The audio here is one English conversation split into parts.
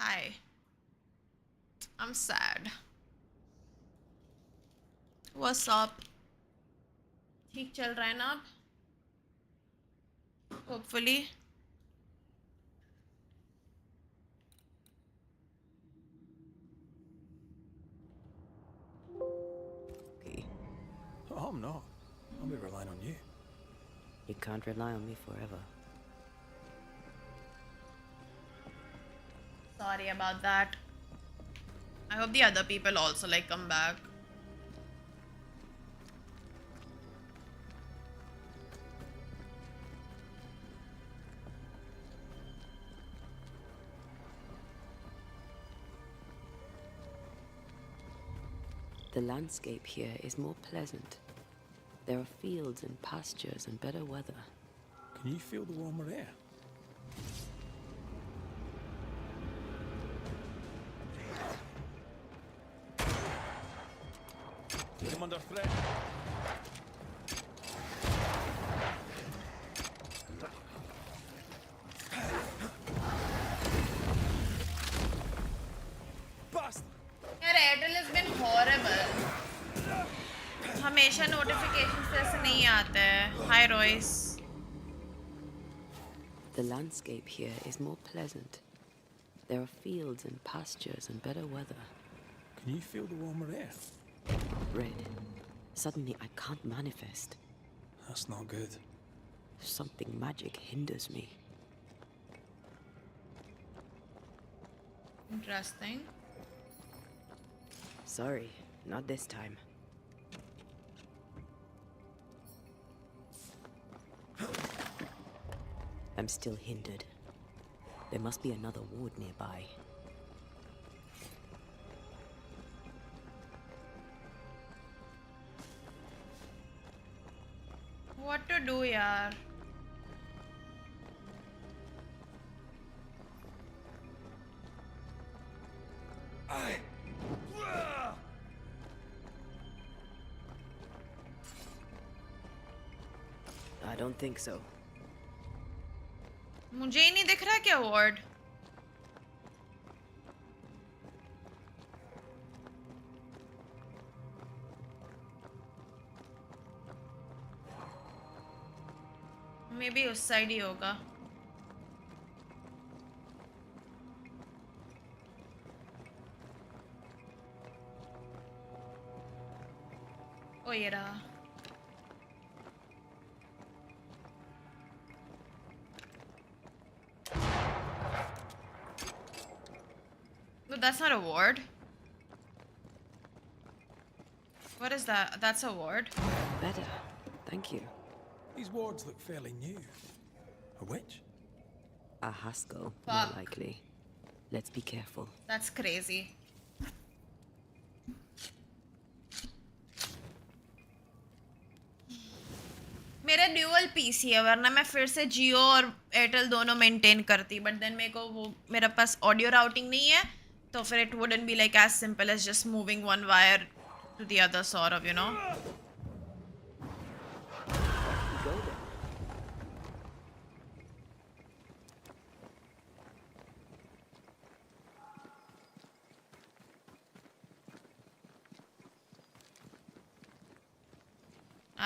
Hi. I'm sad. What's up? ठीक चल रहा है ना अब? Hopefully. Oh, I'm not. I'll be relying on you. You can't rely on me forever. Sorry about that. I hope the other people also like come back. The landscape here is more pleasant. There are fields and pastures and better weather. Can you feel the warmer air? I'm under threat. यार Airtel has been horrible. हमेशा notifications ऐसे नहीं आते हैं. Hi Royce. The landscape here is more pleasant. There are fields and pastures and better weather. Can you feel the warmer air? Red. Suddenly I can't manifest. That's not good. Something magic hinders me. Interesting. Sorry, not this time. I'm still hindered. There must be another ward nearby. What to do, yaar? I don't think so. मुझे ही नहीं दिख रहा क्या ward? Maybe उस side ही होगा. ओ ये रहा. No, that's not a ward. What is that? That's a ward. Better. Thank you. These wards look fairly new. A witch? A Haskell, more Fuck. likely. Let's be careful. That's crazy. मेरा dual PC है वरना मैं फिर से जियो और Airtel दोनों maintain करती but then मेरे को वो मेरे पास ऑडियो राउटिंग नहीं है तो फिर it wouldn't be like as simple as just moving one wire to the other sort of you know.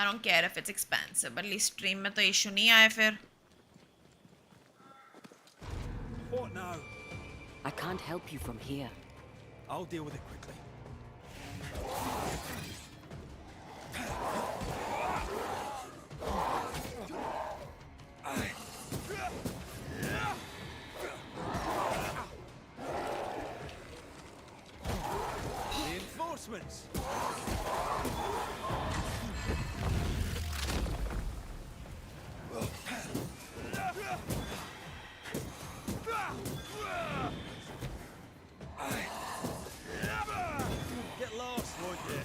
I don't care if it's expensive, but at least stream में तो issue नहीं आए फिर. What now? I can't help you from here. I'll deal with it quickly. Reinforcements! Get lost, won't you?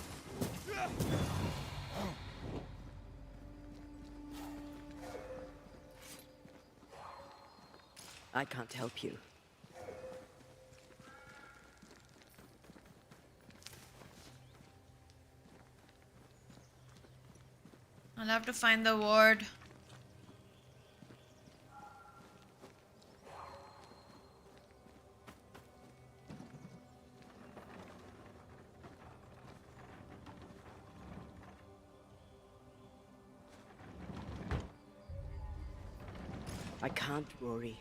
I can't help you. I'll have to find the ward. I can't, Rory.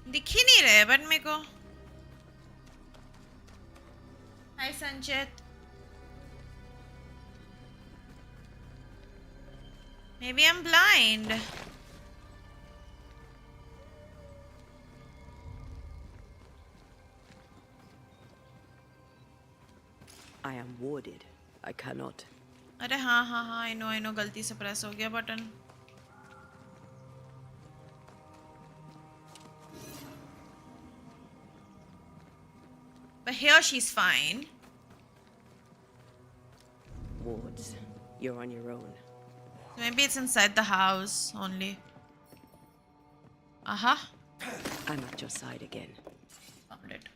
दिख ही नहीं रहे but मेरे को. Hi Sanchit. Maybe I'm blind. I am warded. I cannot. अरे हाँ I know गलती से press हो गया button. But here she's fine. Wards, you're on your own. So maybe it's inside the house only. Aha. I'm at your side again. Found it.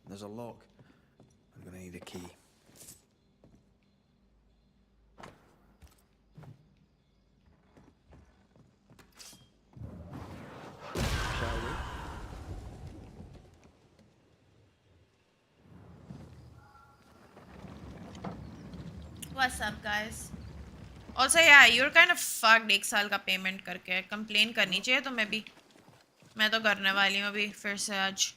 There's a lock. I'm gonna need a key. Shall we? What's up guys? Also yeah, you're kind of fucked 1 साल का payment करके. Complain करनी चाहिए तो मैं तो करने वाली हूँ अभी फिर से आज.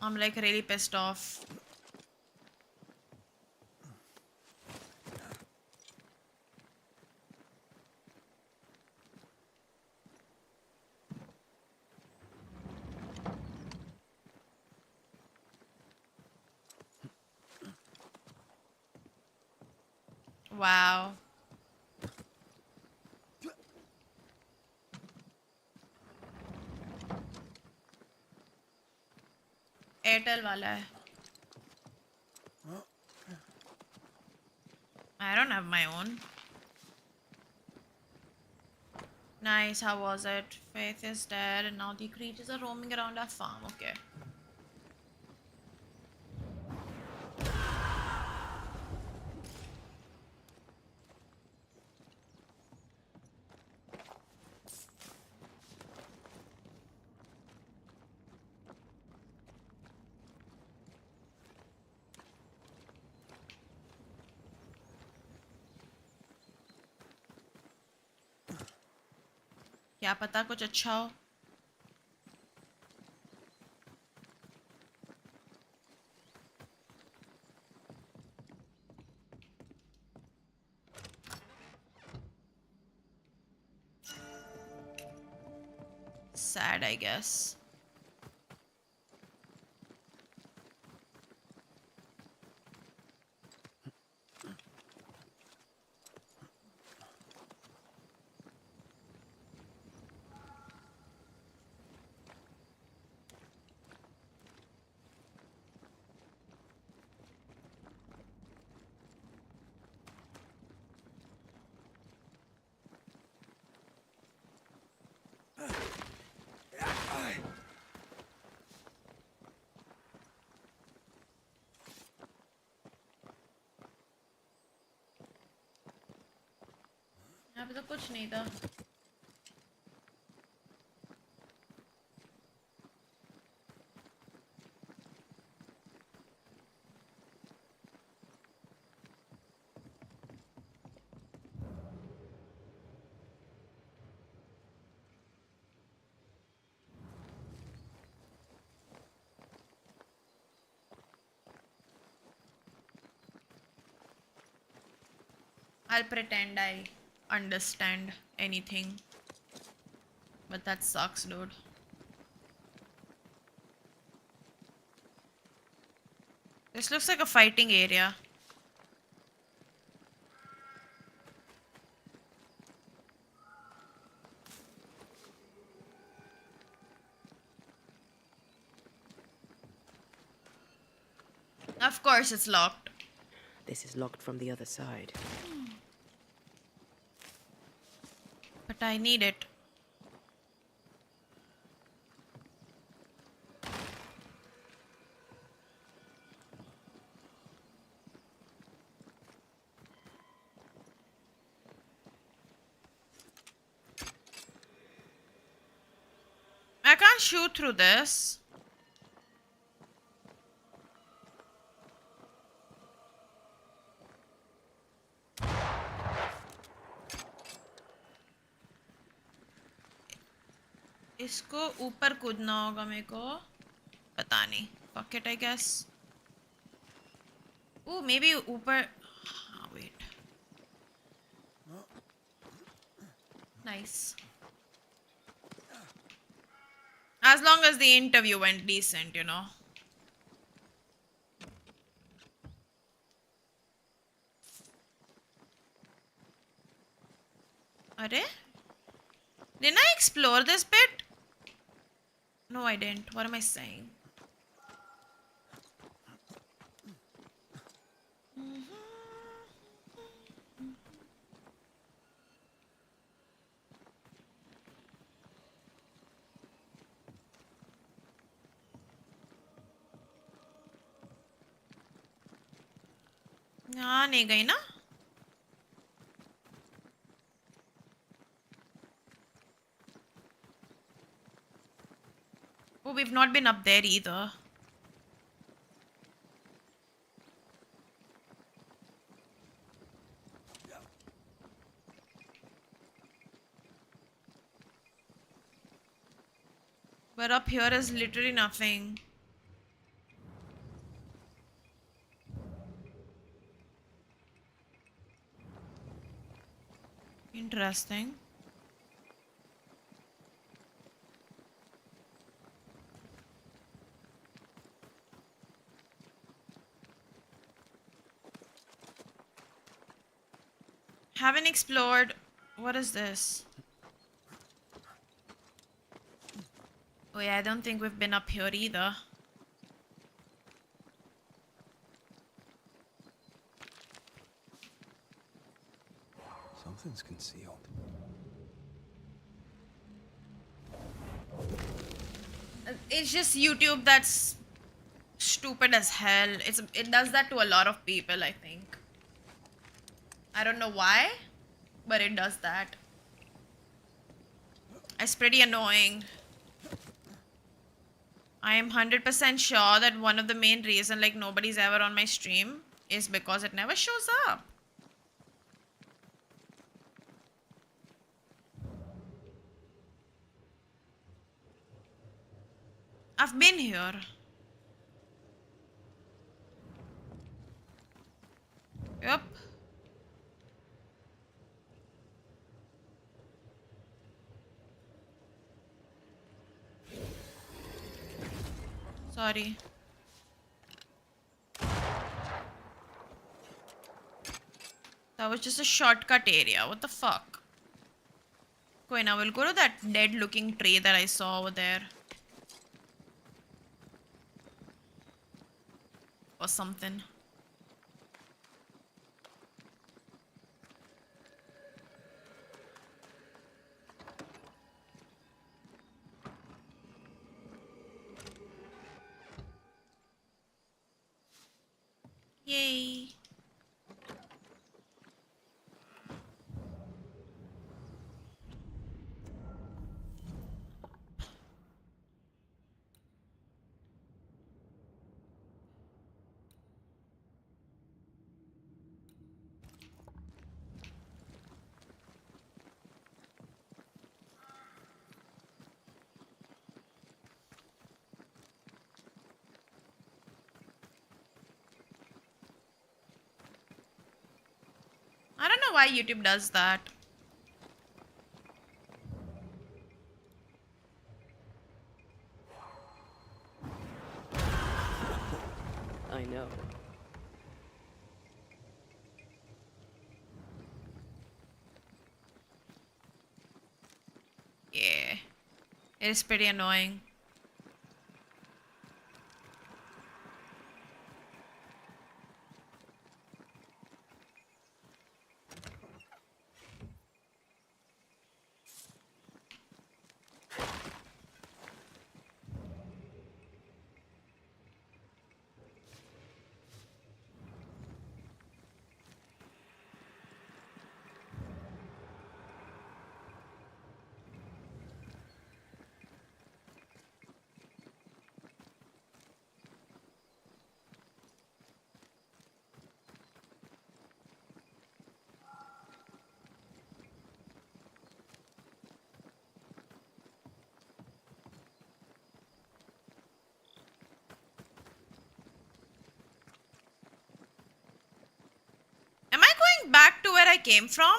I'm like really pissed off. Wow. Airtel वाला है. I don't have my own. Nice, how was it? Faith is dead and now the creatures are roaming around our farm. Okay. क्या पता कुछ अच्छा हो. Sad, I guess. यहाँ पे तो कुछ नहीं था. I'll pretend I understand anything. But that sucks, dude. This looks like a fighting area. Of course it's locked. This is locked from the other side. But I need it. shoot through this. इसको ऊपर कूदना होगा मेरे को पता नहीं fuck it I guess oh maybe ऊपर wait nice as long as the interview went decent you know अरे didn't I explore this bit? No, I didn't. What am I saying? यहाँ नहीं गई ना? Oh, we've not been up there either. But up here is literally nothing. Interesting. Haven't explored. What is this? Oh yeah, I don't think we've been up here either. Something's concealed. It's just YouTube that's stupid as hell. It does that to a lot of people, I think. I don't know why, but it does that. It's pretty annoying. I am 100% sure that one of the main reason like nobody's ever on my stream is because it never shows up. I've been here. Yep. Sorry. That was just a shortcut area. What the fuck? Okay, now we'll go to that dead looking tree that I saw over there. Or something. Yay. I don't know why YouTube does that. I know. Yeah. It is pretty annoying. came from?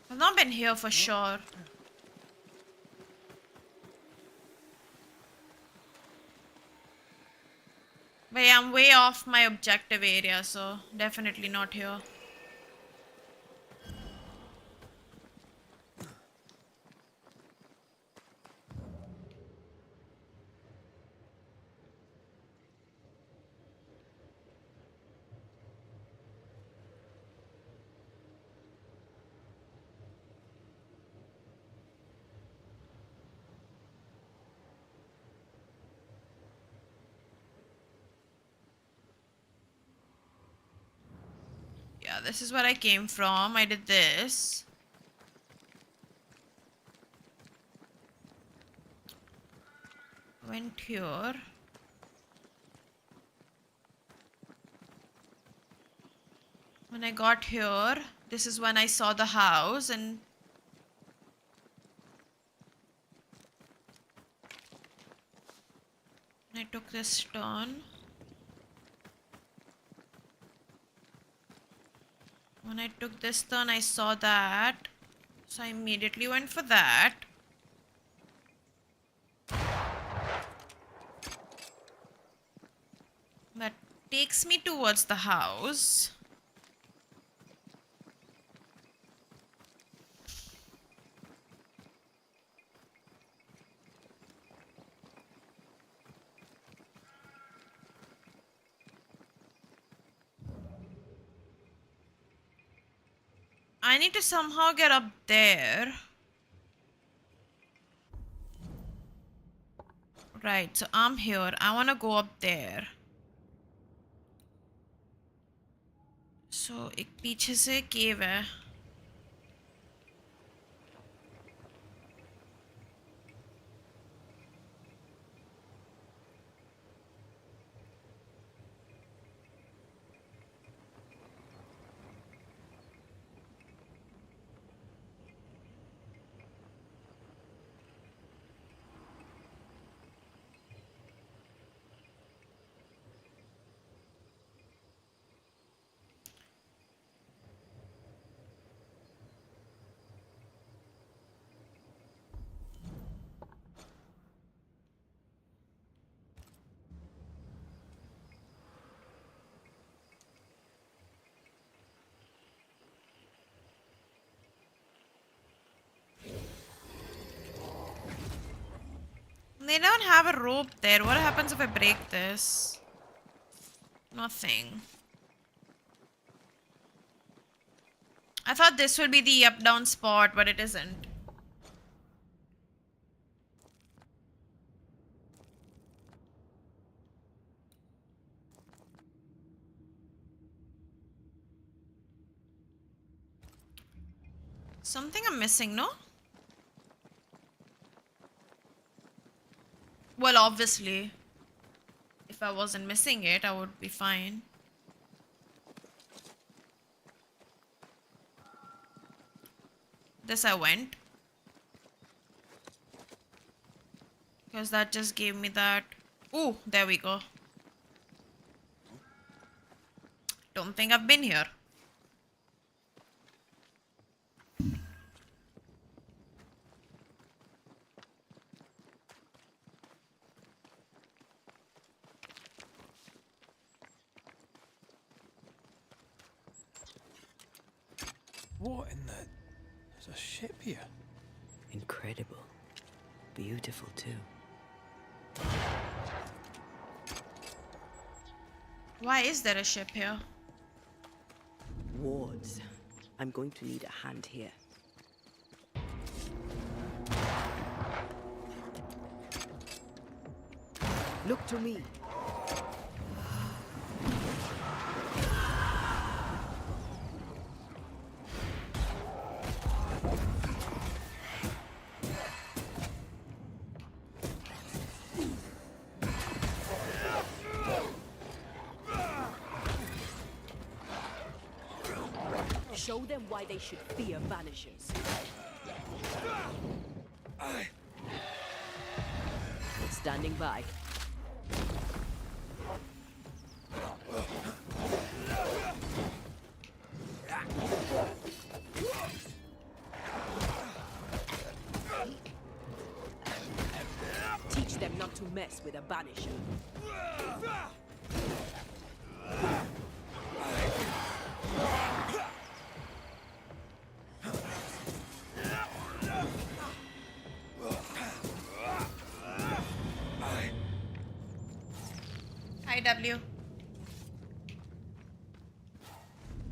I've not been here for sure. But yeah, I'm way off my objective area, so definitely not here. Yeah, this is where I came from. I did this. Went here. When I got here, this is when I saw the house and I took this turn. When I took this turn, I saw that. So I immediately went for that. That takes me towards the house. I need to somehow get up there. Right, so I'm here. I want to go up there. So एक पीछे से केव है. They don't have a rope there. What happens if I break this? Nothing. I thought this would be the up-down spot, but it isn't. Something I'm missing, no? Well, obviously, if I wasn't missing it, I would be fine. This I went. Because that just gave me that. Ooh, there we go. Don't think I've been here. What in the... There's a ship here. Incredible. Beautiful too. Why is there a ship here? Wards. I'm going to need a hand here. Look to me. Show them why they should fear Banishers. Standing by. Teach them not to mess with a Banisher. Hi, W.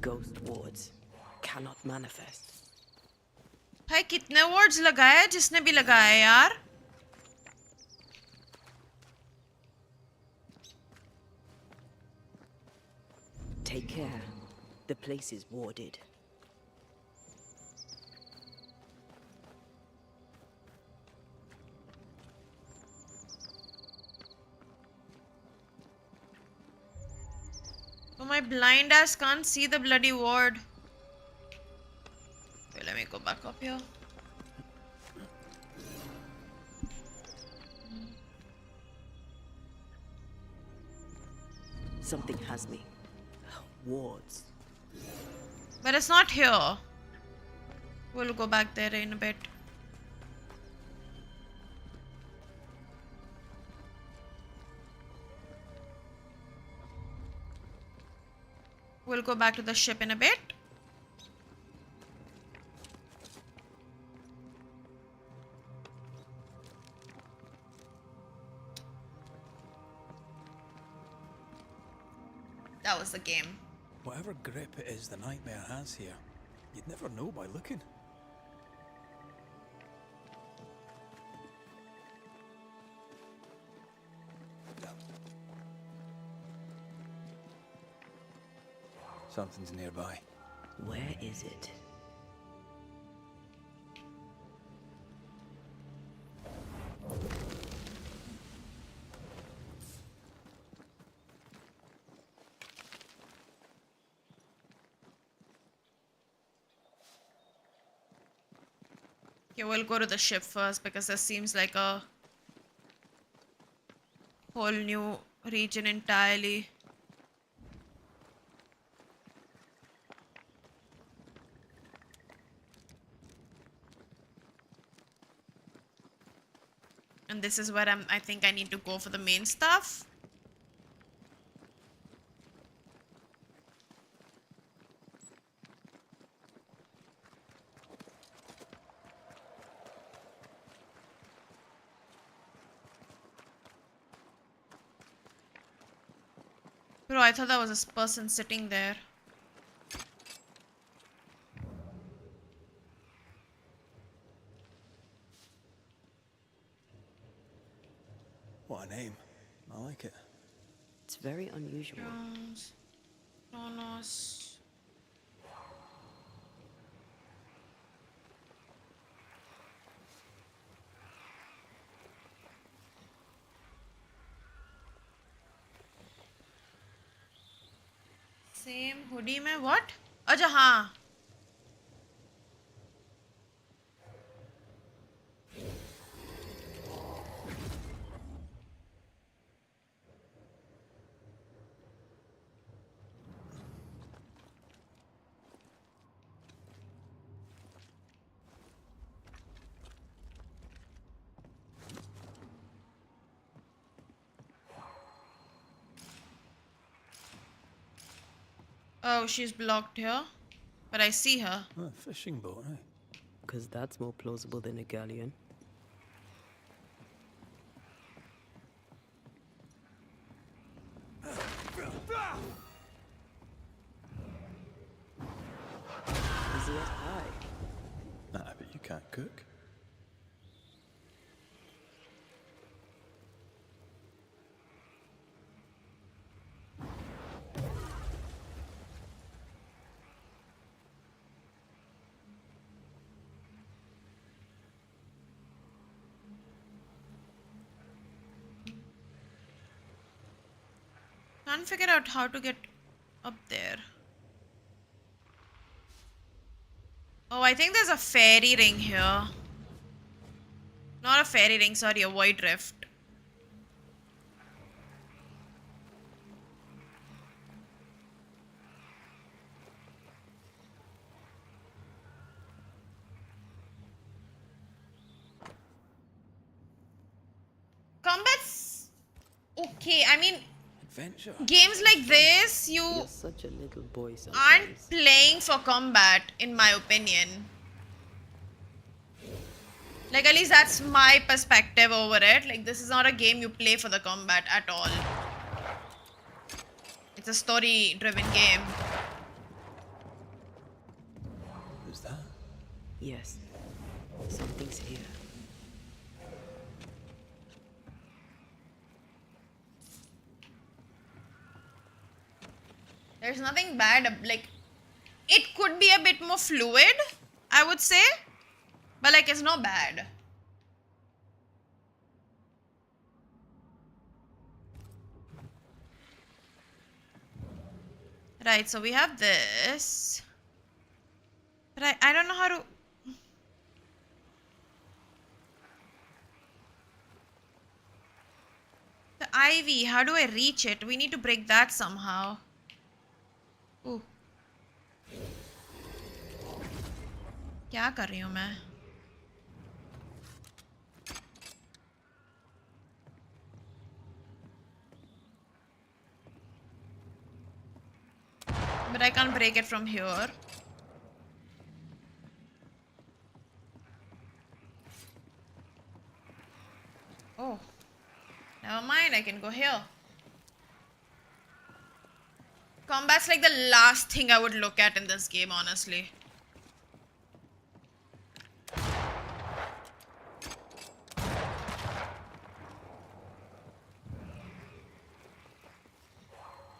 Ghost wards cannot manifest. भाई कितने words लगाए जिसने भी लगाया यार Take care. The place is warded. So my blind ass can't see the bloody ward. Okay, let me go back up here. Something has me. Wards. But it's not here. We'll go back there in a bit. We'll go back to the ship in a bit. That was the game. Whatever grip it is the nightmare has here, you'd never know by looking. Something's nearby. Where is it? Okay, we'll go to the ship first because this seems like a whole new region entirely. And this is where I think I need to go for the main stuff. Bro, I thought there was a person sitting there. What a name. I like it. It's very unusual. Jones, Kronos. Same hoodie में what? अच्छा हाँ. Oh, she's blocked here. But I see her. Oh, a fishing boat, eh? Because that's more plausible than a galleon. Is it high? Nah, but you can't cook. Can't figure out how to get up there. Oh, I think there's a fairy ring here. Not a fairy ring, sorry, a void rift. Combat's okay. I mean, Adventure. games like this, you You're such a little boy aren't sometimes. playing for combat, in my opinion. Like, at least that's my perspective over it. Like, this is not a game you play for the combat at all. It's a story-driven game. Who's that? Yes, something's here. There's nothing bad. Like, it could be a bit more fluid, I would say. But, like, it's not bad. Right, so we have this. But I don't know how to... The ivy, how do I reach it? We need to break that somehow. Ooh. क्या कर रही हूँ मैं? But I can't break it from here. Oh. Never mind, I can go here. Combat's like the last thing I would look at in this game, honestly.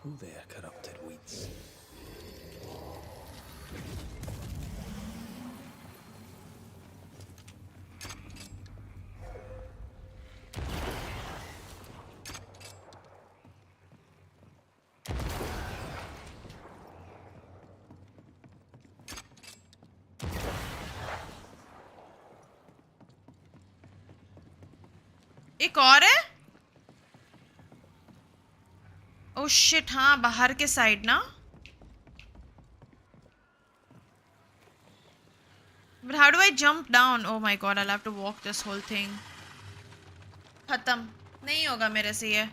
Who there, corrupted weeds? एक और है? Oh shit, हाँ बाहर के side ना? But how do I jump down? Oh my god, I'll have to walk this whole thing. खत्म नहीं होगा मेरे से ये.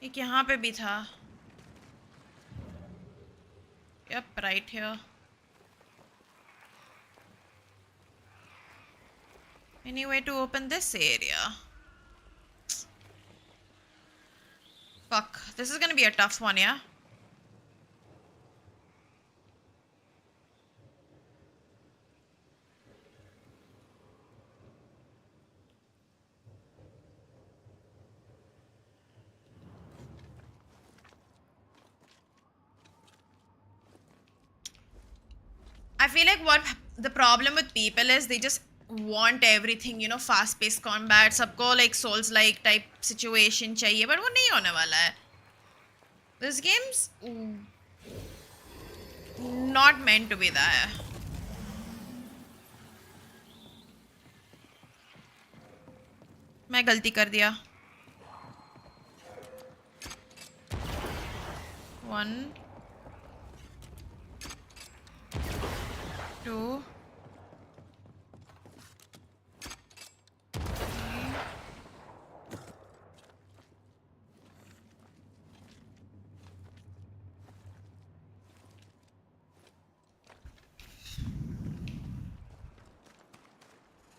एक यहाँ पे भी था. Yep, right here. Any way to open this area? Fuck, this is gonna be a tough one, yeah? I feel like what the problem with people is they just want everything, you know, fast paced combat, सबको like souls like type situation चाहिए, but वो नहीं होने वाला है. This game's not meant to be that. मैं गलती कर दिया. 1 2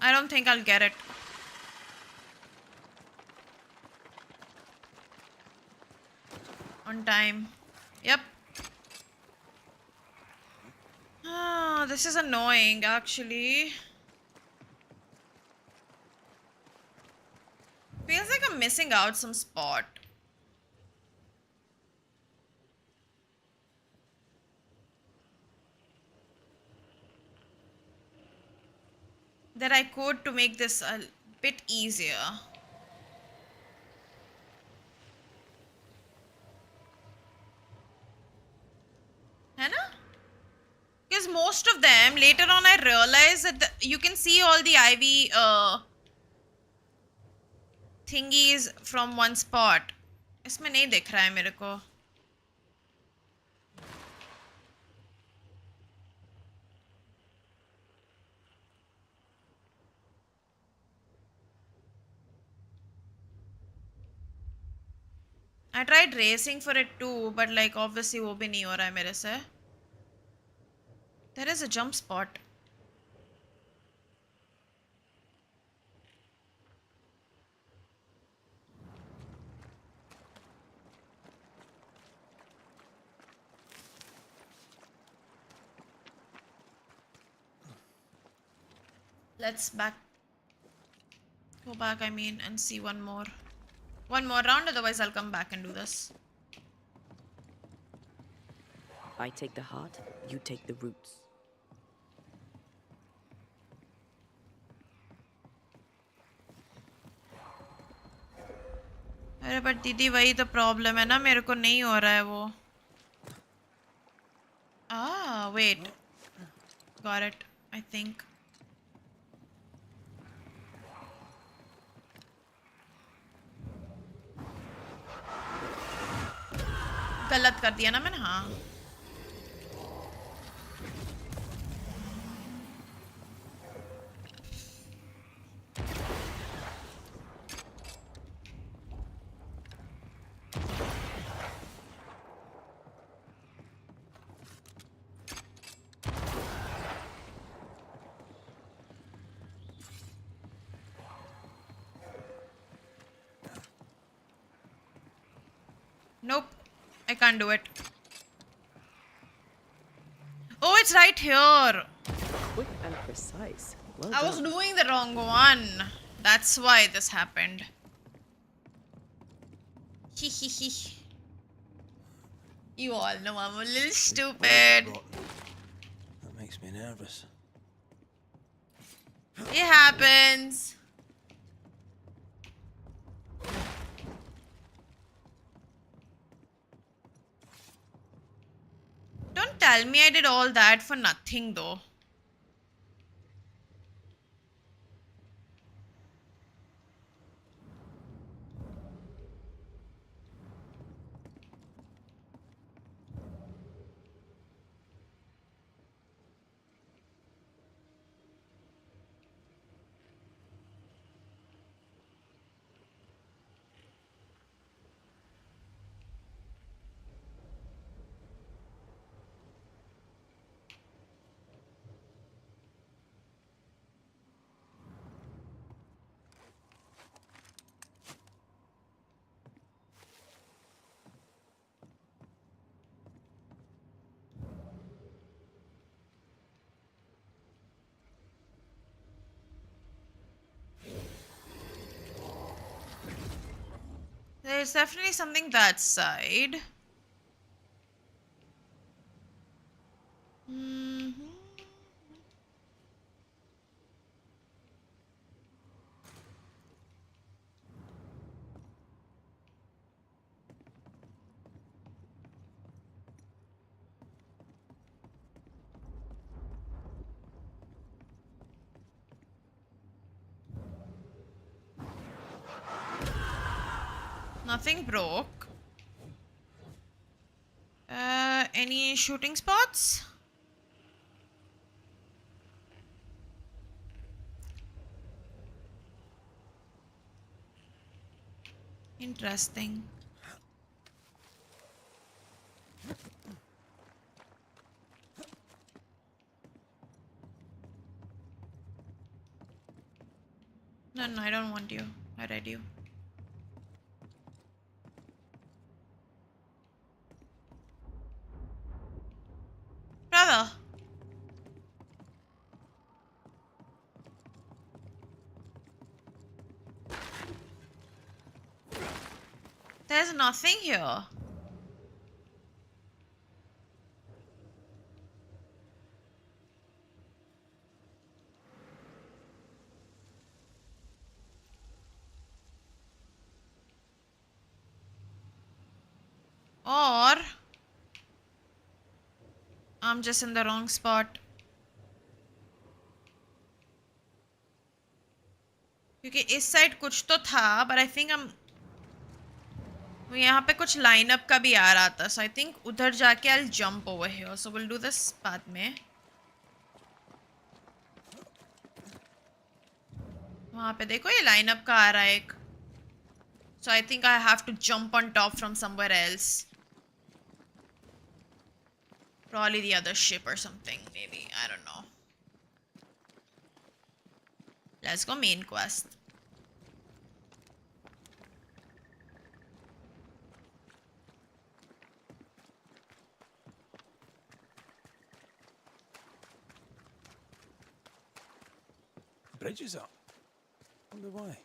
I don't think I'll get it. On time. Yep. Ah, this is annoying actually. Feels like I'm missing out some spot. that I could to make this a bit easier. है ना? Because most of them, later on I realized that you can see all the IV thingies from one spot. इसमें नहीं दिख रहा है मेरे को. I tried racing for it too, but like obviously वो भी नहीं हो रहा है मेरे से. There is a jump spot. Let's go back, I mean, and see one more round, otherwise I'll come back and do this. I take the heart, you take the roots. अरे पर दीदी वही तो प्रॉब्लम है ना, मेरे को नहीं हो रहा है वो. Wait, got it, I think. गलत कर दिया ना मैंने. हाँ nope, I can't do it. Oh, it's right here. Quick and precise. Well I was done. doing the wrong one. That's why this happened. Hee. You all know I'm a little stupid. That makes me nervous. It happens. Don't tell me I did all that for nothing though. There's definitely something that side. Nothing broke. Any shooting spots? Interesting. No, I don't want you. I read you. Brother. There's nothing here. I'm just in the wrong spot. क्योंकि इस side कुछ तो था, but I think I'm यहाँ पे कुछ lineup का भी आ रहा था, so I think उधर जाके I'll jump over here. So we'll do this बाद में. वहाँ पे देखो ये लाइनअप का आ रहा है एक. So I think I have to jump on top from somewhere else. Probably the other ship or something, maybe. I don't know. Let's go main quest. Bridge is up. Wonder why.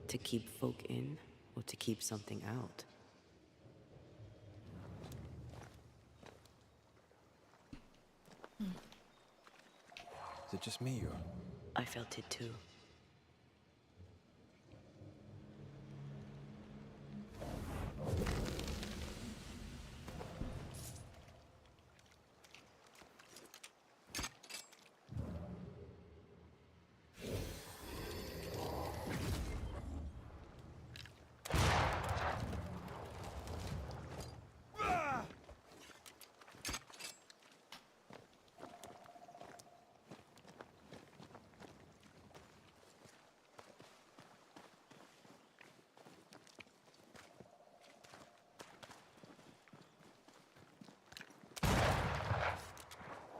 To keep folk in, or to keep something out? Is it just me or? I felt it too.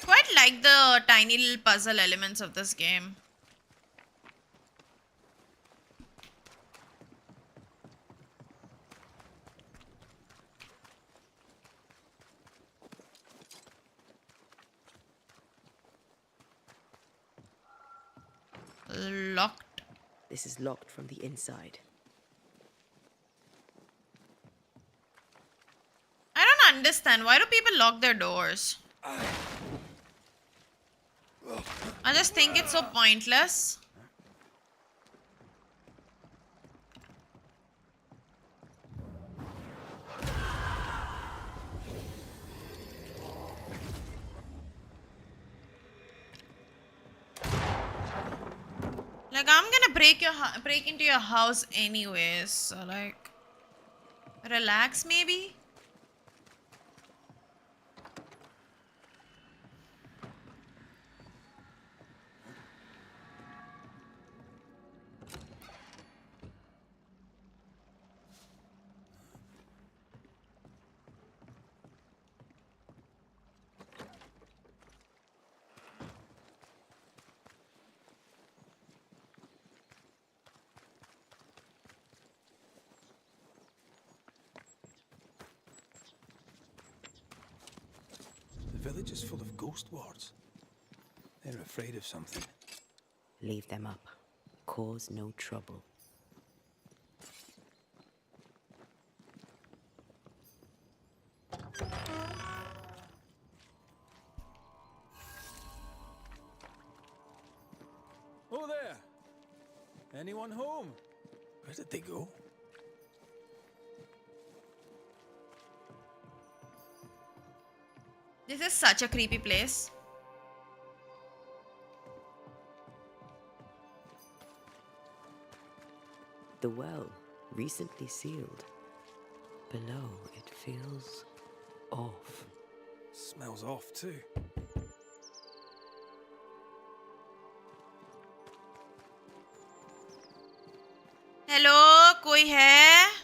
Quite like the tiny little puzzle elements of this game. Locked. This is locked from the inside. I don't understand. Why do people lock their doors? I just think it's so pointless. Like, I'm gonna break into your house anyways. So like, relax maybe. The village is full of ghost wards. They're afraid of something. Leave them up. Cause no trouble. Oh there! Anyone home? Where did they go? This is such a creepy place. The well, recently sealed. Below, it feels off. Smells off too. Hello कोई है?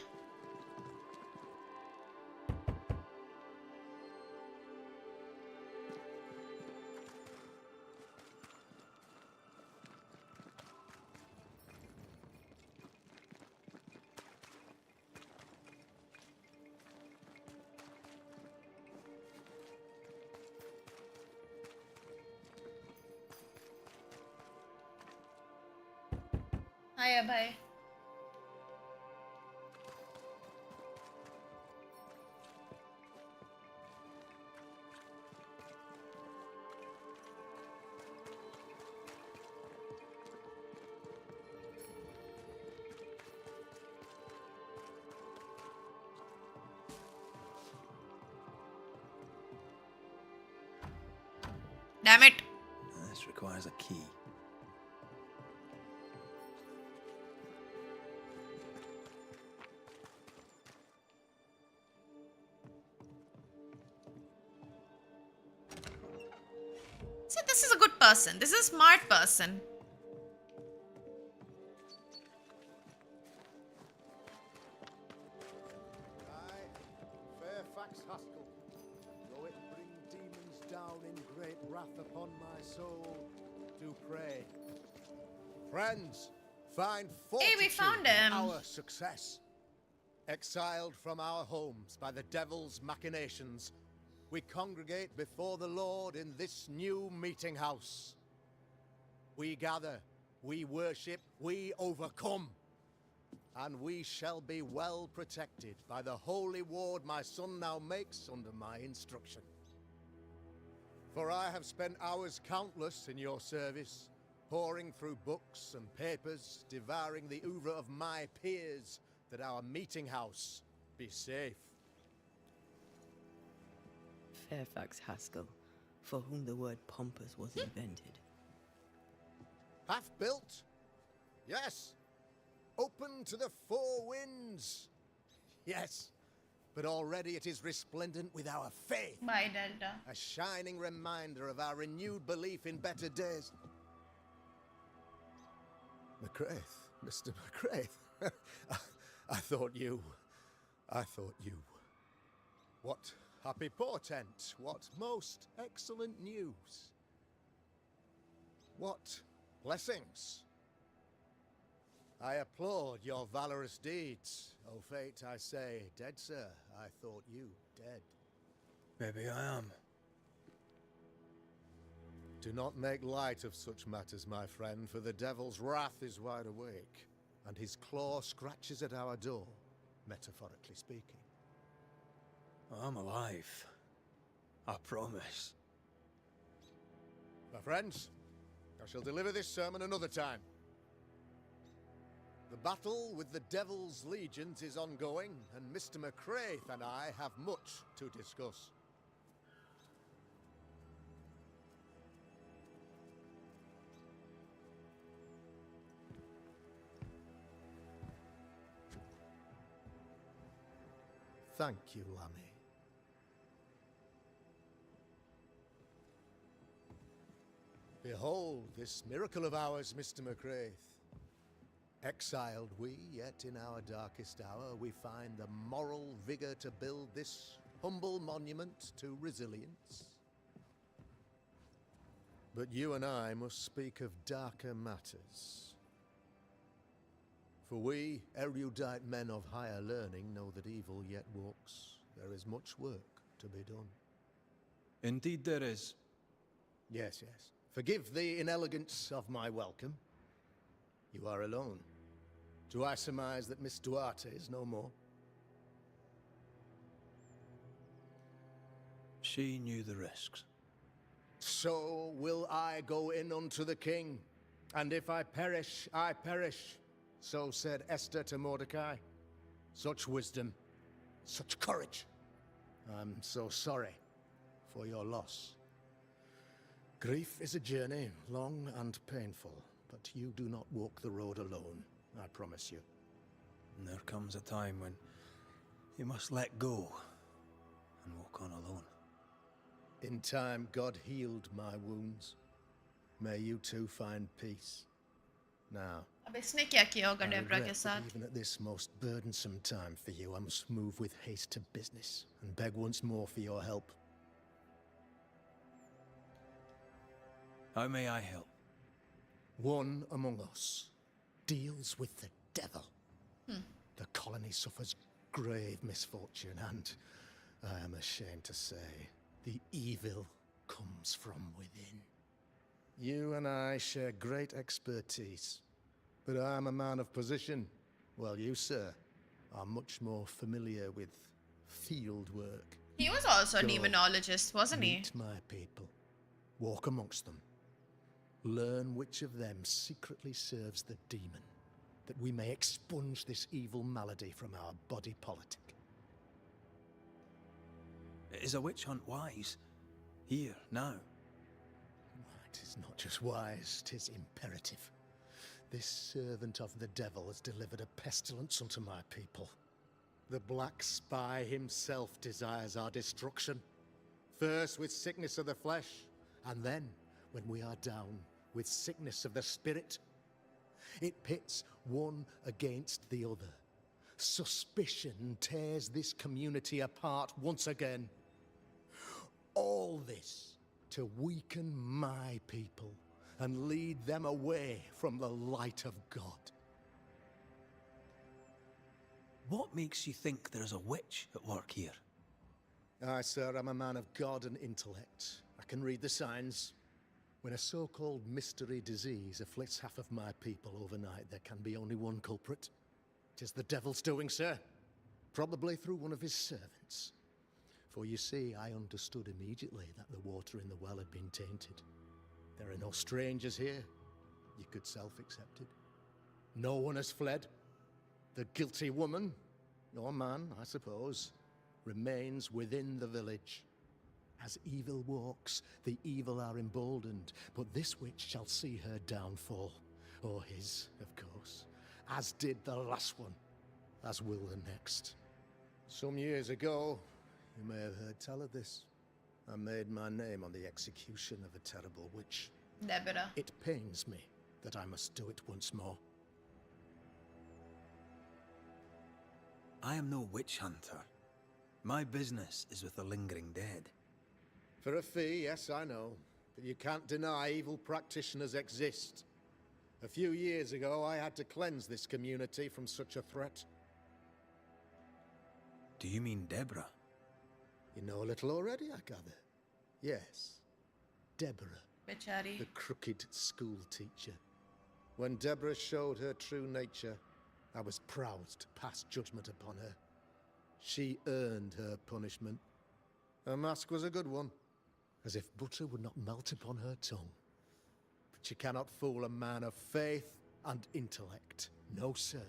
हाय अभय. Damn it. This requires a key. See, this is a good person. This is a smart person. Fairfax Haskell, though it bring demons down in great wrath upon my soul, do pray. Friends, find fortitude we found in him. our success. Exiled from our homes by the devil's machinations, we congregate before the Lord in this new meeting house. We gather, we worship, we overcome. And we shall be well protected by the holy ward my son now makes under my instruction. For I have spent hours countless in your service, poring through books and papers, devouring the oeuvre of my peers, that our meeting house be safe. Fairfax Haskell, for whom the word pompous was invented. Half built? Yes. Open to the four winds? Yes. But already it is resplendent with our faith. Bye, Delta. A shining reminder of our renewed belief in better days. McCraith, Mr. McCraith. I thought you. What happy portent, what most excellent news. What blessings. I applaud your valorous deeds. O fate, I say, dead sir, I thought you dead. Maybe I am. Do not make light of such matters, my friend, for the devil's wrath is wide awake, and his claw scratches at our door, metaphorically speaking. I'm alive. I promise. My friends, I shall deliver this sermon another time. The battle with the devil's legions is ongoing, and Mr. McCraith and I have much to discuss. Thank you, Lammy. Behold this miracle of ours, Mr. McCraith. Exiled we, yet in our darkest hour we find the moral vigor to build this humble monument to resilience. But you and I must speak of darker matters. For we, erudite men of higher learning, know that evil yet walks. There is much work to be done. Indeed there is. Yes, yes. Forgive the inelegance of my welcome. You are alone. Do I surmise that Miss Duarte is no more? She knew the risks. So will I go in unto the king. And if I perish, I perish. So said Esther to Mordecai. Such wisdom, such courage. I'm so sorry for your loss. Grief is a journey, long and painful, but you do not walk the road alone, I promise you. And there comes a time when you must let go and walk on alone. In time, God healed my wounds. May you too find peace. Now, अब इसने क्या किया होगा I Debra regret के that साथ? even at this most burdensome time for you, I must move with haste to business and beg once more for your help. How may I help? One among us deals with the devil. The colony suffers grave misfortune, and I am ashamed to say, the evil comes from within. You and I share great expertise, but I am a man of position, while you, sir, are much more familiar with field work. He was also a Go. demonologist, wasn't he? Meet my people. Walk amongst them. Learn which of them secretly serves the demon, that we may expunge this evil malady from our body politic. Is a witch hunt wise? Here, now? 'Tis not just wise, 'tis imperative. This servant of the devil has delivered a pestilence unto my people. The black spy himself desires our destruction. First with sickness of the flesh, and then, when we are down, with sickness of the spirit. It pits one against the other. Suspicion tears this community apart once again. All this to weaken my people and lead them away from the light of God. What makes you think there's a witch at work here? Aye, sir, I'm a man of God and intellect. I can read the signs. When a so-called mystery disease afflicts half of my people overnight, there can be only one culprit. 'Tis the devil's doing, sir. Probably through one of his servants. For you see, I understood immediately that the water in the well had been tainted. There are no strangers here. You could self-accept it. No one has fled. The guilty woman, or man, I suppose, remains within the village. As evil walks, the evil are emboldened, but this witch shall see her downfall. Or his, of course. As did the last one. As will the next. Some years ago, you may have heard tell of this. I made my name on the execution of a terrible witch. Deborah. It pains me that I must do it once more. I am no witch hunter. My business is with the lingering dead. For a fee, yes, I know. But you can't deny evil practitioners exist. A few years ago, I had to cleanse this community from such a threat. Do you mean Deborah? You know a little already, I gather. Yes, Deborah, Bechari. the crooked school teacher. When Deborah showed her true nature, I was proud to pass judgment upon her. She earned her punishment. Her mask was a good one, as if butter would not melt upon her tongue. But you cannot fool a man of faith and intellect. No, sir.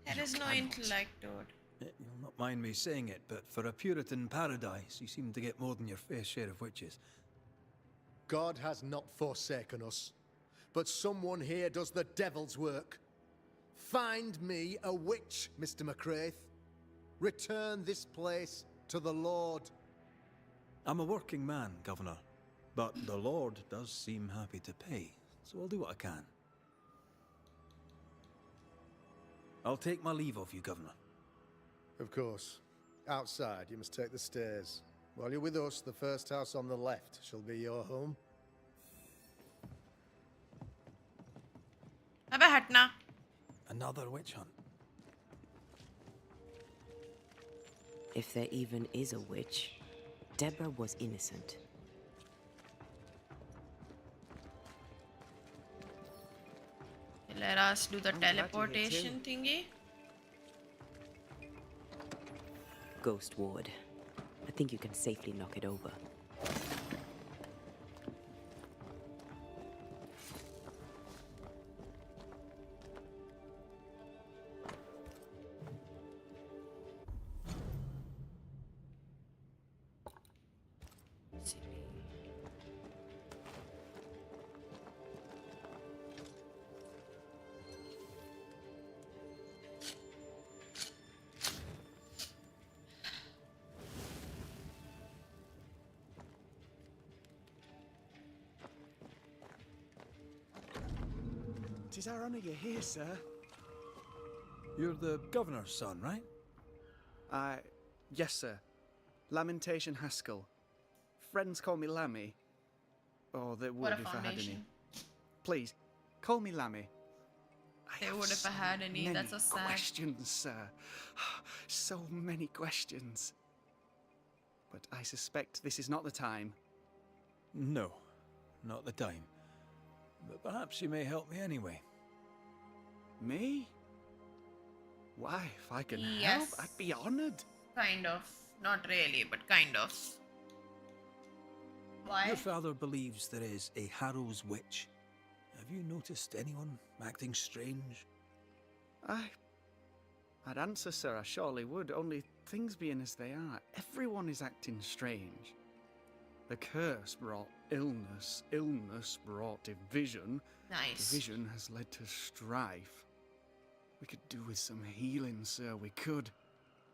There you is no cannot. intellect, dude. You'll not mind me saying it, but for a Puritan paradise, you seem to get more than your fair share of witches. God has not forsaken us, but someone here does the devil's work. Find me a witch, Mr. McCraith. Return this place to the Lord. I'm a working man, Governor, but the Lord does seem happy to pay, so I'll do what I can. I'll take my leave of you, Governor. Of course. Outside, you must take the stairs. While you're with us, the first house on the left shall be your home. अबे हटना. Another witch hunt. If there even is a witch, Deborah was innocent. Let us do the I'm glad you're here teleportation thingy. Ghost Ward. I think you can safely knock it over. Tis our honor you're here, sir. You're the Governor's son, right? Yes, sir. Lamentation Haskell. Friends call me Lammy. Or they What would a if I had any. foundation. Please, call me Lammy. They have would if I had any. many That's so sad. questions, sir. So many questions. But I suspect this is not the time. No, not the time. But perhaps you may help me anyway. Me? Why, if I can help, Yes. I'd be honored. Kind of. Not really, but kind of. Why? Your father believes there is a Harrow's witch. Have you noticed anyone acting strange? I'd answer, sir, I surely would, only things being as they are, everyone is acting strange. The curse brought illness, illness brought division. Nice. Division has led to strife. We could do with some healing, sir, we could.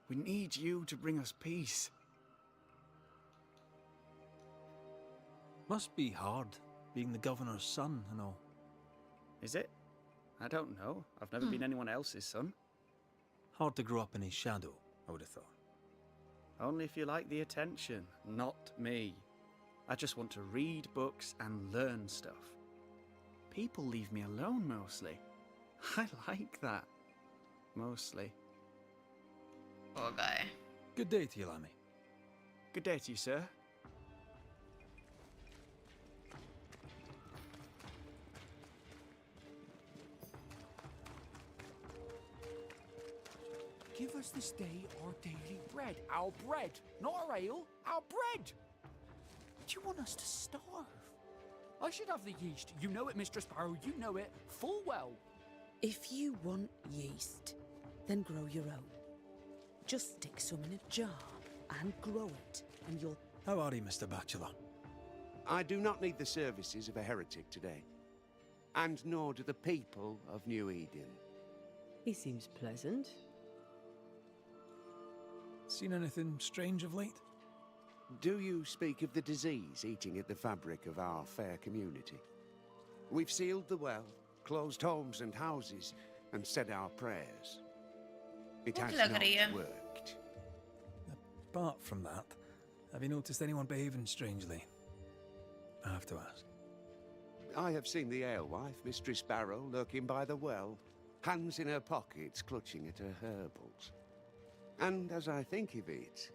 We need you to bring us peace. Must be hard, being the governor's son and all. Is it? I don't know. I've never been anyone else's son. Hard to grow up in his shadow, I would have thought. Only if you like the attention, not me. I just want to read books and learn stuff. People leave me alone mostly. I like that. Mostly. Poor guy. Good day to you, Lammy. Good day to you, sir. Give us this day our daily bread. Our bread, not our ale, our bread. Do you want us to starve? I should have the yeast. You know it, Mistress Sparrow. You know it full well. If you want yeast, then grow your own. Just stick some in a jar and grow it, and you'll... How are you, Mr. Bachelor? I do not need the services of a heretic today. And nor do the people of New Eden. He seems pleasant. Seen anything strange of late? Do you speak of the disease eating at the fabric of our fair community? We've sealed the well, closed homes and houses, and said our prayers. It has लग not रही है। worked. Apart from that, have you noticed anyone behaving strangely? I have to ask. I have seen the alewife, Mistress Sparrow, lurking by the well, hands in her pockets, clutching at her herbals. And as I think of it,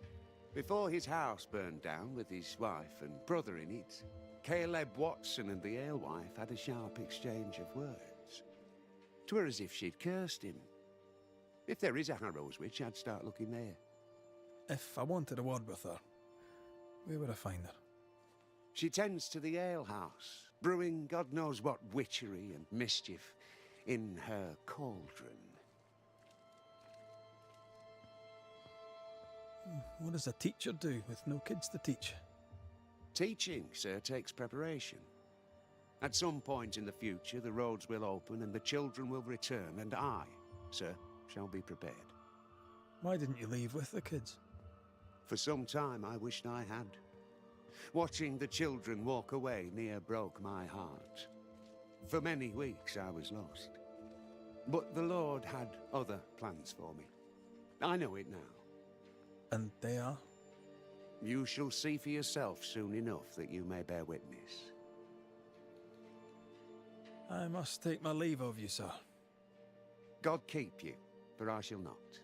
before his house burned down with his wife and brother in it, Caleb Watson and the alewife had a sharp exchange of words. 'Twere as if she'd cursed him. If there is a Harrow's witch, I'd start looking there. If I wanted a word with her, where would I find her? She tends to the alehouse, brewing God knows what witchery and mischief in her cauldron. What does a teacher do with no kids to teach? Teaching, sir, takes preparation. At some point in the future, the roads will open and the children will return, and I, sir, shall be prepared. Why didn't you leave with the kids? For some time, I wished I had. Watching the children walk away near broke my heart. For many weeks, I was lost. But the Lord had other plans for me. I know it now. And they are? You shall see for yourself soon enough that you may bear witness. I must take my leave of you, sir. God keep you, for I shall not.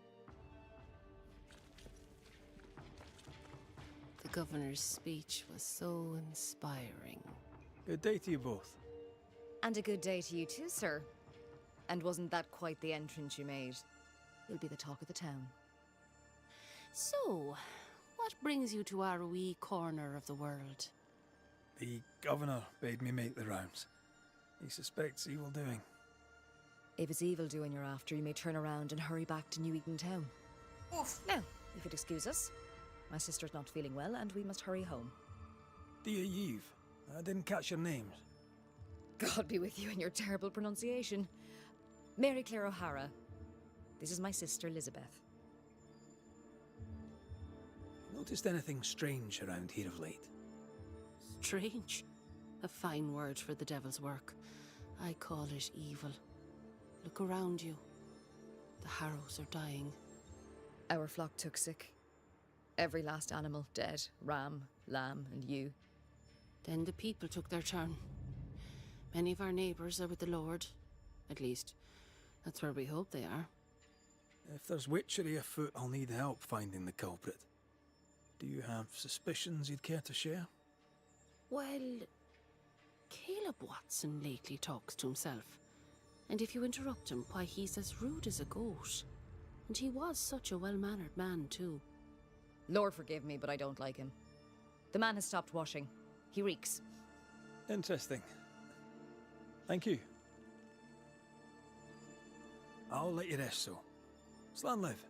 The governor's speech was so inspiring. Good day to you both. And a good day to you too, sir. And wasn't that quite the entrance you made? You'll be the talk of the town. So, what brings you to our wee corner of the world? The governor bade me make the rounds. He suspects evil doing. If it's evil doing you're after, you may turn around and hurry back to New Eden town. Oof. Now, if you'd excuse us, my sister's not feeling well and we must hurry home. Dear Yves, I didn't catch your names. God be with you and your terrible pronunciation. Mary Claire O'Hara. This is my sister, Elizabeth. Noticed anything strange around here of late? Strange. A fine word for the devil's work. I call it evil. Look around you. The Harrows are dying. Our flock took sick. Every last animal dead. Ram, lamb, and ewe. Then the people took their turn. Many of our neighbours are with the Lord. At least, that's where we hope they are. If there's witchery afoot, I'll need help finding the culprit. Do you have suspicions you'd care to share? Well, Caleb Watson lately talks to himself. And if you interrupt him, why, he's as rude as a goat. And he was such a well-mannered man, too. Lord forgive me, but I don't like him. The man has stopped washing. He reeks. Interesting. Thank you. I'll let you rest, so. Slan live.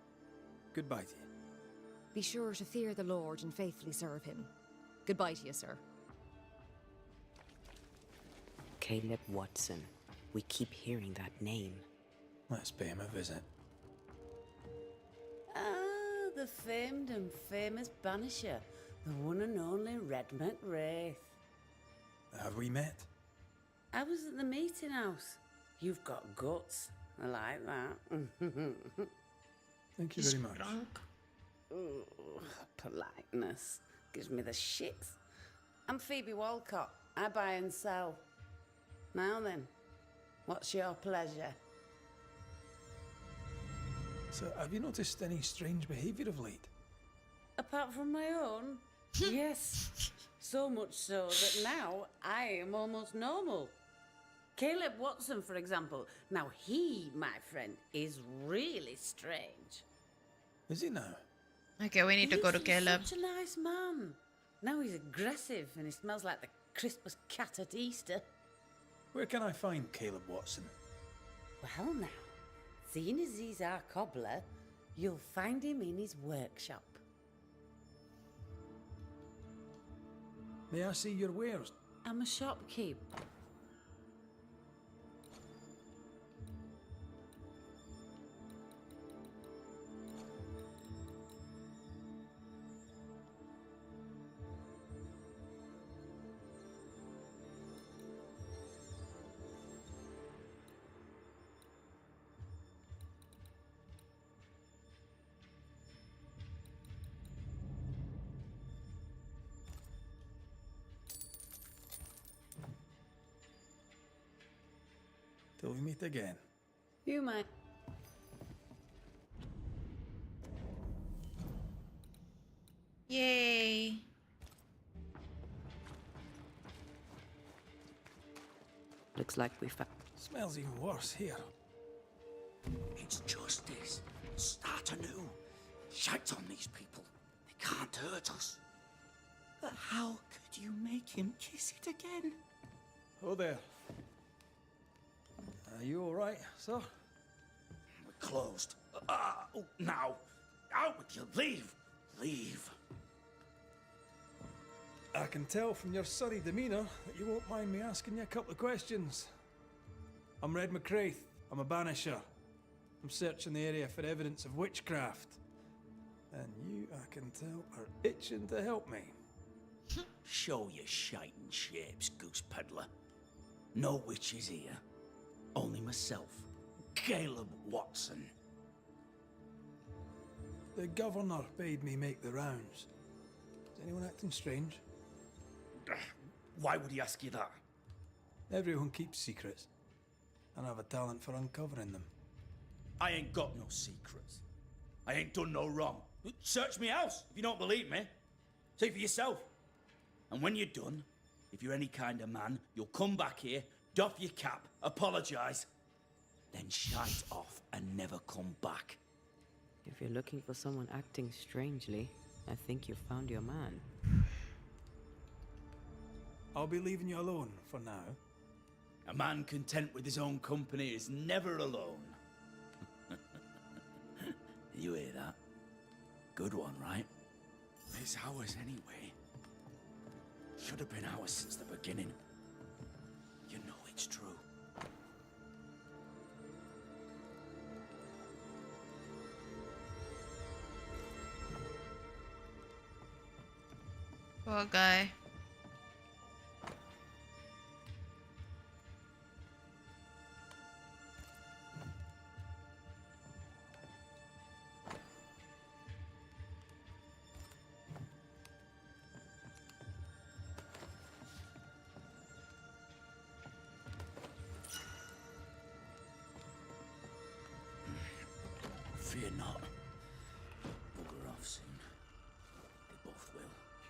Goodbye to you. Be sure to fear the Lord and faithfully serve him. Goodbye to you, sir. Caleb Watson. We keep hearing that name. Let's pay him a visit. Ah, the famed and famous Banisher. The one and only Red McWraith. Have we met? I was at the meeting house. You've got guts. I like that. Thank you very much. Ooh, politeness. Gives me the shits. I'm Phoebe Walcott. I buy and sell. Now then, what's your pleasure? So, have you noticed any strange behaviour of late? Apart from my own? Yes. So much so that now I am almost normal. Caleb Watson, for example. Now he, my friend, is really strange. Is he now? Okay, we need to go to Caleb. Such a nice man. Now he's aggressive and he smells like the crispest cat at Easter. Where can I find Caleb Watson? Well now, seeing as he's our cobbler, you'll find him in his workshop. May I see your wares? I'm a shopkeep. Till we meet again. You might. Yay. Looks like we found. Smells even worse here. It's justice. Start anew. Shite on these people. They can't hurt us. But how could you make him kiss it again? Oh there. Are you alright, sir? We're closed. Now. Out with you. Leave. Leave. I can tell from your surly demeanour that you won't mind me asking you a couple of questions. I'm Red McWraith. I'm a banisher. I'm searching the area for evidence of witchcraft. And you, I can tell, are itching to help me. Show your shite and shapes, goose peddler. No witches here. Only myself, Caleb Watson. The governor bade me make the rounds. Is anyone acting strange? Why would he ask you that? Everyone keeps secrets, and I have a talent for uncovering them. I ain't got no secrets. I ain't done no wrong. Search me house if you don't believe me. See for yourself. And when you're done, if you're any kind of man, you'll come back here, doff your cap, apologise, then shite off and never come back. If you're looking for someone acting strangely, I think you've found your man. I'll be leaving you alone for now. A man content with his own company is never alone. You hear that? Good one, right? It's ours anyway. Should have been ours since the beginning. You know it's true. Poor guy. Fear not. Bugger off soon. They both will.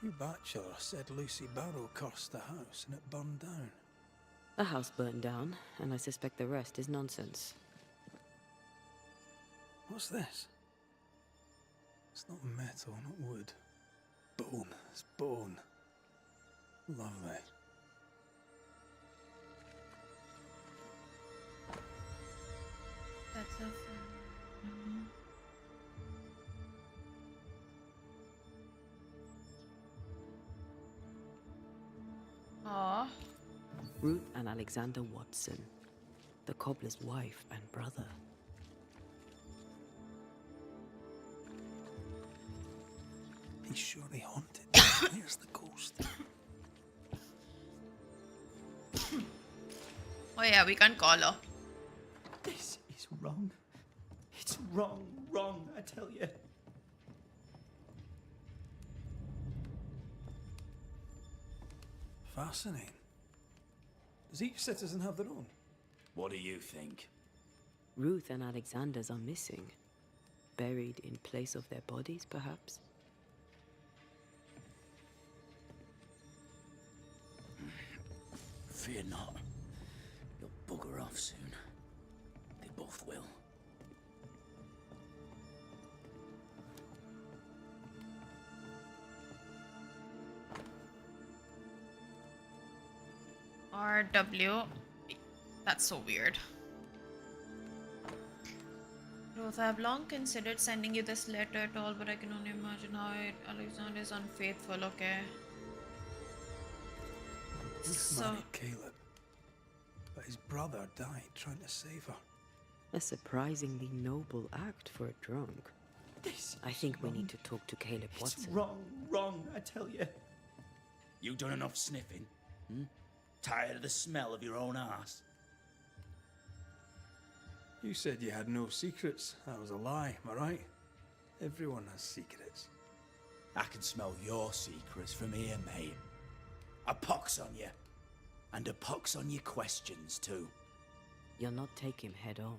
Hugh Batchelor said Lucy Barrow cursed the house and it burned down. The house burned down, and I suspect the rest is nonsense. What's this? It's not metal, not wood. Bone. It's bone. Lovely. That's so fun. Aw. Ruth and Alexander Watson, the cobbler's wife and brother. He's surely haunted. Where's the ghost? Oh yeah, we can't call her. This is wrong. It's wrong, I tell you. Fascinating. Does each citizen have their own? What do you think? Ruth and Alexander's are missing. Buried in place of their bodies, perhaps? Fear not. You'll bugger off soon. They both will. RW. That's so weird. Ruth, I have long considered sending you this letter at all, but I can only imagine how Alexander is unfaithful, okay? Ruth So, married Caleb, but his brother died trying to save her. A surprisingly noble act for a drunk. I think we need to talk to Caleb Watson. It's wrong, I tell you. You done enough sniffing? Tired of the smell of your own arse? You said you had no secrets. That was a lie, am I right? Everyone has secrets. I can smell your secrets from here, mate. A pox on you. And a pox on your questions, too. You'll not take him head on.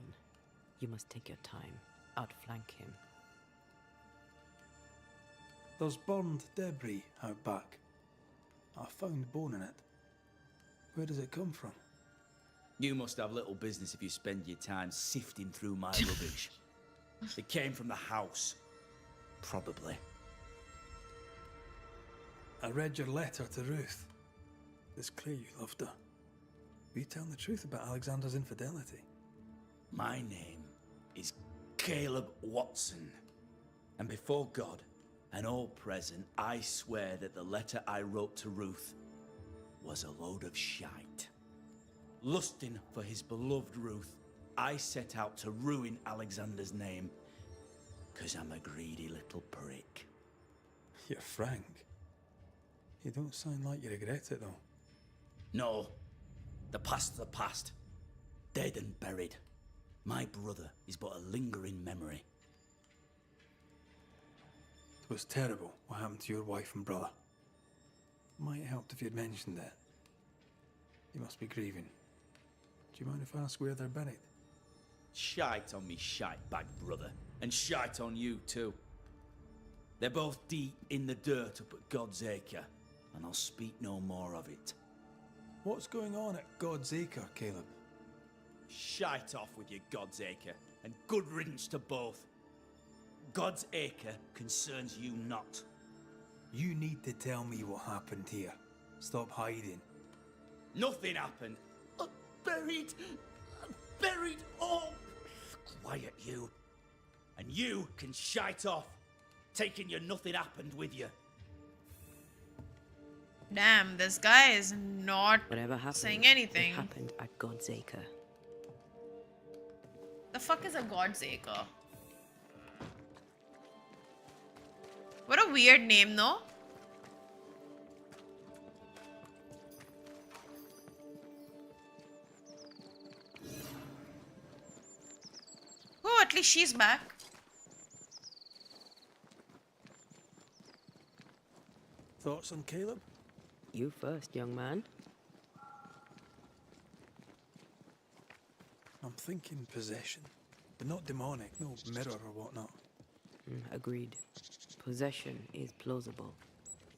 You must take your time. Outflank him. There's burned debris out back. I found bone in it. Where does it come from? You must have little business if you spend your time sifting through my rubbish. It came from the house. Probably. I read your letter to Ruth. It's clear you loved her. Were you telling the truth about Alexander's infidelity? My name is Caleb Watson. And before God and all present, I swear that the letter I wrote to Ruth was a load of shite. Lusting for his beloved Ruth, I set out to ruin Alexander's name, 'cause I'm a greedy little prick. You're frank. You don't sound like you regret it, though. No, the past's the past. Dead and buried. My brother is but a lingering memory. It was terrible what happened to your wife and brother. Might have helped if you'd mentioned it. You must be grieving. Do you mind if I ask where they're buried? Shite on me shite-bag brother, and shite on you too. They're both deep in the dirt up at God's Acre, and I'll speak no more of it. What's going on at God's Acre, Caleb? Shite off with your God's Acre, and good riddance to both. God's Acre concerns you not. You need to tell me what happened here. Stop hiding. Nothing happened. Buried. Oh, quiet you. And you can shite off, taking your nothing happened with you. damn, this guy is not Whatever happened, saying anything. It happened at God's Acre. The fuck is a God's Acre? What a weird name, no? Oh, at least she's back. Thoughts on Caleb? You first, young man. I'm thinking possession, but not demonic, no mirror or whatnot. Agreed. Possession is plausible.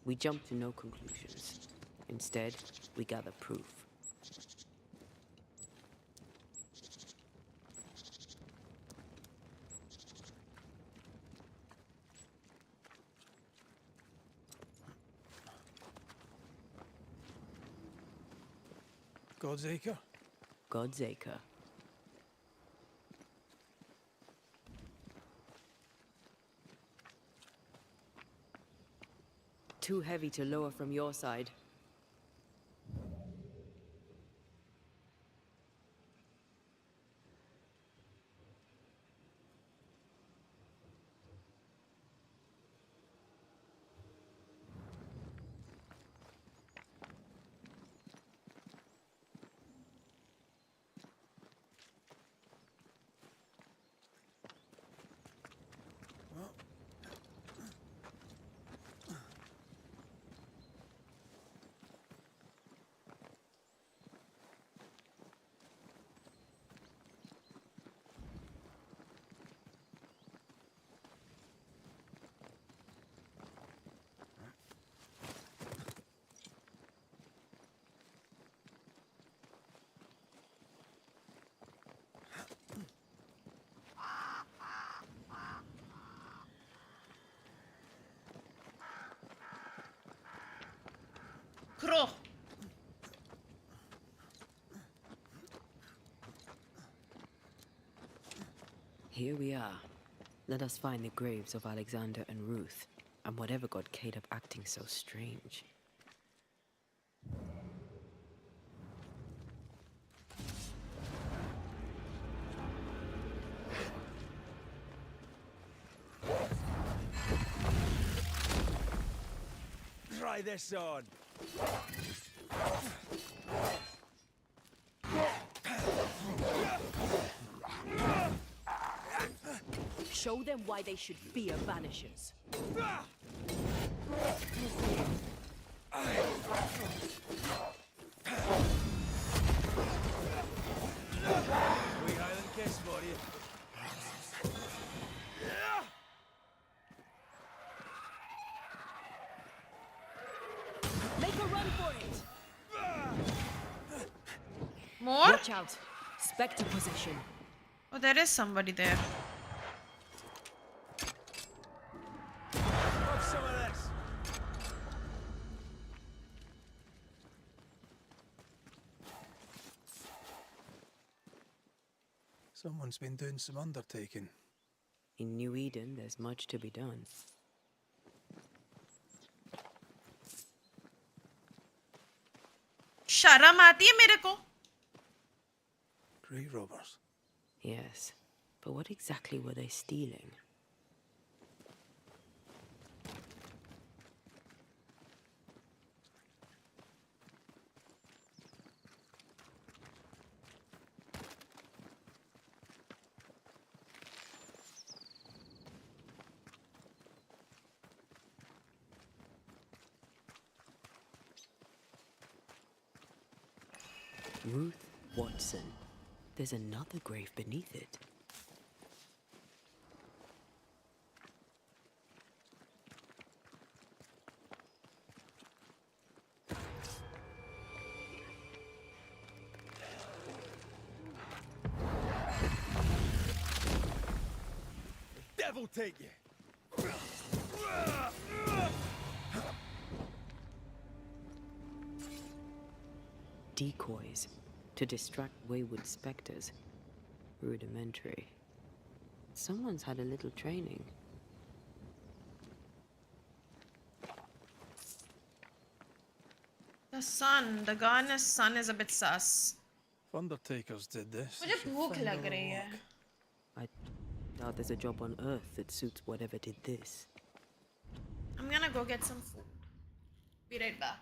We jump to no conclusions. Instead, we gather proof. God's Acre? God's Acre. Too heavy to lower from your side. Crow. Here we are. Let us find the graves of Alexander and Ruth, and whatever got Caleb acting so strange. Try this on. Show them why they should fear Banishers. Wee Highland kiss for you. Make a run for it! More? Watch out! Spectre possession. Oh, there is somebody there. Have some of this. Someone's been doing some undertaking. In New Eden, there's much to be done. शर्म आती है मेरे को. Grey robbers. Yes, but what exactly were they stealing? Ruth Watson. There's another grave beneath it. Devil take you. Decoys to distract wayward specters. Rudimentary. Someone's had a little training. The sun, the goddess sun is a bit sus. If undertakers did this. मुझे they should भूख find लग other रही है. work. I doubt there's a job on Earth that suits whatever did this. I'm gonna go get some food. Be right back.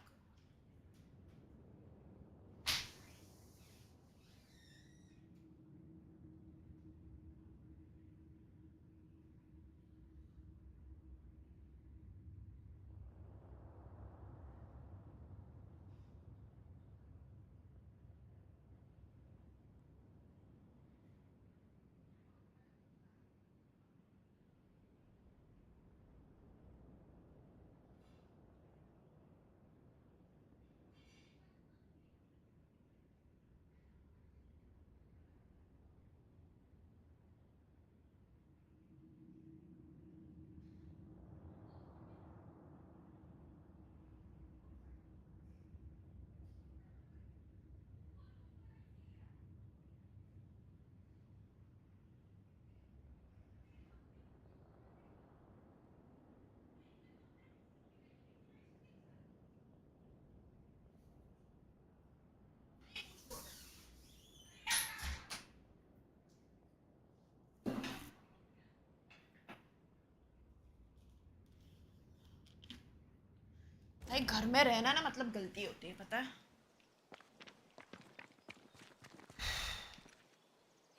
भाई घर में रहना ना मतलब गलती होती है पता है.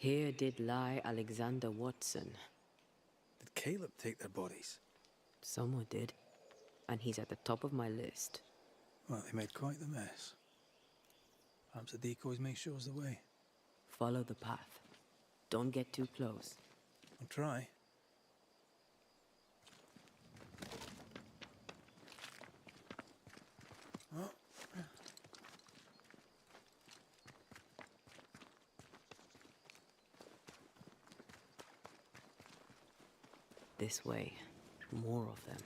Here did lie Alexander Watson. Did Caleb take their bodies? Someone did. And he's at the top of my list. Well, they made quite the mess. Perhaps the decoys may show us the way. Follow the path. Don't get too close. I'll try. Oh. This way. More of them.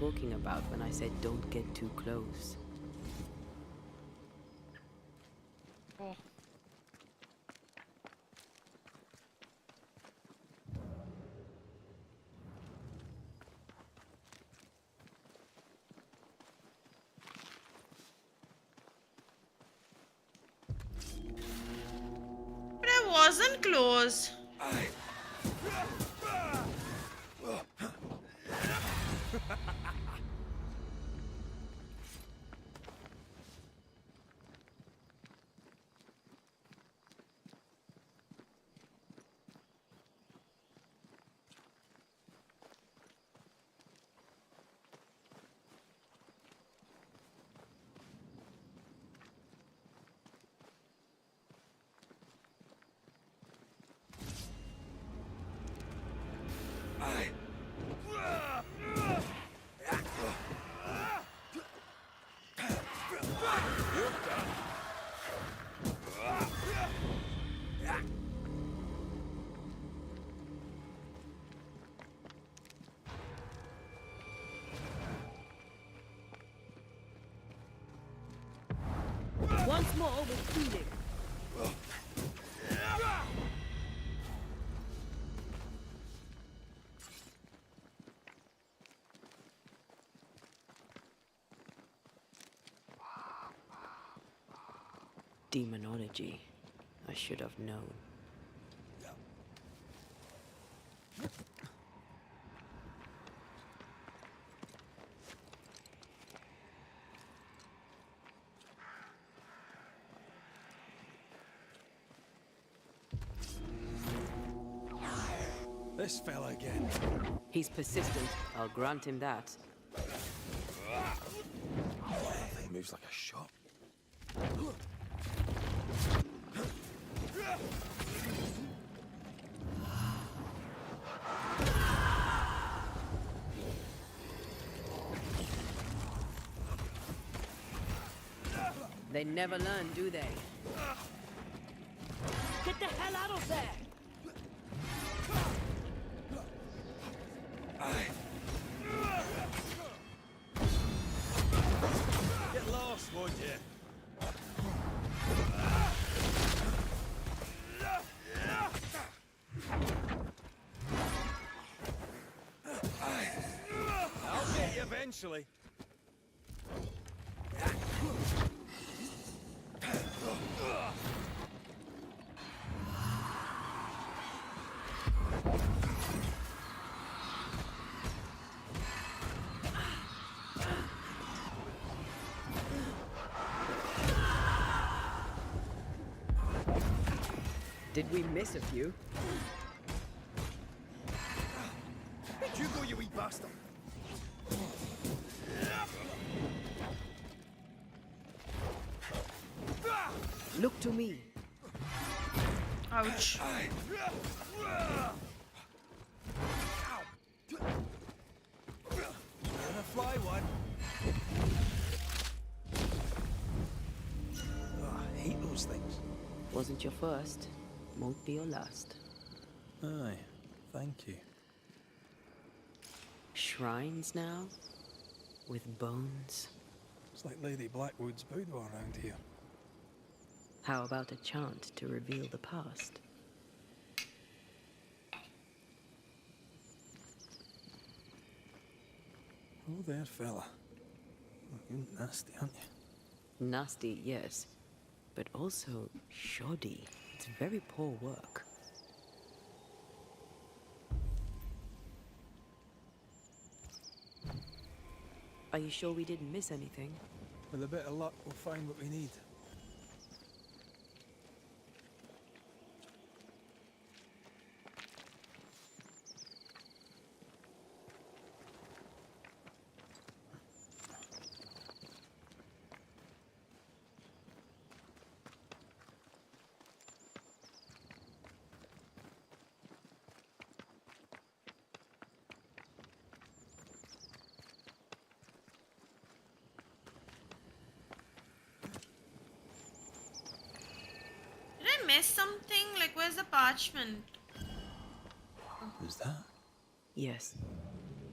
talking about when I said don't get too close. Oh. But I wasn't close. Once more with feeling. Demonology. I should have known. This fella again. He's persistent. I'll grant him that. He moves like a shot. They never learn, do they? Get the hell out of there! Get lost, would you? I'll get you eventually. Did we miss a few? Where'd you go, you wee bastard? Look to me. Ouch. Gonna fly one. Oh, I hate those things. Wasn't your first. Won't be your last. Aye, thank you. Shrines now? With bones? It's like Lady Blackwood's boudoir around here. How about a chant to reveal the past? Oh there, fella. You're nasty, aren't you? Nasty, yes. But also shoddy. It's very poor work. Are you sure we didn't miss anything? With a bit of luck, we'll find what we need. Did I miss something? Like, where's the parchment? Who's that? Yes.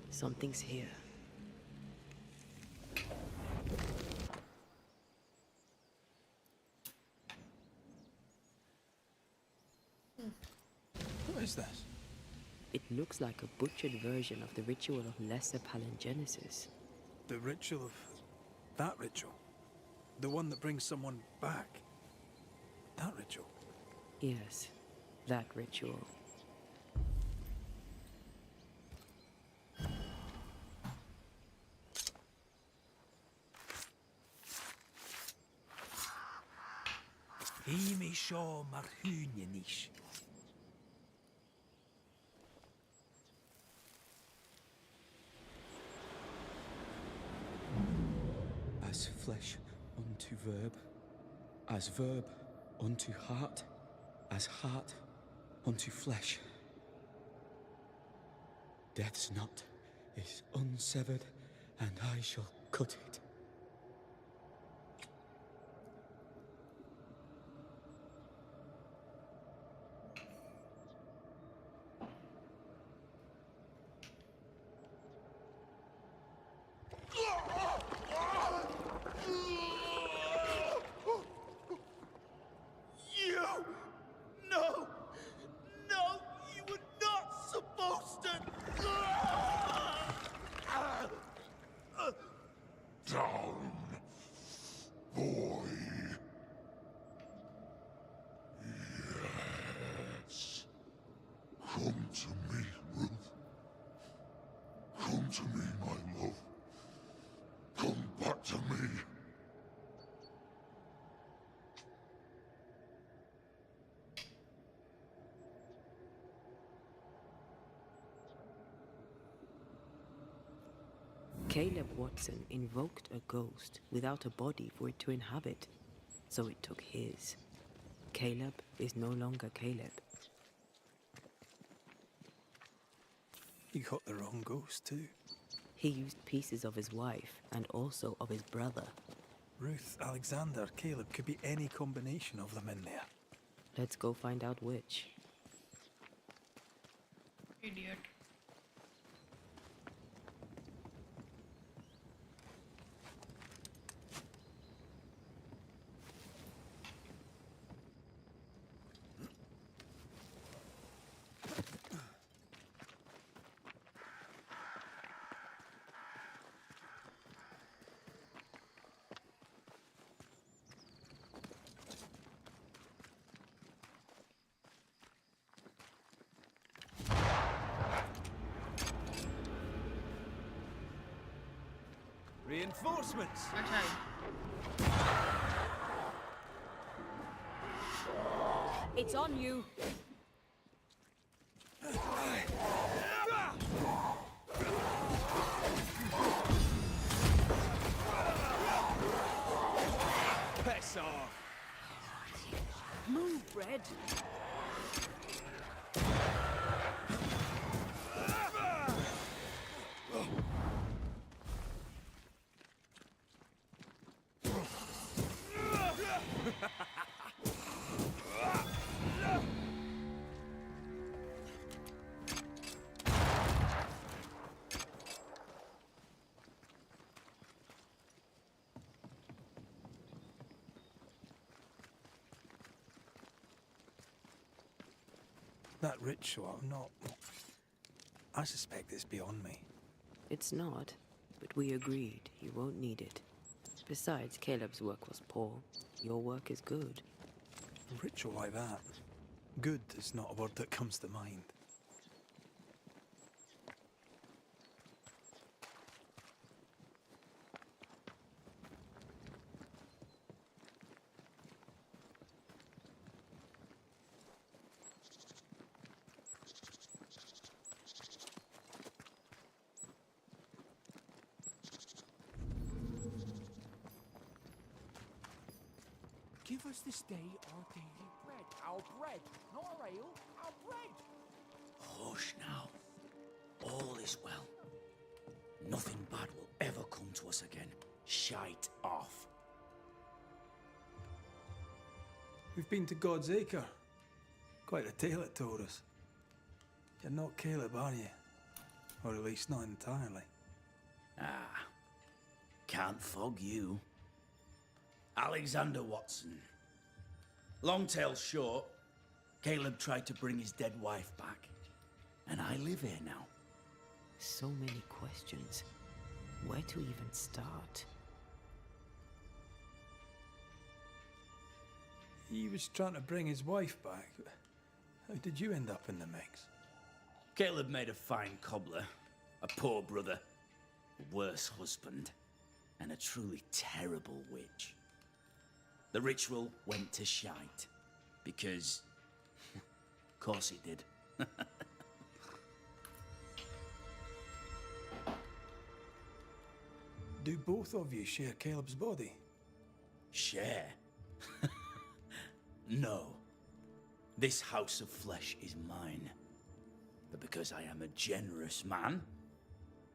Something's here. What is this? It looks like a butchered version of the ritual of Lesser Palingenesis. The ritual of... that ritual? The one that brings someone back? That ritual? Yes, that ritual. Himi Shaw Marhunianish. As flesh unto verb, as verb unto heart, as heart unto flesh. Death's knot is unsevered, and I shall cut it. Caleb Watson invoked a ghost without a body for it to inhabit, so it took his. Caleb is no longer Caleb. He got the wrong ghost too. He used pieces of his wife and also of his brother. Ruth, Alexander, Caleb, could be any combination of them in there. Let's go find out which. Idiot. Reinforcements! Okay. It's on you. Piss off! Move, Red. That ritual, I'm not... I suspect it's beyond me. It's not, but we agreed you won't need it. Besides, Caleb's work was poor. Your work is good. A ritual like that. Good is not a word that comes to mind. Give us this day our daily bread. Our bread, not our ale, our bread. Hush now. All is well. Nothing bad will ever come to us again. Shite off. We've been to God's Acre. Quite a tale it told us. You're not Caleb, are you? Or at least not entirely. Ah. Can't fog you. Alexander Watson. Long tale short, Caleb tried to bring his dead wife back, and I live here now. So many questions. Where to even start? He was trying to bring his wife back. How did you end up in the mix? Caleb made a fine cobbler, a poor brother, a worse husband, and a truly terrible witch. The ritual went to shite, because... of course it did. Do both of you share Caleb's body? Share? No. This house of flesh is mine. But because I am a generous man,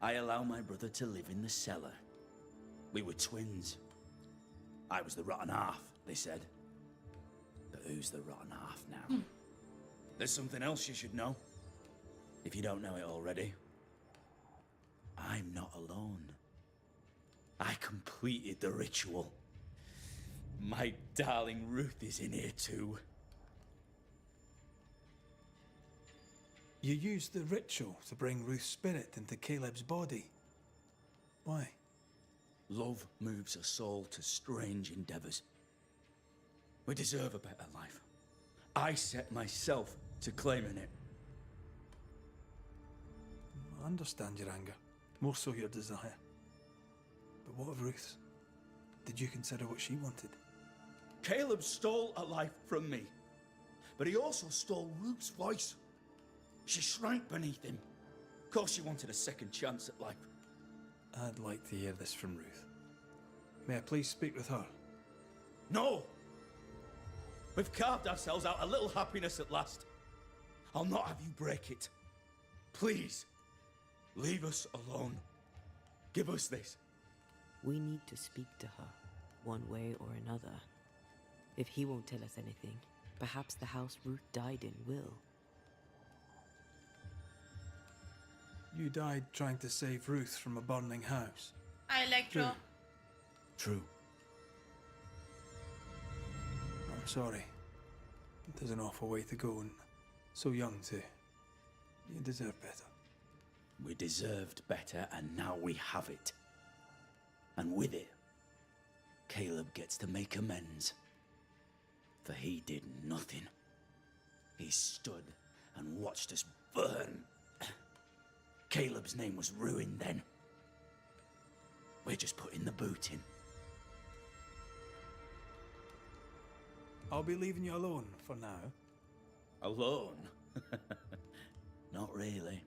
I allow my brother to live in the cellar. We were twins. I was the rotten half, they said. But who's the rotten half now? There's something else you should know. If you don't know it already. I'm not alone. I completed the ritual. My darling Ruth is in here too. You used the ritual to bring Ruth's spirit into Caleb's body. Why? Love moves a soul to strange endeavors. We deserve a better life. I set myself to claiming it. I understand your anger, more so your desire. But what of Ruth's? Did you consider what she wanted? Caleb stole a life from me, but he also stole Ruth's voice. She shrank beneath him. Of course she wanted a second chance at life. I'd like to hear this from Ruth. May I please speak with her? No! We've carved ourselves out a little happiness at last. I'll not have you break it. Please, leave us alone. Give us this. We need to speak to her, one way or another. If he won't tell us anything, perhaps the house Ruth died in will. You died trying to save Ruth from a burning house. I like True. her. True. I'm sorry. It is an awful way to go, and so young too. You deserve better. We deserved better, and now we have it. And with it, Caleb gets to make amends. For he did nothing. He stood and watched us burn. Caleb's name was ruined then. We're just putting the boot in. I'll be leaving you alone for now. Alone? Not really.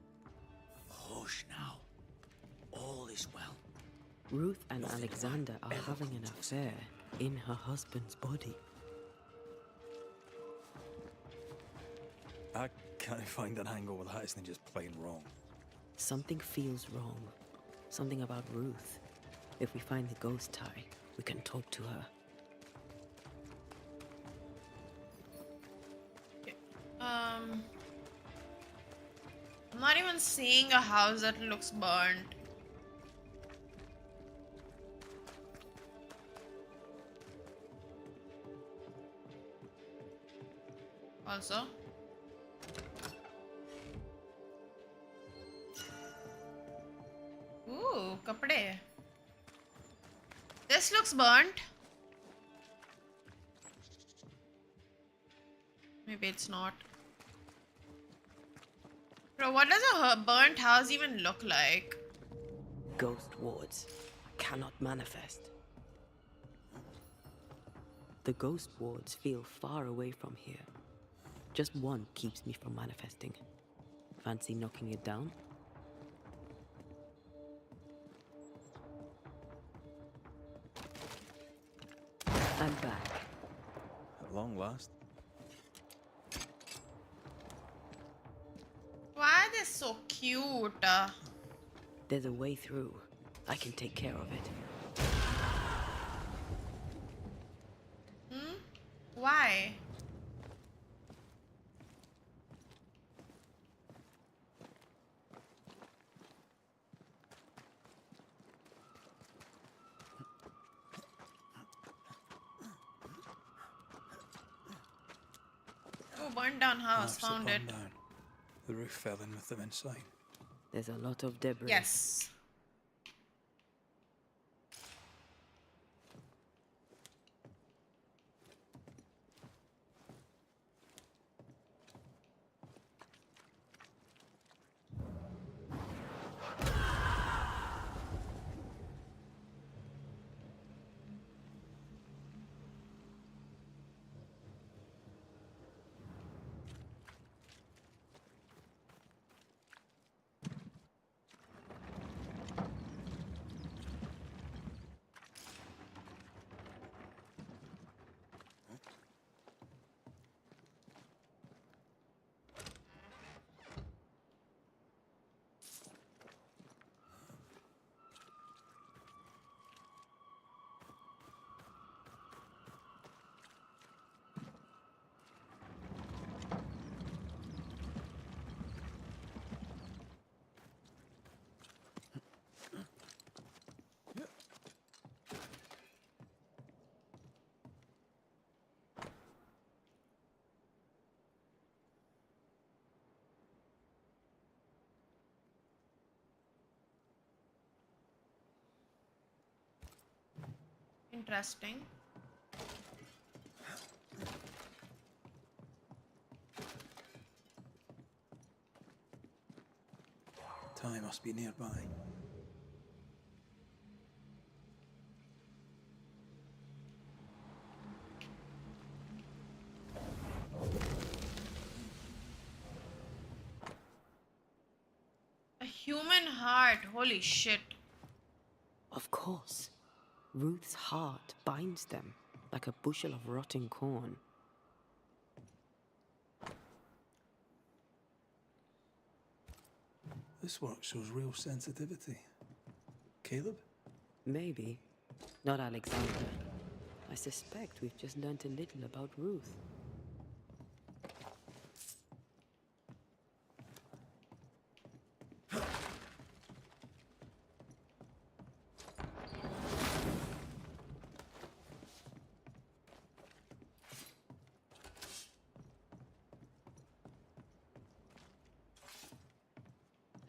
Hush now. All is well. Ruth and Nothing Alexander are ever having an come to us affair in her husband's body. I can't find an angle with that isn't just plain wrong. Something feels wrong. Something about Ruth. If we find the ghost tie, we can talk to her. I'm not even seeing a house that looks burnt. Also, ooh, kapde. This looks burnt. Maybe it's not. Bro, what does a burnt house even look like? Ghost wards cannot manifest. The ghost wards feel far away from here. Just one keeps me from manifesting. Fancy knocking it down? I'm back. At long last. Why are they so cute? There's a way through. I can take care of it. Why? burned down house. Half's Found it. upon down. The roof fell in with them inside. There's a lot of debris. Yes. Interesting. Ty must be nearby. A human heart. Holy shit. Of course. Ruth's heart binds them like a bushel of rotting corn. This work shows real sensitivity. Caleb? Maybe. Not Alexander. I suspect we've just learnt a little about Ruth.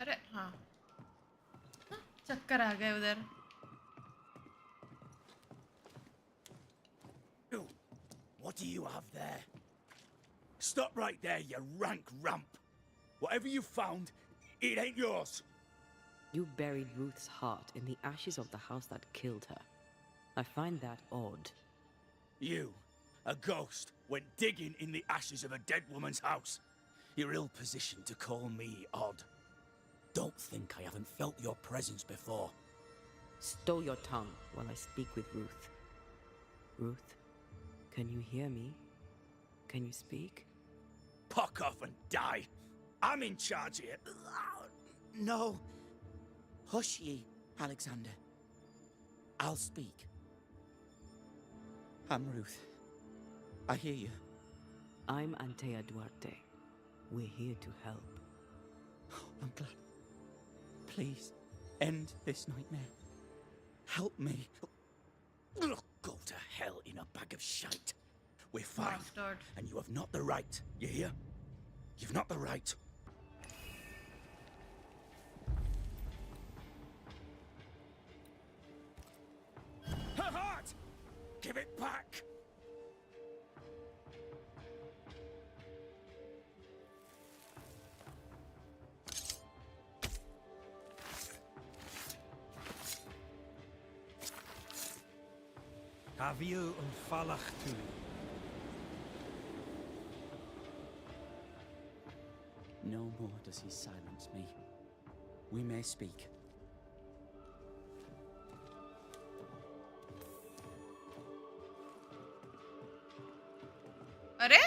अरे हाँ चक्कर आ गए उधर. What do you have there? Stop right there, you rank rump. Whatever you found, it ain't yours. You buried Ruth's heart in the ashes of the house that killed her. I find that odd. You, a ghost, went digging in the ashes of a dead woman's house. You're ill-positioned to call me odd. Don't think I haven't felt your presence before. Stow your tongue while I speak with Ruth. Ruth, can you hear me? Can you speak? Puck off and die. I'm in charge here. No. Hush ye, Alexander. I'll speak. I'm Ruth. I hear you. I'm Antea Duarte. We're here to help. I'm glad. Please, end this nightmare. Help me. Go to hell in a bag of shite. We're fine. Bastard. And you have not the right. You hear? You've not the right. Her heart! Give it back! Haviu und Falach tu. No more does he silence me. We may speak. अरे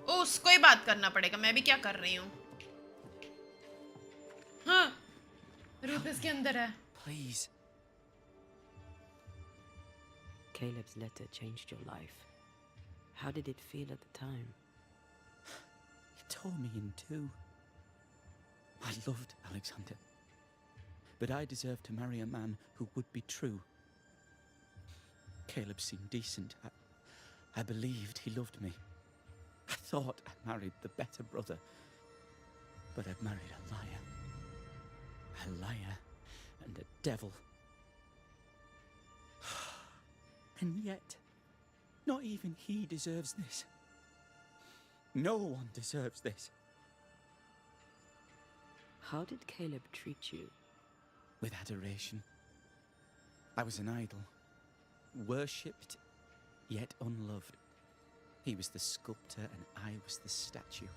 ओ उसको ही बात करना पड़ेगा. मैं भी क्या कर रही हूँ. हाँ रूप इसके अंदर है. Please. Caleb's letter changed your life. How did it feel at the time? It tore me in two. I loved Alexander. But I deserved to marry a man who would be true. Caleb seemed decent. I believed he loved me. thought I married the better brother, but I've married a liar. A liar and a devil. And yet, not even he deserves this. No one deserves this. How did Caleb treat you? With adoration. I was an idol, worshipped, yet unloved. He was the sculptor and I was the statue,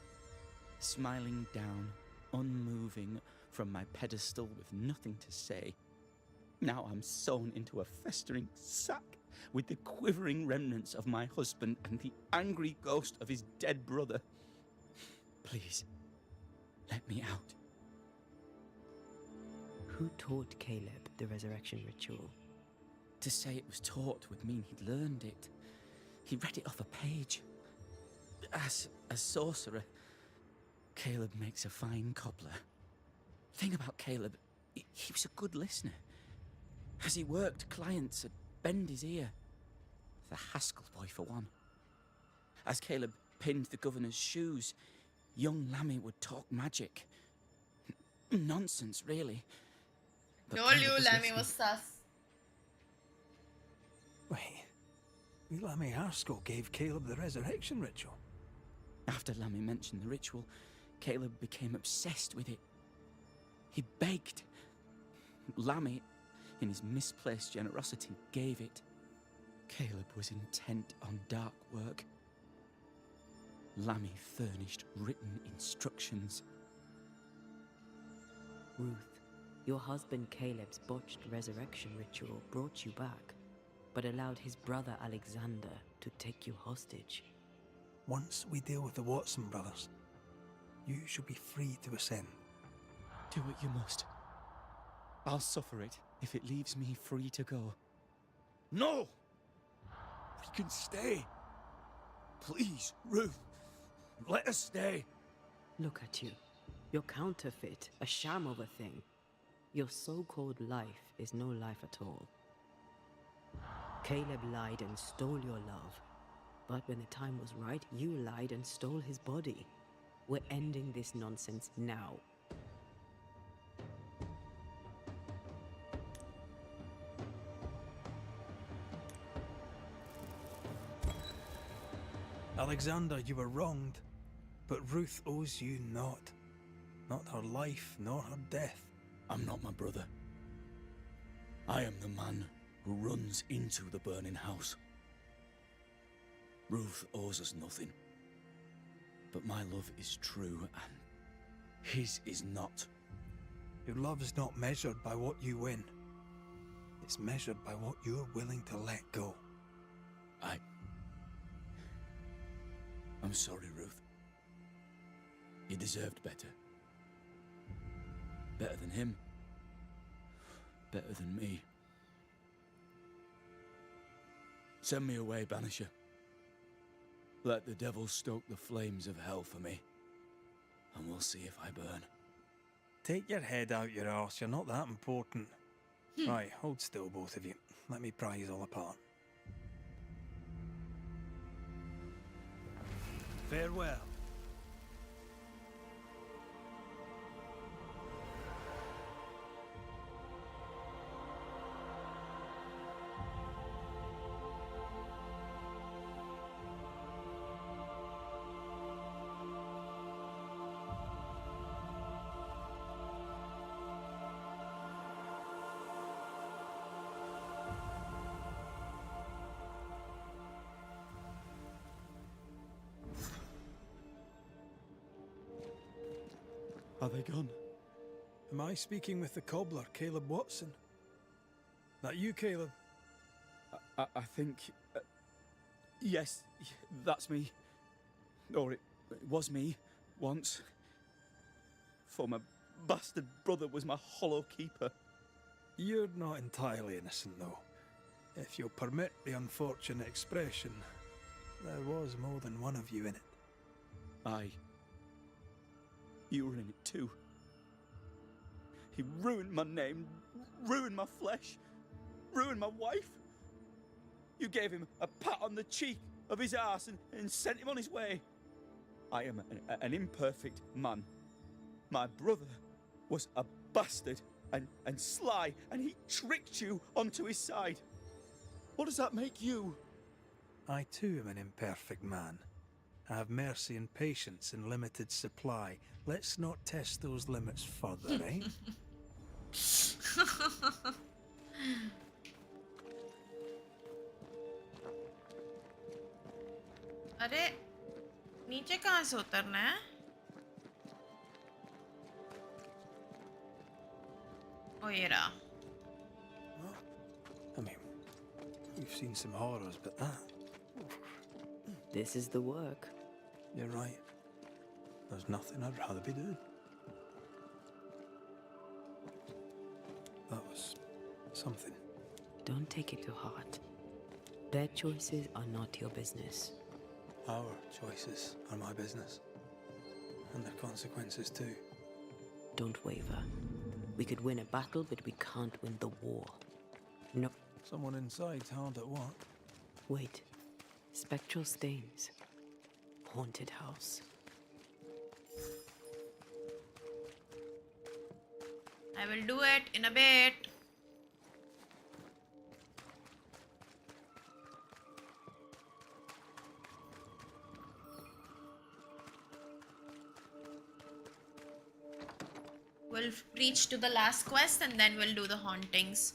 smiling down, unmoving from my pedestal with nothing to say. Now I'm sewn into a festering sack with the quivering remnants of my husband and the angry ghost of his dead brother. Please, let me out. Who taught Caleb the resurrection ritual? To say it was taught would mean he'd learned it. He read it off a page. As a sorcerer, Caleb makes a fine cobbler. The thing about Caleb, he was a good listener. As he worked, clients would bend his ear. The Haskell boy, for one. As Caleb pinned the governor's shoes, young Lammy would talk magic. Nonsense, really. But Told Caleb you was Lammy listening. was sus. Wait, Lammy Haskell gave Caleb the resurrection ritual? After Lammy mentioned the ritual, Caleb became obsessed with it. He begged. Lammy, in his misplaced generosity, gave it. Caleb was intent on dark work. Lammy furnished written instructions. Ruth, your husband Caleb's botched resurrection ritual brought you back, but allowed his brother Alexander to take you hostage. Once we deal with the Watson brothers, you shall be free to ascend. Do what you must. I'll suffer it if it leaves me free to go. No! We can stay. Please, Ruth, let us stay. Look at you. You're counterfeit, a sham of a thing. Your so-called life is no life at all. Caleb lied and stole your love. But when the time was right, you lied and stole his body. We're ending this nonsense now. Alexander, you were wronged, but Ruth owes you naught. Not her life, nor her death. I'm not my brother. I am the man who runs into the burning house. Ruth owes us nothing. But my love is true, and his is not. Your love is not measured by what you win. It's measured by what you're willing to let go. I'm sorry, Ruth. You deserved better. Better than him. Better than me. Send me away, Banisher. Let the devil stoke the flames of hell for me, and we'll see if I burn. Take your head out your arse, you're not that important. Right, hold still, both of you. Let me pry you all apart. Farewell. Are they gone? Am I speaking with the cobbler, Caleb Watson? That you, Caleb? I think... yes, that's me. Or it was me, once. For my bastard brother was my hollow keeper. You're not entirely innocent, though. If you'll permit the unfortunate expression, there was more than one of you in it. Aye. You were in it too. He ruined my name, ruined my flesh, ruined my wife. You gave him a pat on the cheek of his arse and sent him on his way. I am an imperfect man. My brother was a bastard and sly, and he tricked you onto his side. What does that make you? I too am an imperfect man. I have mercy and patience in limited supply. Let's not test those limits further, eh? अरे नीचे कहाँ से उतरना है? Oh, ये रहा. I mean, we've seen some horrors, but that... This is the work. You're right. There's nothing I'd rather be doing. That was something. Don't take it to heart. Their choices are not your business. Our choices are my business. And their consequences too. Don't waver. We could win a battle, but we can't win the war. No. Someone inside's hard at work. Wait. Spectral stains. Haunted house. I will do it in a bit. We'll reach to the last quest and then we'll do the hauntings.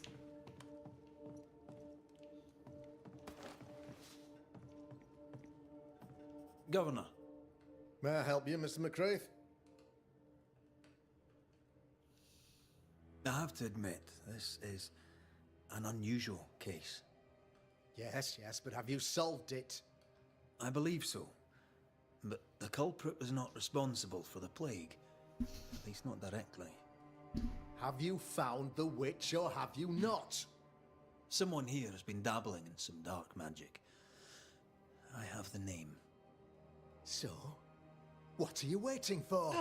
Governor. May I help you, Mr. McCraith? I have to admit, this is an unusual case. Yes, but have you solved it? I believe so. But the culprit was not responsible for the plague. At least not directly. Have you found the witch or have you not? Someone here has been dabbling in some dark magic. I have the name. So, what are you waiting for?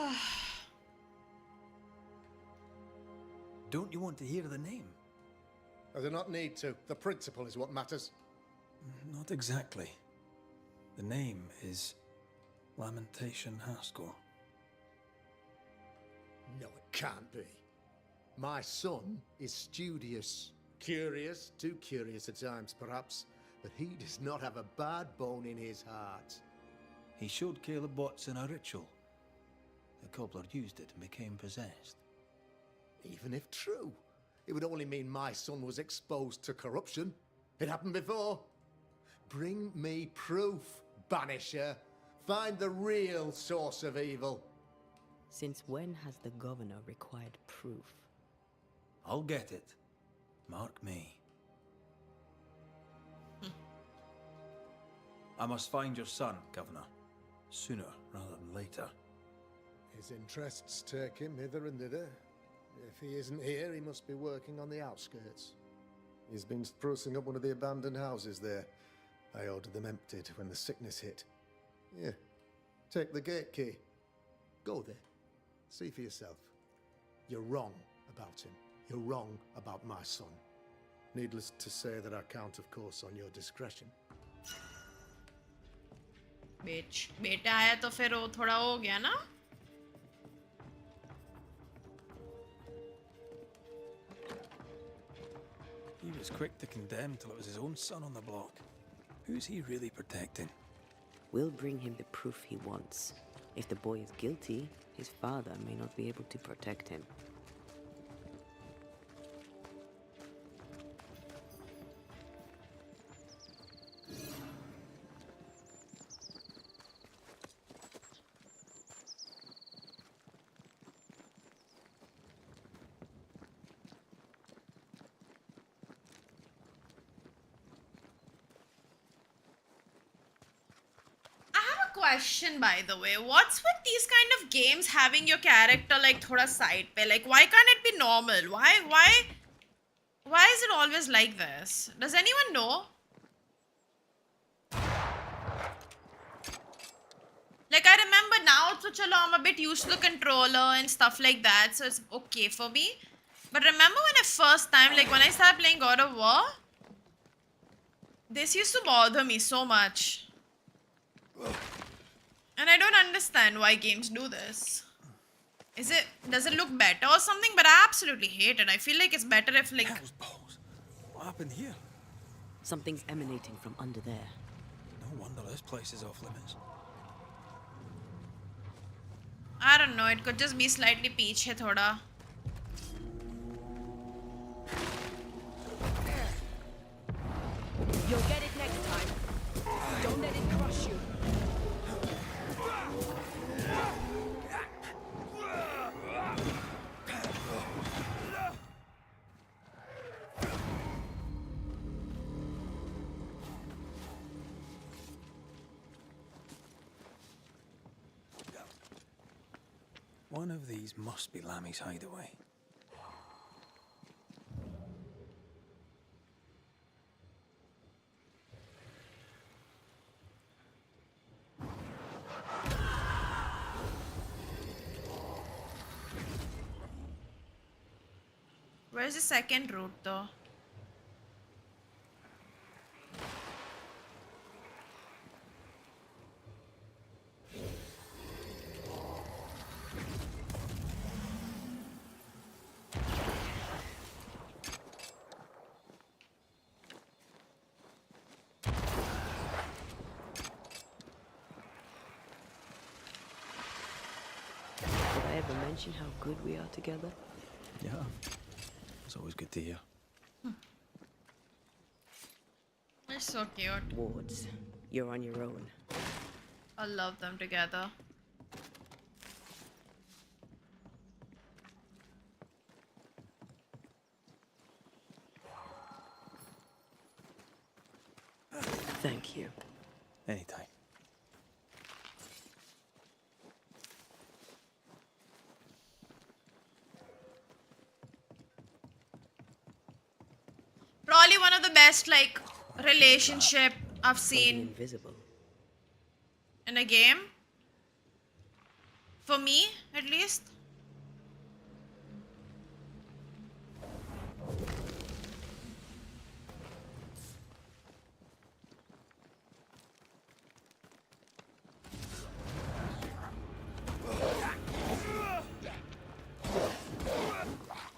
Don't you want to hear the name? I do not need to. The principle is what matters. Not exactly. The name is Lamentation Haskell. No, it can't be. My son is studious. Curious, too curious at times perhaps, but he does not have a bad bone in his heart. He showed Caleb Watson a ritual. The cobbler used it and became possessed. Even if true, it would only mean my son was exposed to corruption. It happened before. Bring me proof, Banisher. Find the real source of evil. Since when has the governor required proof? I'll get it. Mark me. I must find your son, Governor. Sooner rather than later. His interests take him hither and thither. If he isn't here, he must be working on the outskirts. He's been sprucing up one of the abandoned houses there. I ordered them emptied when the sickness hit. Here, take the gate key. Go there. See for yourself. You're wrong about him. You're wrong about my son. Needless to say that I count, of course, on your discretion. बेटा आया तो फिर वो थोड़ा हो गया ना? He was quick to condemn till it was his own son on the block. Who's he really protecting? We'll bring him the proof he wants. If the boy is guilty, his father may not be able to protect him. Question, by the way, what's with these kind of games having your character like thoda side pe? Like, why can't it be normal? Why is it always like this? Does anyone know? Like, I remember now, so chalo, I'm a bit used to the controller and stuff like that, so it's okay for me. But remember when when I started playing God of War, this used to bother me so much. And I don't understand why games do this. Does it look better or something? But I absolutely hate it. I feel like it's better if like... Hell's balls. What happened here? Something's emanating from under there. No wonder this place is off limits. I don't know, it could just be slightly पीछे थोड़ा. You'll get it next time. Don't let it crush you. One of these must be Lammy's hideaway. Where's the second route though? Did I ever mention how good we are together? Yeah. It's always good to hear. They're so cute. Wards, you're on your own. I love them together. Thank you. Anytime. Probably one of the best like relationship I've Something seen invisible. in a game. For me, at least.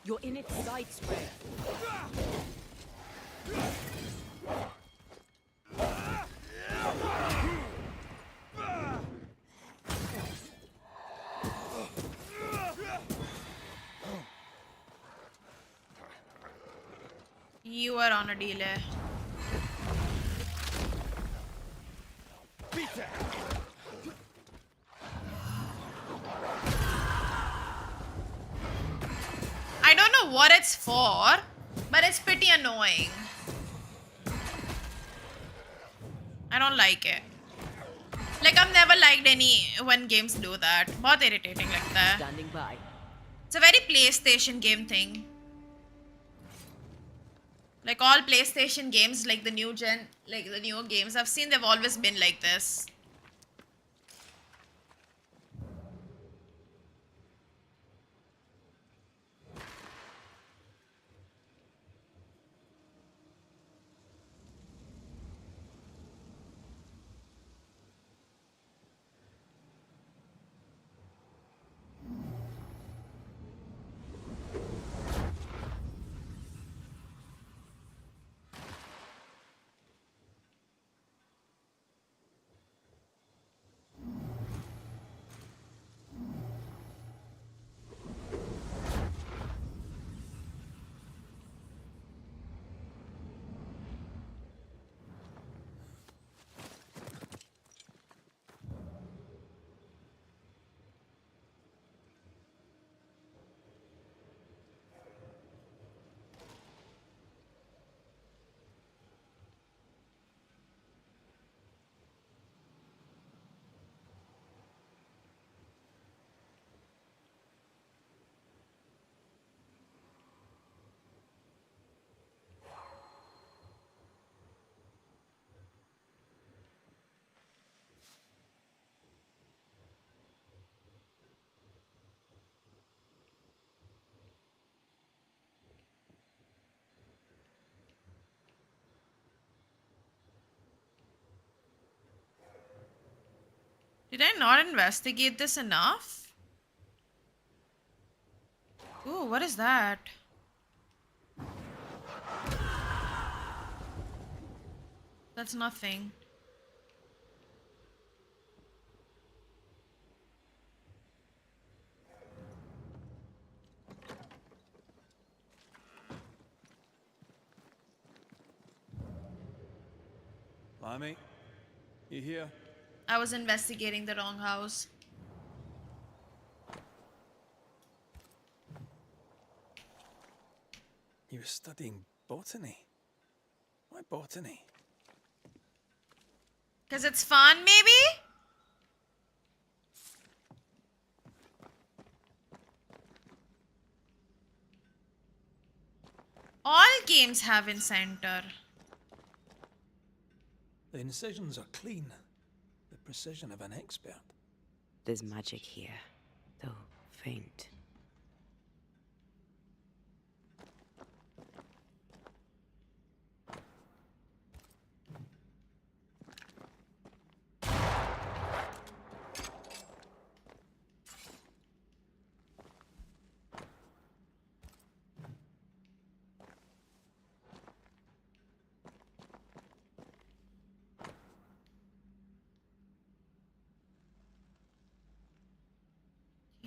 You're in its sights, Red. You are on a delay. I don't know what it's for, but it's pretty annoying. I don't like it. Like I've never liked any when games do that. बहुत irritating लगता है. Standing by. It's a very PlayStation game thing. Like all PlayStation games, like the new gen, like the newer games I've seen, they've always been like this. Did I not investigate this enough? Ooh, what is that? That's nothing. Lammy, you here? I was investigating the wrong house. You were studying botany. Why botany? Because it's fun, maybe? All games have in center. The incisions are clean. The precision of an expert. There's magic here, though faint.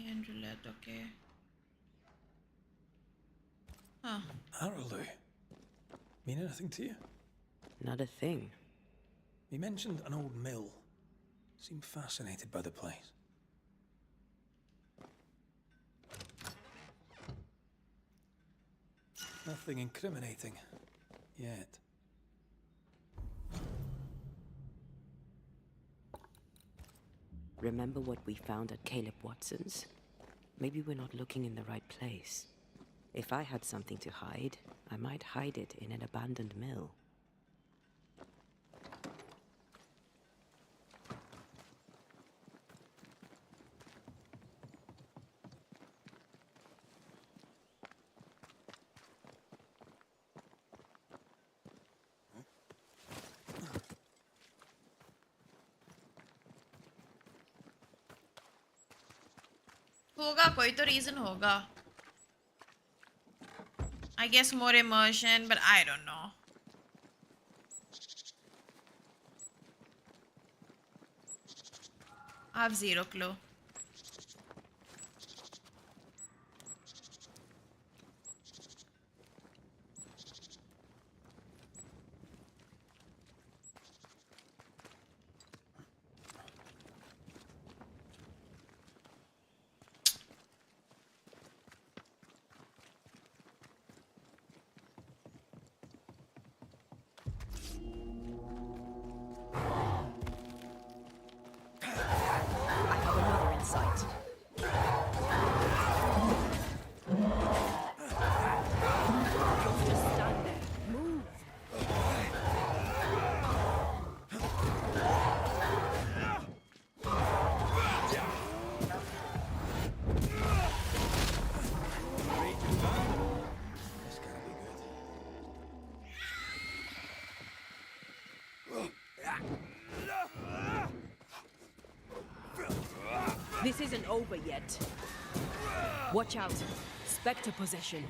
And roulette, okay. Huh. Arrowloo. Mean anything to you? Not a thing. He mentioned an old mill. Seemed fascinated by the place. Nothing incriminating. Yet. Remember what we found at Caleb Watson's? Maybe we're not looking in the right place. If I had something to hide, I might hide it in an abandoned mill. होगा कोई तो reason होगा. I guess more immersion, but I don't know. I have zero clue. This isn't over yet. Watch out. Spectre possession.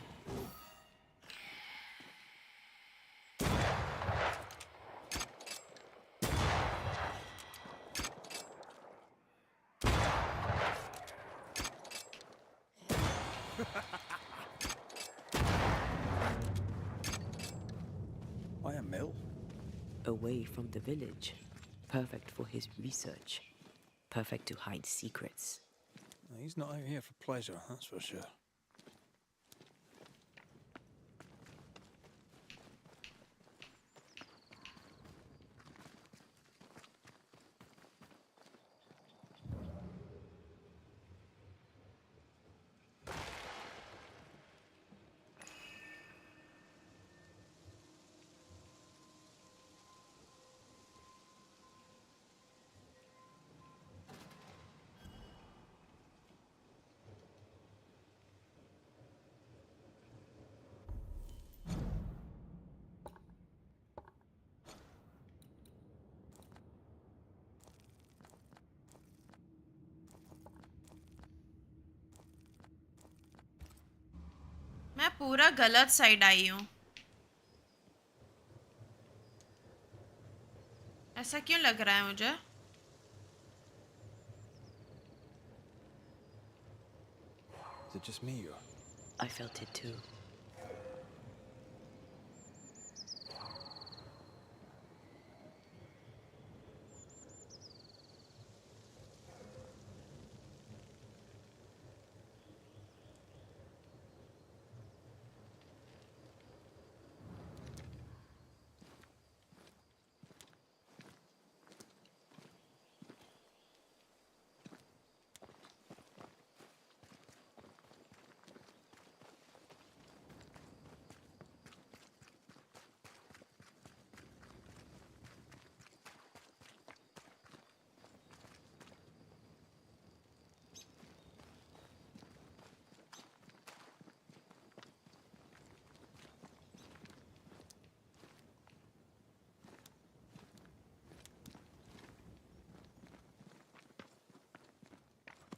Why a mill? Away from the village. Perfect for his research. Perfect to hide secrets. He's not out here for pleasure, that's for sure. मैं पूरा गलत side I हूँ. ऐसा क्यों लग रहा है मुझे? Is it just me or? I felt it too.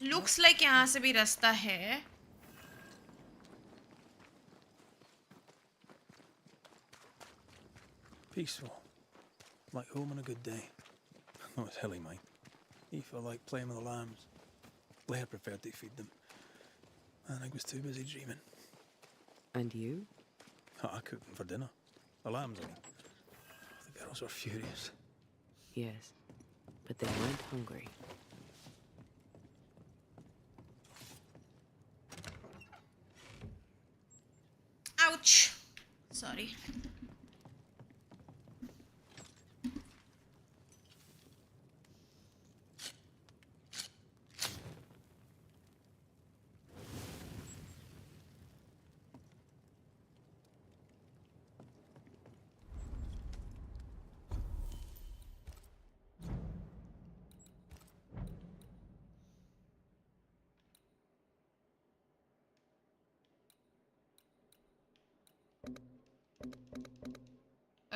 Looks like यहाँ से भी रास्ता है. Peaceful. Like home on a good day. No, it's hilly, mate. He felt like playing with the lambs. Blair preferred to feed them. And I was too busy dreaming. And you? I cooked them for dinner. The lambs, I mean. The girls were furious. Yes, but they weren't hungry. Ouch. Sorry.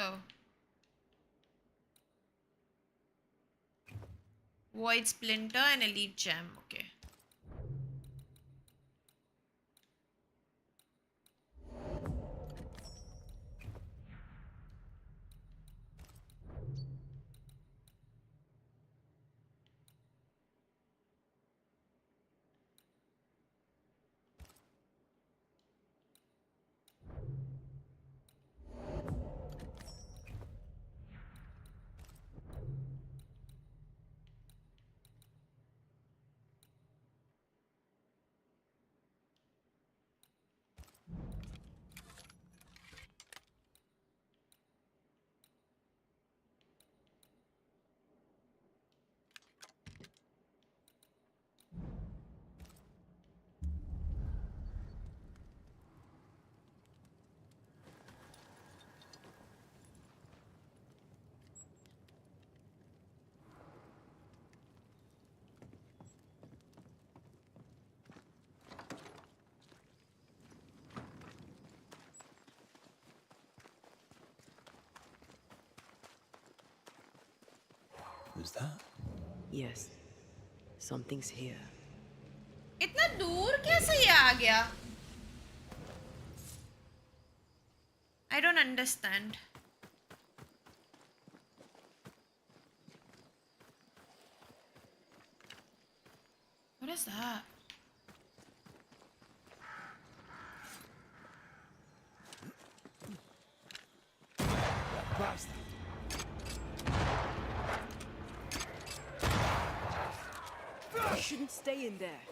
Oh. Void Splinter and Elite Gem. Okay. Who's that? Yes, something's here. इतना दूर कैसे ये आ गया? I don't understand. What is that? Bastard. You shouldn't stay in there.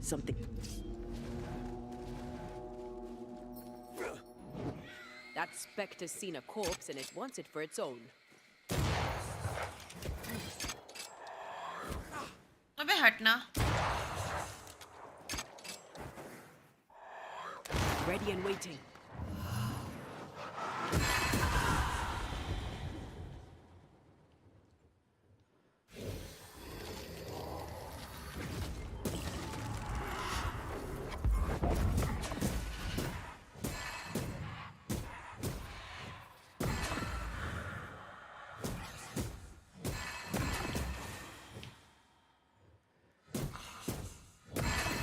Something. That specter's seen a corpse and it wants it for its own. अबे हटना. Ready and waiting.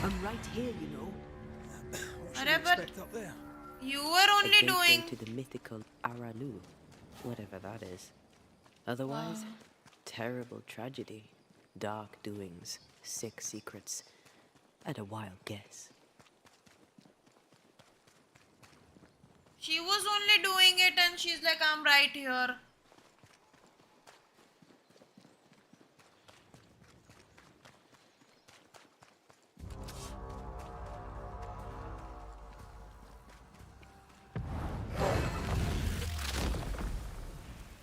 I'm right here, you know. अरे but Expect up there. you were A only gateway doing. to the mythical Aranu, whatever that is. Otherwise, terrible tragedy, dark doings, sick secrets, and a wild guess. She was only doing it and she's like, I'm right here.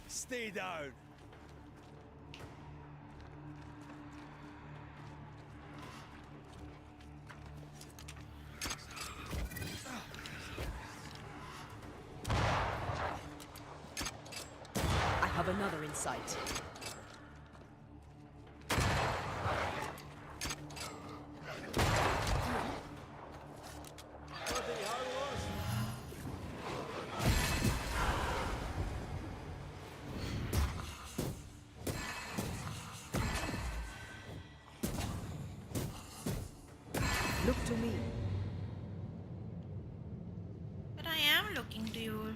Stay down. I have another in sight. Look to me. But I am looking to you.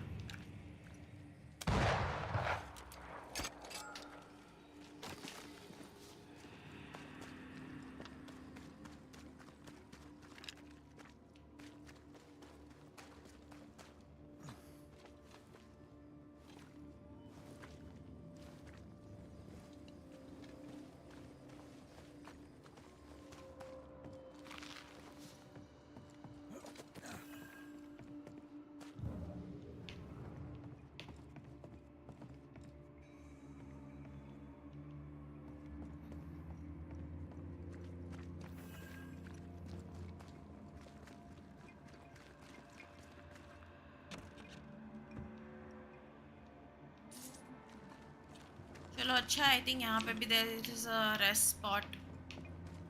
चलो अच्छा I think यहाँ पे भी there is a rest spot.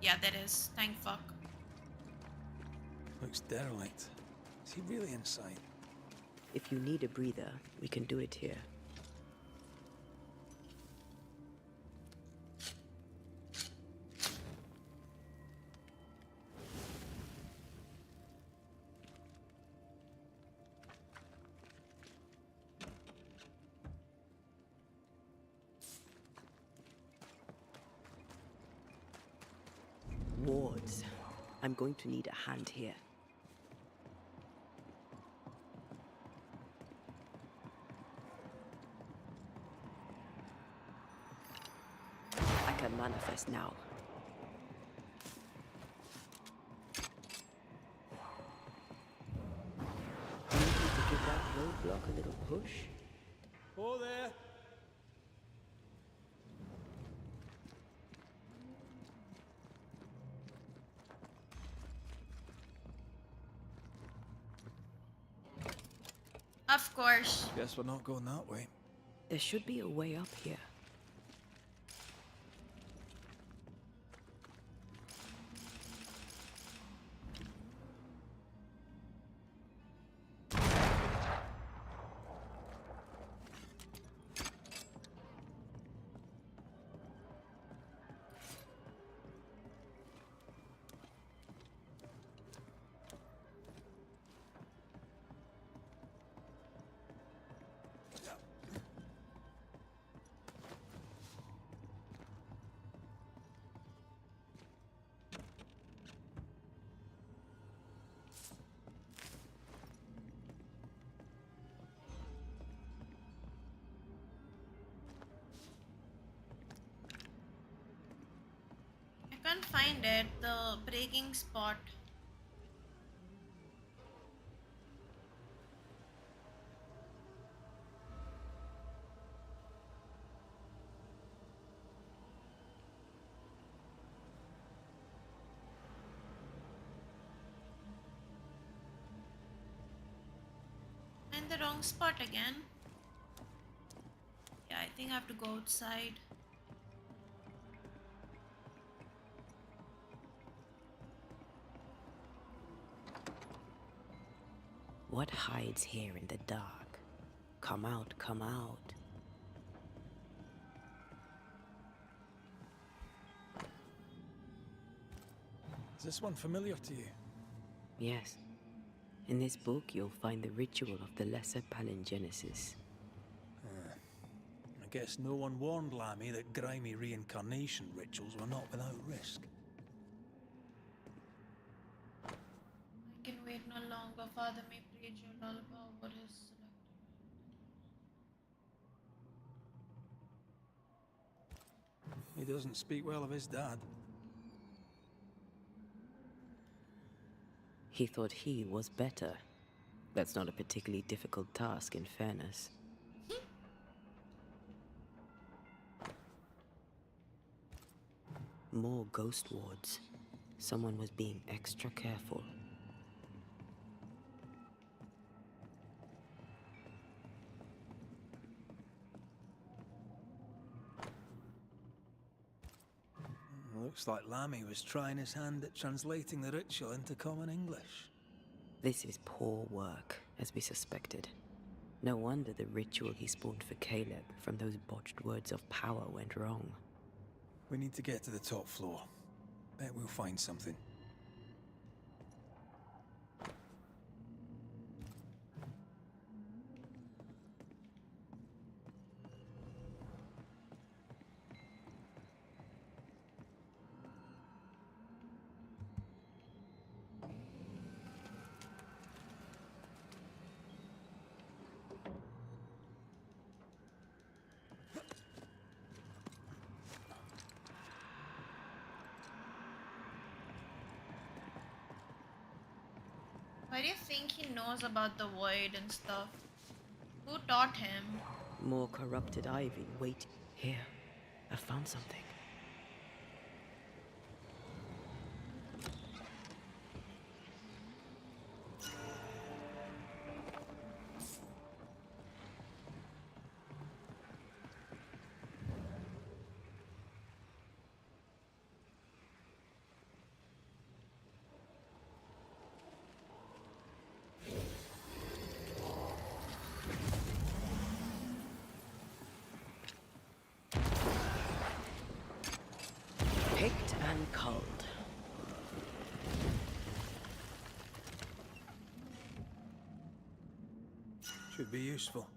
Yeah, there is. Thank fuck. Looks derelict. Is he really inside? If you need a breather, we can do it here. Wards. I'm going to need a hand here. I can manifest now. Do you need to give that roadblock a little push? Oh, there. Of course. Guess we're not going that way. There should be a way up here. Can't find it. The breaking spot. In the wrong spot again. Yeah, I think I have to go outside. What hides here in the dark? Come out, come out. Is this one familiar to you? Yes. In this book, you'll find the ritual of the Lesser Palingenesis. I guess no one warned Lammy that grimy reincarnation rituals were not without risk. I can wait no longer. Father may preach your lullaby over his selected. He doesn't speak well of his dad. He thought he was better. That's not a particularly difficult task, in fairness. More ghost wards. Someone was being extra careful. Looks like Lammy was trying his hand at translating the ritual into common English. This is poor work, as we suspected. No wonder the ritual he spawned for Caleb from those botched words of power went wrong. We need to get to the top floor. Bet we'll find something. Why do you think he knows about the void and stuff? Who taught him? More corrupted ivy. Wait, here. I found something. Picked and culled. Should be useful.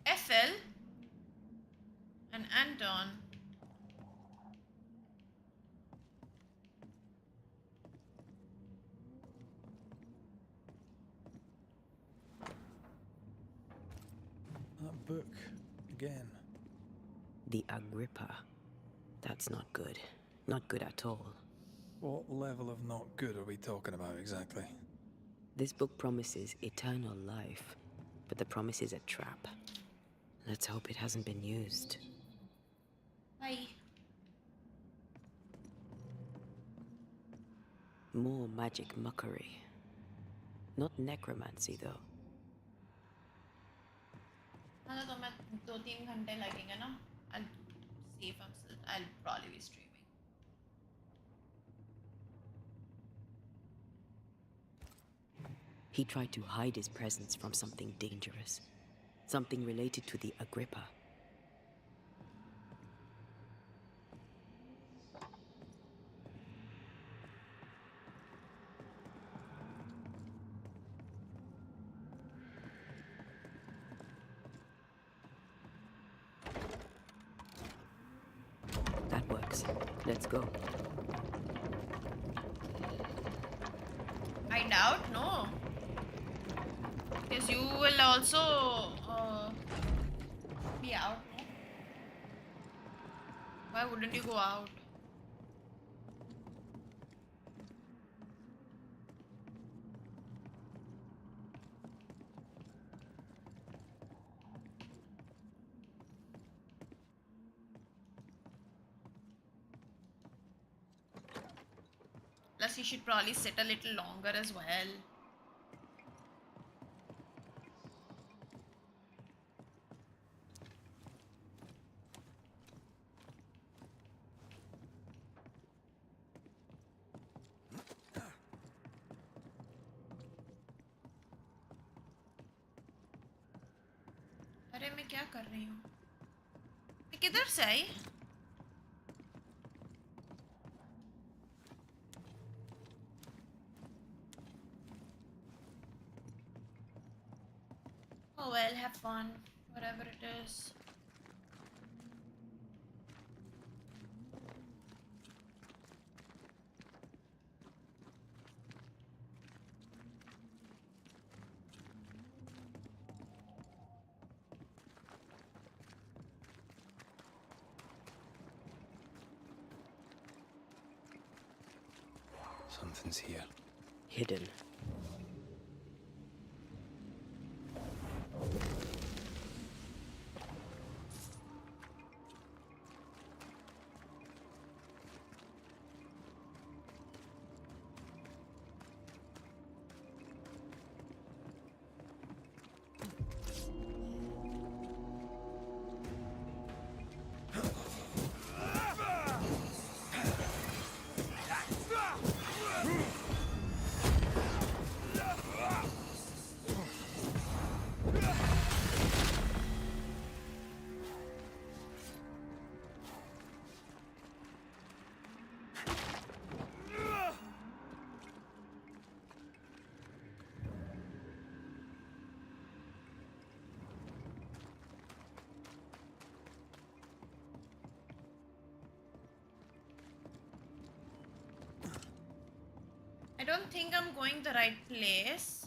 Ethel and Anton. That book, again. The Agrippa. That's not good. Not good at all. What level of not good are we talking about exactly? This book promises eternal life, but the promise is a trap. Let's hope it hasn't been used. Bye. More magic muckery. Not necromancy, though. हाँ तो मैं 2-3 घंटे लगेंगे ना. I'll see if I'm still. I'll probably be streaming. He tried to hide his presence from something dangerous. Something related to the Agrippa. That works. Let's go. I doubt, no. Because you will also be out, no? Why wouldn't you go out? Plus, you should probably sit a little longer as well. अरे मैं क्या कर रही हूँ? मैं किधर से आई? Oh well, have fun, whatever it is. Something's here. Hidden. I don't think I'm going the right place.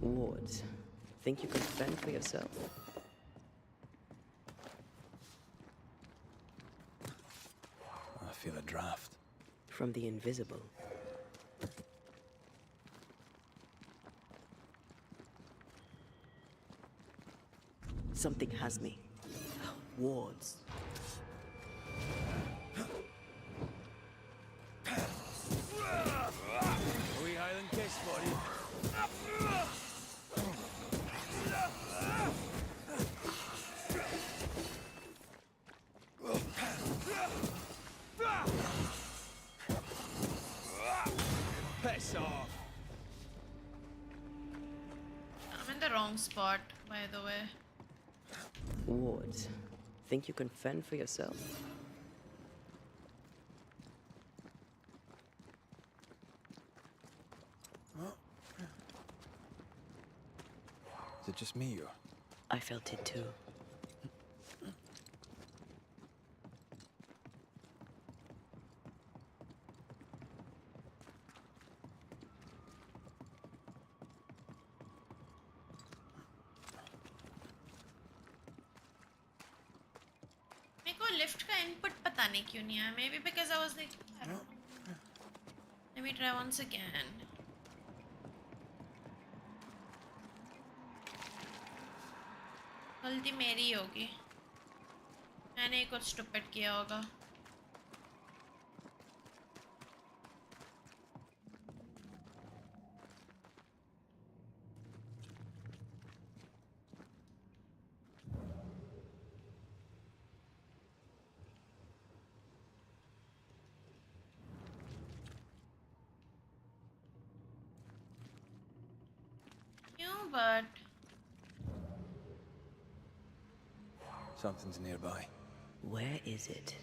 Wards, think you can fend for yourself? I feel a draft. From the invisible. Something has me. Wards. We Highland kiss, buddy. Piss off. I'm in the wrong spot, by the way. Wards, think you can fend for yourself? Is it just me or? I felt it too. मेरे को lift का input पता नहीं क्यों नहीं आया. Maybe because I was like, I don't know. Let me try once again. गलती मेरी ही होगी. मैंने ही कुछ स्टूपिड किया होगा. क्यों but Something's nearby. Where is it?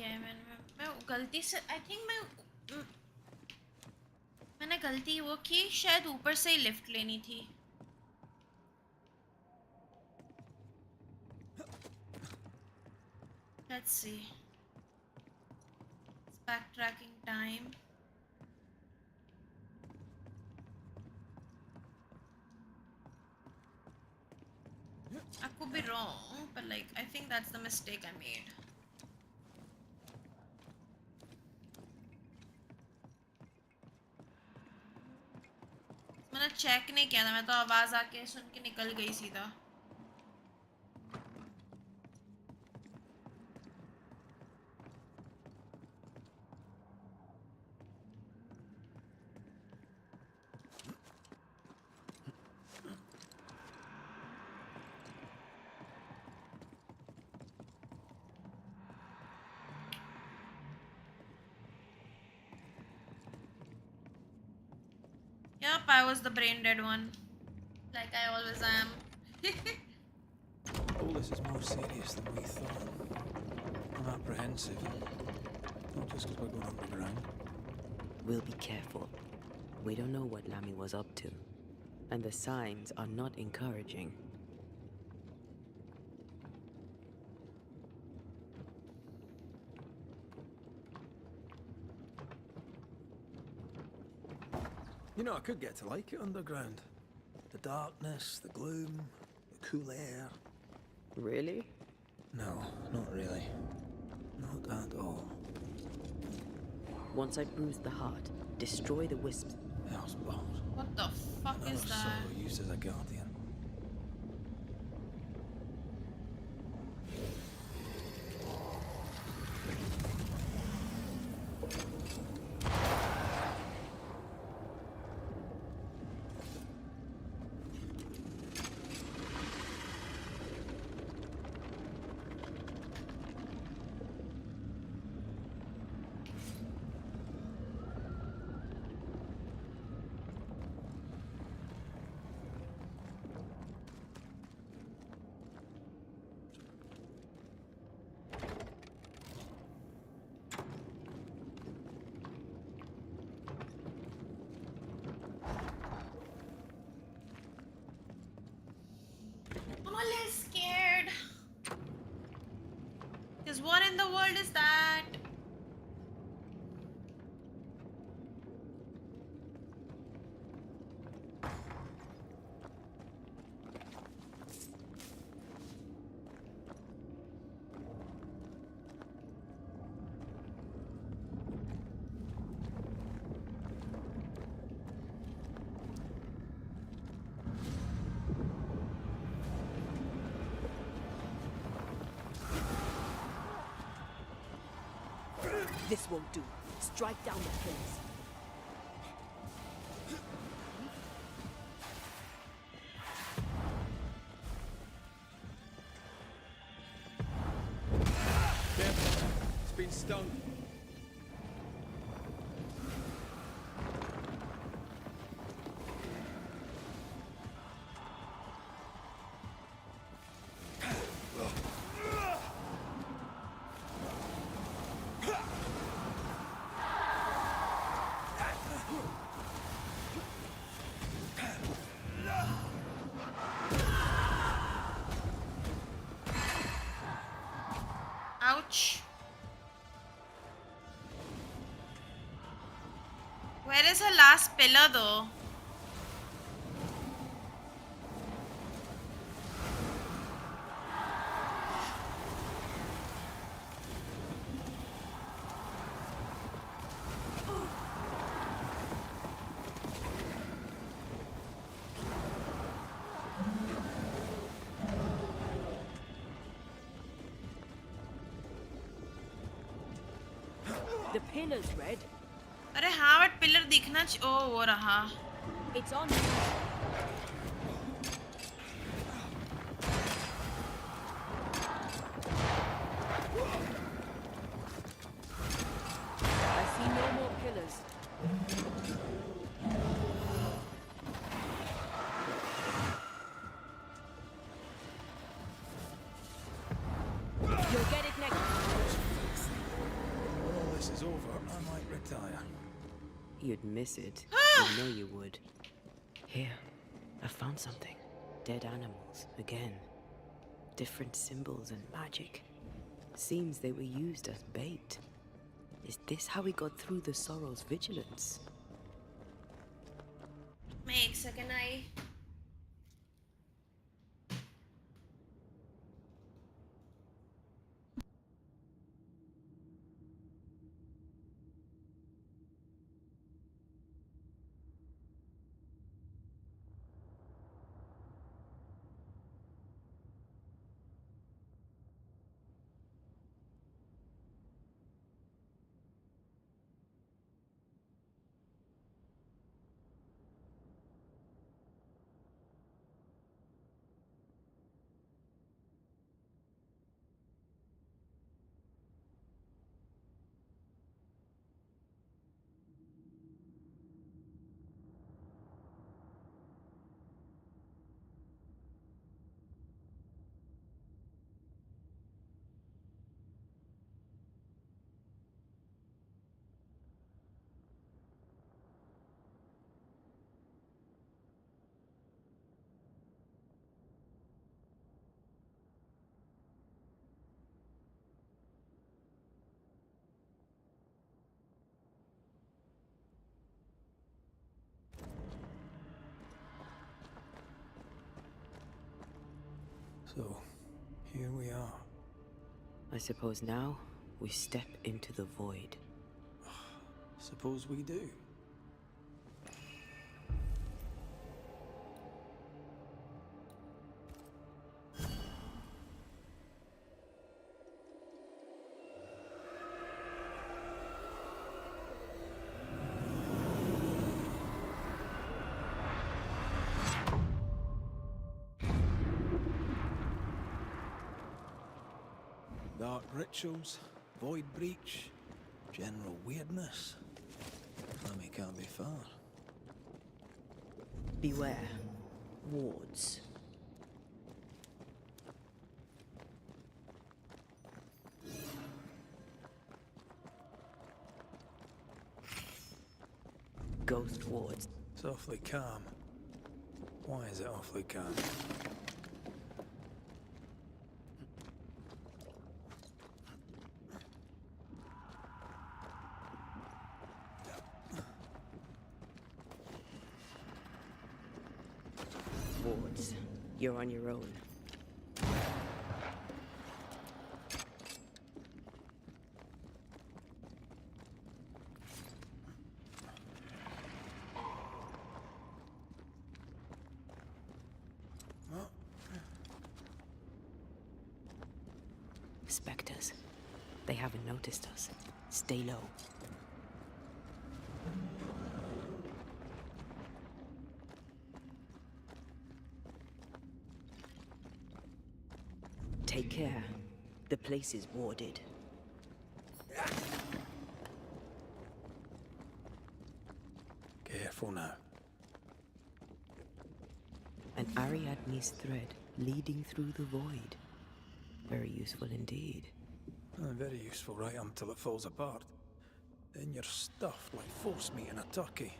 किया है मैं गलती से आई थिंक मैंने गलती वो की शायद ऊपर से ही लिफ्ट लेनी थी. Let's see. It's backtracking time. I could be wrong, but like I think that's the mistake I made. मैंने चेक नहीं किया था मैं तो आवाज आके सुन के निकल गई सीधा. Yep, I was the brain dead one. Like I always am. All this is more serious than we thought. I'm apprehensive. Not just because we're going underground. We'll be careful. We don't know what Lami was up to, and the signs are not encouraging. You know, I could get to like it underground. The darkness, the gloom, the cool air. Really? No, not really. Not at all. Once I bruise the heart, destroy the wisps. Hell's balls. What the fuck is Another that? solo used as a guardian. I'm a little scared. Because what in the world is that? This won't do. Strike down the pillars. Careful. It's been stung. Ouch. Where is her last pillar though? The pillar's red. अरे हाँ but pillar दिखना ओ वो रहा. It's on. I see no more pillars. You'll get it next. you'd miss it. You know you would. Here, I found something. Dead animals, again. Different symbols and magic. Seems they were used as bait. Is this how we got through the Sorrow's vigilance? एक second I. So, here we are. I suppose now we step into the void. Suppose we do. Dark rituals, void breach, general weirdness. Lemmy can't be far. Beware. Wards. Ghost wards. It's awfully calm. Why is it awfully calm? Wards. You're on your own. Spectres. They haven't noticed us. Stay low. Take care. The place is warded. Careful now. An Ariadne's thread leading through the void. Very useful indeed. Very useful right until it falls apart. Then you're stuffed like force meat in a turkey.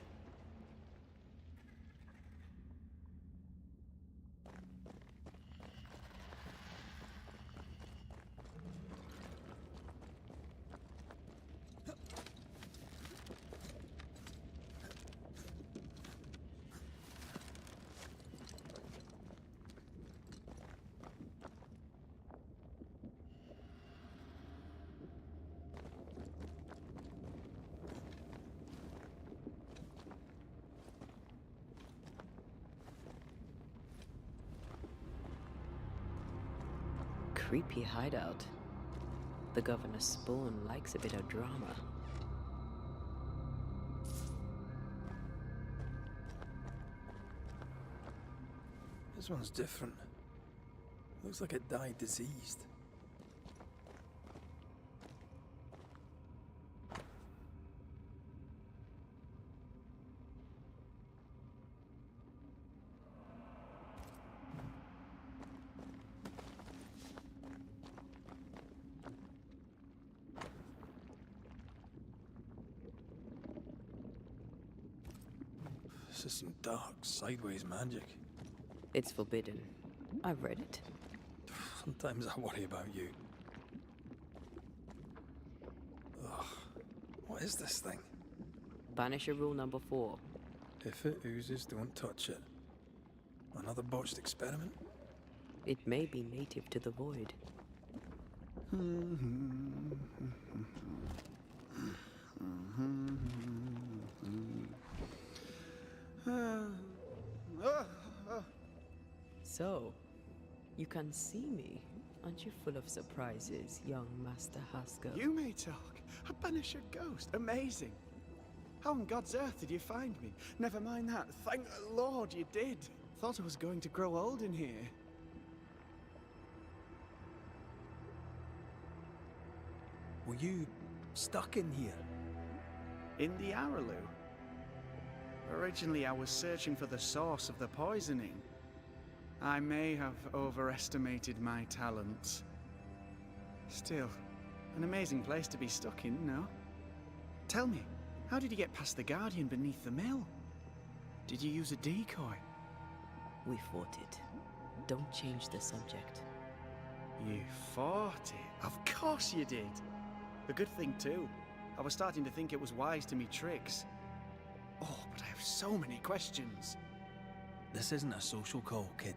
Creepy hideout. The governor's spawn likes a bit of drama. This one's different. Looks like it died diseased. This is some dark, sideways magic. It's forbidden. I've read it. Sometimes I worry about you. Ugh. What is this thing? Banisher rule number 4. If it oozes, don't touch it. Another botched experiment? It may be native to the void. So, you can see me. Aren't you full of surprises, young Master Haskell? You may talk. A Banisher ghost. Amazing. How on God's earth did you find me? Never mind that. Thank the Lord you did. Thought I was going to grow old in here. Were you stuck in here? In the Araloo. Originally, I was searching for the source of the poisoning. I may have overestimated my talents. Still, an amazing place to be stuck in, no? Tell me, how did you get past the Guardian beneath the mill? Did you use a decoy? We fought it. Don't change the subject. You fought it? Of course you did! A good thing, too. I was starting to think it was wise to me tricks. Oh, but I have so many questions. This isn't a social call, kid.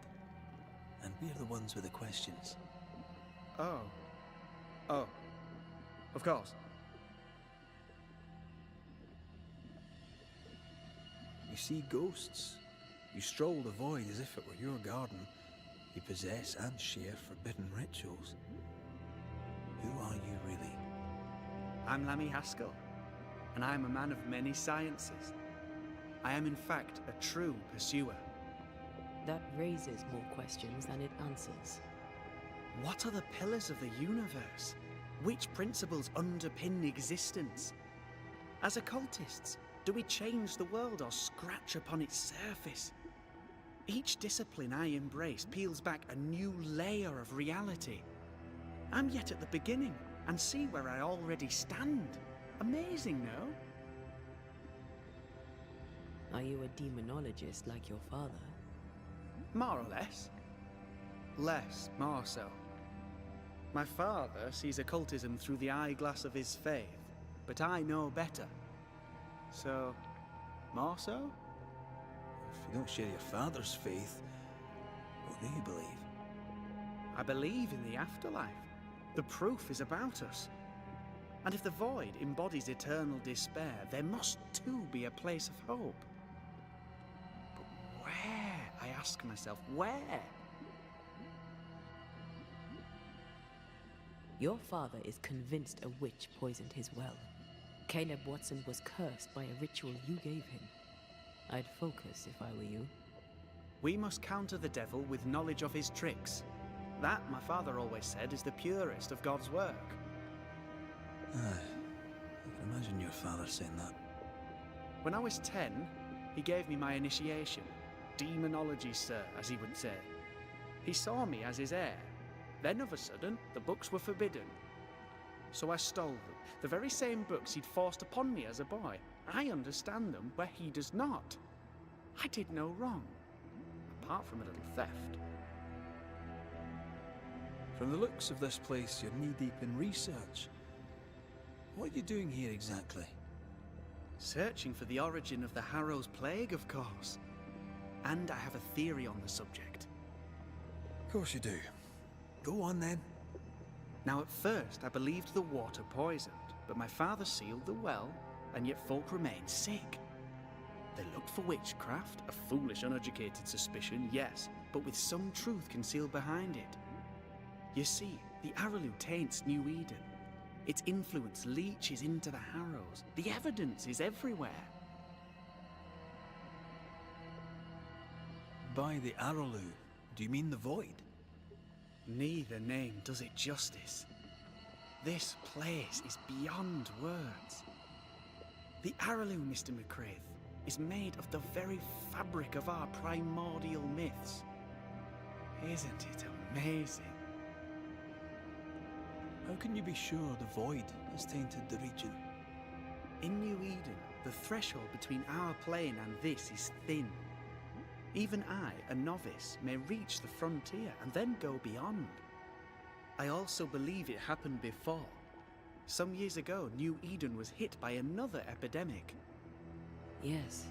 And we're the ones with the questions. Oh. Oh. Of course. You see ghosts. You stroll the void as if it were your garden. You possess and share forbidden rituals. Who are you really? I'm Lammy Haskell, and I am a man of many sciences. I am in fact a true pursuer. That raises more questions than it answers. What are the pillars of the universe? Which principles underpin existence? As occultists, do we change the world or scratch upon its surface? Each discipline I embrace peels back a new layer of reality. I'm yet at the beginning, and see where I already stand. Amazing, no? Are you a demonologist like your father? More or less. Less, more so. My father sees occultism through the eyeglass of his faith, but I know better. So, more so? If you don't share your father's faith, what do you believe? I believe in the afterlife. The proof is about us. And if the void embodies eternal despair, there must too be a place of hope. But where? I ask myself, where? Your father is convinced a witch poisoned his well. Caleb Watson was cursed by a ritual you gave him. I'd focus if I were you. We must counter the devil with knowledge of his tricks. That, my father always said, is the purest of God's work. Aye. I can imagine your father saying that. When I was 10, he gave me my initiation. Demonology, sir, as he would say. He saw me as his heir. Then, of a sudden, the books were forbidden. So I stole them. The very same books he'd forced upon me as a boy. I understand them where he does not. I did no wrong. Apart from a little theft. From the looks of this place, you're knee-deep in research. What are you doing here exactly? Searching for the origin of the Harrow's plague, of course. And I have a theory on the subject. Of course you do. Go on then. Now at first I believed the water poisoned, but my father sealed the well, and yet folk remained sick. They looked for witchcraft, a foolish, uneducated suspicion, yes, but with some truth concealed behind it. You see, the Araloo taints New Eden. Its influence leaches into the Harrows. The evidence is everywhere. By the Araloo, do you mean the void? Neither name does it justice. This place is beyond words. The Araloo, Mr. McCraith, is made of the very fabric of our primordial myths. Isn't it amazing? How can you be sure the void has tainted the region? In New Eden, the threshold between our plane and this is thin. Even I, a novice, may reach the frontier and then go beyond. I also believe it happened before. Some years ago, New Eden was hit by another epidemic. Yes,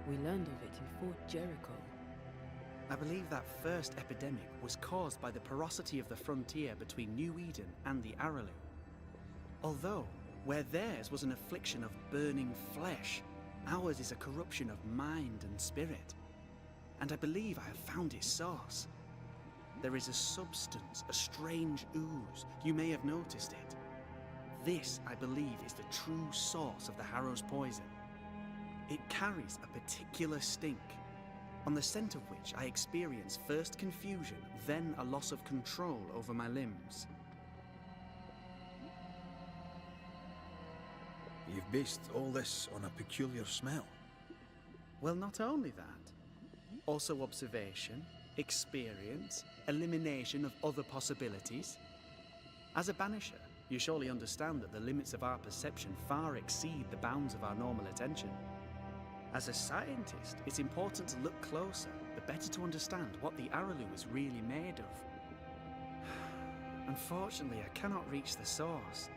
we learned of it in Fort Jericho. I believe that first epidemic was caused by the porosity of the frontier between New Eden and the Aralu. Although, where theirs was an affliction of burning flesh, ours is a corruption of mind and spirit. And I believe I have found its source. There is a substance, a strange ooze. You may have noticed it. This, I believe, is the true source of the Harrow's poison. It carries a particular stink, on the scent of which I experience first confusion, then a loss of control over my limbs. You've based all this on a peculiar smell. Well, not only that, also observation, experience, elimination of other possibilities. As a Banisher, you surely understand that the limits of our perception far exceed the bounds of our normal attention. As a scientist, it's important to look closer, the better to understand what the Aralu is really made of. Unfortunately, I cannot reach the source.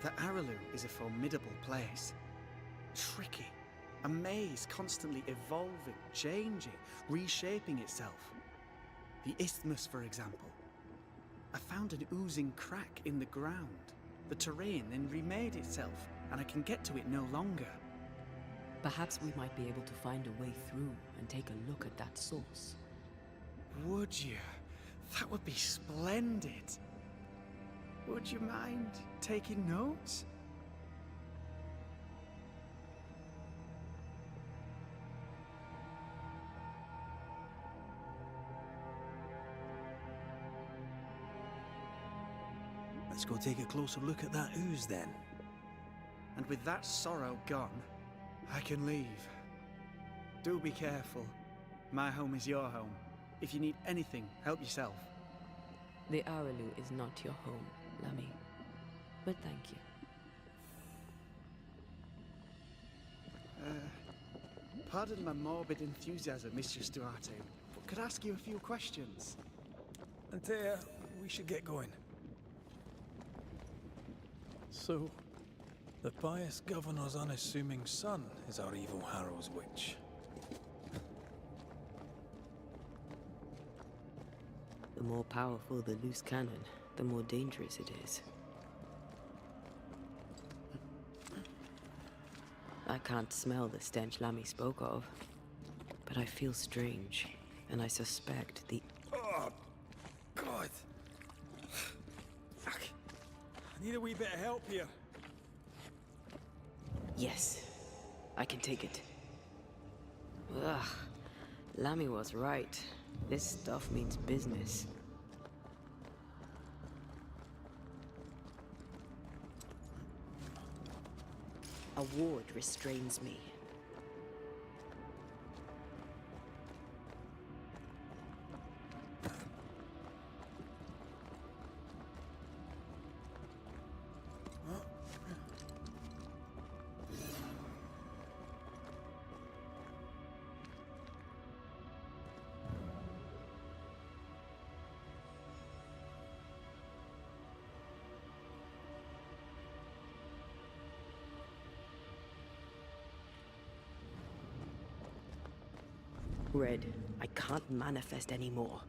The Aralu is a formidable place. Tricky. A maze constantly evolving, changing, reshaping itself. The isthmus, for example. I found an oozing crack in the ground. The terrain then remade itself, and I can get to it no longer. Perhaps we might be able to find a way through and take a look at that source. Would you? That would be splendid. Would you mind taking notes? Let's go take a closer look at that ooze then. And with that sorrow gone, I can leave. Do be careful. My home is your home. If you need anything, help yourself. The Aralu is not your home, Lami. But thank you. Pardon my morbid enthusiasm, Mistress Duarte, but could I ask you a few questions? Antea, we should get going. So, the pious governor's unassuming son is our evil Harrow's witch. The more powerful the loose cannon, the more dangerous it is. I can't smell the stench Lami spoke of, but I feel strange, and I suspect the... Oh, God! Fuck. I need a wee bit of help here. Yes, I can take it. Ugh, Lami was right. This stuff means business. A ward restrains me. Red, I can't manifest anymore.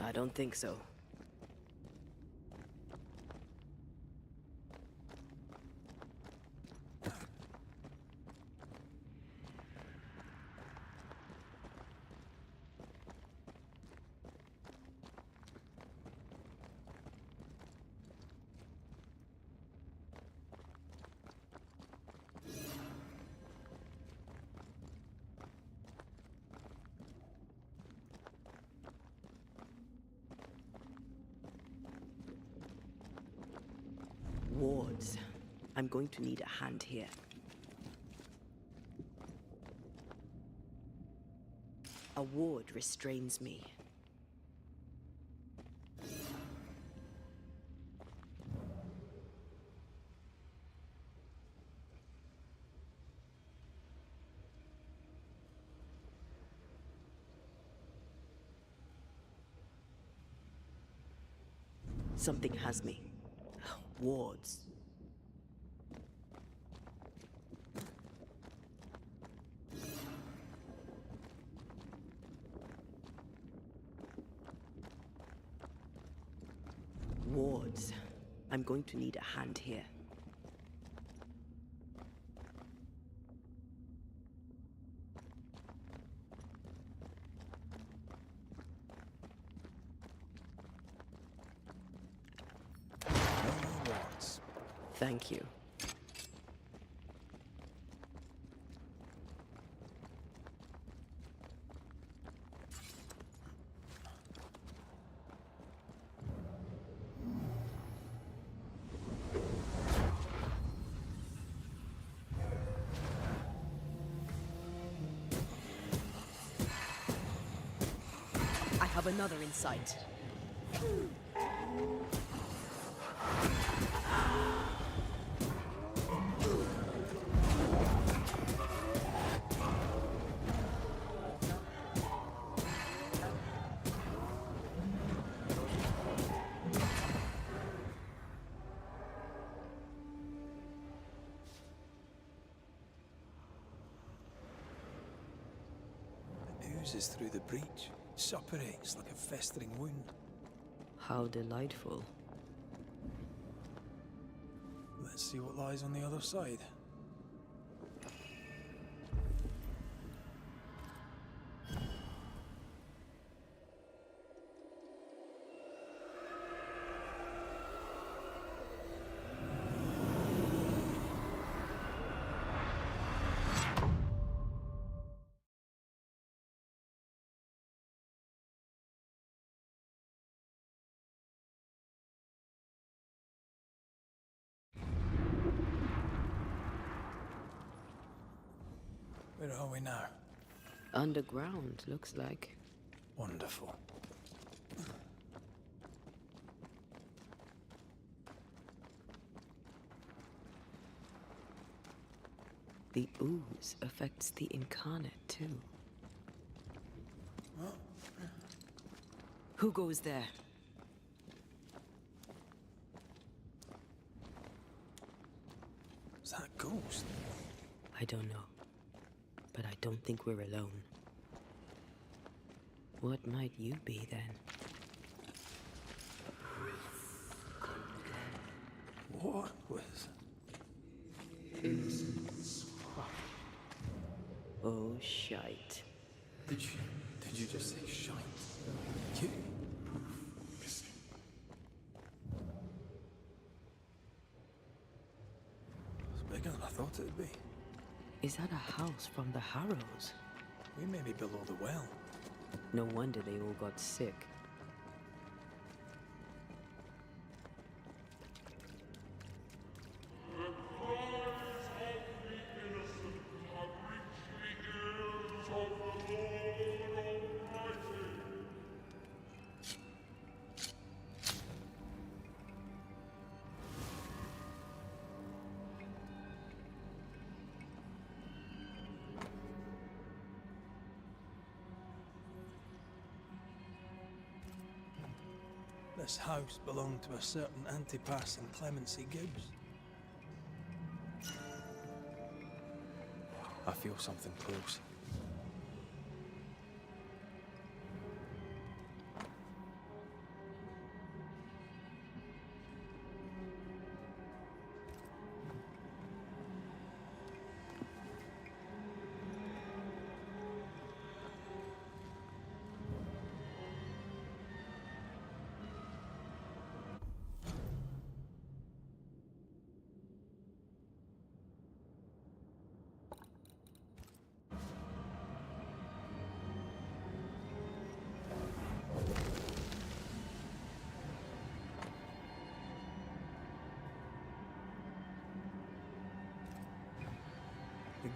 I don't think so. Wards. I'm going to need a hand here. A ward restrains me. Something has me. Wards. Wards. I'm going to need a hand here. Thank you. I have another in sight. Oozes through the breach, suppurates like a festering wound. How delightful. Let's see what lies on the other side. Where are we now? Underground, looks like. Wonderful. The ooze affects the incarnate, too. Who goes there? Is that a ghost? I don't know. But I don't think we're alone. What might you be, then? What was... Oh, shite. Did you just say shite? You... It's bigger than I thought it'd be. Is that a house from the Harrows? We may be below the well. No wonder they all got sick. This house belonged to a certain Antipas and Clemency Gibbs. I feel something close.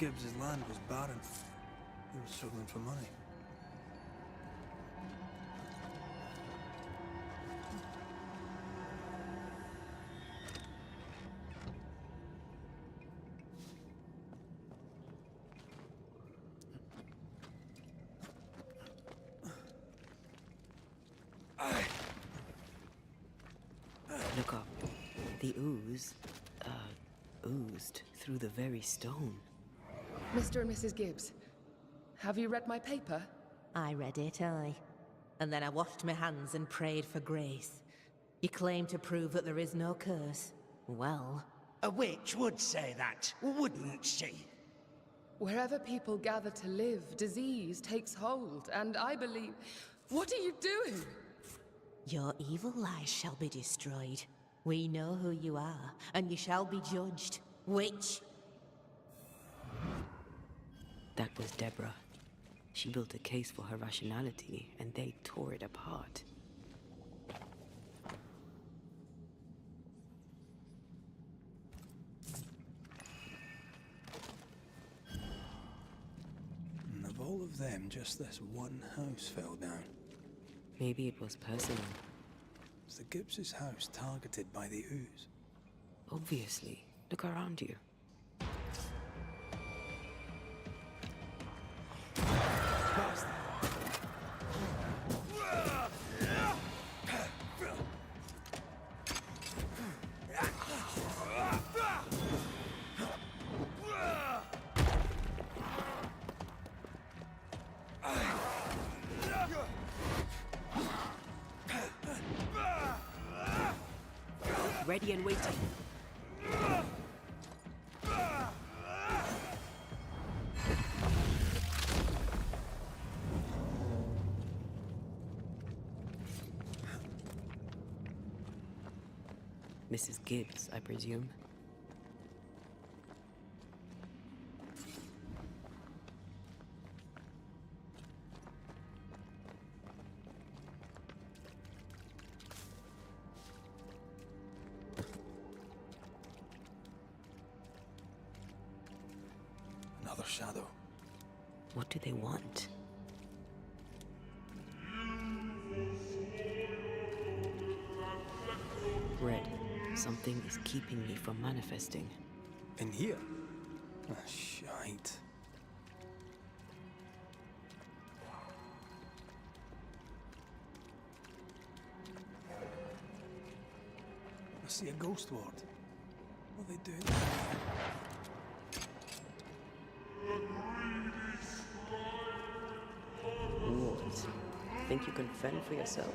Gibbs's land was barren. They were struggling for money. Look up. The ooze, oozed through the very stone. Mr. and Mrs. Gibbs, have you read my paper? I read it, aye. And then I washed my hands and prayed for grace. You claim to prove that there is no curse. Well... A witch would say that, wouldn't she? Wherever people gather to live, disease takes hold, and I believe... What are you doing? Your evil lies shall be destroyed. We know who you are, and you shall be judged. Witch! That was Deborah. She built a case for her rationality, and they tore it apart. And of all of them, just this one house fell down. Maybe it was personal. Was the Gibbs' house targeted by the ooze? Obviously. Look around you. Ready and waiting. Mrs. Gibbs, I presume. Another shadow. What do they want? Red, something is keeping me from manifesting. In here? Ah, shite. I see a ghost ward. What are they doing? What? Think you can fend for yourself?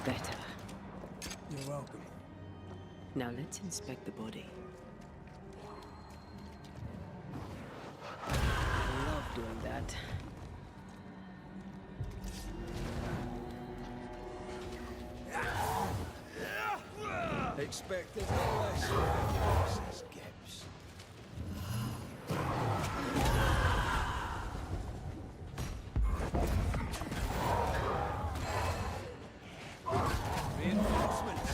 Better. You're welcome. Now let's inspect the body. I love doing that. Expected no less from Mrs. Gibbs. Reinforcements.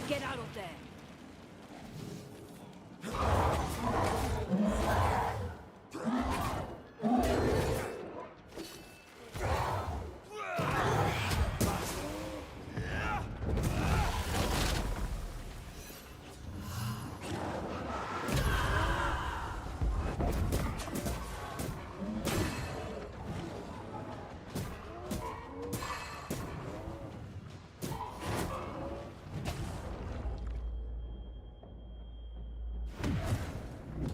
Get out of there!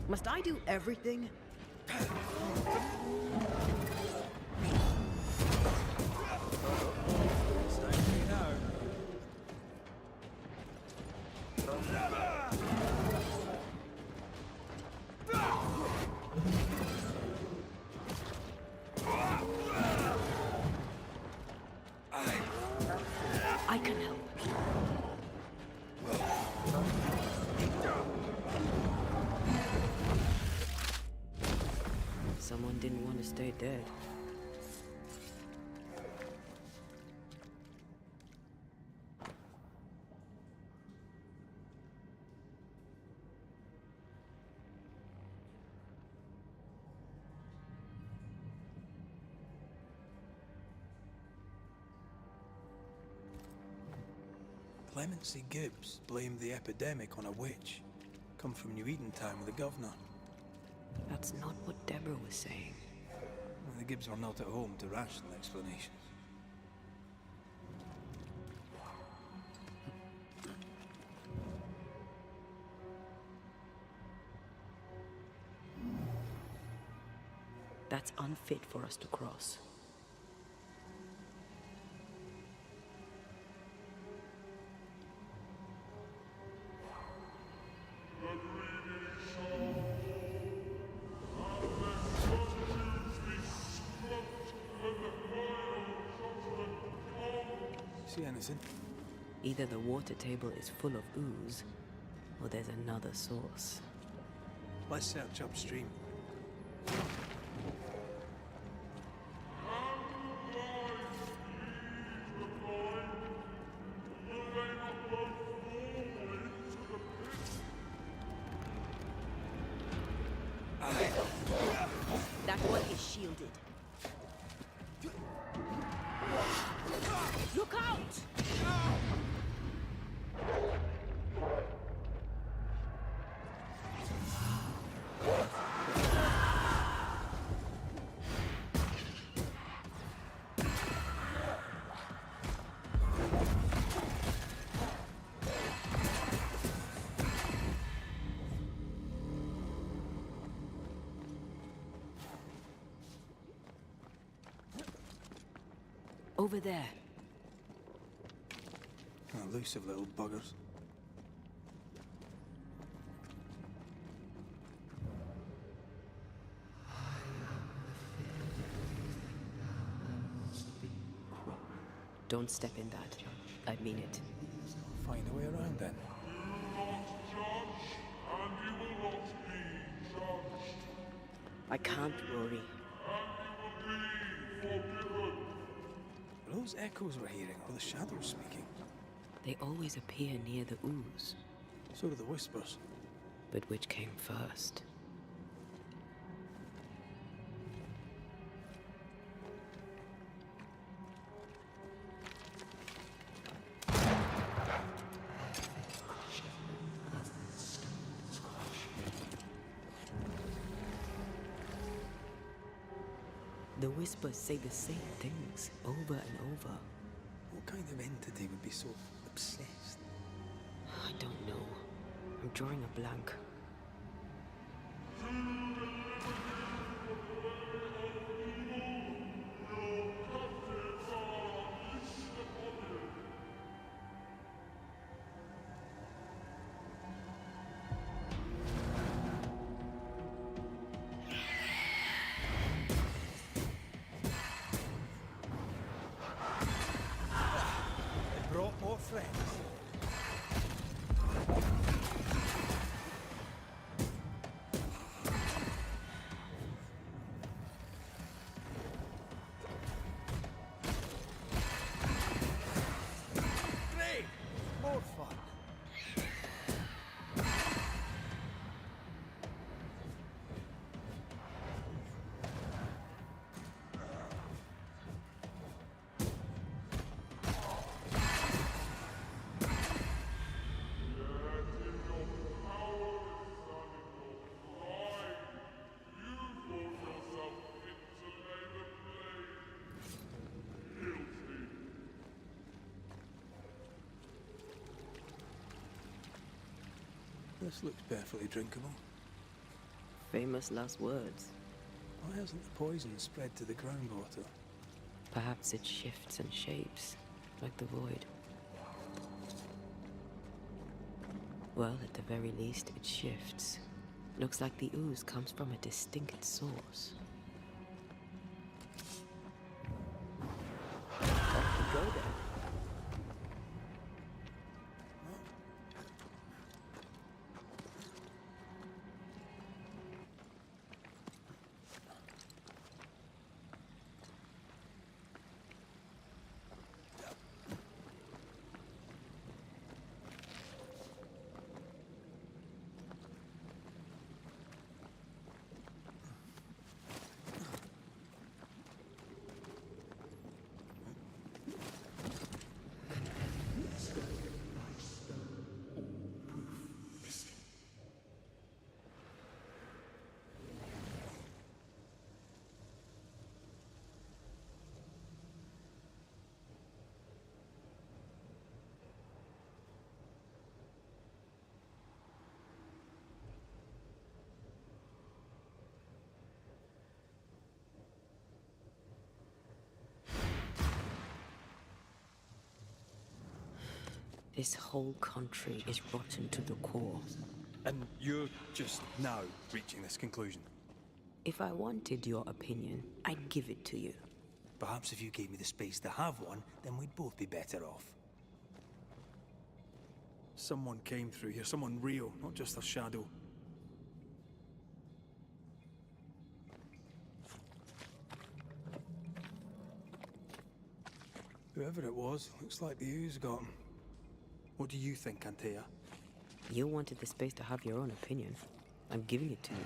Must I do everything? I can help. Someone didn't want to stay dead. Clemency Gibbs blamed the epidemic on a witch. Come from New Eden Town with the governor. That's not what Deborah was saying. Well, the Gibbs were not at home to rational explanations. That's unfit for us to cross. See anything? Either the water table is full of ooze, or there's another source. Let's search upstream. That one is shielded. Look out! Over there. Elusive little buggers. Don't step in that. I mean it. Find a way around then. I can't, Rory. Are those echoes we're hearing, or the shadows speaking? They always appear near the ooze. So do the whispers. But which came first? The whispers say the same things over and over. What kind of entity would be so obsessed? I don't know. I'm drawing a blank. They brought more friends. More fun. This looks perfectly drinkable. Famous last words. Why hasn't the poison spread to the groundwater? Perhaps it shifts and shapes, like the void. Well, at the very least, it shifts. Looks like the ooze comes from a distinct source. Off we go then. This whole country is rotten to the core. And you're just now reaching this conclusion? If I wanted your opinion, I'd give it to you. Perhaps if you gave me the space to have one, then we'd both be better off. Someone came through here, someone real, not just a shadow. Whoever it was, looks like the ooze got him. What do you think, Antea? You wanted the space to have your own opinion. I'm giving it to you.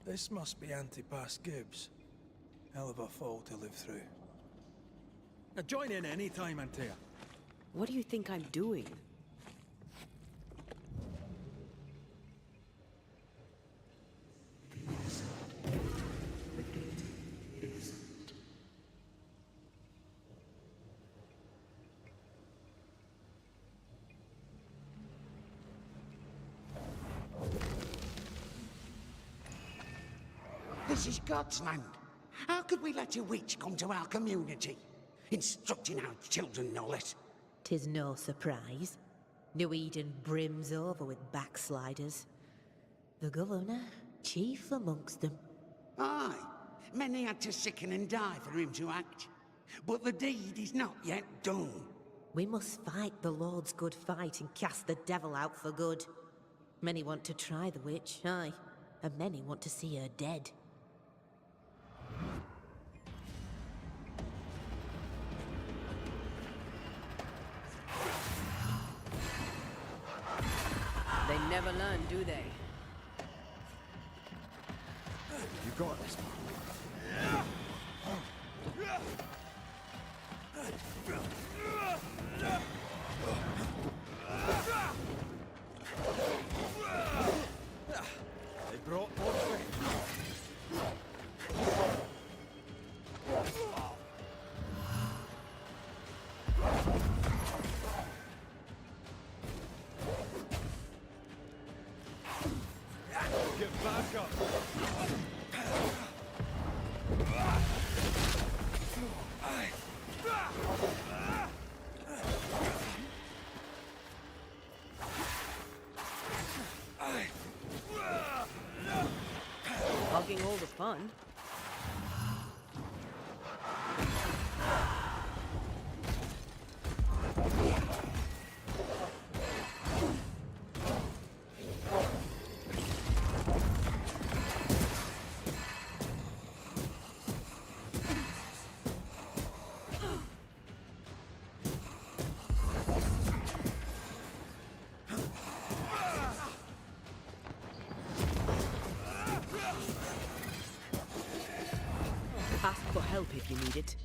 This must be Antipas Gibbs. Hell of a fall to live through. Now join in any time, Antea. What do you think I'm doing? This is God's land. How could we let a witch come to our community? Instructing our children, no less. 'Tis no surprise. New Eden brims over with backsliders. The governor, chief amongst them. Aye, many had to sicken and die for him to act. But the deed is not yet done. We must fight the Lord's good fight and cast the devil out for good. Many want to try the witch, aye, and many want to see her dead. They never learn, do they? You got this, They brought Orphe. Get back up. Hogging all the fun. Ask for help if you need it.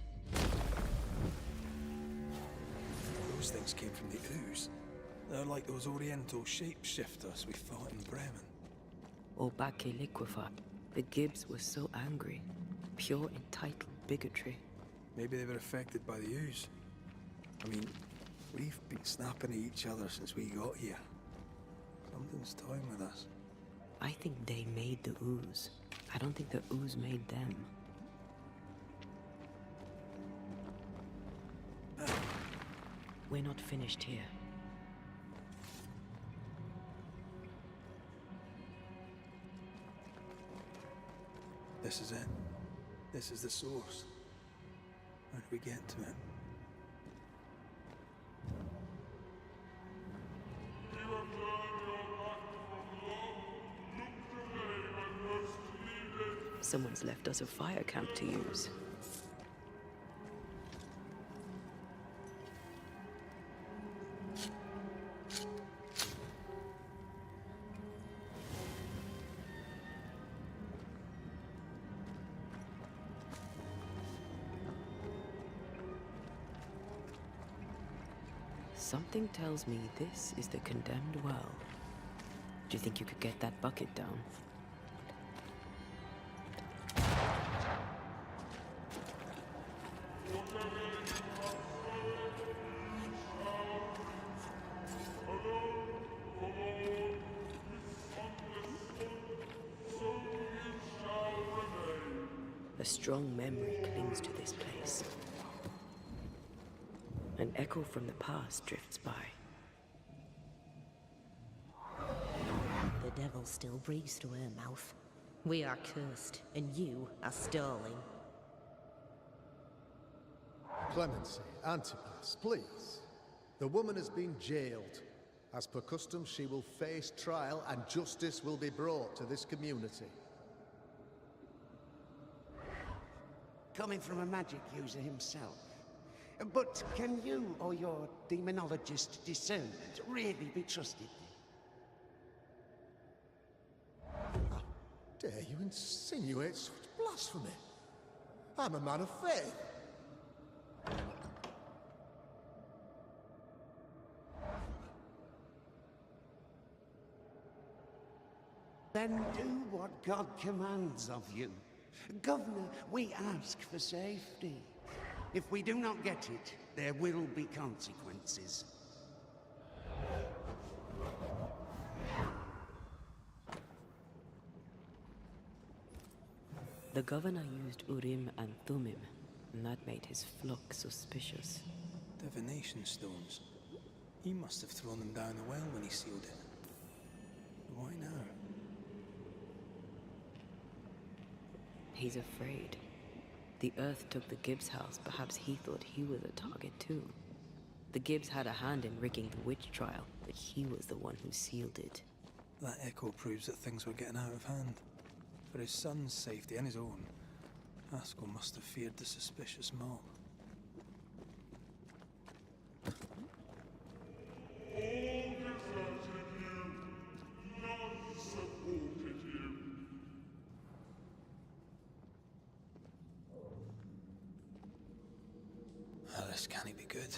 Those things came from the ooze. They're like those oriental shapeshifters we fought in Bremen. Obake liquefied. The Gibbs were so angry. Pure entitled bigotry. Maybe they were affected by the ooze. I mean, we've been snapping at each other since we got here. Something's toying with us. I think they made the ooze. I don't think the ooze made them. We're not finished here. This is it. This is the source. How do we get to it? Someone's left us a fire camp to use. Something tells me this is the condemned well. Do you think you could get that bucket down? A strong memory clings to this place. An echo from the past drifts by. The devil still breathes through her mouth. We are cursed, and you are stalling. Clemency, Antipas, please. The woman has been jailed. As per custom, she will face trial and justice will be brought to this community. Coming from a magic user himself. But can you or your demonologist discernment really be trusted? How dare you insinuate such blasphemy? I'm a man of faith. Then do what God commands of you. Governor, we ask for safety. If we do not get it, there will be consequences. The governor used Urim and Thummim, and that made his flock suspicious. Divination stones. He must have thrown them down the well when he sealed it. Why now? He's afraid. The Earth took the Gibbs house. Perhaps he thought he was a target too. The Gibbs had a hand in rigging the witch trial, but he was the one who sealed it. That echo proves that things were getting out of hand. For his son's safety and his own, Haskell must have feared the suspicious mob. This can't be good.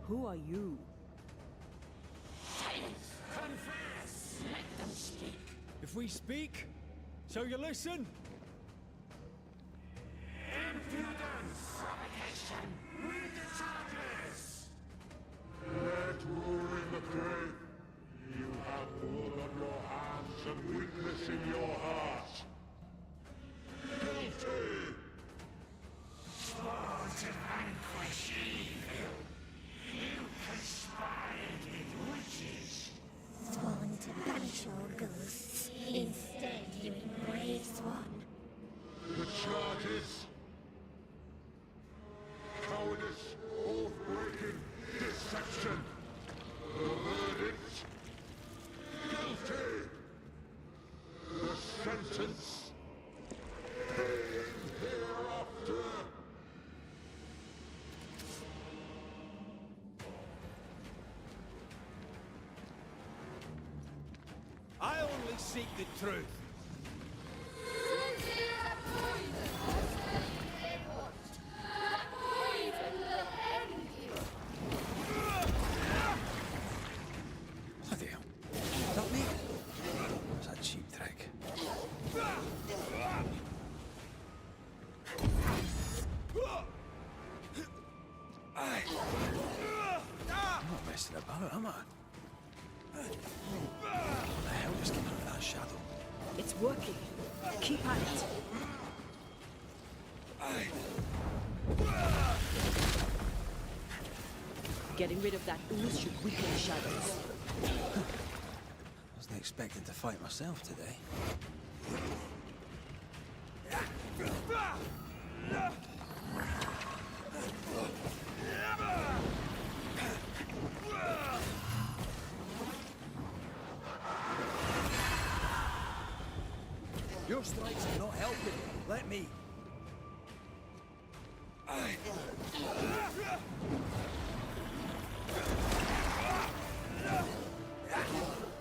Who are you? Confess! Let them speak! If we speak, so you listen? Impudence! Provocation! Read the charges! Let Urim the Great, you have blood on your hands and weakness in your heart. Guilty! Swore to vanquish evil. You conspired with witches. Sworn to banish all ghosts. Instead, you embrace one. The charges: cowardice, oath-breaking, deception. The verdict: guilty. The sentence: pain hereafter. I only seek the truth. Bloody hell. Is that me? Or was that a cheap trick? I'm not messing about, am I? What the hell just came out of that shadow? It's working. Keep at it. Getting rid of that ooze should weaken the shadows. Wasn't expecting to fight myself today. Your strikes are not helping. Let me.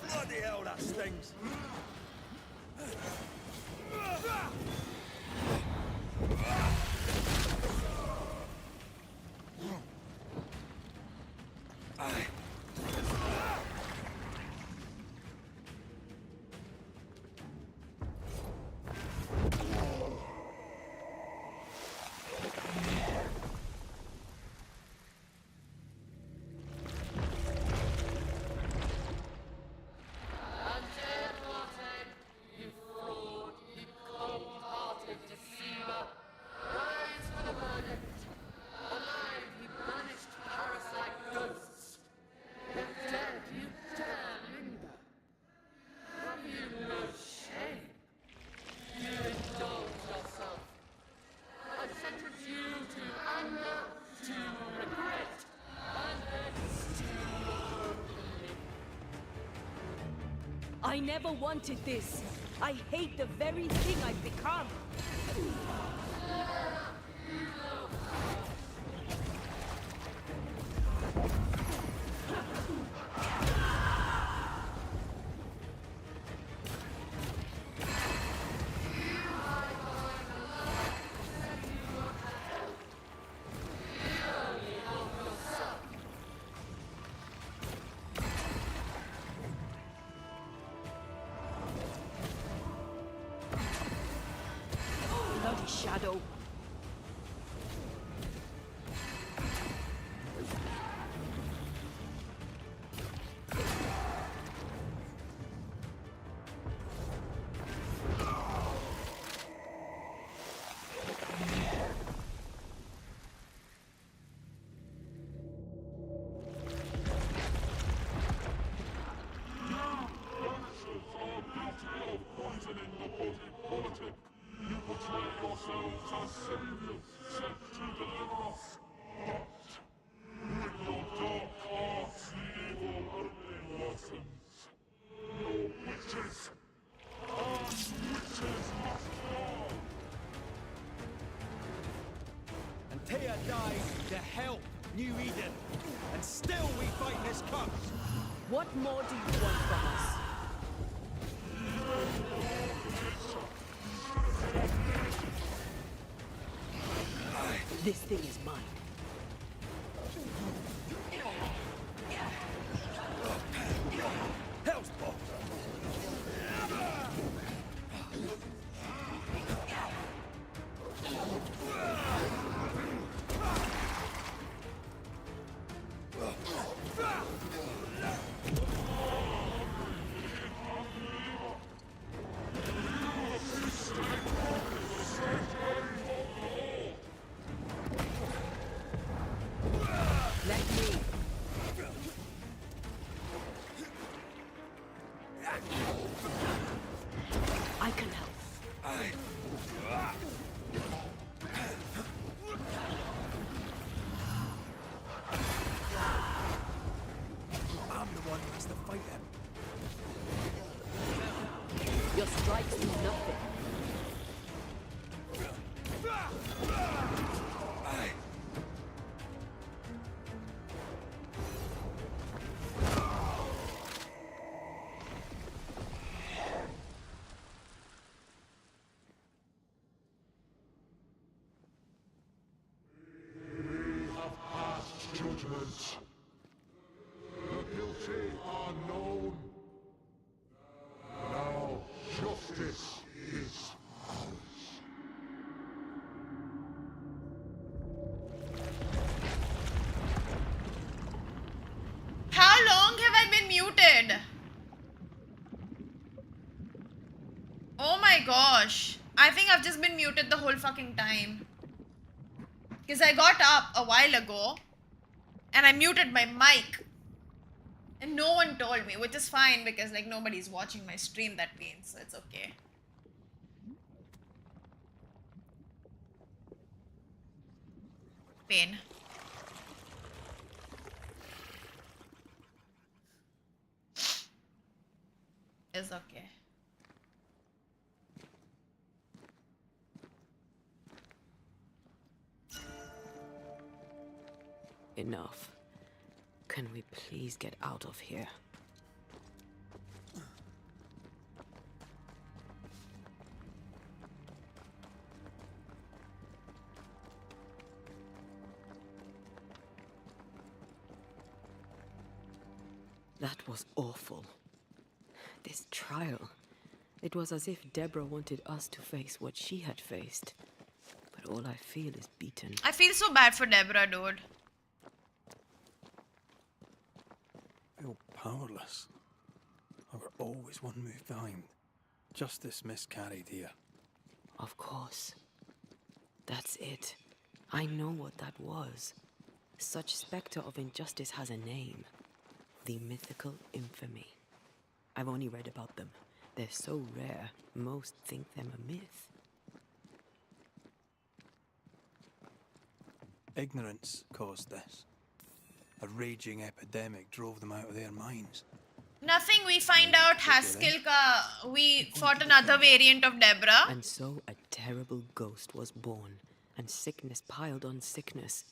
Bloody hell, that stings. I never wanted this. I hate the very thing I've become. Shadow. Teia died to help New Eden, and still we fight this curse. What more do you want from us? This thing is mine. Hellspawn! I can help. I'm the one who has to fight him. Your strikes do nothing. Judgment. The guilty are known. Now justice is ours. How long have I been muted? Oh my gosh. I think I've just been muted the whole fucking time. Because I got up a while ago And I muted my mic. And no one told me, which is fine because like nobody's watching my stream that means, so it's okay. Pain. It's okay. Enough. Can we please get out of here? That was awful. This trial. It was as if Deborah wanted us to face what she had faced. But all I feel is beaten. I feel so bad for Deborah, dude. I feel powerless. I were always one move behind. Justice miscarried here. Of course. That's it. I know what that was. Such spectre of injustice has a name. The mythical infamy. I've only read about them. They're so rare, most think them a myth. Ignorance caused this. A raging epidemic drove them out of their minds. Nothing, we find out Haskell we fought another variant of Deborah. And so a terrible ghost was born, and sickness piled on sickness.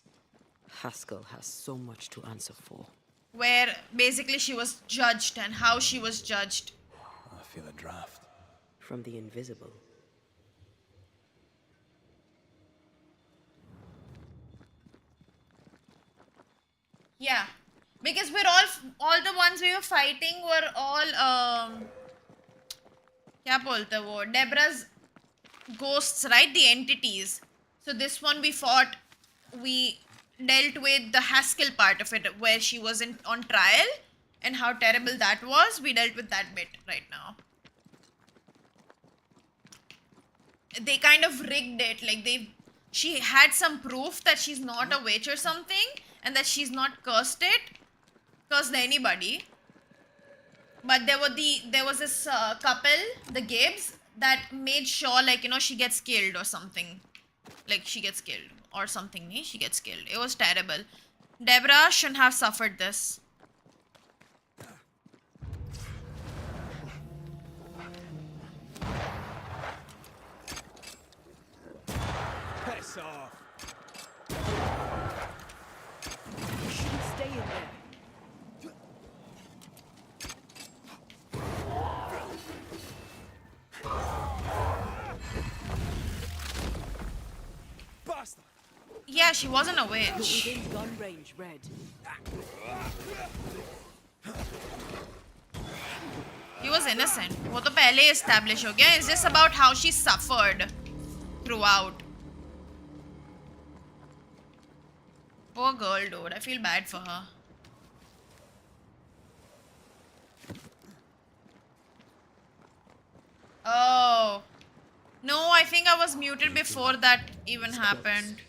Haskell has so much to answer for. Where basically she was judged and how she was judged. I feel a draft. From the invisible. Yeah. Because we're all the ones we were fighting were all क्या बोलते हैं वो Deborah's ghosts, right? The entities. So this one we fought, we dealt with the Haskell part of it where she was on trial and how terrible that was. We dealt with that bit right now. They kind of rigged it, like she had some proof that she's not a witch or something and that she's not cursed anybody. But there was this couple, the Gibbs, that made sure, like, you know, she gets killed or something. Like, she gets killed or something. She gets killed. It was terrible. Deborah shouldn't have suffered this. Piss off! You shouldn't stay in there. Bastard! Yeah, she wasn't a You're witch. within gun range, Red. He was innocent. वो तो पहले ही establish हो गया. It's just about how she suffered throughout. Poor girl, dude. I feel bad for her. Oh. No, I think I was muted before that even happened.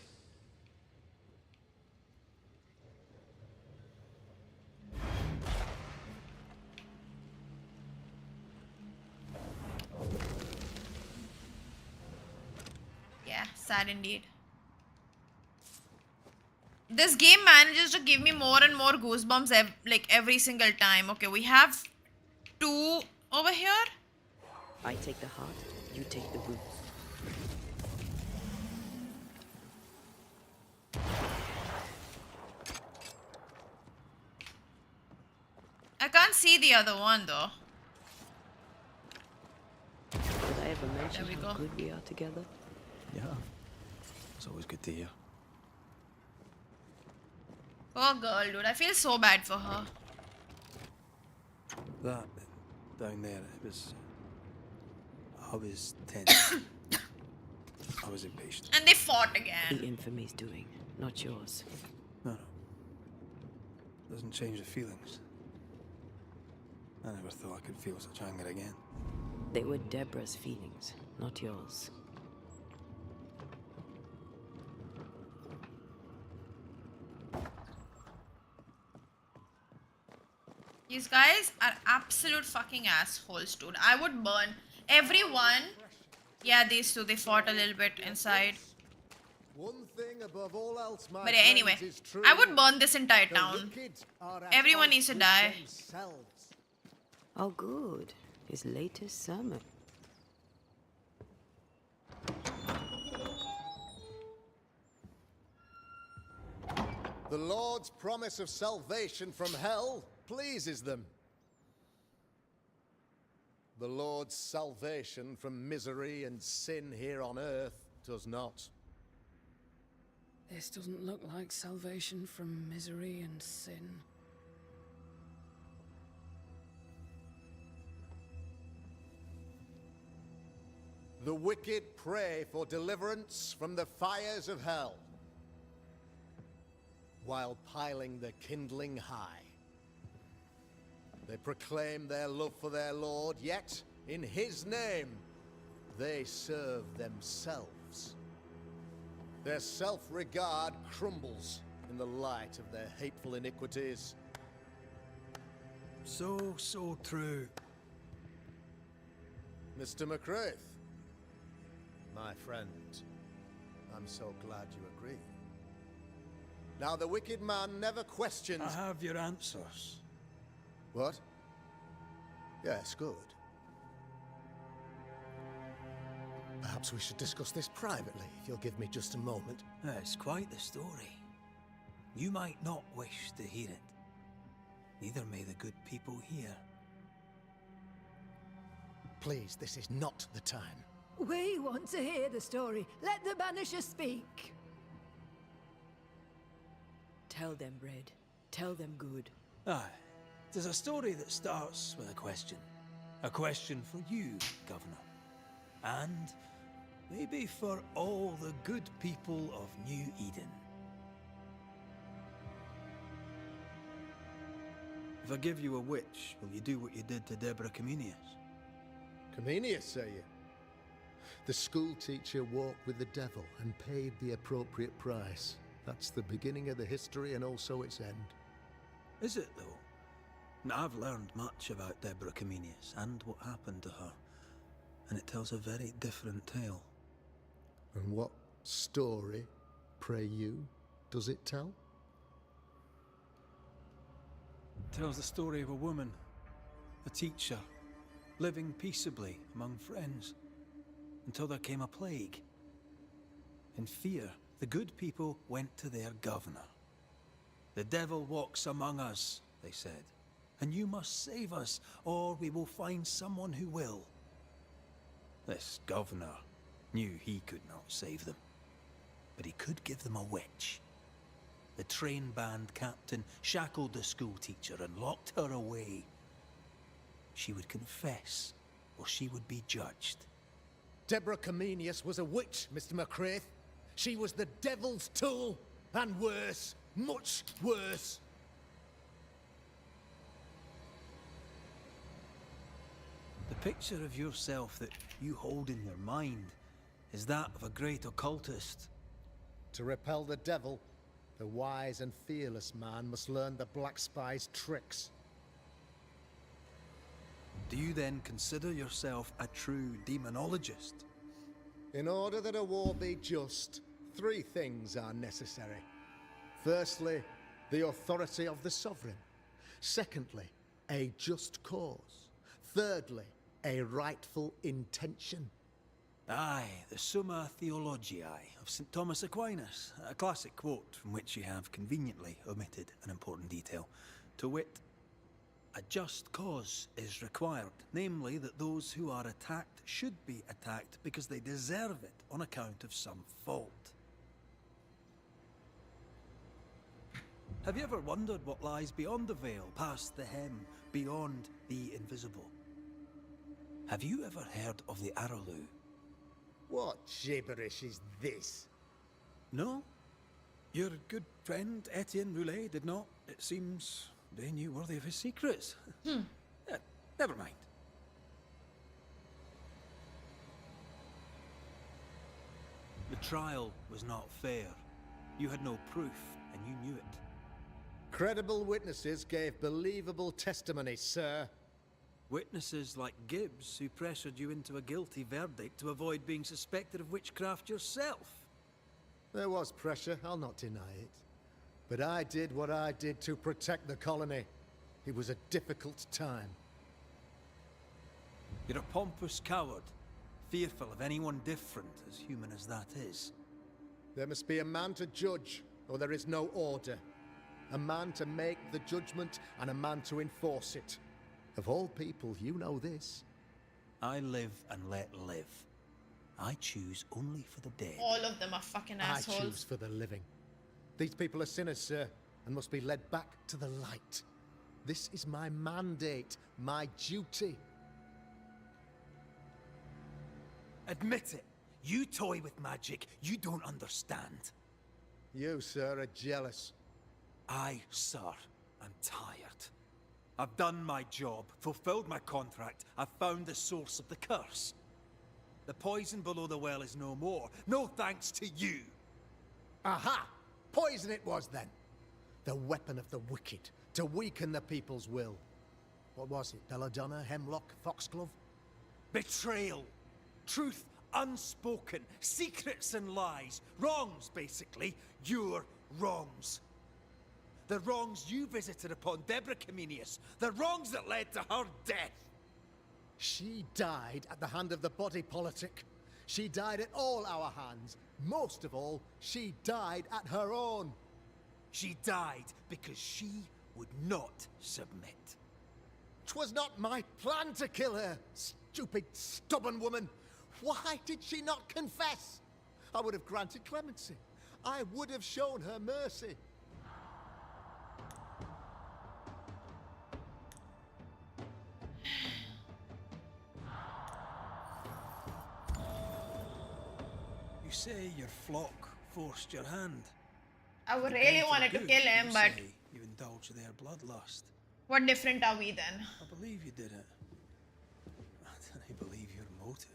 Yeah, sad indeed. This game manages to give me more and more goosebumps like every single time. Okay, we have 2 over here. I take the heart, you take the boots. I can't see the other one though. Did I ever mention There we how go. good we are together? Yeah. It's always good to hear. Poor girl, dude. I feel so bad for her. That down there, it was. I was tense. I was impatient. And they fought again. The infamy's doing, not yours. No. Doesn't change the feelings. I never thought I could feel such anger again. They were Deborah's feelings, not yours. These guys are absolute fucking assholes, dude. I would burn everyone. Yeah, these two, they fought a little bit inside. One thing above all else, my But yeah, anyway, friends, is true. I would burn this entire The town. wicked are at Everyone odds needs to with die. themselves. Oh, good. His latest sermon. The Lord's promise of salvation from hell pleases them. The Lord's salvation from misery and sin here on earth does not. This doesn't look like salvation from misery and sin. The wicked pray for deliverance from the fires of hell, while piling the kindling high. They proclaim their love for their Lord, yet, in His name, they serve themselves. Their self-regard crumbles in the light of their hateful iniquities. So true. Mr. McCraith, my friend, I'm so glad you agree. Now, the wicked man never questions... I have your answers. What? Yes, good. Perhaps we should discuss this privately, if you'll give me just a moment. It's quite the story. You might not wish to hear it. Neither may the good people hear. Please, this is not the time. We want to hear the story. Let the Banisher speak. Tell them, Red. Tell them good. Aye. It is a story that starts with a question. A question for you, Governor. And maybe for all the good people of New Eden. If I give you a witch, will you do what you did to Deborah Comenius? Comenius, say you? The school teacher walked with the devil and paid the appropriate price. That's the beginning of the history and also its end. Is it, though? Now, I've learned much about Deborah Comenius and what happened to her, and it tells a very different tale. And what story, pray you, does it tell? It tells the story of a woman, a teacher, living peaceably among friends, until there came a plague. In fear, the good people went to their governor. "The devil walks among us," they said, "and you must save us, or we will find someone who will." This governor knew he could not save them, but he could give them a witch. The train band captain shackled the school teacher and locked her away. She would confess, or she would be judged. Deborah Comenius was a witch, Mr. McCraith. She was the devil's tool, and worse, much worse. The picture of yourself that you hold in your mind is that of a great occultist. To repel the devil, the wise and fearless man must learn the Black Spy's tricks. Do you then consider yourself a true demonologist? In order that a war be just, 3 things are necessary. Firstly, the authority of the sovereign. Secondly, a just cause. Thirdly, a rightful intention. Aye, the Summa Theologiae of St. Thomas Aquinas, a classic quote from which you have conveniently omitted an important detail. To wit, a just cause is required, namely that those who are attacked should be attacked because they deserve it on account of some fault. Have you ever wondered what lies beyond the veil, past the hem, beyond the invisible? Have you ever heard of the Arrowloo? What gibberish is this? No? Your good friend Etienne Roulet did not. It seems they knew worthy of his secrets. Never mind. The trial was not fair. You had no proof, and you knew it. Credible witnesses gave believable testimony, sir. Witnesses like Gibbs, who pressured you into a guilty verdict to avoid being suspected of witchcraft yourself. There was pressure, I'll not deny it. But I did what I did to protect the colony. It was a difficult time. You're a pompous coward, fearful of anyone different, as human as that is. There must be a man to judge, or there is no order. A man to make the judgment, and a man to enforce it. Of all people, you know this. I live and let live. I choose only for the dead. All of them are fucking assholes. I choose for the living. These people are sinners, sir, and must be led back to the light. This is my mandate, my duty. Admit it. You toy with magic you don't understand. You, sir, are jealous. I, sir, am tired. I've done my job, fulfilled my contract, I've found the source of the curse. The poison below the well is no more, no thanks to you. Aha! Poison it was then. The weapon of the wicked, to weaken the people's will. What was it, belladonna, hemlock, foxglove? Betrayal. Truth unspoken, secrets and lies. Wrongs, basically. Your wrongs. The wrongs you visited upon Deborah Comenius. The wrongs that led to her death. She died at the hand of the body politic. She died at all our hands. Most of all, she died at her own. She died because she would not submit. 'Twas not my plan to kill her, stupid, stubborn woman. Why did she not confess? I would have granted clemency. I would have shown her mercy. You say your flock forced your hand. I would really wanted to kill him, but You indulged their bloodlust. what different are we then? I believe you did it. I don't believe your motive.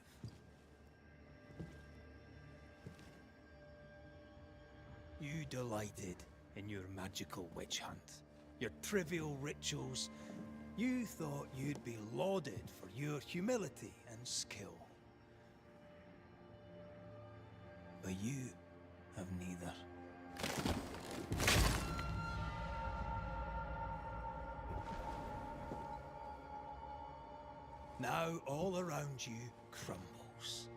You delighted in your magical witch hunt, your trivial rituals. You thought you'd be lauded for your humility and skill. But you have neither. Now all around you crumbles.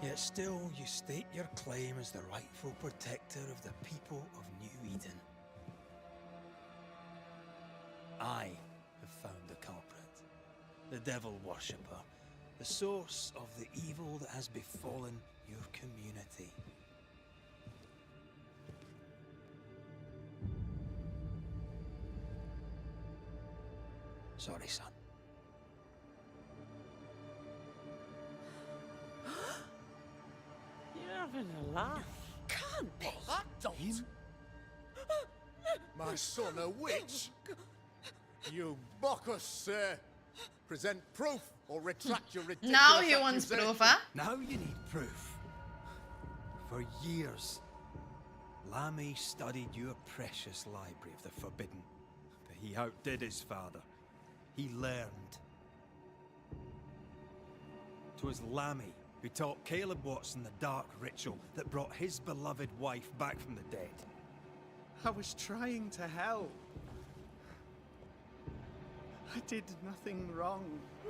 Yet still you state your claim as the rightful protector of the people of New Eden. I have found the culprit, the devil worshipper, the source of the evil that has befallen your community. Sorry, son. You're having a laugh. Can't be. Him? My son, a witch? You mock us, sir. Present proof or retract your ridiculous Now he wants accusation. proof, huh? Now you need proof. For years, Lamy studied your precious library of the forbidden. But he outdid his father. He learned. 'Twas Lamy who taught Caleb Watson the dark ritual that brought his beloved wife back from the dead. I was trying to help. I did nothing wrong.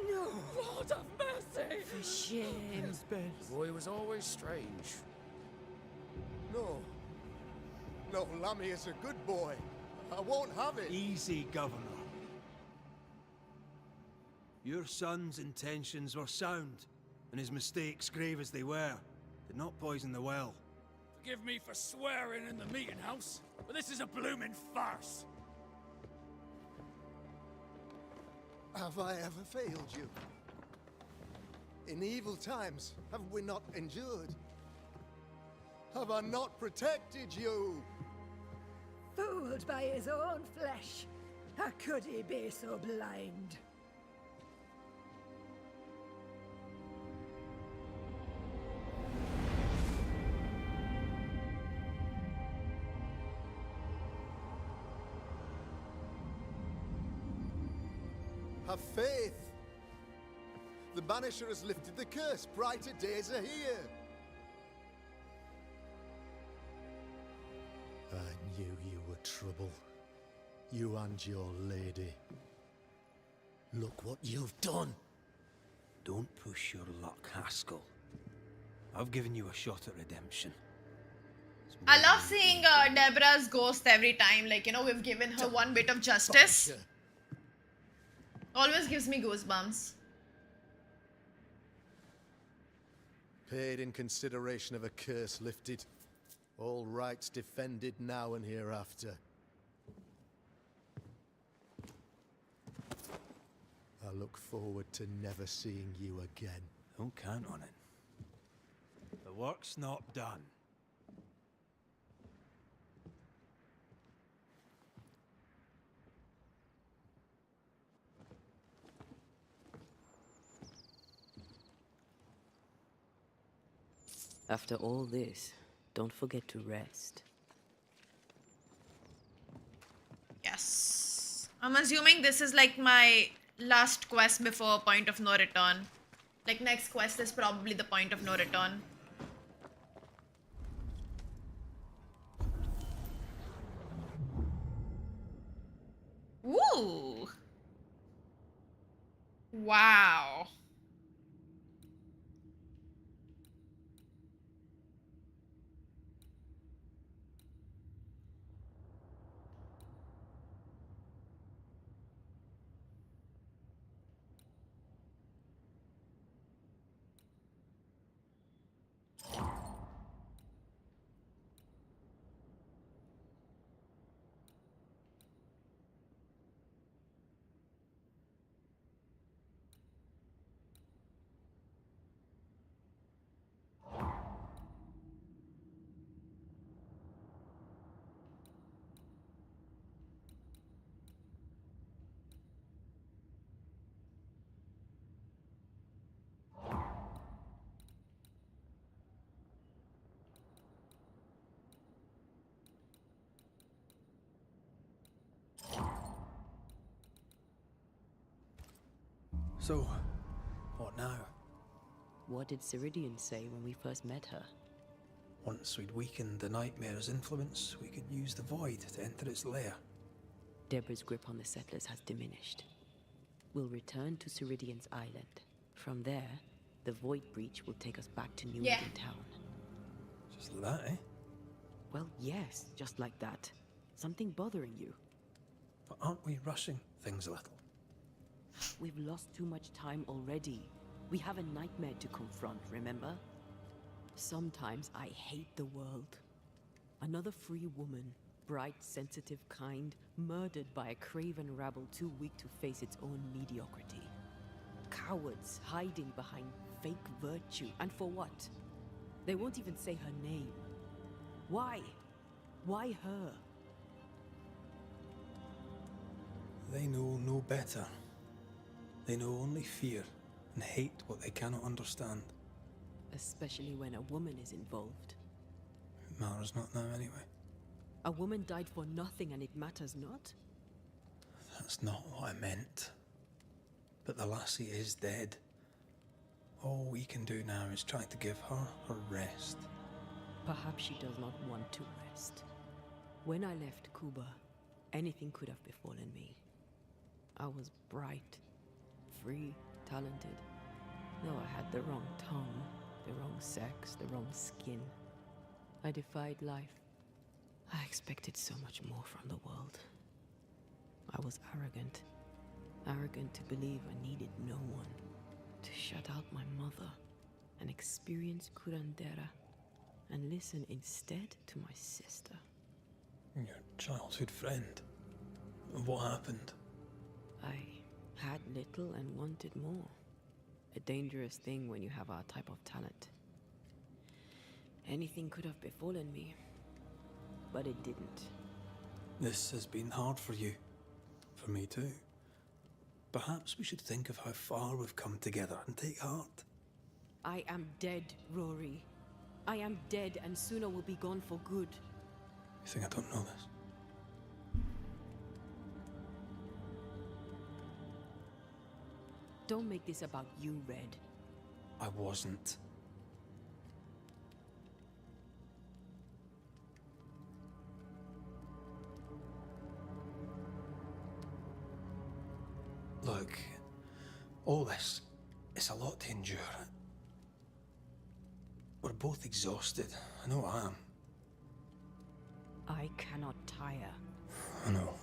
No, Lord have mercy. For shame. The boy was always strange. No. No, Lammy is a good boy. I won't have it. Easy, Governor. Your son's intentions were sound, and his mistakes, grave as they were, did not poison the well. Forgive me for swearing in the meeting house, but this is a blooming farce. Have I ever failed you? In evil times, have we not endured? Have I not protected you? Fooled by his own flesh. How could he be so blind? Have faith. The Banisher has lifted the curse. Brighter days are here. I knew you were trouble. You and your lady. Look what you've done. Don't push your luck, Haskell. I've given you a shot at redemption. I love seeing Deborah's ghost every time. Like, you know, we've given her one bit of justice. Always gives me goosebumps. Paid in consideration of a curse lifted. All rights defended now and hereafter. I look forward to never seeing you again. Don't count on it. The work's not done. After all this, don't forget to rest. Yes. I'm assuming this is like my last quest before point of no return. Like next quest is probably the point of no return. Ooh. Wow. So, what now? What did Ceridian say when we first met her? Once we'd weakened the Nightmare's influence, we could use the Void to enter its lair. Deborah's grip on the settlers has diminished. We'll return to Ceridian's island. From there, the Void Breach will take us back to New Eden Town. Just like that, eh? Well, yes, just like that. Something bothering you. But aren't we rushing things a little? We've lost too much time already. We have a nightmare to confront, remember? Sometimes I hate the world. Another free woman, bright, sensitive, kind, murdered by a craven rabble too weak to face its own mediocrity. Cowards hiding behind fake virtue. And for what? They won't even say her name. Why? Why her? They know no better. They know only fear and hate what they cannot understand. Especially when a woman is involved. It matters not now anyway. A woman died for nothing and it matters not? That's not what I meant. But the lassie is dead. All we can do now is try to give her her rest. Perhaps she does not want to rest. When I left Cuba, anything could have befallen me. I was bright, free, talented. No, I had the wrong tongue, the wrong sex, the wrong skin. I defied life. I expected so much more from the world. I was arrogant. Arrogant to believe I needed no one. To shut out my mother and experience curandera and listen instead to my sister. Your childhood friend. What happened? I had little and wanted more. A dangerous thing when you have our type of talent. Anything could have befallen me, but it didn't. This has been hard for you. For me too. Perhaps we should think of how far we've come together and take heart. I am dead, Rory. I am dead and sooner will be gone for good. You think I don't know this? Don't make this about you, Red. I wasn't. Look, all this, it's a lot to endure. We're both exhausted. I know I am. I cannot tire. I know.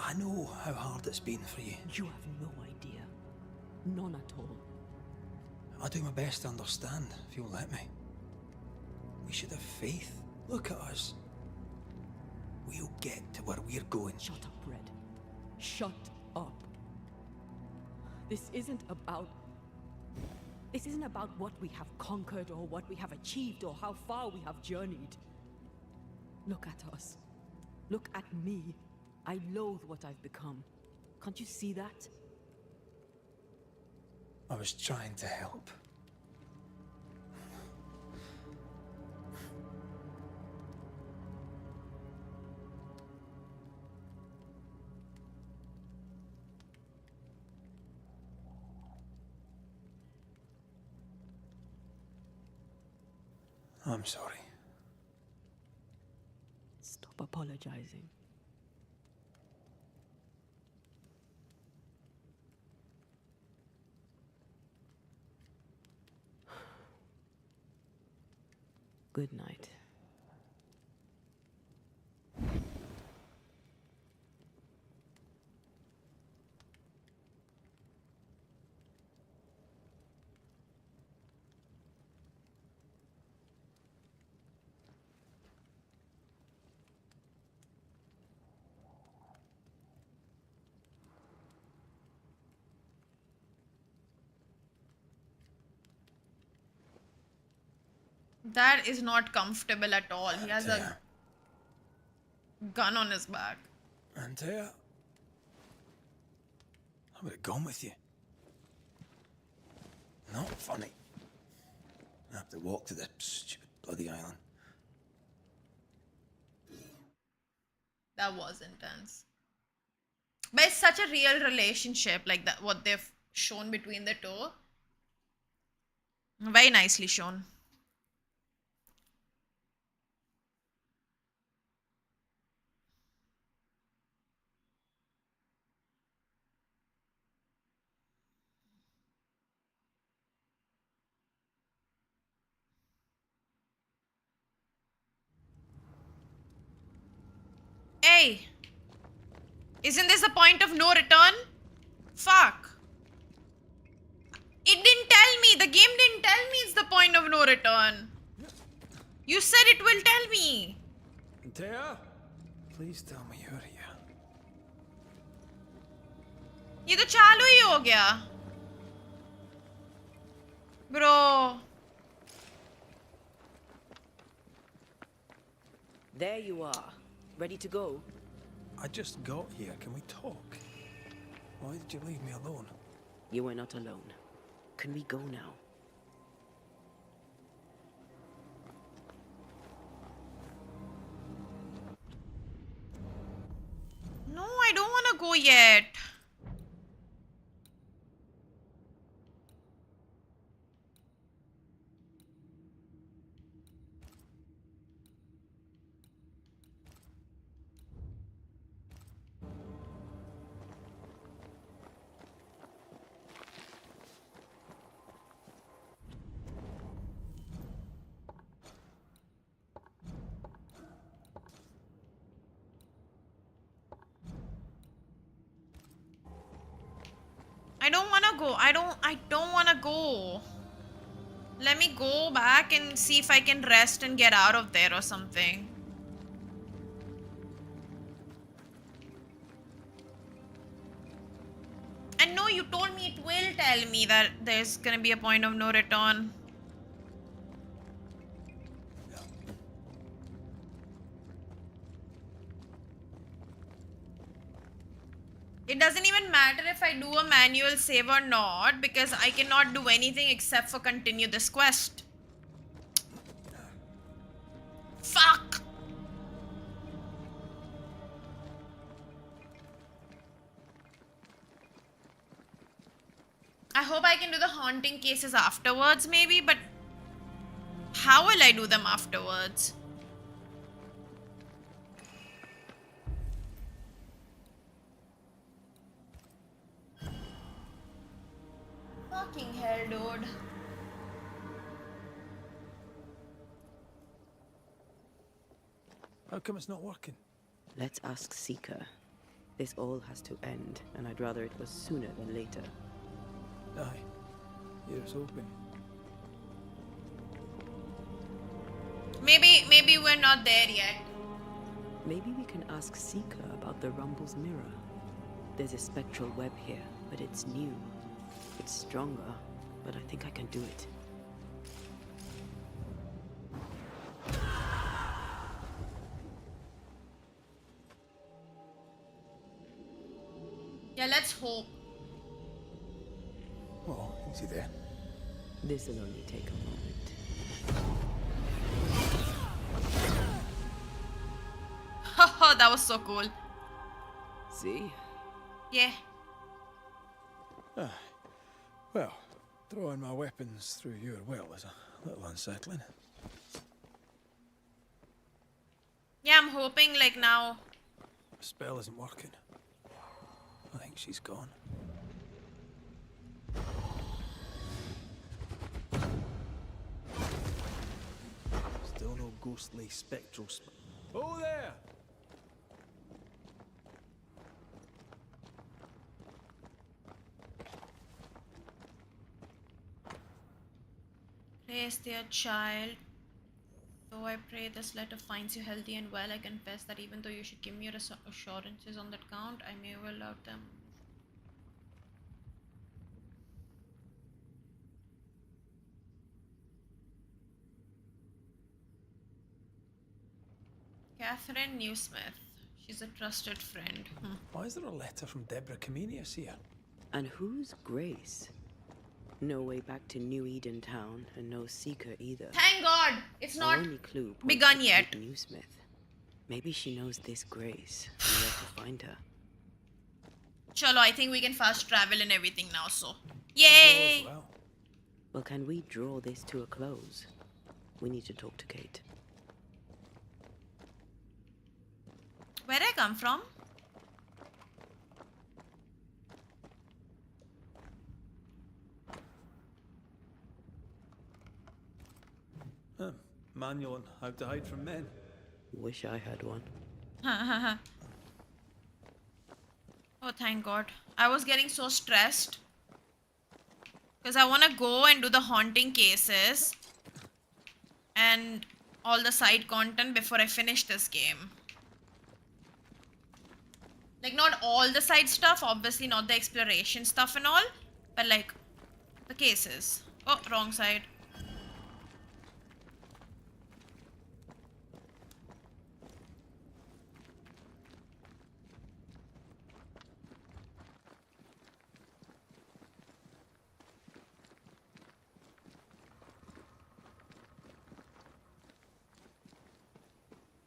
I know how hard it's been for you. You have no idea. None at all. I'll do my best to understand, if you'll let me. We should have faith. Look at us. We'll get to where we're going. Shut up, Red. Shut up. This isn't about what we have conquered or what we have achieved or how far we have journeyed. Look at us. Look at me. I loathe what I've become. Can't you see that? I was trying to help. I'm sorry. Stop apologizing. Good night. That is not comfortable at all. He has a gun on his back. Antea, I would have gone with you. Not funny. I have to walk to the stupid bloody island. That was intense. But it's such a real relationship, like that, what they've shown between the two. Very nicely shown. Hey! Isn't this the point of no return? Fuck. It didn't tell me. The game didn't tell me it's the point of no return. You said it will tell me. Antea, please tell me you're here. ये तो चालू ही हो गया. Bro. There you are. Ready to go? I just got here. Can we talk? Why did you leave me alone? You are not alone. Can we go now? No, I don't want to go yet. I don't want to go. I don't want to go. Let me go back and see if I can rest and get out of there or something. And no, you told me it will tell me that there's gonna be a point of no return. It doesn't even matter if I do a manual save or not, because I cannot do anything except for continue this quest. Fuck! I hope I can do the haunting cases afterwards, maybe, but how will I do them afterwards? Fucking hell, dude. How come it's not working? Let's ask Seeker. This all has to end, and I'd rather it was sooner than later. Aye. Here's hoping. Maybe we're not there yet. Maybe we can ask Seeker about the Rumble's mirror. There's a spectral web here, but it's new. It's stronger, but I think I can do it. Yeah, let's hope. Oh, easy there. This'll only take a moment. Haha, that was so cool. See? Yeah. Ah, well, throwing my weapons through your will is a little unsettling. Yeah, I'm hoping like now. The spell isn't working. I think she's gone. Still no ghostly spectral Oh there! Praise dear child. Though I pray this letter finds you healthy and well, I confess that even though you should give me your assurances on that count, I may well doubt them. Catherine Newsmith. She's a trusted friend. Why is there a letter from Deborah Comenius here? And who's Grace? No way back to New Eden Town, and no Seeker either. Thank God! It's Our not only clue begun points to yet. Kate Newsmith. Maybe she knows this Grace, and where to find her. Chalo, I think we can fast travel and everything now, so. Yay! Well, can we draw this to a close? We need to talk to Kate. Where'd I come from? Manual on how to hide from men. Wish I had one. Oh, thank God. I was getting so stressed. Because I want to go and do the haunting cases. And all the side content before I finish this game. Like, not all the side stuff. Obviously, not the exploration stuff and all. But, like, the cases. Oh, wrong side.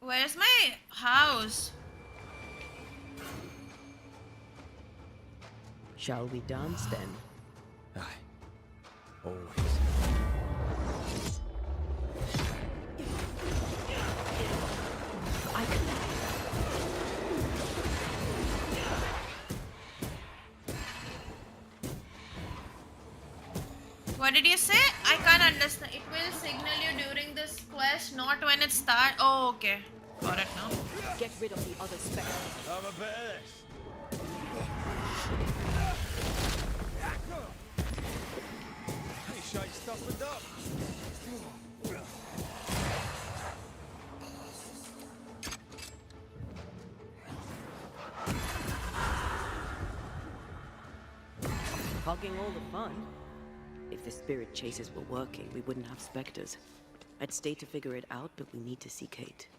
Where's my house? Shall we dance then? Aye. Always. What did you say? I can't understand. It will signal you during this quest, not when it starts. Oh, okay. Got it now. Get rid of the other spectre. Have a bit of this. Hey, shite stuffed up. Hogging all the fun. If the spirit chases were working, we wouldn't have specters. I'd stay to figure it out, but we need to see Kate.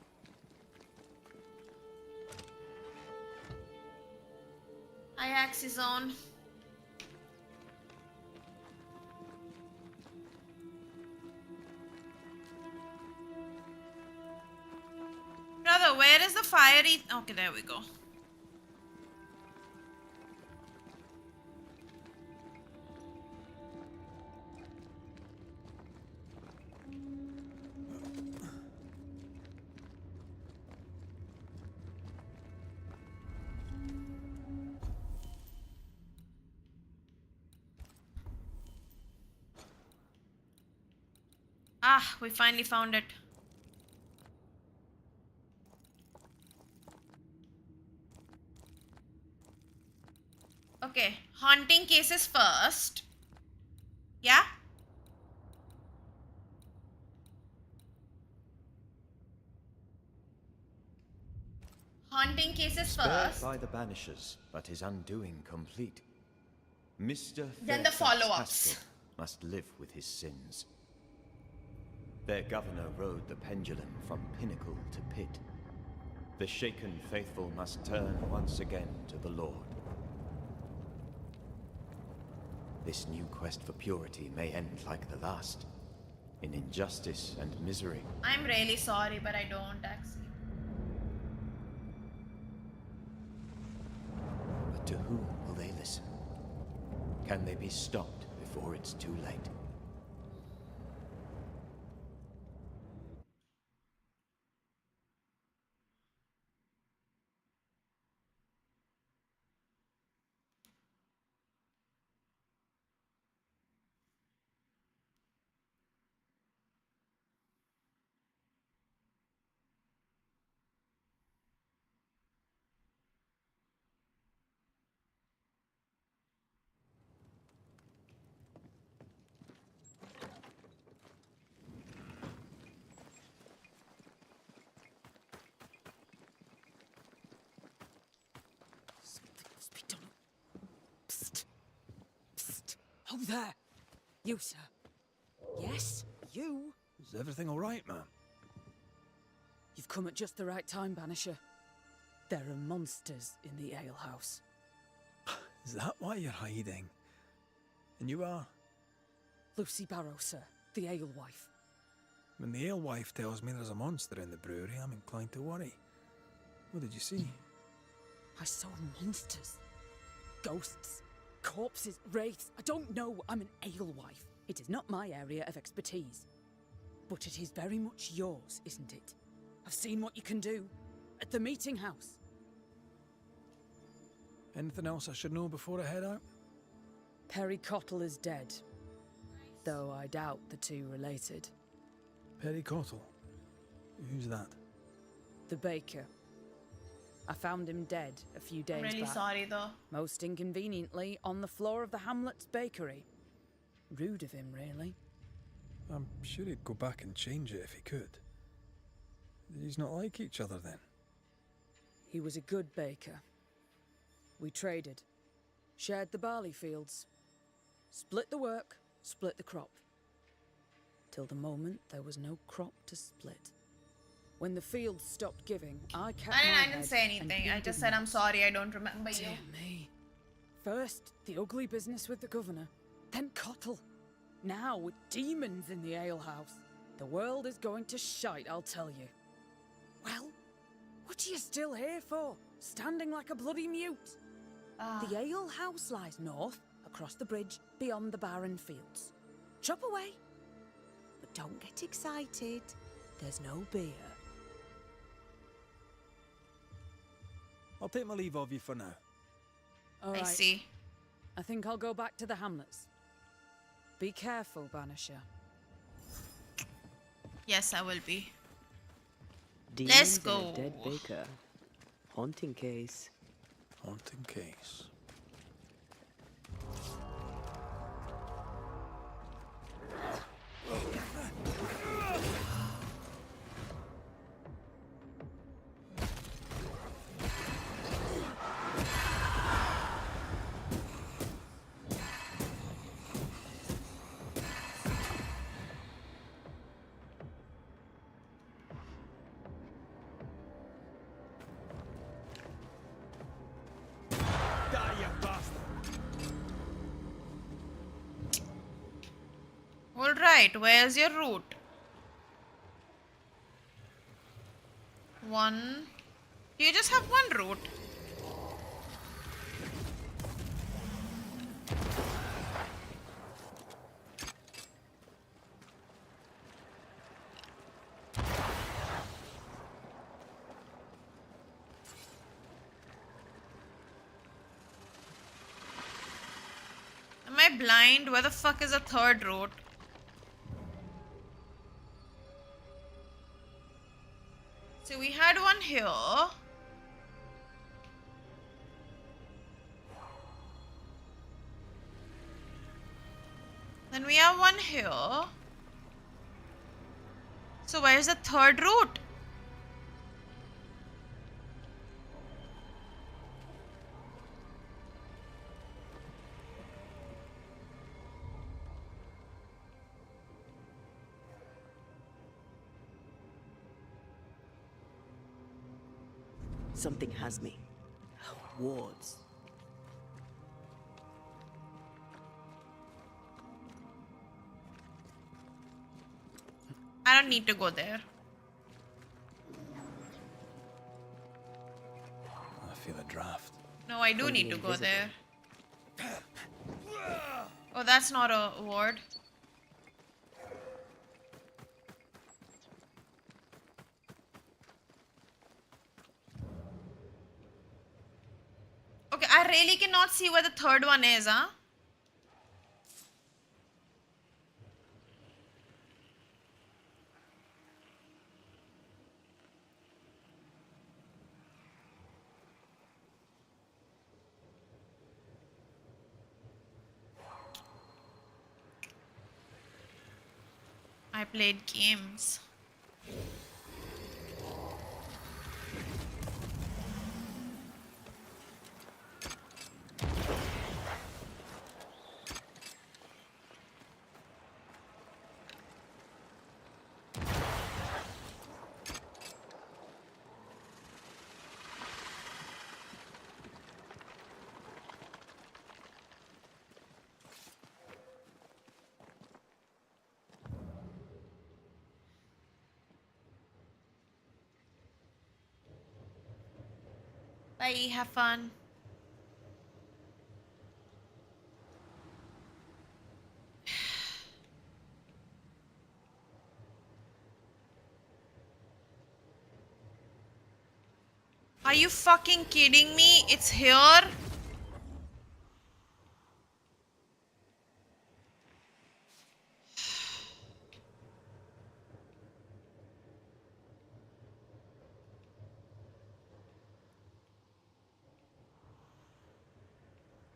Axis on. Brother, where is the fiery? Okay, there we go. Ah, we finally found it. Okay, haunting cases first. Yeah? Haunting cases Spared first. by the Banishers, but his undoing complete. Mr. Then the Fairfax follow-ups. Haskell must live with his sins. Their governor rode the pendulum from pinnacle to pit. The shaken faithful must turn once again to the Lord. This new quest for purity may end like the last, in injustice and misery. I'm really sorry, but I don't actually. But to whom will they listen? Can they be stopped before it's too late? Oh, there! You, sir. Yes, you. Is everything all right, ma'am? You've come at just the right time, Banisher. There are monsters in the alehouse. Is that why you're hiding? And you are? Lucy Barrow, sir. The alewife. When the alewife tells me there's a monster in the brewery, I'm inclined to worry. What did you see? I saw monsters. Ghosts. Corpses. Wraiths. I don't know. I'm an alewife. It is not my area of expertise. But it is very much yours, isn't it? I've seen what you can do. At the meeting house. Anything else I should know before I head out? Perry Cottle is dead. Though I doubt the two related. Perry Cottle? Who's that? The baker. I found him dead a few days I'm really back. sorry though. Most inconveniently, on the floor of the Hamlet's bakery. Rude of him, really. I'm sure he'd go back and change it if he could. Did he's not like each other then? He was a good baker. We traded. Shared the barley fields. Split the work, split the crop. Till the moment there was no crop to split. When the fields stopped giving, I kept I didn't say anything. I just said I'm sorry, I don't remember you. Dear me. First, the ugly business with the governor. Then Cottle. Now, with demons in the alehouse. The world is going to shite, I'll tell you. Well, what are you still here for? Standing like a bloody mute? The alehouse lies north, across the bridge, beyond the barren fields. Chop away. But don't get excited. There's no beer. I'll take my leave of you for now. All right. I see. I think I'll go back to the Hamlets. Be careful, Banisher. Yes, I will be. Demons Let's and go. a dead baker. Haunting case. Haunting case. Alright, where's your route? One. Do you just have one route? Am I blind? Where the fuck is a third route? So we had one here. Then we have one here. So where's the third route? Something has me. Wards. I don't need to go there. I feel a draft. No, I do need to go there. Oh, that's not a ward. Okay, I really cannot see where the third one is, huh? I played games. Bye, have fun. Are you fucking kidding me? It's here?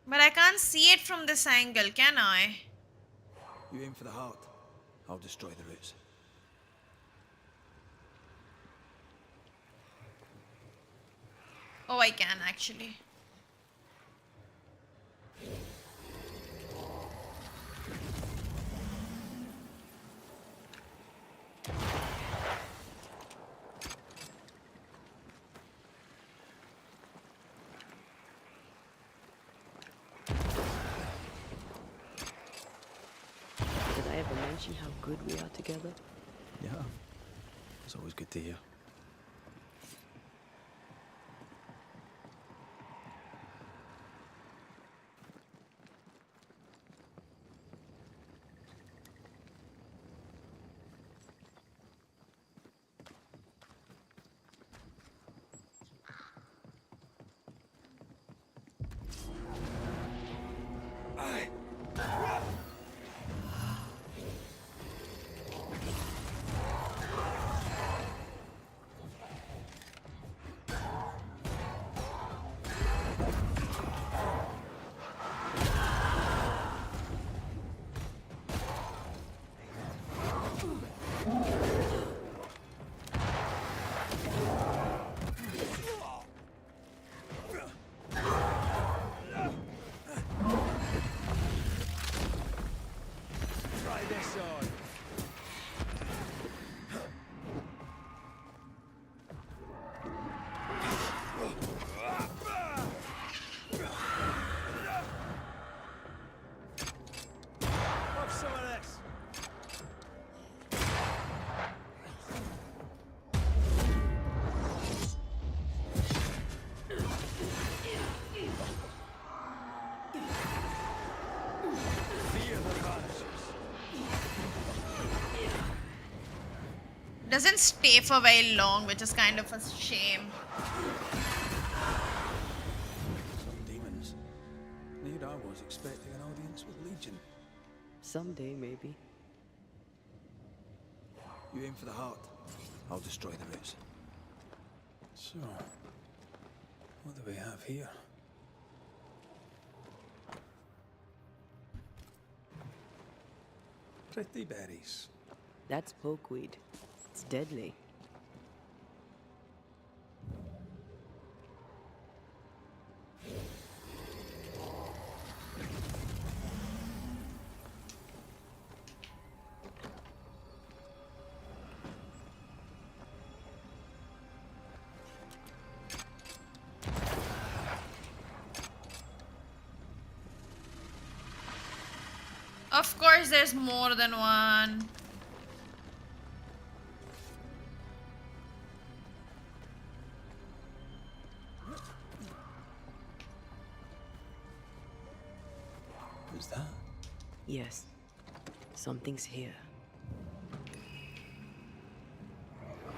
But I can't see it from this angle, can I? You aim for the heart, I'll destroy the roots. Oh, I can actually. Did I ever mention how good we are together? Yeah. It's always good to hear. Doesn't stay for very long, which is kind of a shame. Some demons. Here I was expecting an audience with Legion. Someday, maybe. You aim for the heart, I'll destroy the roots. So, what do we have here? Pretty berries. That's pokeweed. It's deadly. Of course, there's more than one. Who's that? Yes. Something's here.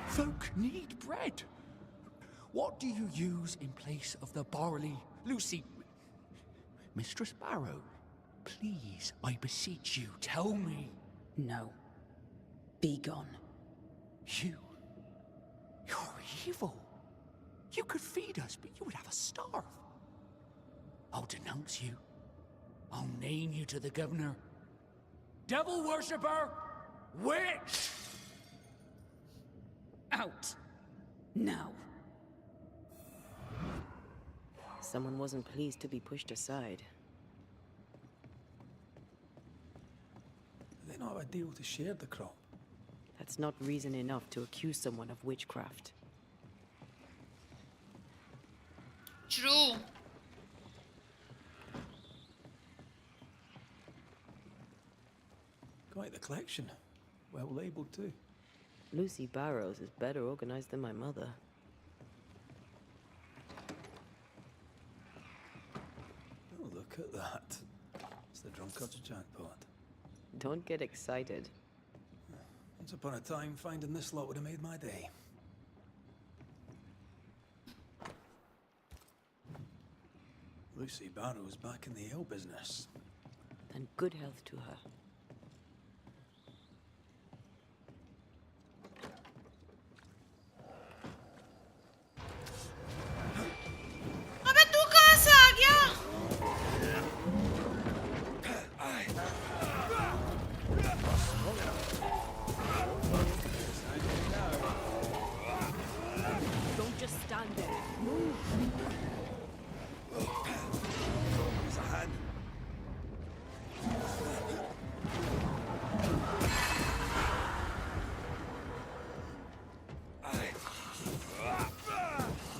Folk need bread. What do you use in place of the barley? Lucy, Mistress Barrow, please, I beseech you, tell me. No. Be gone. You're evil. You could feed us, but you would have us starve. I'll denounce you. I'll name you to the governor. Devil worshipper! Witch! Out. Now. Someone wasn't pleased to be pushed aside. Do they not have a deal to share the crop? That's not reason enough to accuse someone of witchcraft. True. Quite the collection. Well labelled too. Lucy Barrows is better organized than my mother. Oh, look at that. It's the drunkard's jackpot. Don't get excited. Once upon a time, finding this lot would have made my day. Lucy Barrow's back in the ale business. And good health to her. अबे तू कहाँ से आ गया? Don't just stand there. Move. There's a hand.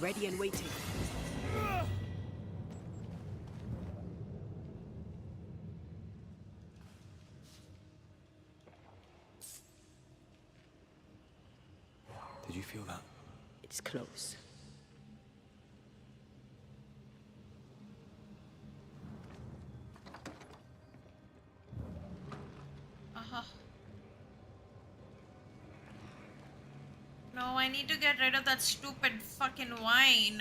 Ready and waiting. Did you feel that? It's close. No, I need to get rid of that stupid fucking wine.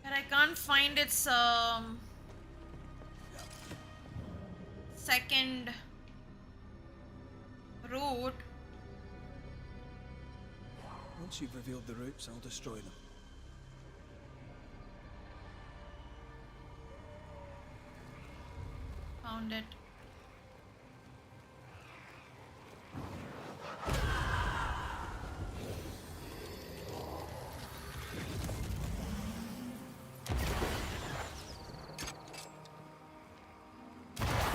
But I can't find its second route. Once you've revealed the roots, I'll destroy them. Found it.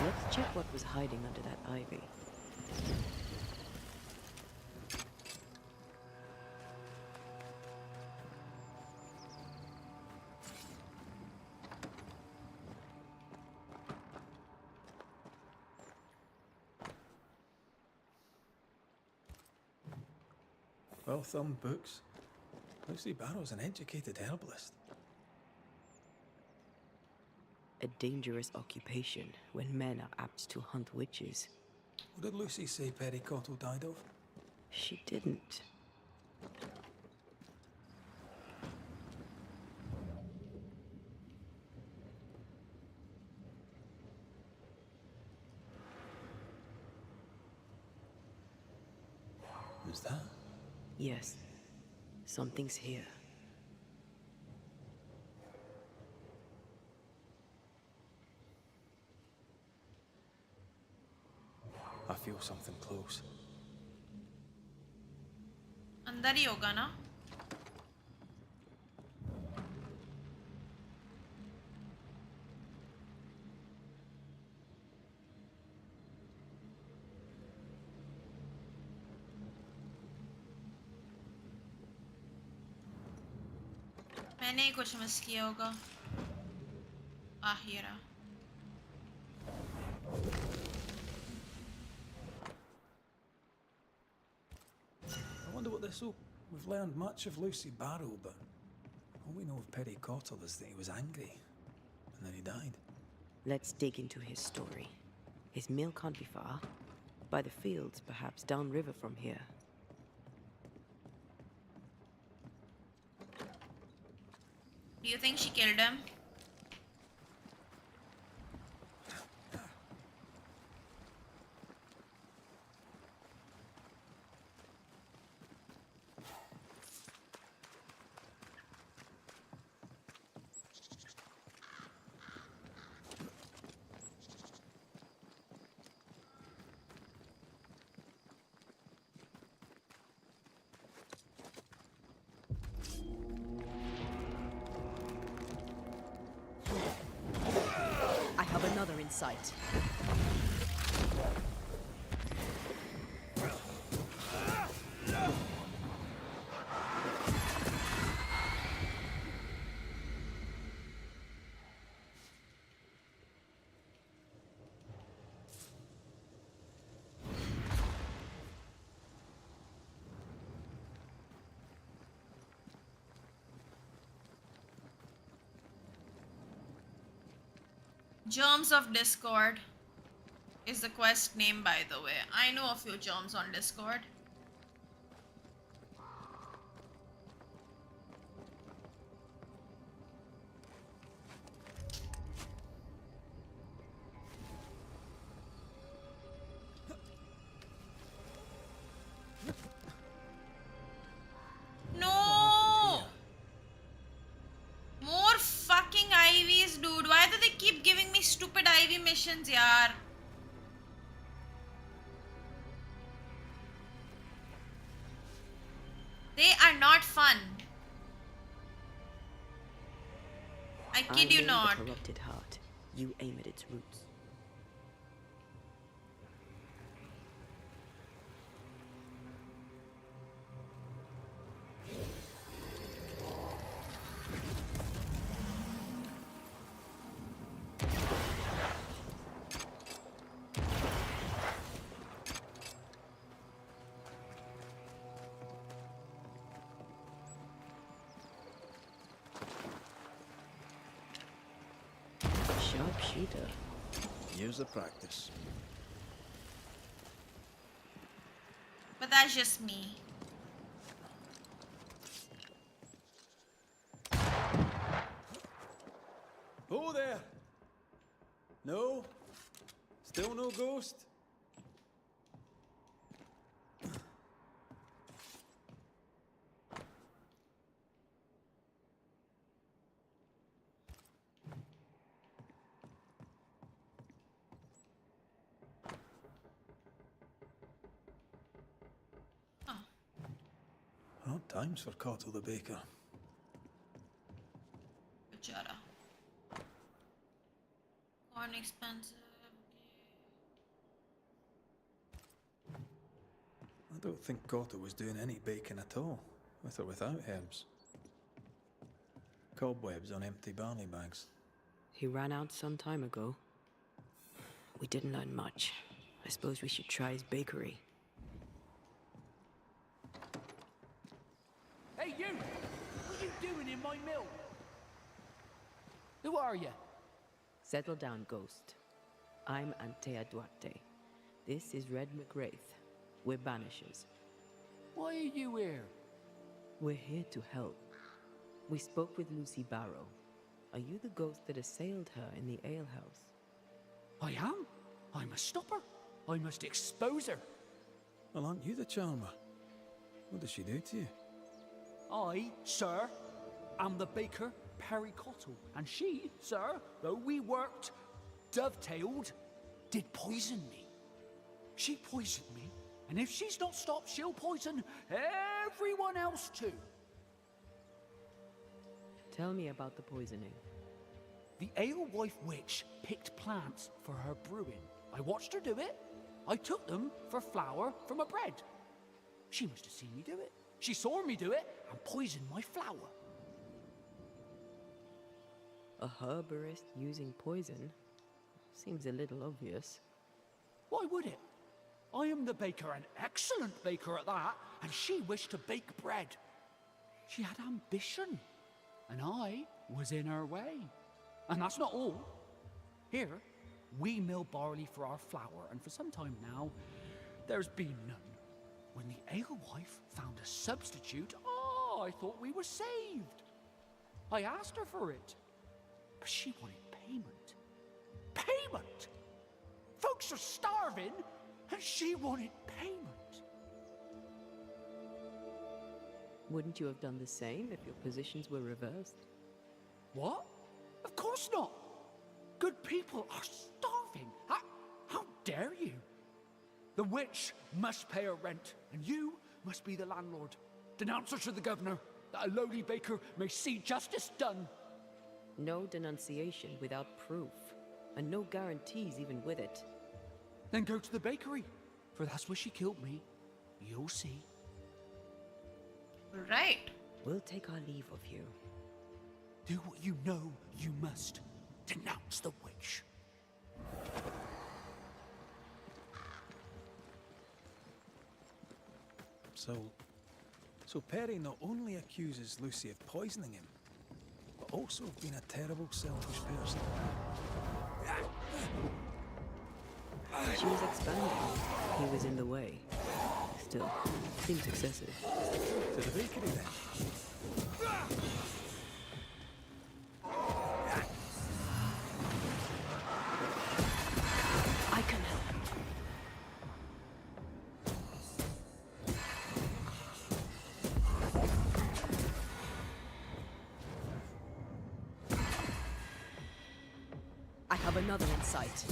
Let's check what was hiding under that ivy. Well-thumbed books. Lucy Barrow's an educated herbalist. A dangerous occupation when men are apt to hunt witches. What did Lucy say Pericotto died of? She didn't. Is that? Yes. Something's here. I feel something close. अंदर ही होगा ना? मैंने ही कुछ miss किया होगा. ये रहा. I wonder what this will... We've learned much of Lucy Barrow, but all we know of Perry Cottle is that he was angry, and then he died. Let's dig into his story. His mill can't be far. By the fields, perhaps downriver from here. Do you think she killed him? Another in sight. Germs of Discord is the quest name, by the way. I know a few germs on Discord. No! More fucking IVs, dude. Why do they keep giving me stupid IV missions, yaar? They are not fun. I kid you not. The corrupted heart. You aim at its roots. Sharpshooter. Years of practice. But that's just me. Oh there! No? Still no ghost? Odd times for Cottle the baker. Bechara. Corn expensive. I don't think Cottle was doing any baking at all, with or without herbs. Cobwebs on empty barley bags. He ran out some time ago. We didn't learn much. I suppose we should try his bakery. Hey, you! What are you doing in my mill? Who are you? Settle down, Ghost. I'm Antea Duarte. This is Red McWraith. We're Banishers. Why are you here? We're here to help. We spoke with Lucy Barrow. Are you the ghost that assailed her in the alehouse? I am. I must stop her. I must expose her. Well, aren't you the charmer? What does she do to you? I, sir, am the baker Perry Cottle, and she, sir, though we worked dovetailed, did poison me. She poisoned me, and if she's not stopped, she'll poison everyone else too. Tell me about the poisoning. The alewife witch picked plants for her brewing. I watched her do it. I took them for flour from her bread. She must have seen me do it. She saw me do it and poisoned my flour. A herborist using poison? Seems a little obvious. Why would it? I am the baker, an excellent baker at that, and she wished to bake bread. She had ambition, and I was in her way. And that's not all. Here, we mill barley for our flour, and for some time now, there's been none. When the alewife found a substitute, I thought we were saved. I asked her for it, but she wanted payment. Payment! Folks are starving, and she wanted payment. Wouldn't you have done the same if your positions were reversed? What? Of course not. Good people are starving. How dare you? The witch must pay her rent, and you must be the landlord. Denounce her to the governor, that a lowly baker may see justice done. No denunciation without proof, and no guarantees even with it. Then go to the bakery, for that's where she killed me. You'll see. Right. We'll take our leave of you. Do what you know you must. Denounce the witch. So Perry not only accuses Lucy of poisoning him, but also of being a terrible, selfish person. She was expanding. He was in the way. Still, seems excessive. To the bakery then. I can help. I have another in sight.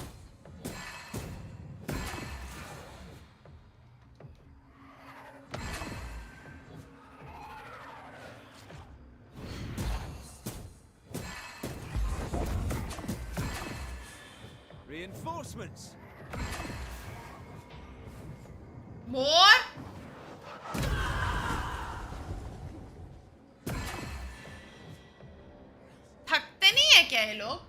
Reinforcements! More? थकते नहीं है क्या ये लोग?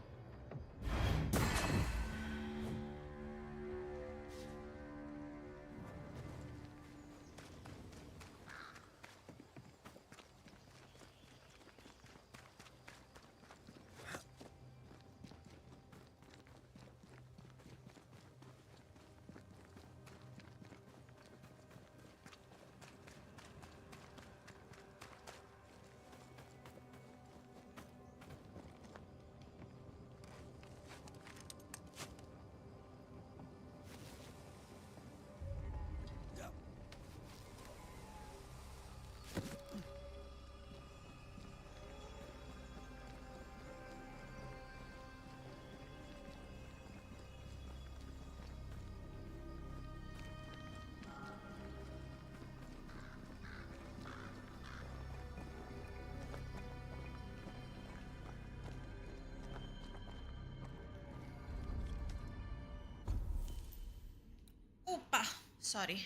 Opa, sorry.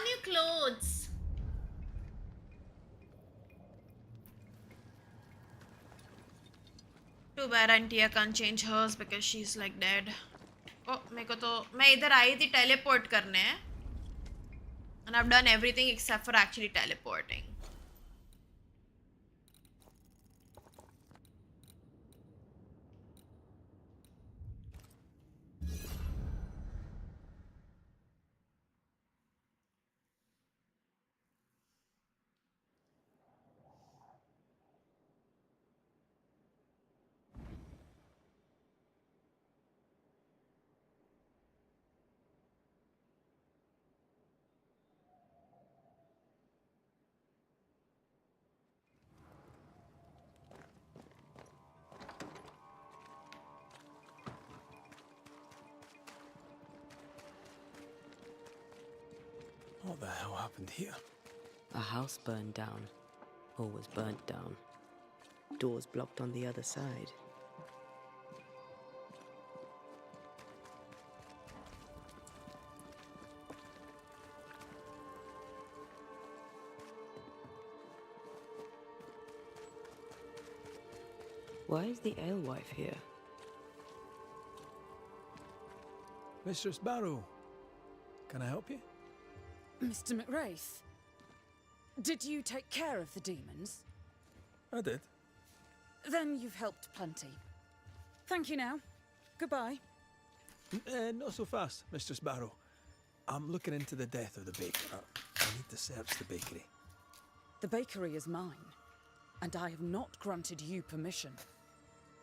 new clothes. Too bad Auntie can't change hers because she's like dead. Oh, मैं इधर आई थी teleport करने, and I've done everything except for actually teleporting. What the hell happened here? A house burned down. Or was burnt down. Doors blocked on the other side. Why is the alewife here? Mistress Barrow, can I help you? Mr. McWraith, did you take care of the demons? I did. Then you've helped plenty. Thank you now. Goodbye. Not so fast, Mistress Barrow. I'm looking into the death of the baker. I need to search the bakery. The bakery is mine, and I have not granted you permission.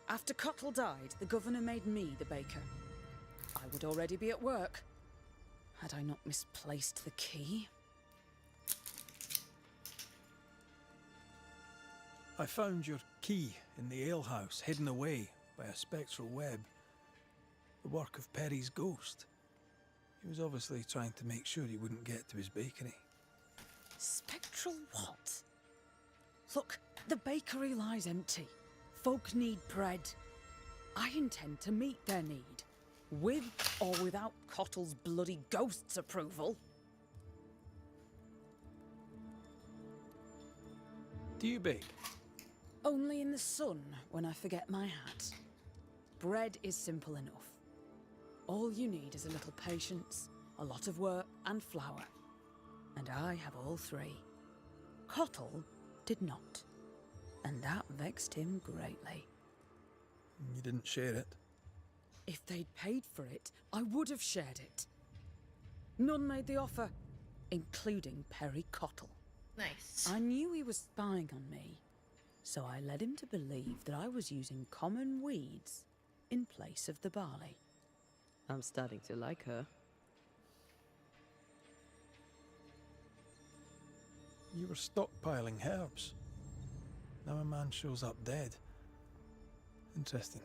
After Cottle died, the governor made me the baker. I would already be at work, had I not misplaced the key. I found your key in the alehouse, hidden away by a spectral web. The work of Perry's ghost. He was obviously trying to make sure he wouldn't get to his bakery. Spectral what? Look, the bakery lies empty. Folk need bread. I intend to meet their need. With or without Cottle's bloody ghost's approval. Do you bake? Only in the sun when I forget my hat. Bread is simple enough. All you need is a little patience, a lot of work, and flour. And I have all three. Cottle did not. And that vexed him greatly. You didn't share it? If they'd paid for it, I would have shared it. None made the offer, including Perry Cottle. Nice. I knew he was spying on me, so I led him to believe that I was using common weeds in place of the barley. I'm starting to like her. You were stockpiling herbs. Now a man shows up dead. Interesting.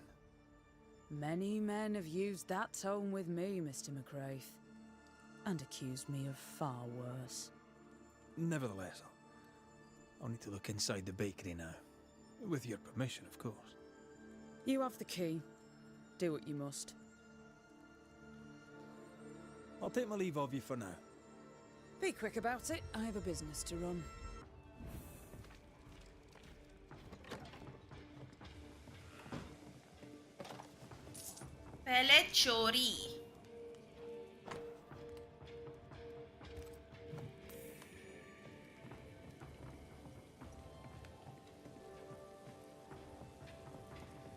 Many men have used that tone with me, Mr. McWraith, and accused me of far worse. Nevertheless, I'll need to look inside the bakery now. With your permission, of course. You have the key. Do what you must. I'll take my leave of you for now. Be quick about it. I have a business to run. पहले चोरी.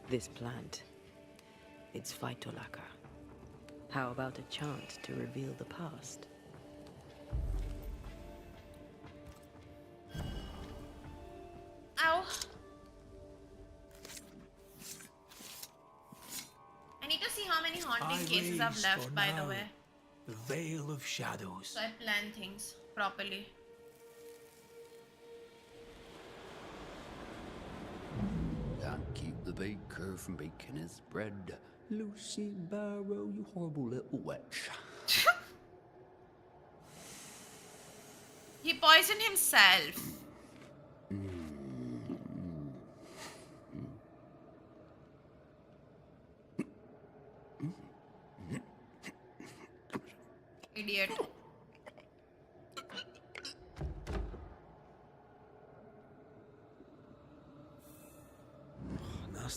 This plant, it's phytolacca. How about a chant to reveal the past? Ow. I need to see how many haunting cases I've left, by the way. The Veil of Shadows. So I plan things properly. Can't keep the baker from baking his bread. Lucy Barrow, you horrible little witch. He poisoned himself.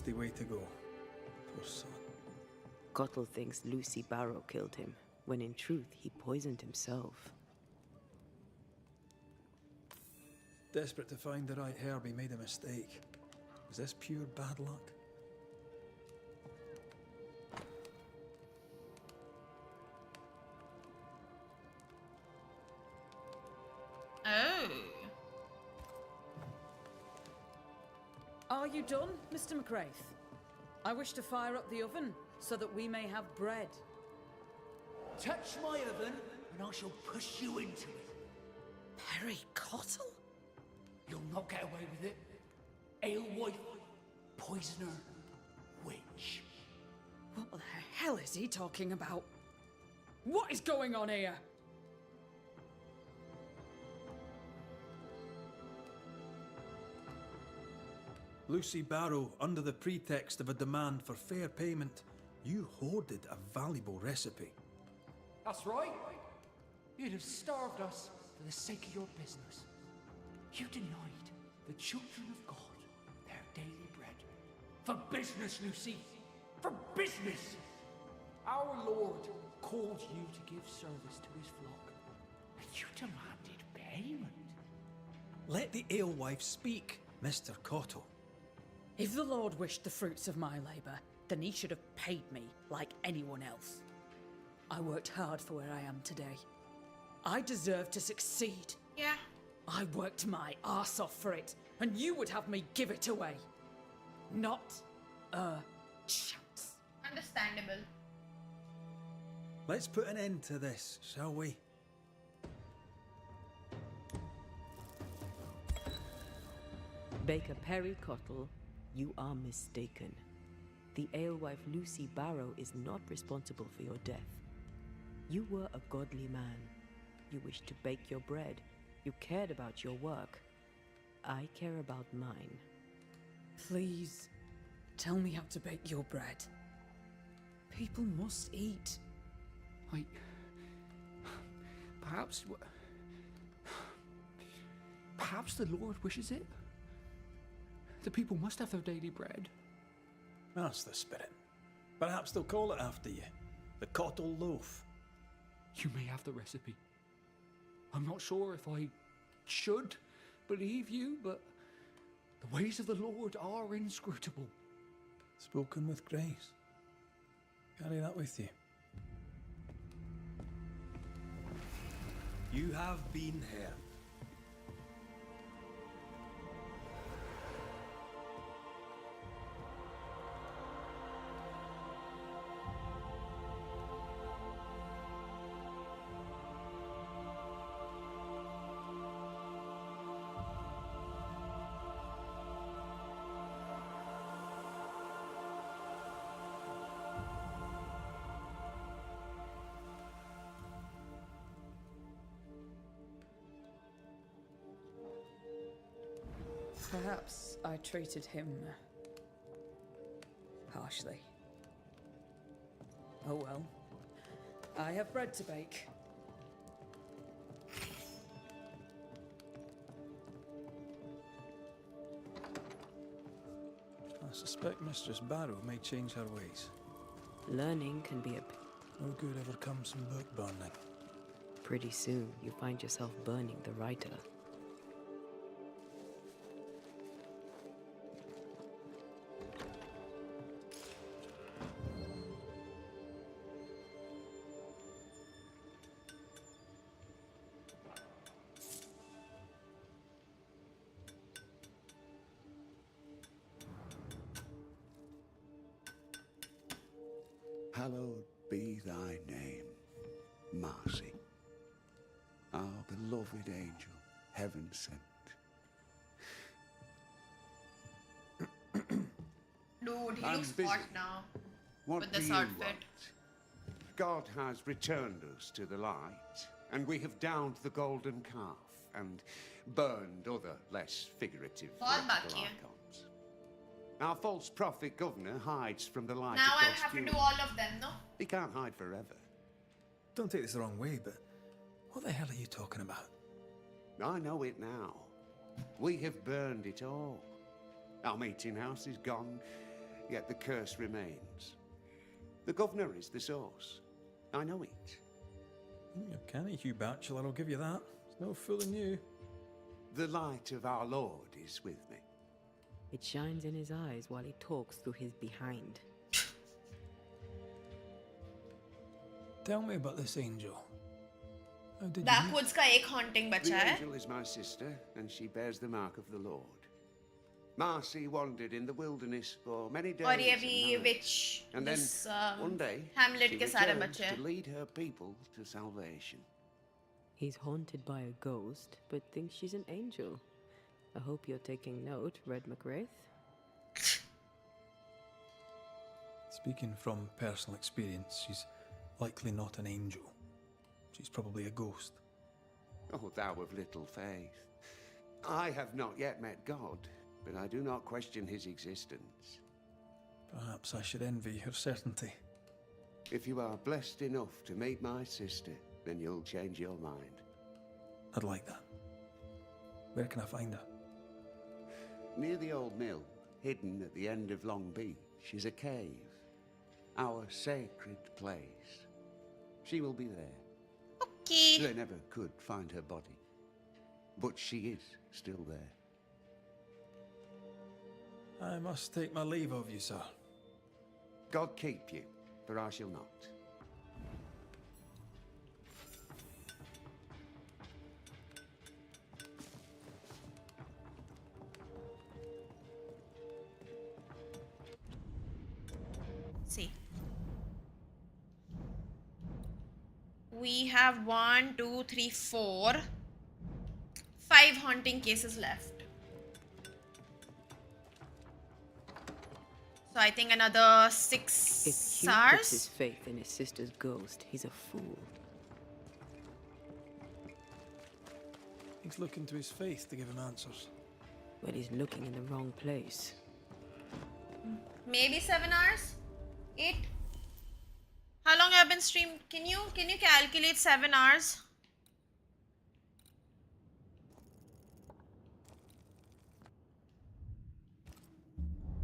nasty way to go. Poor son. Cottle thinks Lucy Barrow killed him, when in truth he poisoned himself. Desperate to find the right herb, he made a mistake. Was this pure bad luck? Oh. Are you done, Mr. McCraith? I wish to fire up the oven so that we may have bread. Touch my oven, and I shall push you into it. Perry Cottle? You'll not get away with it. Alewife, poisoner, witch. What the hell is he talking about? What is going on here? Lucy Barrow, under the pretext of a demand for fair payment, you hoarded a valuable recipe. That's right. You'd have starved us for the sake of your business. You denied the children of God their daily bread. For business, Lucy. For business. Our Lord called you to give service to his flock, and you demanded payment. Let the alewife speak, Mr. Cottle. If the Lord wished the fruits of my labour, then he should have paid me like anyone else. I worked hard for where I am today. I deserve to succeed. Yeah. I worked my arse off for it, and you would have me give it away. Not a chance. Understandable. Let's put an end to this, shall we? Baker Perry Cottle, you are mistaken. The alewife Lucy Barrow is not responsible for your death. You were a godly man. You wished to bake your bread. You cared about your work. I care about mine. Please, tell me how to bake your bread. People must eat. Perhaps the Lord wishes it. The people must have their daily bread. That's the spirit. Perhaps they'll call it after you. The Cottle Loaf. You may have the recipe. I'm not sure if I should believe you, but the ways of the Lord are inscrutable. Spoken with grace. Carry that with you. You have been here. Perhaps I treated him harshly. Oh well. I have bread to bake. I suspect Mistress Barrow may change her ways. Learning can be a... No good ever comes from book burning. Pretty soon, you find yourself burning the writer. Hallowed be thy name, Marcy, our beloved angel, heaven sent. Dude, he I'm looks busy. hot now. What With do this you outfit. want? God has returned us to the light, and we have downed the golden calf and burned other less figurative बहुत heretical बाकी है. icons. Our false prophet governor hides from the light Now I across have to do Europe. all of them, no? He can't hide forever. Don't take this the wrong way, but what the hell are you talking about? I know it now. We have burned it all. Our meeting house is gone. yet the curse remains. The governor is the source. I know it. You're canny, Hugh Bachelor, I'll give you that. It's no fooling you. The light of our Lord is with me. It shines in his eyes while he talks through his behind. Tell me about this angel. How did Backwoods का एक haunting बचा The है. angel is my sister, and she bears the mark of the Lord. Marcy wandered in the wilderness for many days और ये and भी nights. witch And then, this one day, Hamlet she के सारे returned बच्चे. to lead her people to salvation. He's haunted by a ghost, but thinks she's an angel. I hope you're taking note, Red McWraith. Speaking from personal experience, she's likely not an angel. She's probably a ghost. Oh, thou of little faith. I have not yet met God, but I do not question his existence. Perhaps I should envy her certainty. If you are blessed enough to meet my sister, then you'll change your mind. I'd like that. Where can I find her? Near the old mill, hidden at the end of Long Beach, is a cave. Our sacred place. She will be there. Okay. They never could find her body. But she is still there. I must take my leave of you, sir. God keep you, for I shall not. See. We have 1, 2, 3, 4, 5 haunting cases left. So I think another 6 If Hugh hours. puts his faith in his sister's ghost, he's a fool. He's looking to his faith to give him answers. But he's looking in the wrong place. Maybe 7 hours? 8? How long have I been streamed? Can you calculate 7 hours?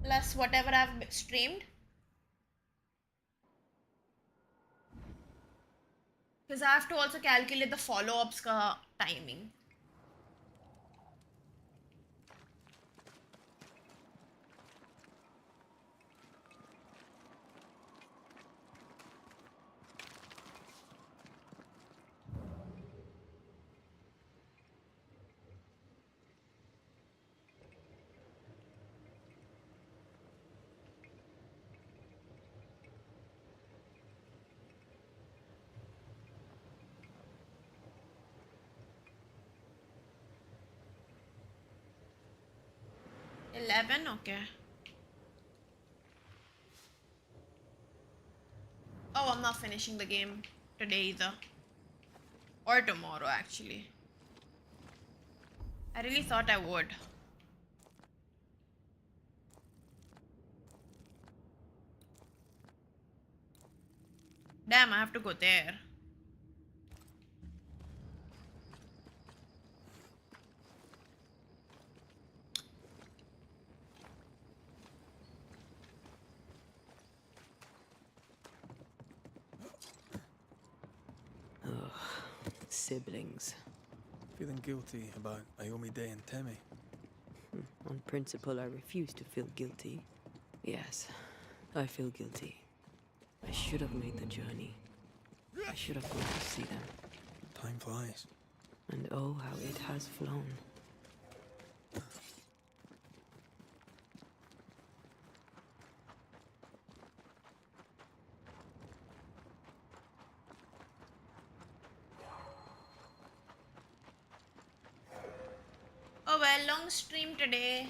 Plus whatever I've streamed. Because I have to also calculate the follow-ups ka timing. Okay. Oh, I'm not finishing the game today either. Or tomorrow, actually. I really thought I would. Damn, I have to go there. Siblings. Feeling guilty about Aomi Day and Temi. On principle, I refuse to feel guilty. Yes, I feel guilty. I should have made the journey. I should have gone to see them. Time flies. And oh, how it has flown. Oh well, long stream today.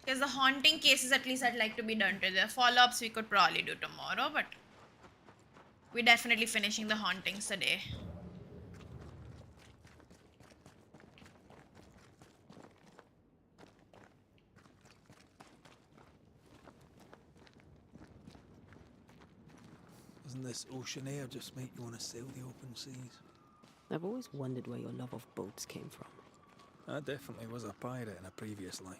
Because the haunting cases at least I'd like to be done today. The follow-ups we could probably do tomorrow, but we're definitely finishing the hauntings today. Doesn't this ocean air just make you want to sail the open seas? I've always wondered where your love of boats came from. I definitely was a pirate in a previous life.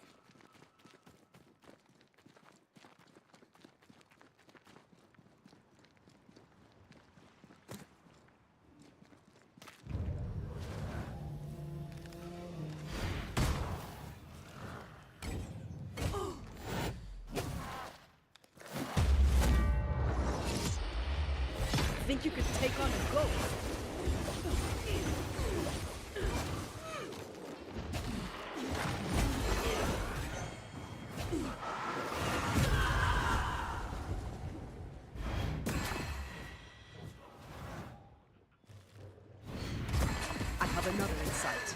think you could take on a ghost? I have another in sight.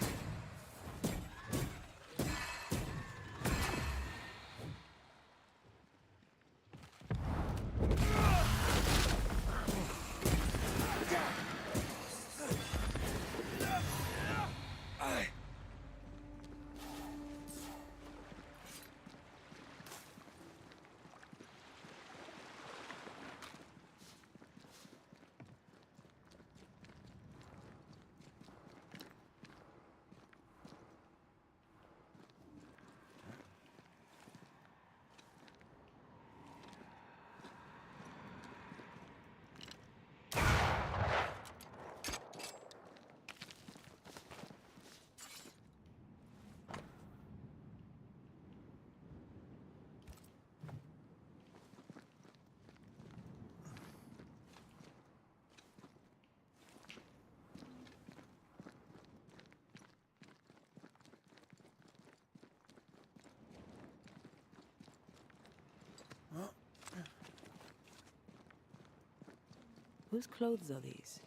Whose clothes are these?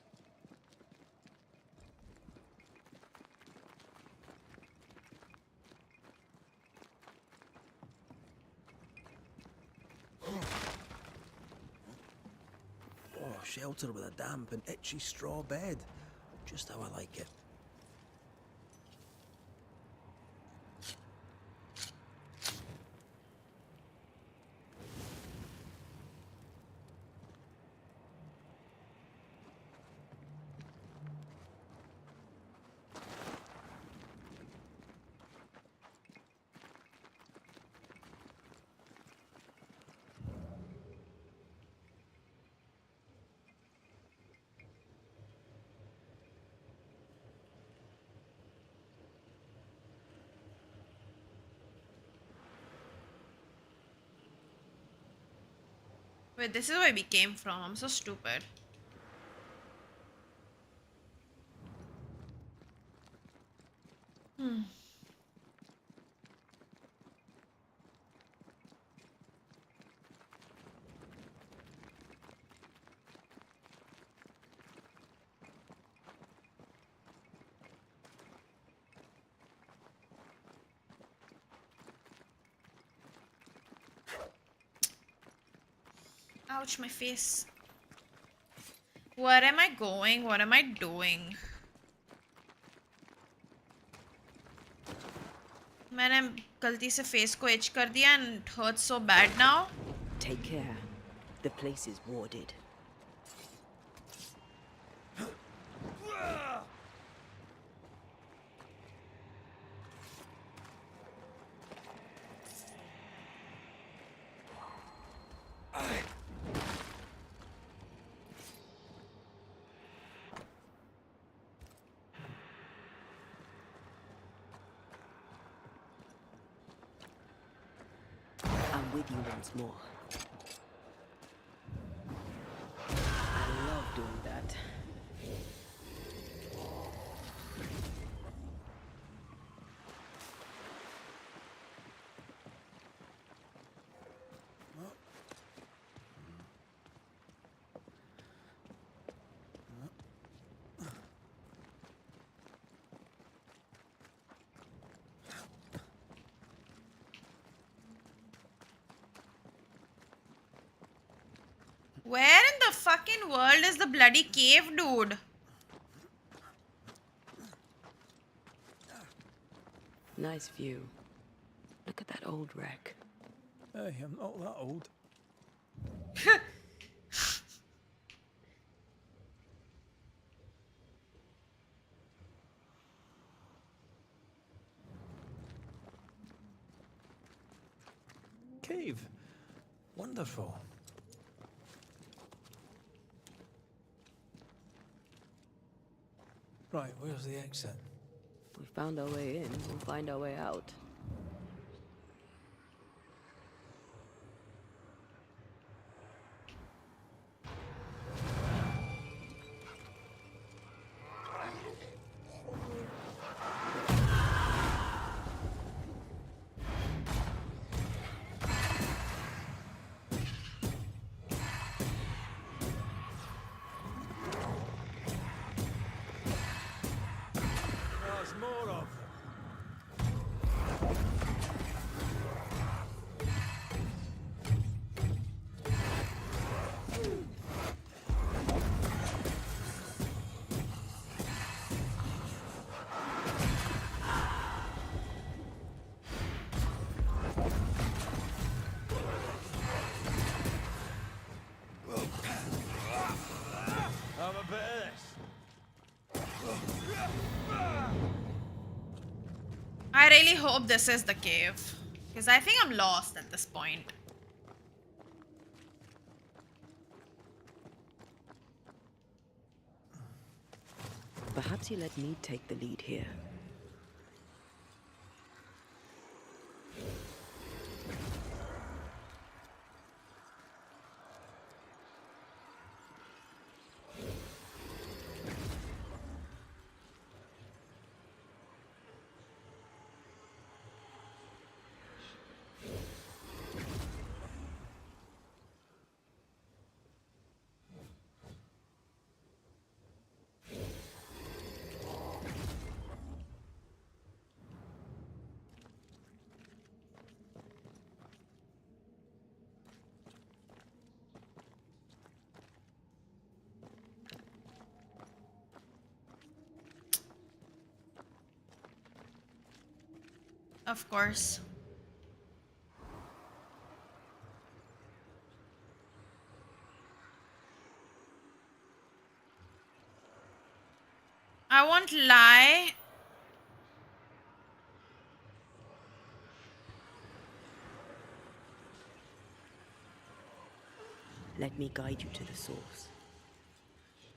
Oh, shelter with a damp and itchy straw bed. Just how I like it. Wait, this is where we came from. I'm so stupid. Hmm. Ouch, my face. Where am I going? What am I doing? मैंने गलती से face को itch कर दिया and it hurts so bad now. Take care. The place is warded. I'm with you once more. I love doing that. Where in the fucking world is the bloody cave, dude? Nice view. Look at that old wreck. Hey, I'm not that old. Cave. Wonderful. Right, where's the exit? We found our way in, we'll find our way out. really hope this is the cave. Because I think I'm lost at this point. Perhaps you let me take the lead here. Of course. I won't lie. Let me guide you to the source.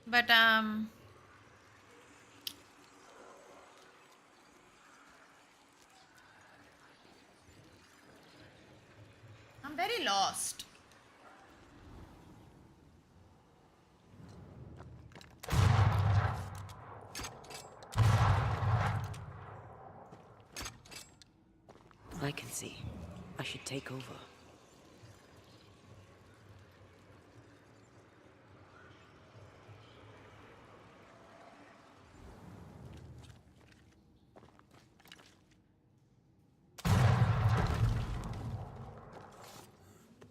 But I'm very lost. I can see. I should take over.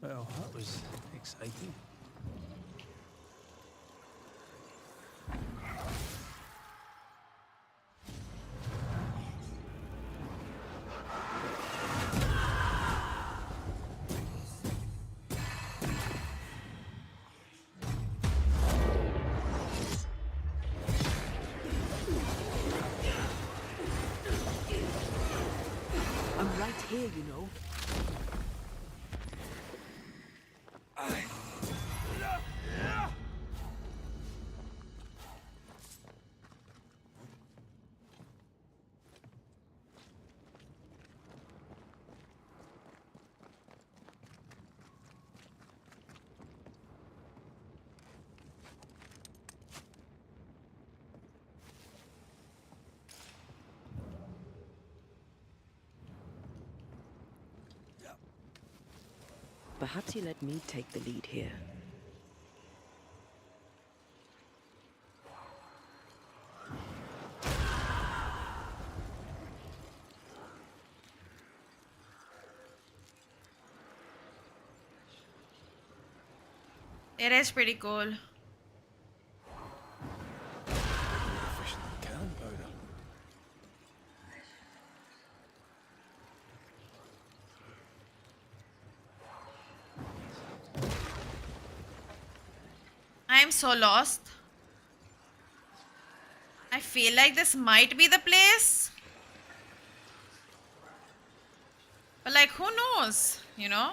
Well, that was exciting. I'm right here, you know. Perhaps you let me take the lead here. It is pretty cool. I'm so lost. I feel like this might be the place. But like, who knows, you know?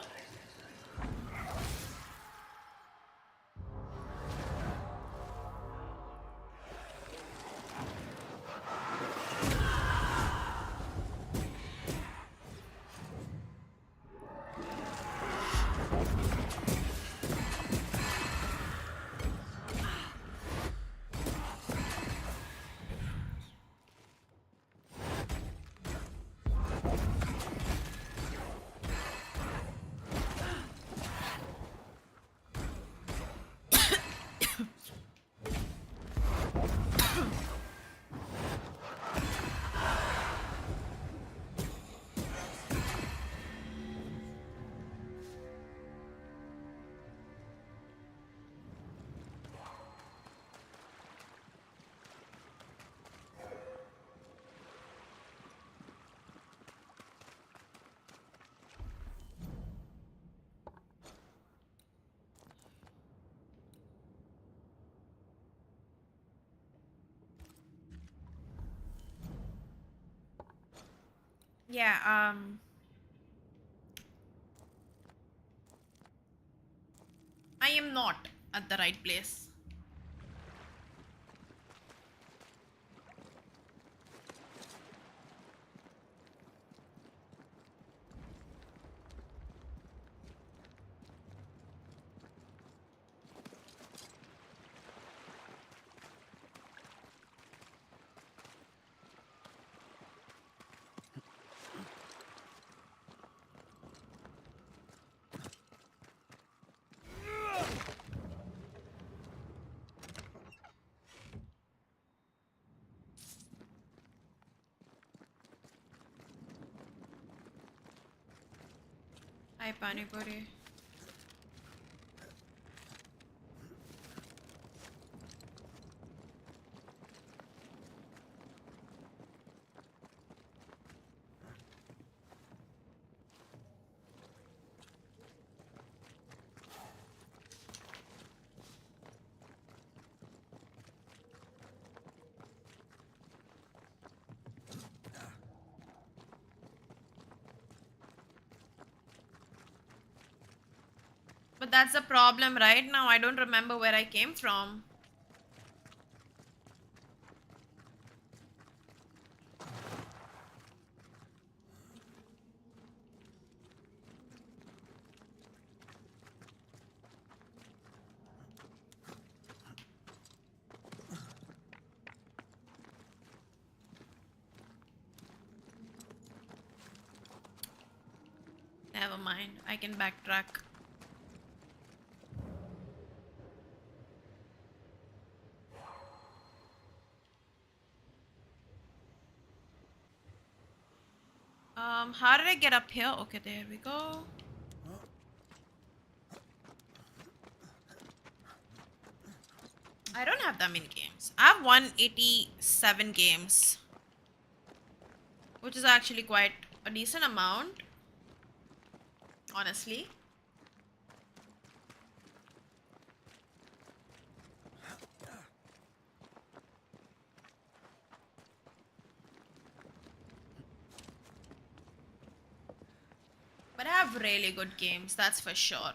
Yeah, I am not at the right place. Hi, Pani Puri. But that's the problem right now. I don't remember where I came from. Never mind. I can backtrack. How did I get up here? Okay, there we go. I don't have that many games. I have 187 games, which is actually quite a decent amount, honestly. But I have really good games, that's for sure.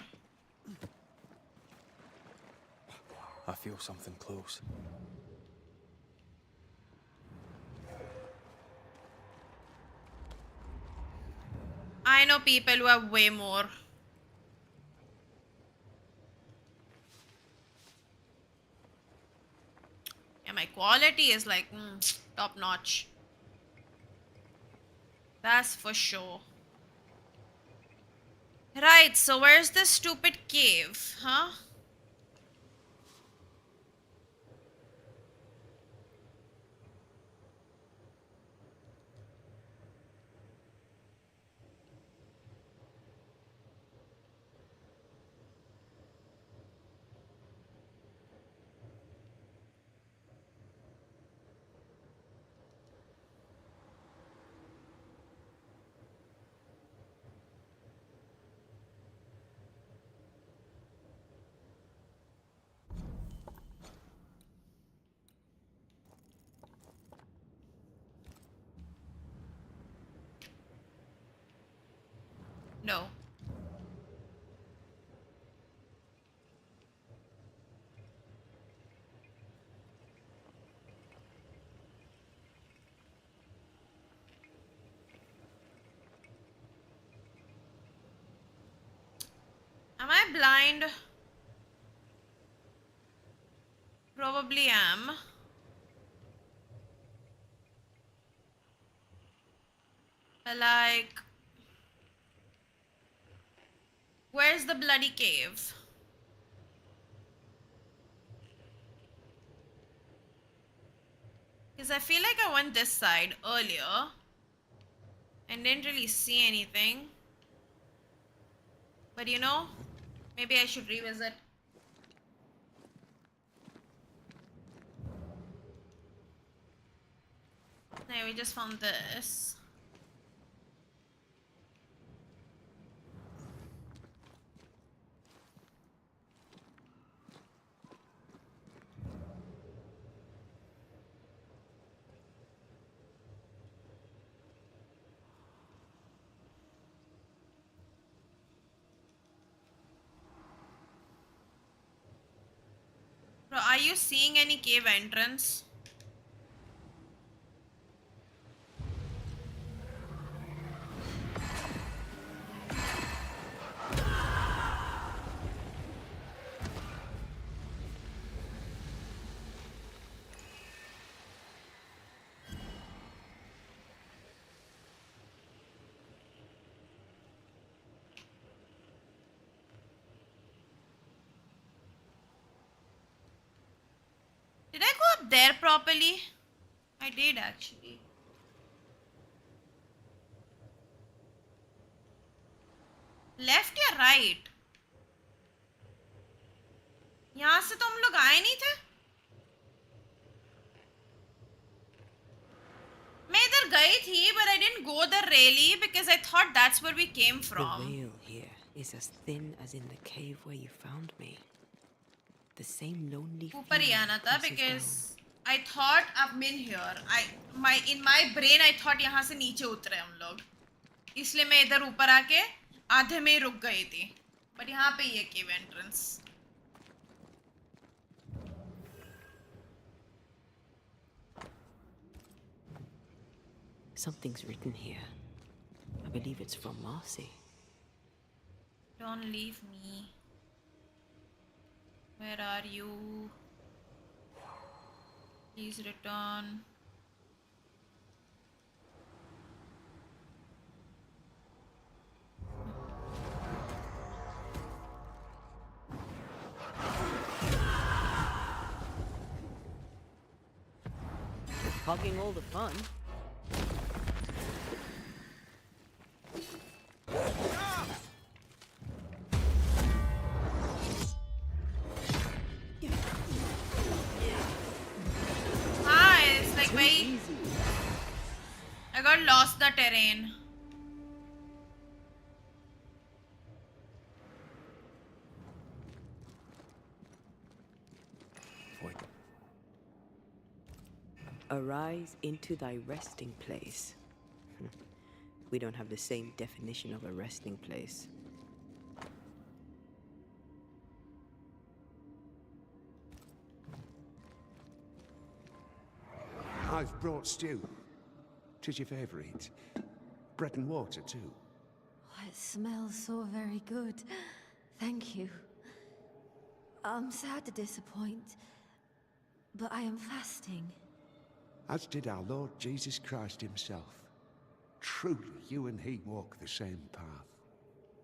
I feel something close. I know people who have way more. Yeah, my quality is like top notch. That's for sure. Right, so where's this stupid cave, huh? No. Am I blind? Probably am. But like, where's the bloody cave? Because I feel like I went this side earlier and didn't really see anything. But you know, maybe I should revisit. No, we just found this. Bro, are you seeing any cave entrance? Did I go up there properly? I did actually. Left या right? यहाँ से तो हम लोग आए नहीं थे? मैं इधर गई थी, but I didn't go there really because I thought that's where we came from. The veil here is as thin as in the cave where you found me. The same lonely ऊपर ही feeling आना था presses because down. I thought I've been here. In my brain I thought यहाँ से नीचे उतरे हम लोग. इसलिए मैं इधर ऊपर आके आधे में ही रुक गई थी. But यहाँ पे ही है cave entrance. Something's written here. I believe it's from Marcy. Don't leave me. Where are you? Please return. Hogging all the fun. It's like very... I got lost the terrain. Arise into thy resting place. We don't have the same definition of a resting place. I've brought stew. 'Tis your favourite. Bread and water, too. Oh, it smells so very good. Thank you. I'm sad to disappoint, but I am fasting. As did our Lord Jesus Christ himself. Truly, you and he walk the same path.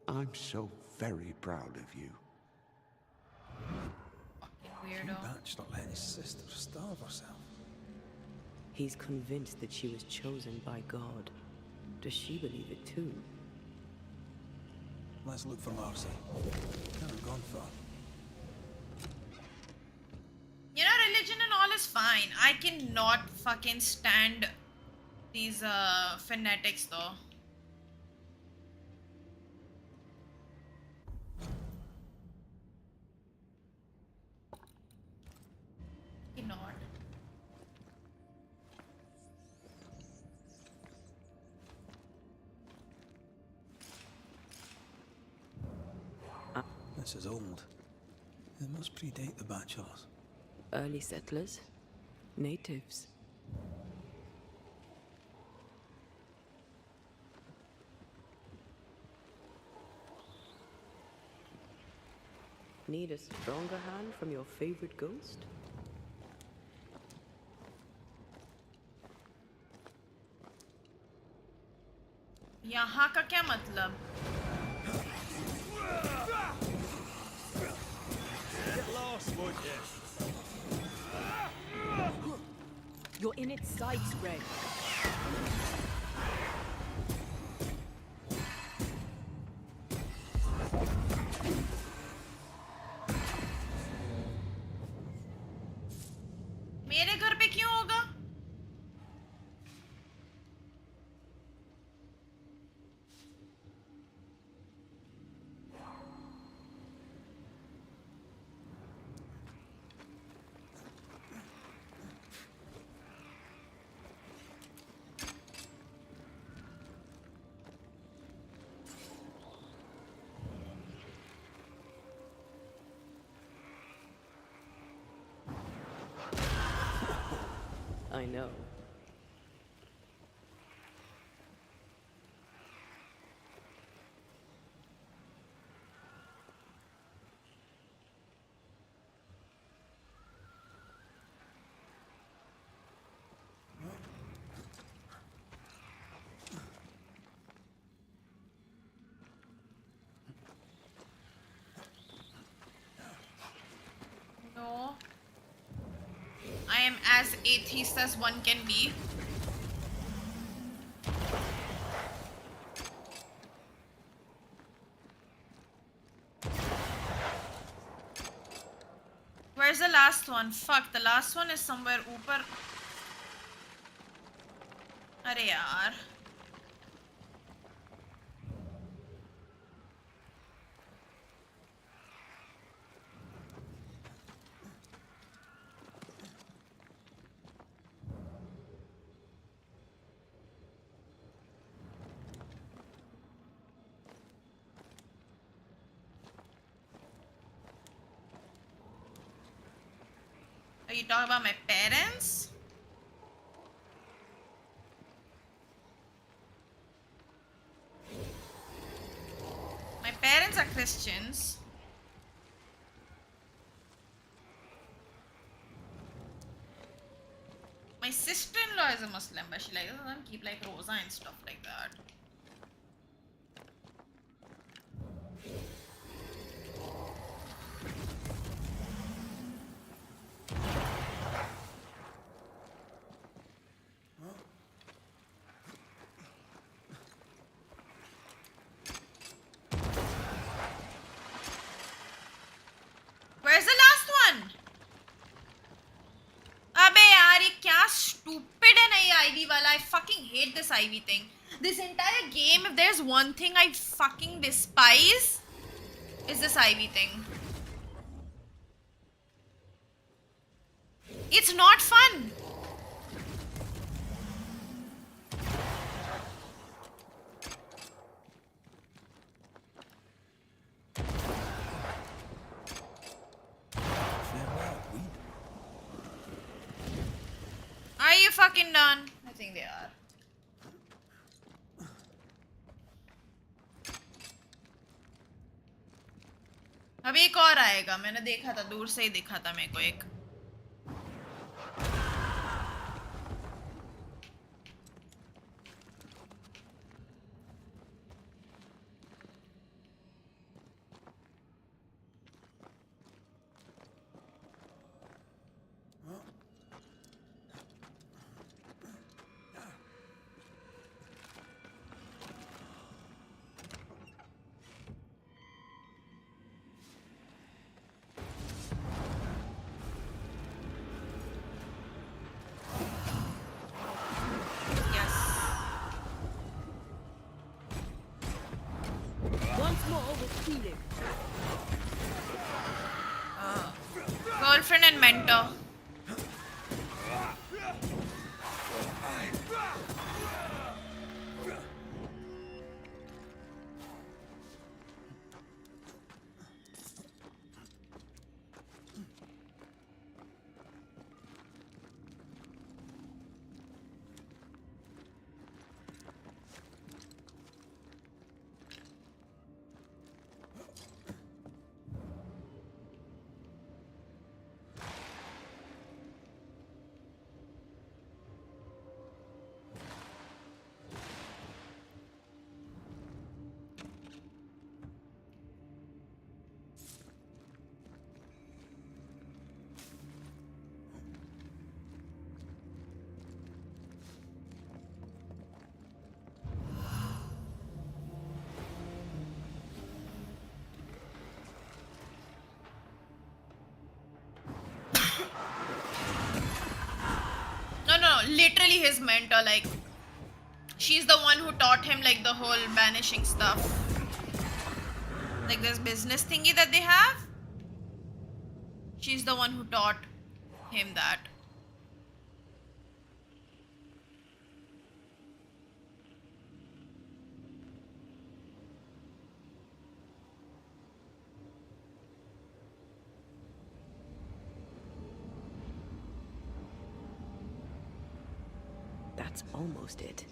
I'm so very proud of you. Weirdo. Batch not letting his sister starve herself. He's convinced that she was chosen by God. Does she believe it too? Let's look for Marcy. Can't have gone far. You know, religion and all is fine. I cannot fucking stand these fanatics though. Cannot. This is old. It must predate the Bachelors. Early settlers? Natives? Need a stronger hand from your favorite ghost? यहाँ का क्या मतलब? Get lost, would you? You're in its sights, Red. मेरे घर पे क्यों होगा? I know. No. I am as atheist as one can be. Where's the last one? Fuck, the last one is somewhere upar. Arey yaar. Are you talking about my parents? My parents are Christians. My sister-in-law is a Muslim, but she like doesn't keep like rosa and stuff like that. Where's the last one? Abey yaar, ye kya stupid hai na ye IV wala. I fucking hate this IV thing. This entire game, if there's one thing I fucking despise, is this IV thing. It's not fun. Are you fucking done? I think they are. अभी एक और आएगा. मैंने देखा था, दूर से ही देखा था मेरे को एक. Girlfriend and mentor. Literally his mentor, like she's the one who taught him like the whole banishing stuff, like this business thingy that they have. She's the one who taught him that. That's almost it.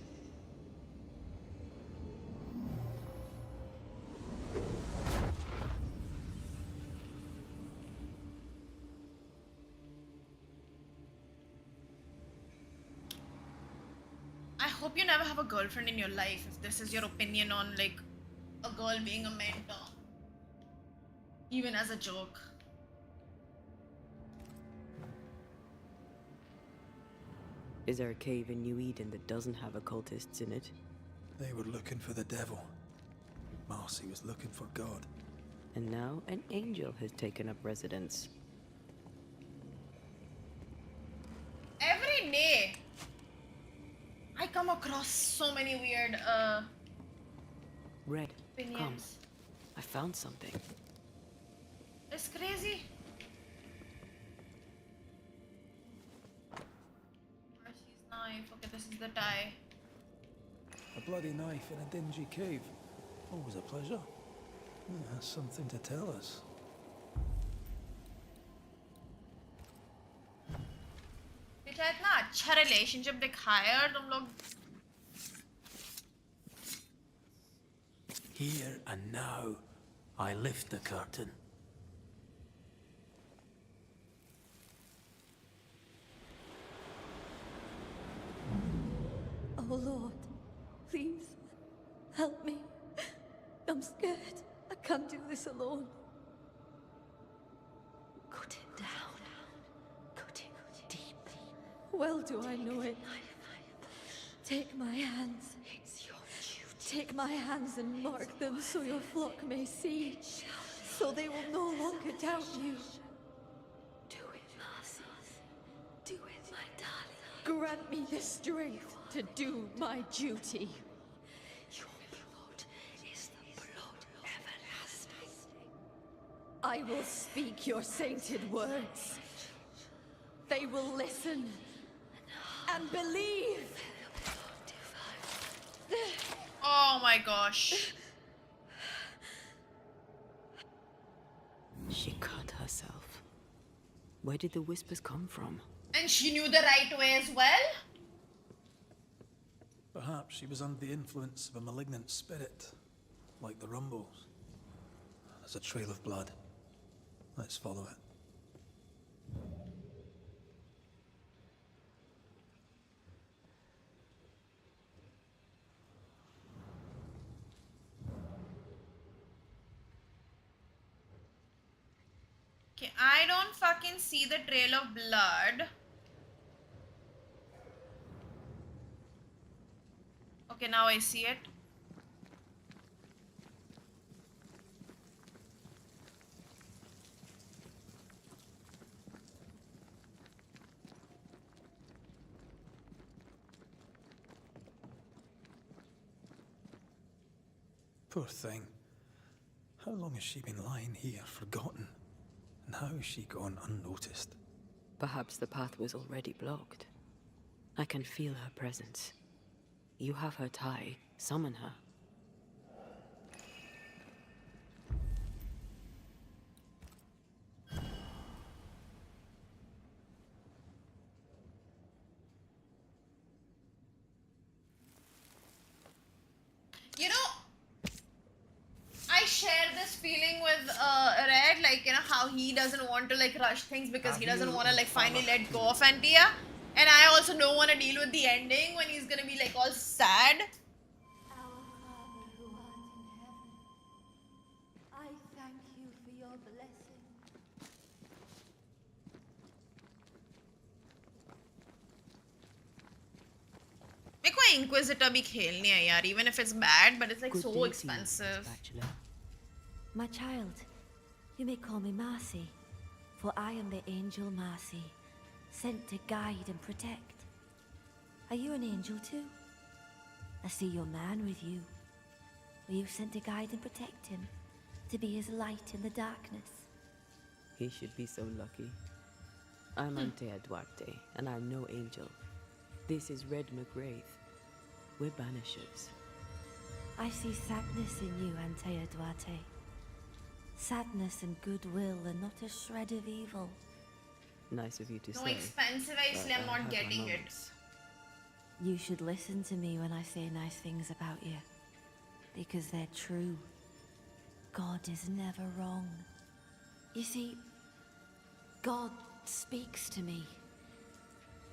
I hope you never have a girlfriend in your life if this is your opinion on like a girl being a mentor. Even as a joke. Is there a cave in New Eden that doesn't have occultists in it? They were looking for the devil. Marcy was looking for God. And now an angel has taken up residence. Every day I come across so many weird Red, come. opinions. I found something. It's crazy. Marcy's knife. Okay, this is the tie. A bloody knife in a dingy cave. Always a pleasure. It has something to tell us. बेटा इतना अच्छा relationship दिखाया और तुम लोग Here and now, I lift the curtain. Oh Lord, please help me. I'm scared. I can't do this alone. Cut it down. Cut it deep. Well do I know it. Take my hands. Take my hands and mark them so your flock may see, so they will no longer doubt you. Do it, Marcy. Do it, my darling. Grant me the strength to do my duty. Your blood is the blood everlasting. I will speak your sainted words. They will listen and believe. Oh my gosh. She cut herself. Where did the whispers come from? And she knew the right way as well? Perhaps she was under the influence of a malignant spirit, like the rumbles. There's a trail of blood. Let's follow it. Okay, I don't fucking see the trail of blood. Okay, now I see it. Poor thing. How long has she been lying here, forgotten? And how has she gone unnoticed? Perhaps the path was already blocked. I can feel her presence. You have her tie. Summon her. You know, I share this feeling with Red, like, you know, how he doesn't want to like rush things because he doesn't want to like finally let go of Antia. And I also don't want to deal with the ending when he's gonna be like all sad. Our Father who art in heaven, I thank you for your blessing. मेरे को Inquisitor भी खेलनी है यार, even if it's bad, but it's like Good so day to you, expensive. My child, you may call me Marcy, for I am the angel Marcy, sent to guide and protect. Are you an angel too? I see your man with you. Were you sent to guide and protect him, to be his light in the darkness? He should be so lucky. I'm Antea Duarte, and I'm no angel. This is Red McGrath. We're Banishers. I see sadness in you, Antea Duarte. Sadness and goodwill and not a shred of evil. Nice of you to No say. expensive है, but इसलिए I'm I not have my getting it. moments. You should listen to me when I say nice things about you, because they're true. God is never wrong. You see, God speaks to me.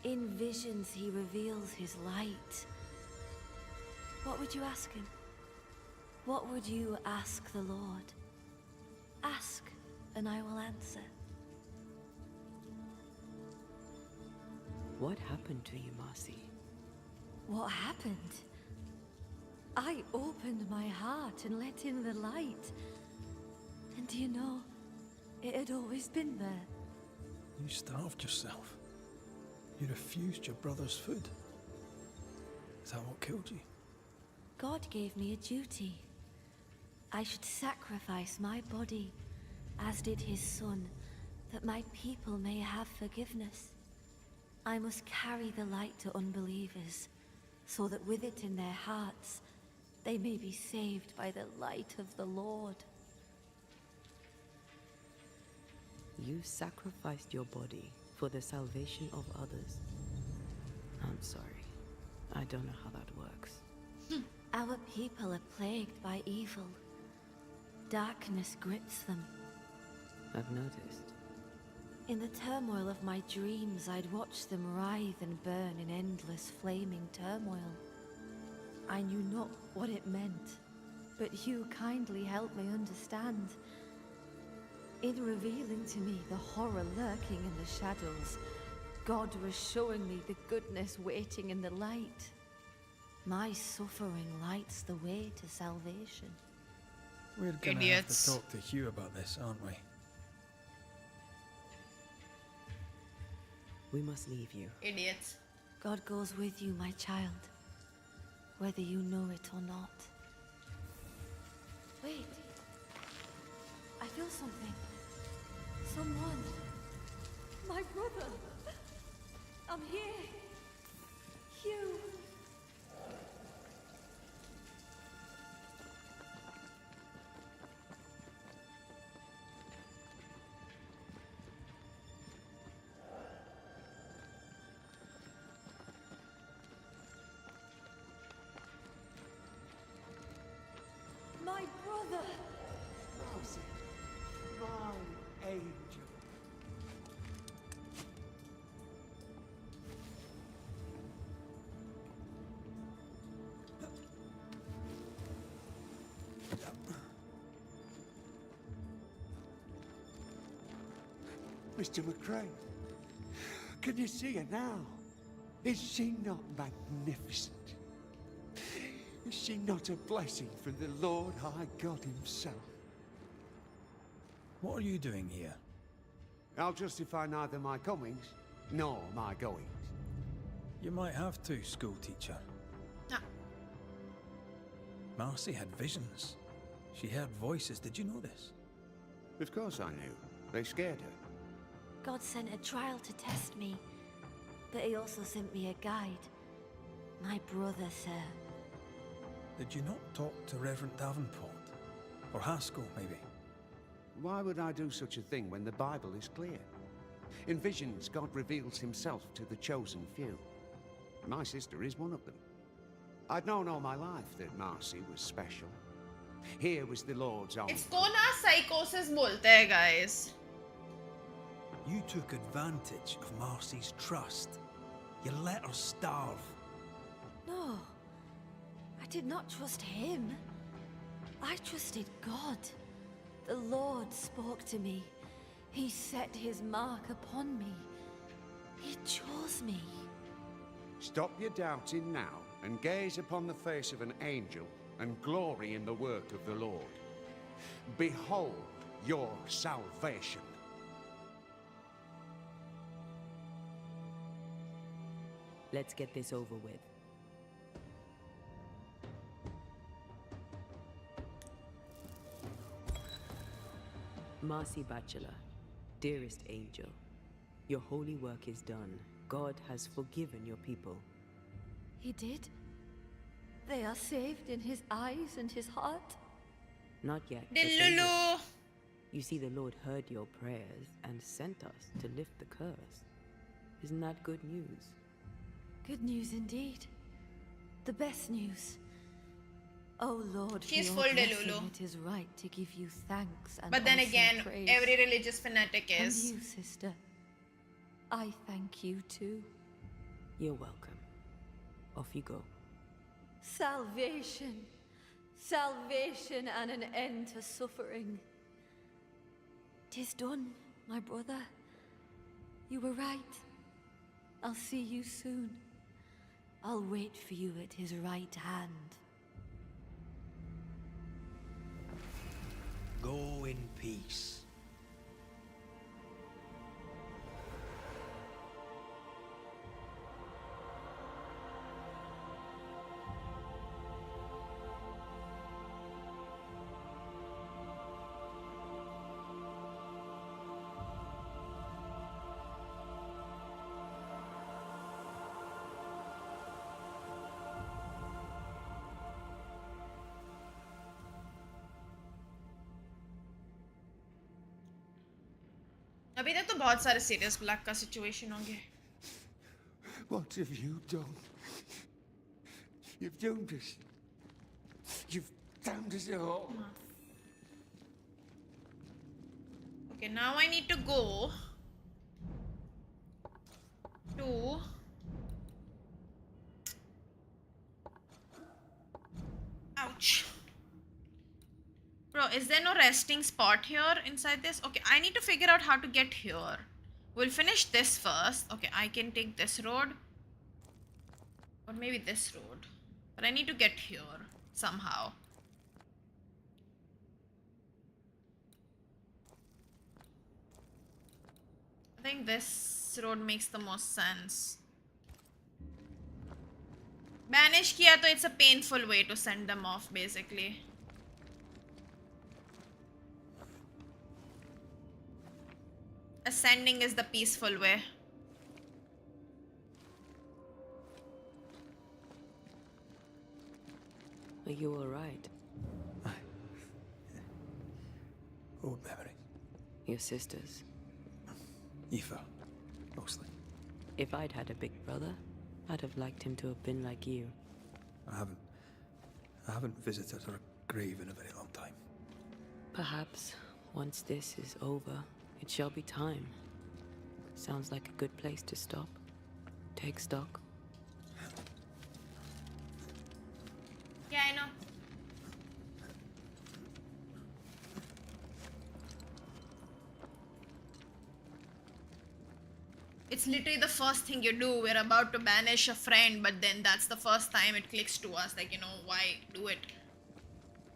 In visions, he reveals his light. What would you ask him? What would you ask the Lord? Ask, and I will answer. What happened to you, Marcy? What happened? I opened my heart and let in the light. And do you know, it had always been there. You starved yourself. You refused your brother's food. Is that what killed you? God gave me a duty. I should sacrifice my body, as did his son, that my people may have forgiveness. I must carry the light to unbelievers, so that with it in their hearts, they may be saved by the light of the Lord. You sacrificed your body for the salvation of others. I'm sorry. I don't know how that works. Our people are plagued by evil. Darkness grips them. I've noticed. In the turmoil of my dreams, I'd watch them writhe and burn in endless flaming turmoil. I knew not what it meant, but you kindly helped me understand. In revealing to me the horror lurking in the shadows, God was showing me the goodness waiting in the light. My suffering lights the way to salvation. We're gonna have to talk to Hugh about this, aren't we? We must leave you. Idiots. God goes with you, my child, whether you know it or not. Wait. I feel something. Someone. My brother. I'm here. Hugh. My brother! Rosie, my angel. Mr. McCrae, can you see her now? Is she not magnificent? Is she not a blessing from the Lord High God himself? What are you doing here? I'll justify neither my comings nor my goings. You might have to, school teacher. No. Marcy had visions. She heard voices. Did you know this? Of course I knew. They scared her. God sent a trial to test me, but he also sent me a guide. My brother, sir. Did you not talk to Reverend Davenport? Or Haskell, maybe? Why would I do such a thing when the Bible is clear? In visions, God reveals himself to the chosen few. My sister is one of them. I'd known all my life that Marcy was special. Here was the Lord's own. इसको ना psychosis बोलते हैं, guys. You took advantage of Marcy's trust. You let her starve. No, I did not trust him. I trusted God. The Lord spoke to me. He set his mark upon me. He chose me. Stop your doubting now and gaze upon the face of an angel and glory in the work of the Lord. Behold your salvation. Let's get this over with. Marcy Bachelor, dearest angel, your holy work is done. God has forgiven your people. He did? They are saved in his eyes and his heart? Not yet. but they will. Dillulu. You see, the Lord heard your prayers and sent us to lift the curse. Isn't that good news? Good news indeed. the best news. Oh Lord, She's for full your Delulu. blessing, it is right to give you thanks and But then also again, praise. every religious fanatic And is. you, sister, I thank you too. You're welcome. Off you go. Salvation. Salvation and an end to suffering. 'Tis done, my brother. You were right. I'll see you soon. I'll wait for you at his right hand. Go in peace. अभी तक तो बहुत सारे Sirius Black का situation होंगे. What have you done? You've doomed us. You've damned us all. Okay, now I need to go to ouch. Bro, is there no resting spot here inside this? Okay, I need to figure out how to get here. We'll finish this first. Okay, I can take this road. Or maybe this road. But I need to get here somehow. I think this road makes the most sense. Banish kiya to it's a painful way to send them off basically. Ascending is the peaceful way. Are you alright? Old memory. Your sisters. Aoife, mostly. If I'd had a big brother, I'd have liked him to have been like you. I haven't visited her grave in a very long time. Perhaps once this is over, it shall be time. Sounds like a good place to stop. Take stock. Yeah, I know. It's literally the first thing you do. We're about to banish a friend, but then that's the first time it clicks to us. Like, you know, why do it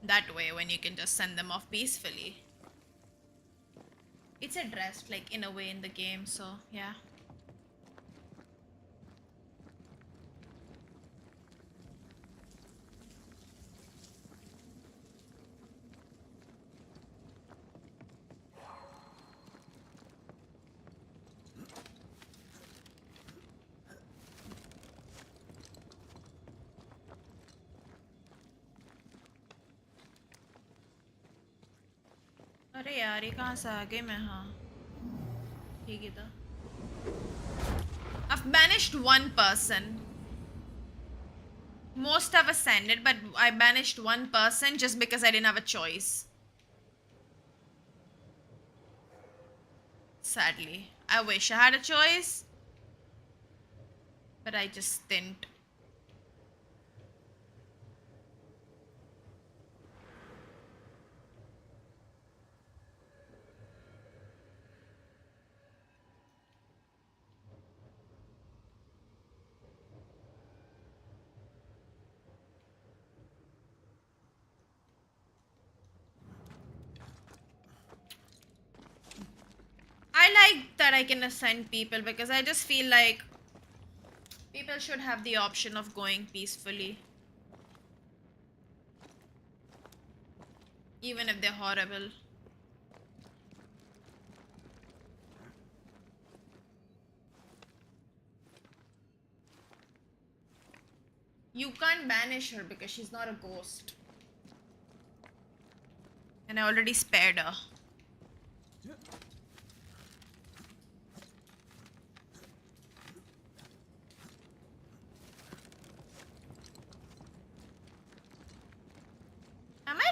that way when you can just send them off peacefully? It's addressed, like, in a way in the game, so, yeah. अरे यार ये कहाँ से आ गए मैं हाँ ठीक है था I've banished one person. Most have ascended, but I banished one person just because I didn't have a choice. Sadly. I wish I had a choice, but I just didn't. I like that I can ascend people because I just feel like people should have the option of going peacefully. Even if they're horrible. You can't banish her because she's not a ghost. And I already spared her.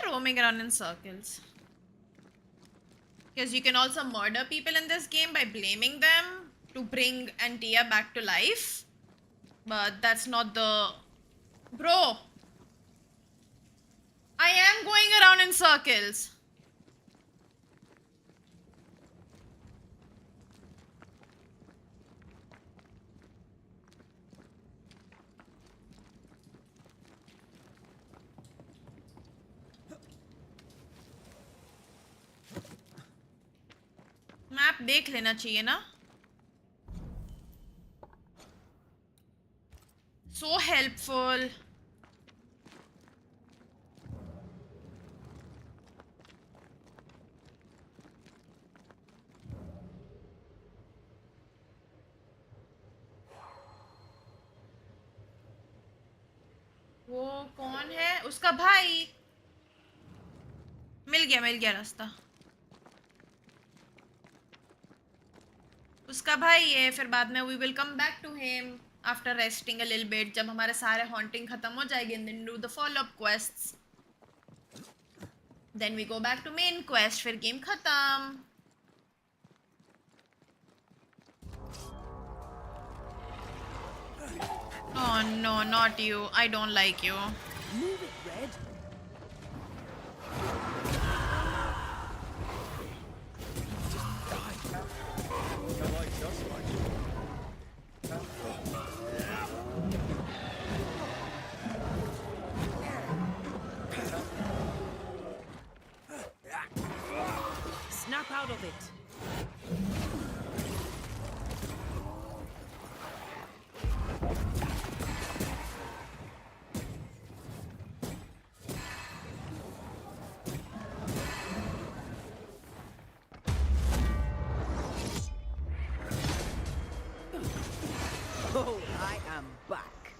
roaming around in circles? Because you can also murder people in this game by blaming them to bring Antia back to life. But that's not the... Bro! I am going around in circles. Map देख लेना चाहिए ना so helpful वो कौन है उसका भाई मिल गया रास्ता उसका भाई है फिर बाद में we will come back to him after resting a little bit जब हमारे सारे haunting खत्म हो जाएंगे and then do the follow up quests then we go back to main quest फिर game खत्म oh no not you I don't like you Move it, Red. Snap out of it. Oh, I am back.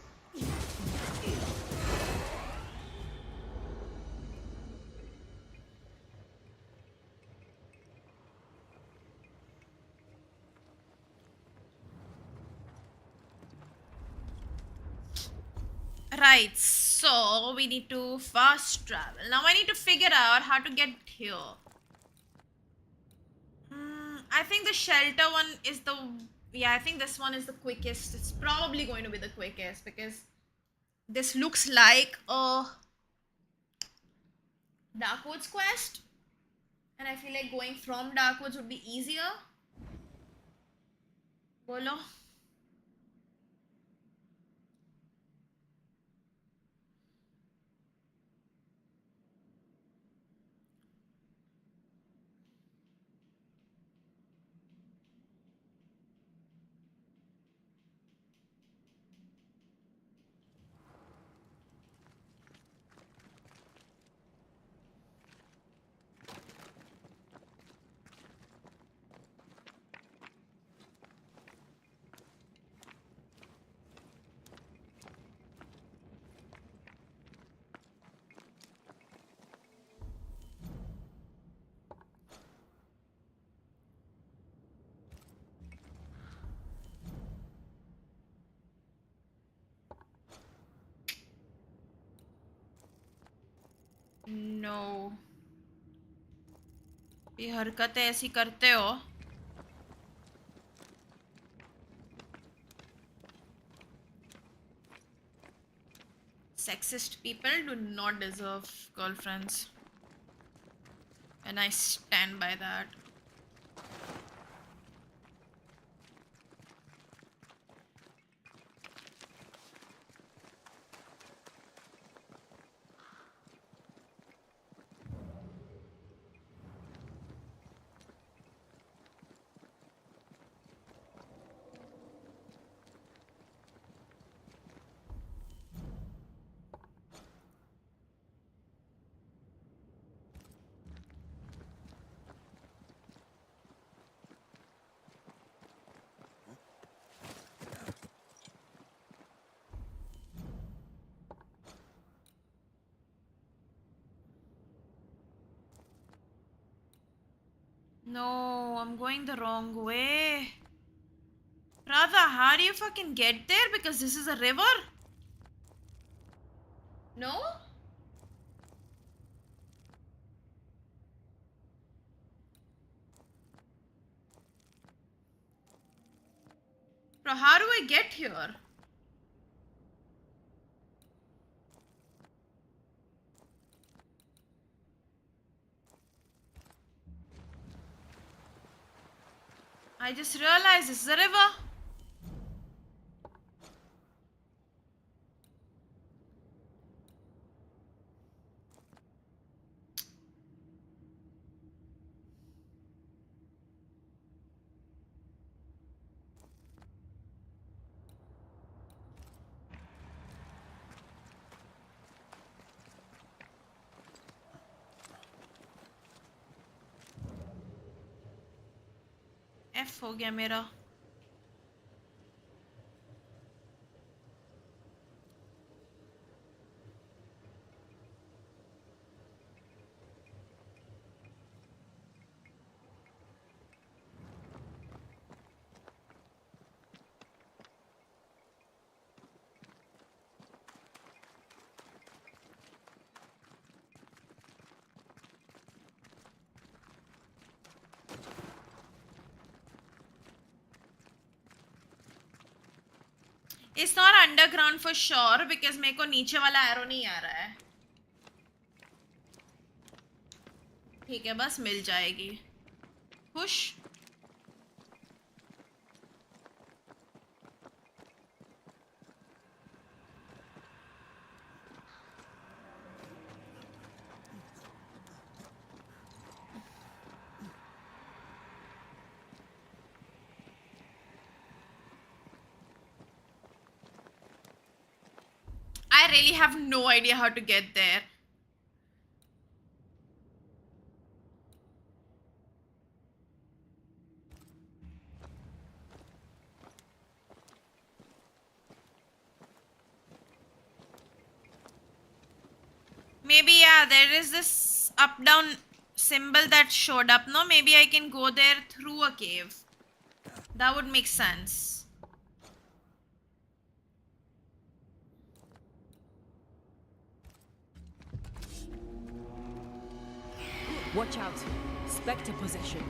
right so we need to fast travel now I need to figure out how to get here I think the shelter one is the yeah I think this one is the quickest it's probably going to be the quickest because this looks like a Darkwoods quest and I feel like going from Darkwoods would be easier bolo नो ये हरकतें ऐसी करते हो sexist people do not deserve girlfriends and I stand by that No, I'm going the wrong way. Radha, how do you fucking get there? Because this is a river? No? Bro, how do I get here? I just realized this is a river. F हो गया मेरा. It's not underground for sure because मेरे को नीचे वाला arrow नहीं आ रहा है. ठीक है, बस मिल जाएगी. Push. I really have no idea how to get there. Maybe, yeah, there is this up down symbol that showed up. No, maybe I can go there through a cave. That would make sense. Watch out. Spectre possession.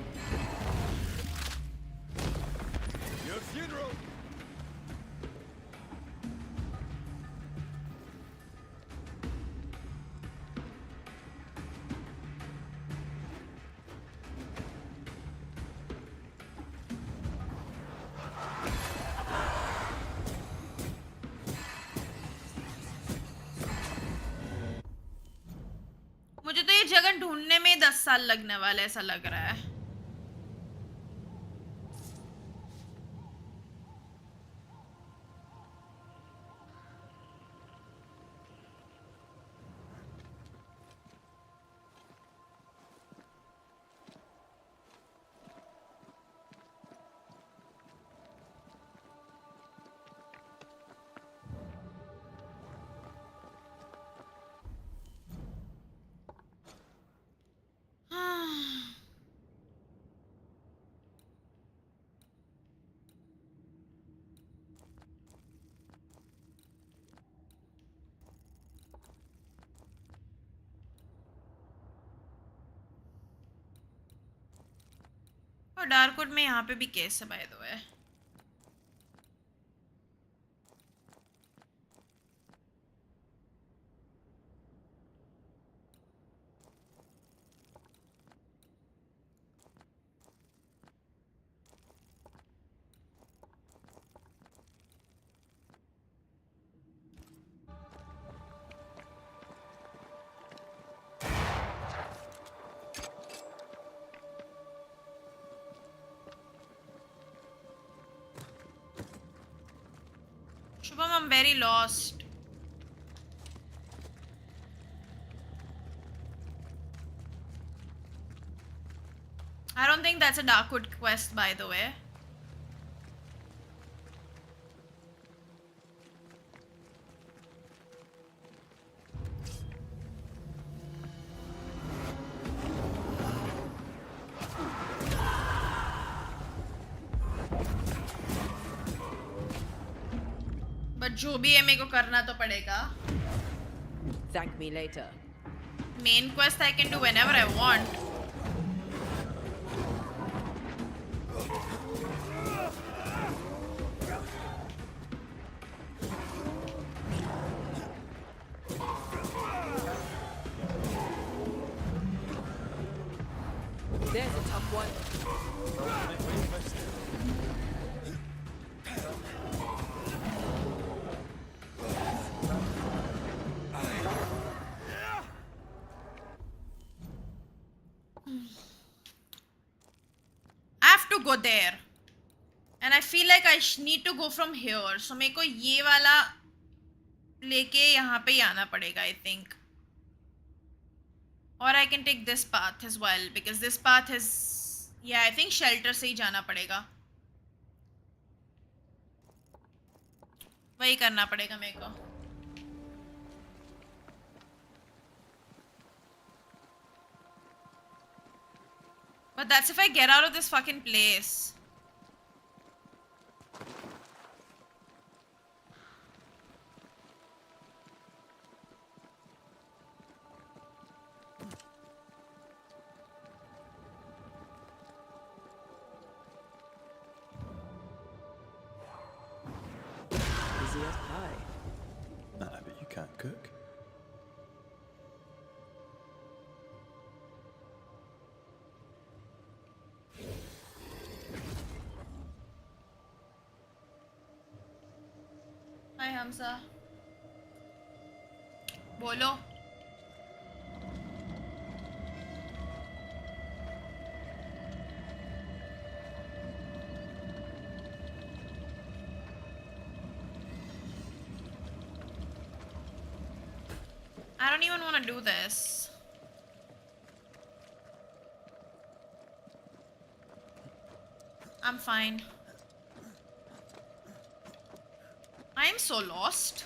Your funeral. मुझे तो ये जगह ढूंढने में 10 साल लगने वाले ऐसा लग रहा है. और डार्कवुड में यहाँ पे भी केस है by the way. Shubham, I'm very lost. I don't think that's a Darkwood quest, by the way. जो भी है मेरे को करना तो पड़ेगा. Thank me later. Main quest I can do whenever I want. I have to go there. And I feel like I need to go from here. So मेरे को ये वाला लेके यहाँ पे ही आना पड़ेगा, I think. Or I can take this path as well, because this path is, yeah, I think shelter से ही जाना पड़ेगा. वही करना पड़ेगा मेरे को. But that's if I get out of this fucking place. Easy as pie. Nah, but you can't cook. Hi Hamza. बोलो. I don't even want to do this. I'm fine. I am so lost.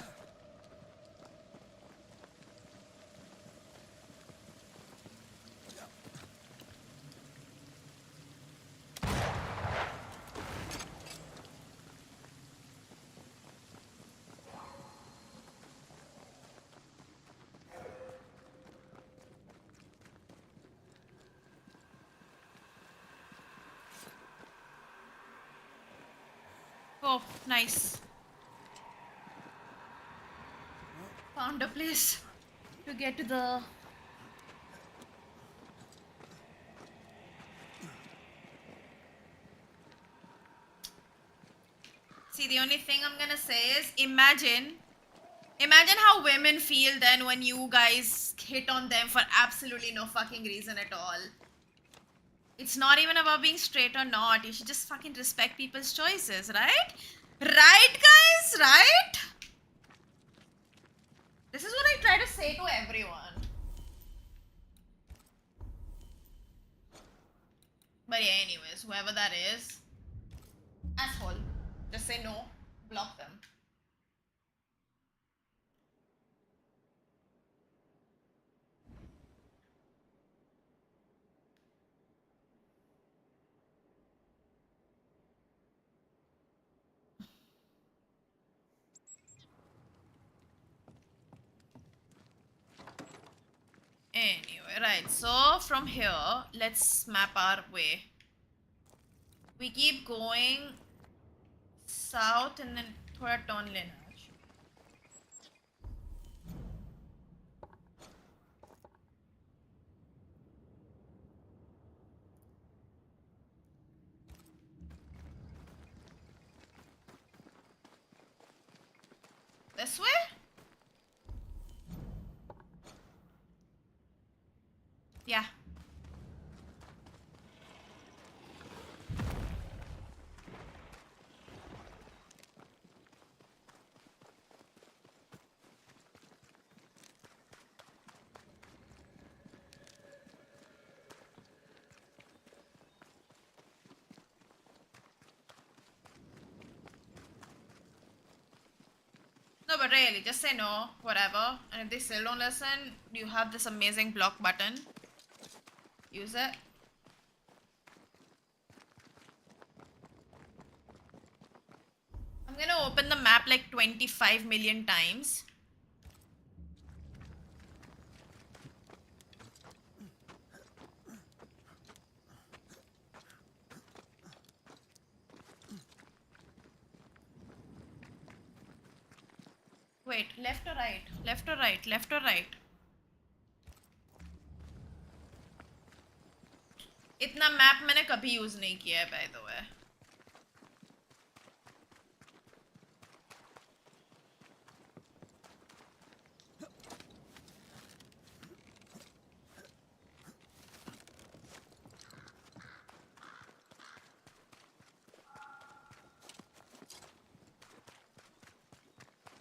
Oh, nice. Found a place to get to the... See, the only thing I'm gonna say is, imagine how women feel then when you guys hit on them for absolutely no fucking reason at all. It's not even about being straight or not. You should just fucking respect people's choices, right? Right, guys? Right? This is what I try to say to everyone. But yeah, anyways, whoever that is, asshole. Just say no, block them. Anyway, right, so from here, let's map our way. We keep going south and then thoda turn lena. This way? Yeah. No, but really, just say no, whatever. And if they still don't listen, you have this amazing block button. Use it. I'm gonna open the map like 25 million times. Wait, left or right? Left or right? Left or right? इतना इतना map मैंने कभी use नहीं किया है by the way.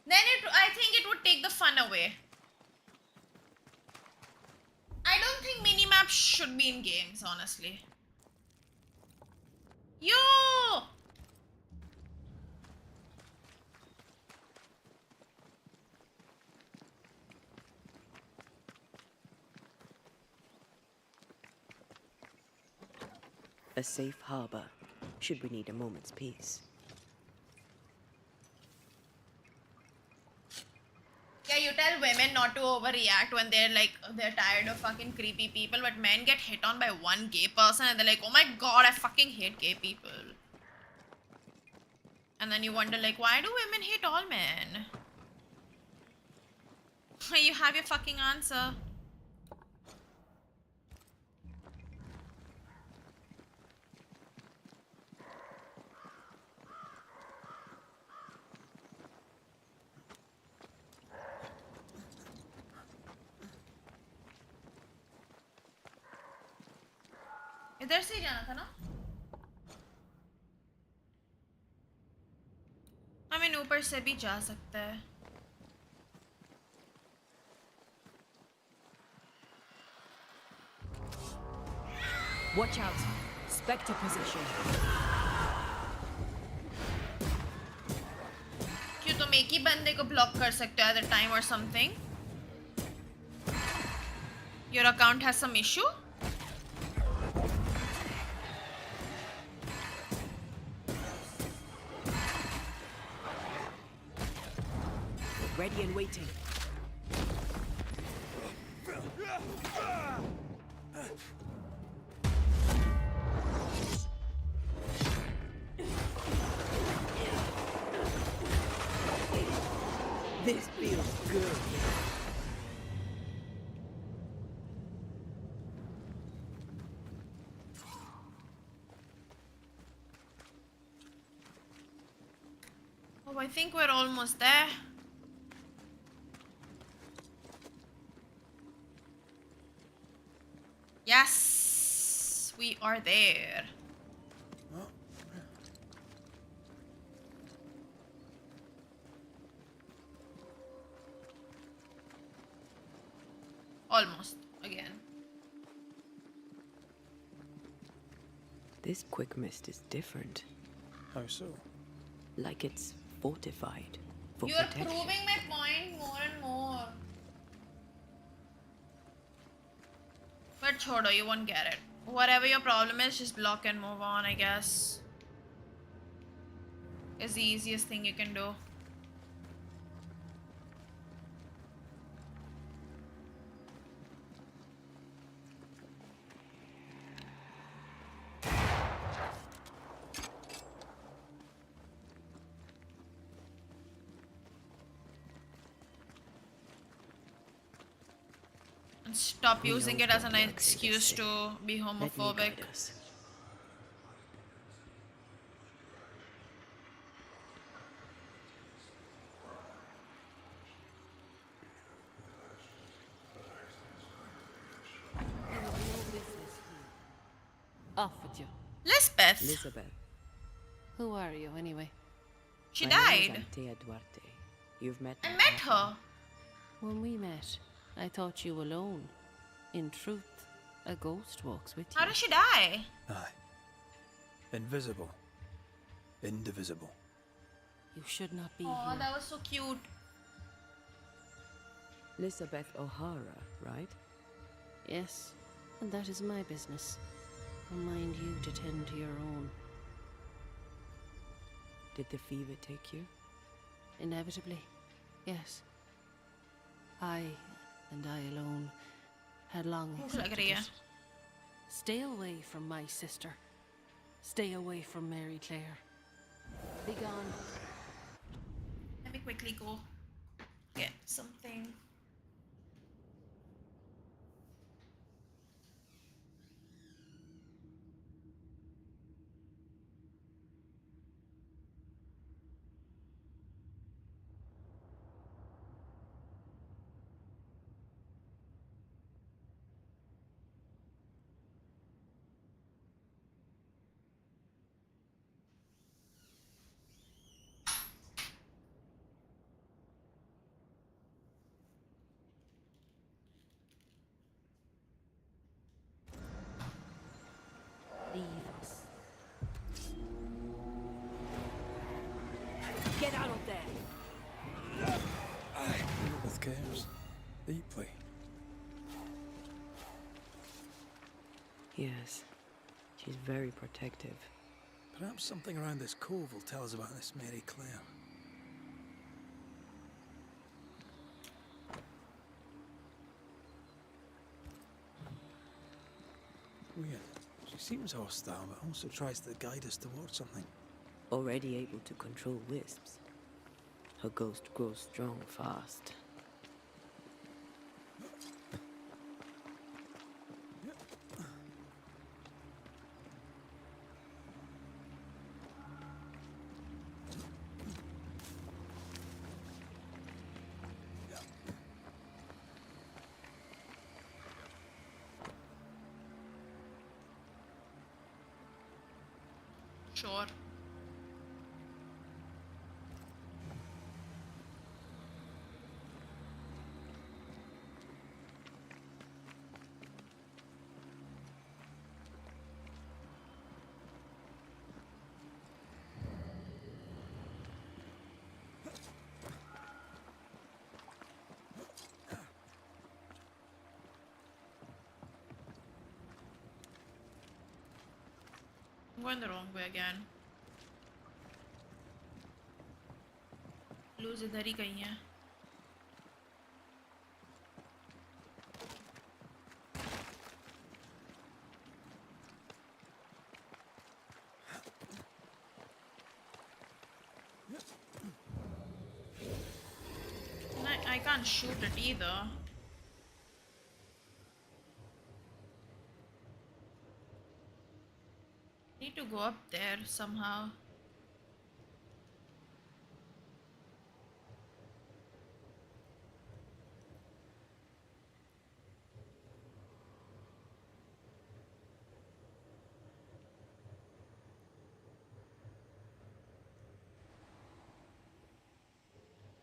Then I think it would take the fun away. I don't think minimaps should be in games, honestly. Yo! A safe harbor, should we need a moment's peace. Yeah, you tell women not to overreact when they're tired of fucking creepy people, but men get hit on by one gay person and they're like, oh my god, I fucking hate gay people. And then you wonder like, why do women hate all men? You have your fucking answer. इधर से ही जाना था ना? हम ऊपर से भी जा सकते हैं. Watch out. Spectre position. क्यों तुम एक ही बंदे को ब्लॉक कर सकते हो at a time or something? Your account has some issue? Ready and waiting. This feels good. Oh, I think we're almost there. Yes, we are there. Almost again. This quick mist is different. How so? Like it's fortified for You're protection. proving my point more and more. But chodo, you won't get it. Whatever your problem is, just block and move on, I guess. Is the easiest thing you can do. And stop using it as an excuse to be homophobic. Off with you. Lisbeth. Elizabeth. Who are you, anyway? She My name is died. Antea Duarte. You've met I me, met haven't her. When we met, I thought you alone. In truth, a ghost walks with you. How did she die? Aye. Invisible. Indivisible. You should not be Oh, here. that was so cute. Elizabeth O'Hara, right? Yes, and that is my business. I'll mind you to tend to your own. Did the fever take you? Inevitably, yes. I, and I alone, had long accepted it. Stay away from my sister. Stay away from Mary Claire. Be gone. Let me quickly go get something. up there. With cares. Deeply. Yes, she's very protective. Perhaps something around this cove will tell us about this Mary Claire. Weird. She seems hostile, but also tries to guide us towards something. Already able to control wisps. Her ghost grows strong fast. Sure. I'm going the wrong way again. Lose इधर ही कहीं है. I can't shoot it either. Need to go up there somehow.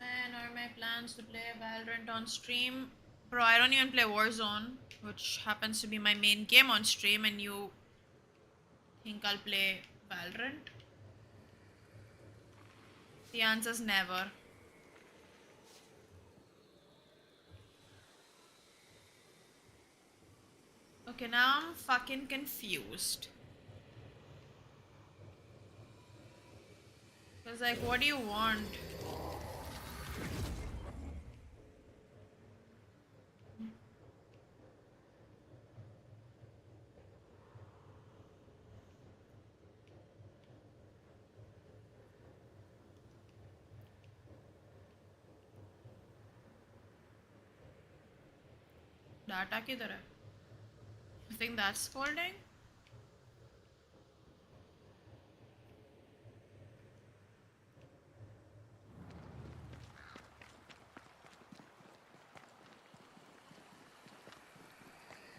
Man, are my plans to play Valorant on stream? Bro, I don't even play Warzone, which happens to be my main game on stream, and you think I'll play Valorant? The answer's never. Okay, now I'm fucking confused. Cause like, what do you want? Data किधर है? I think that's folding.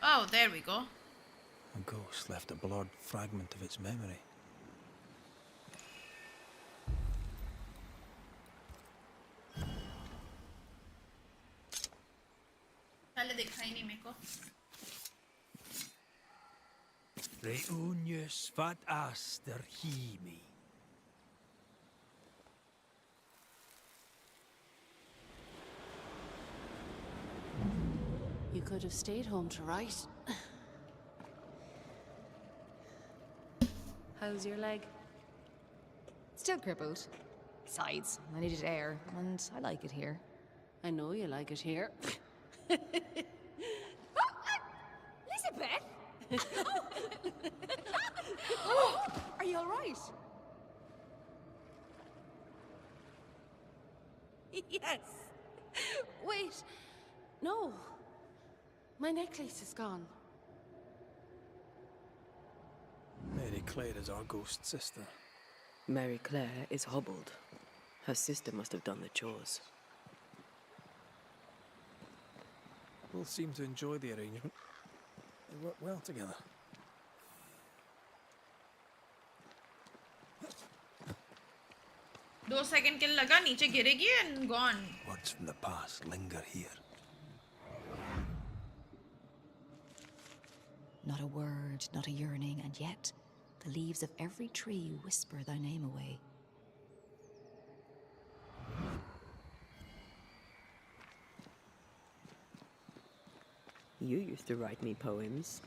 Oh, there we go. A ghost left a blurred fragment of its memory. पहले दिखा ही नहीं मेरे को. Reunius vat aster himi. You could have stayed home to write. How's your leg? Still crippled. Besides, I needed air, and I like it here. I know you like it here. Elizabeth! Oh, are you alright? Yes. Wait. No. My necklace is gone. Mary Claire is our ghost sister. Mary Claire is hobbled. Her sister must have done the chores. Both seem to enjoy the arrangement. They work well together. दो second के लिए लगा नीचे गिरेगी and gone. Words from the past linger here. Not a word, not a yearning, and yet the leaves of every tree whisper thy name away. You used to write me poems.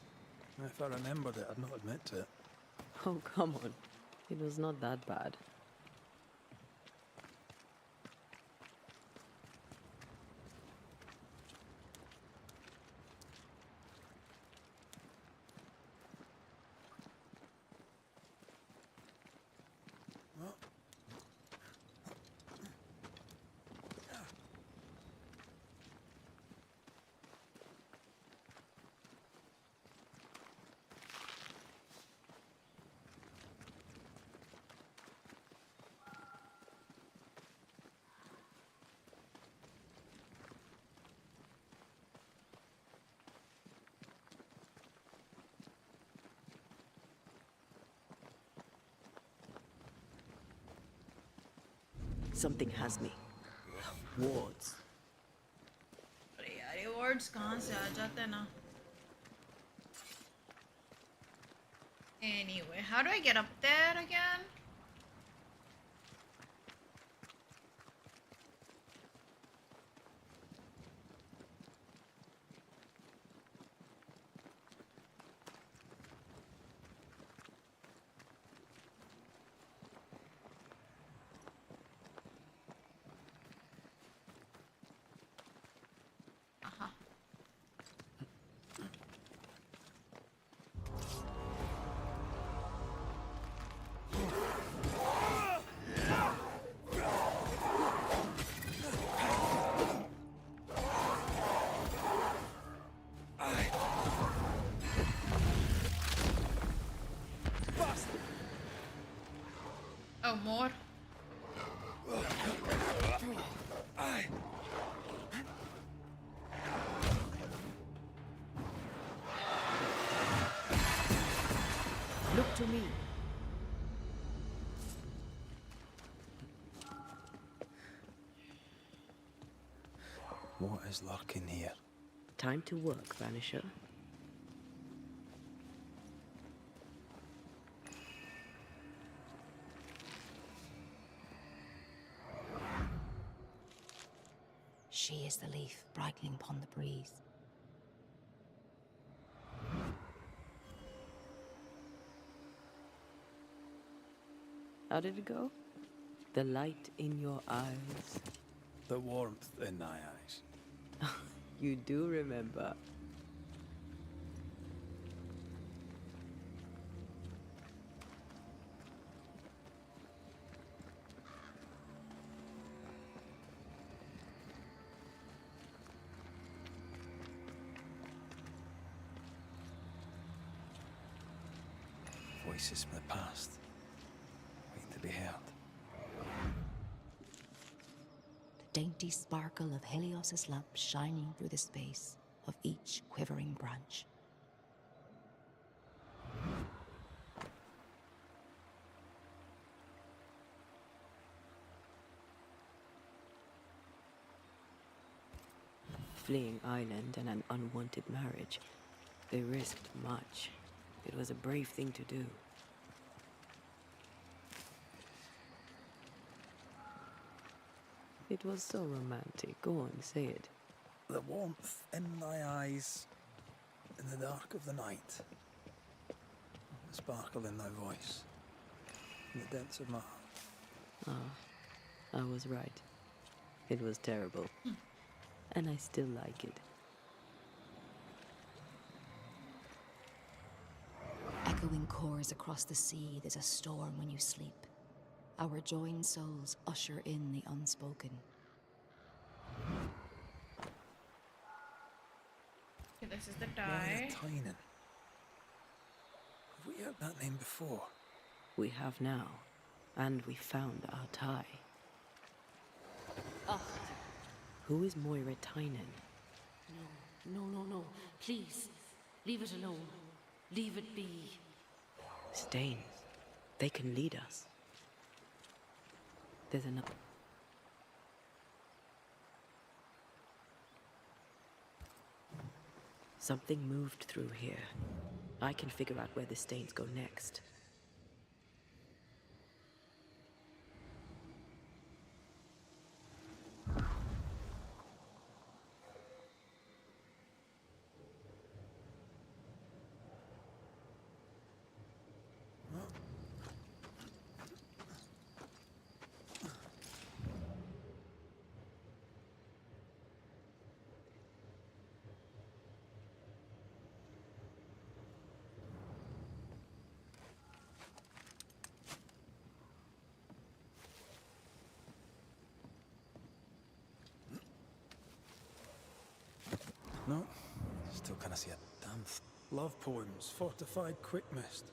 If I remembered it, I'd not admit to it. Oh, come on. It was not that bad. Something has me. Wards. अरे यार ये words कहाँ से आ जाते हैं ना? Anyway, how do I get up there again? Oh, more? Look to me. What is lurking here? Time to work, Banisher. She is the leaf brightening upon the breeze. How did it go? The light in your eyes. The warmth in thy eyes. You do remember. Voices from the past, waiting to be heard. The dainty sparkle of Helios's lamp shining through the space of each quivering branch. Fleeing island and an unwanted marriage. They risked much. It was a brave thing to do. It was so romantic. Go on, say it. The warmth in thy eyes, in the dark of the night. The sparkle in thy voice, in the depths of my heart. Ah, I was right. It was terrible. And I still like it. Echoing chorus across the sea, there's a storm when you sleep. Our joined souls usher in the unspoken. Okay, this is the tie. Tynan. Have we heard that name before? We have now. And we found our tie. Who is Moira Tynan? No. Please, leave it alone. Leave it be. Stains. They can lead us. There's another. Something moved through here. I can figure out where the stains go next. No, still can't see a damn Love poems, fortified quick mist.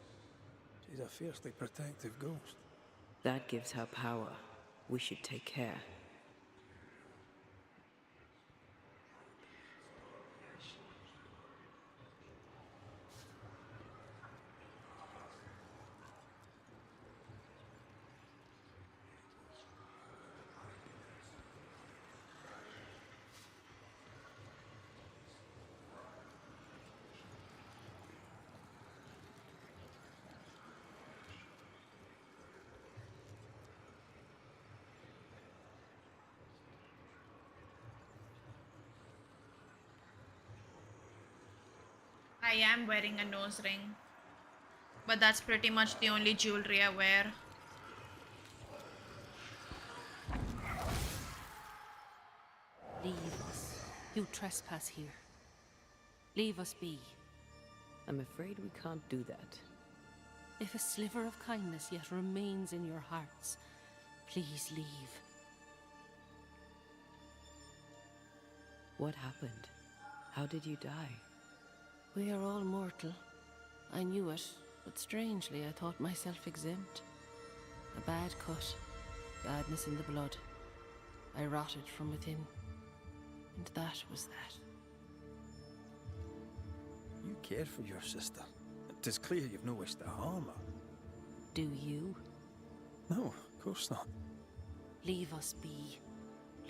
She's a fiercely protective ghost. That gives her power. We should take care. I am wearing a nose ring, but that's pretty much the only jewelry I wear. Leave us. You trespass here. Leave us be. I'm afraid we can't do that. If a sliver of kindness yet remains in your hearts, please leave. What happened? How did you die? We are all mortal. I knew it, but strangely I thought myself exempt. A bad cut, badness in the blood. I rotted from within, and that was that. You care for your sister. It is clear you've no wish to harm her. Do you? No, of course not. Leave us be.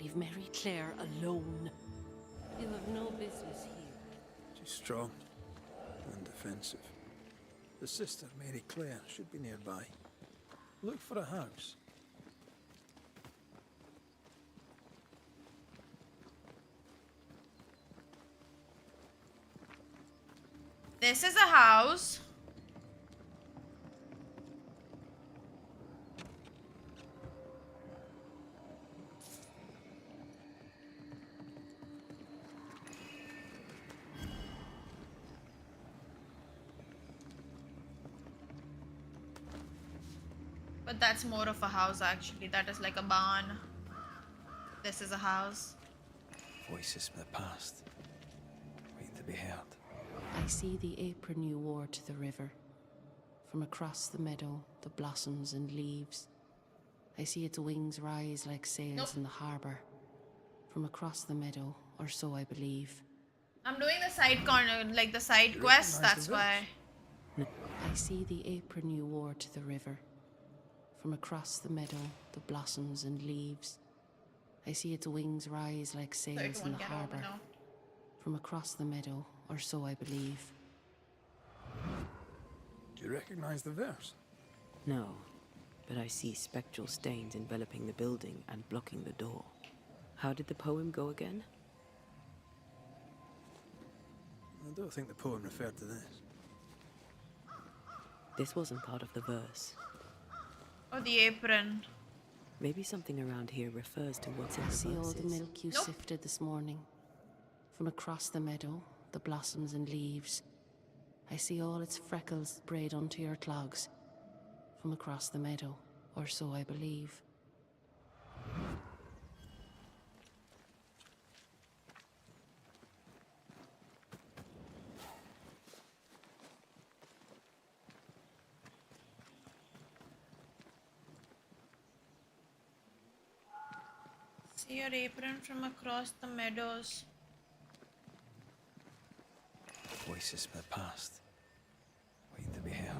Leave Mary Claire alone. You have no business here. She's strong and defensive. The sister, Mary Claire, should be nearby. Look for a house. This is a house. But that's more of a house actually. That is like a barn. This is a house. Voices from the past, waiting to be heard. I see the apron you wore to the river. From across the meadow, the blossoms and leaves. I see its wings rise like sails in the harbour. From across the meadow, or so I believe. I'm doing the side corner, like the side quest, that's why. I see the apron you wore to the river. From across the meadow, the blossoms and leaves. I see its wings rise like sails in the harbour. From across the meadow, or so I believe. Do you recognize the verse? No, but I see spectral stains enveloping the building and blocking the door. How did the poem go again? I don't think the poem referred to this. This wasn't part of the verse. Or the apron. Maybe something around here refers to what's in I the see all verses. the milk you sifted this morning. From across the meadow, the blossoms and leaves. I see all its freckles braid onto your clogs. From across the meadow, or so I believe. See your apron from across the meadows. Voices from the past, waiting to be heard.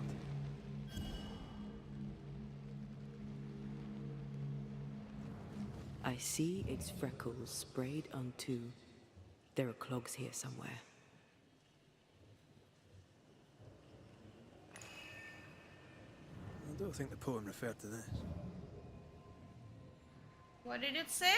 I see its freckles sprayed onto... There are clogs here somewhere. I don't think the poem referred to this. What did it say?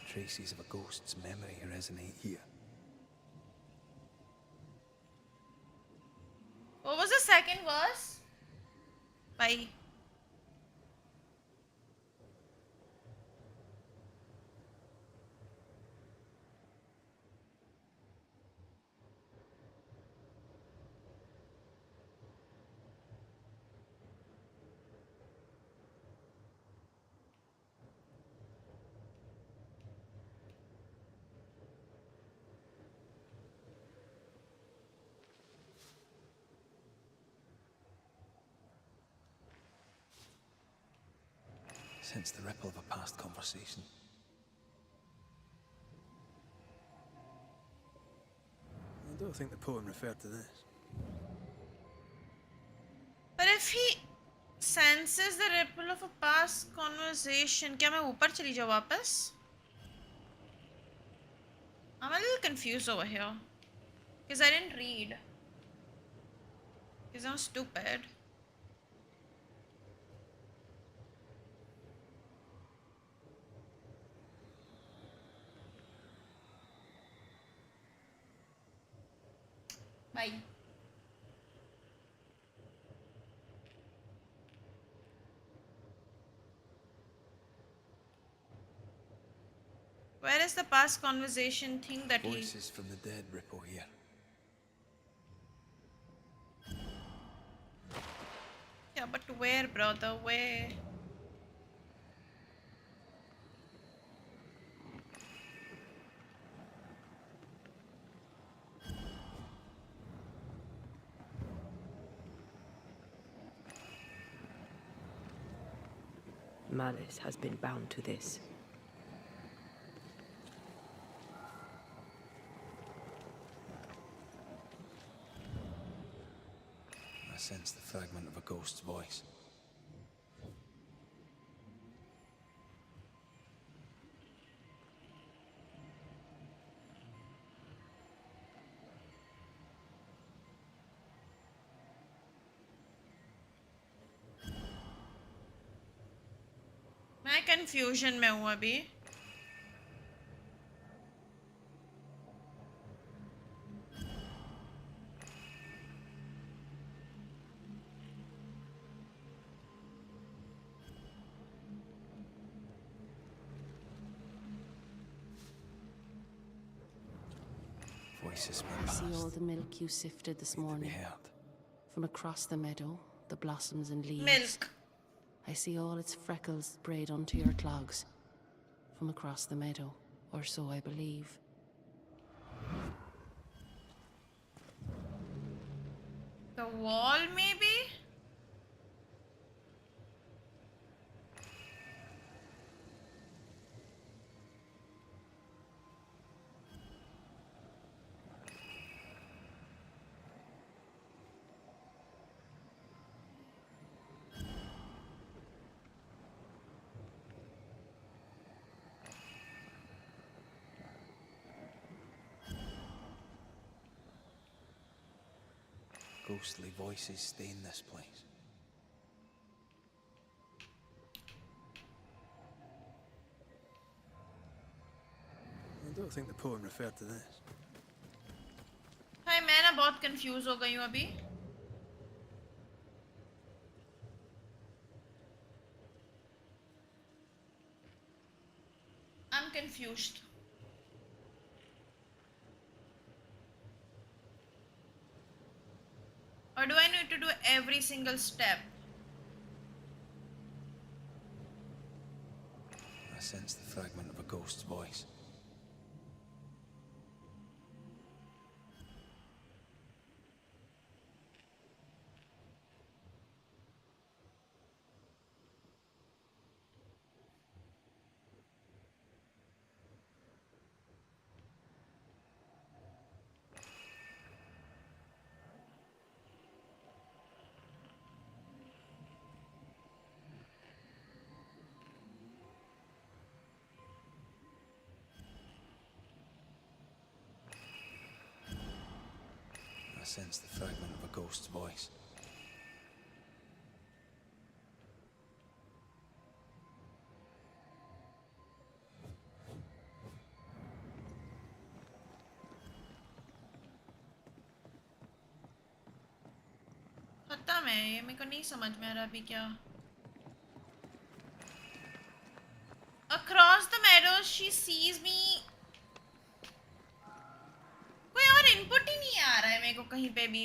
Traces of a ghost's memory resonate here. What was the second verse? Bye. sense the ripple of a past conversation. I don't think the poem referred to this. But if he senses the ripple of a past conversation, क्या मैं ऊपर चली जाऊँ वापस? I'm a little confused over here. Because I didn't read. Because I'm stupid. Bye. Where is the past conversation thing that Voices from the dead ripple here. Yeah, but where, brother? Where? Malice has been bound to this. I sense the fragment of a ghost's voice. मैं confusion में हूँ अभी. Voices I see all the milk you sifted this morning. From across the meadow, the blossoms and leaves. Milk. I see all its freckles sprayed onto your clogs. From across the meadow, or so I believe. The wall, maybe? Ghostly voices stain this place. I don't think the poem referred to this. Hi, मैं ना बहुत confused हो गई हूँ अभी. I'm confused. Or do I need to do every single step? I sense the fragment of a ghost's voice. I sense the fragment of a ghost's voice. खत्म है ये मेरे को नहीं समझ में आ रहा अभी क्या. Across the meadows she sees me. कोई और इनपुट ही नहीं आ रहा है मेरे को कहीं पे भी.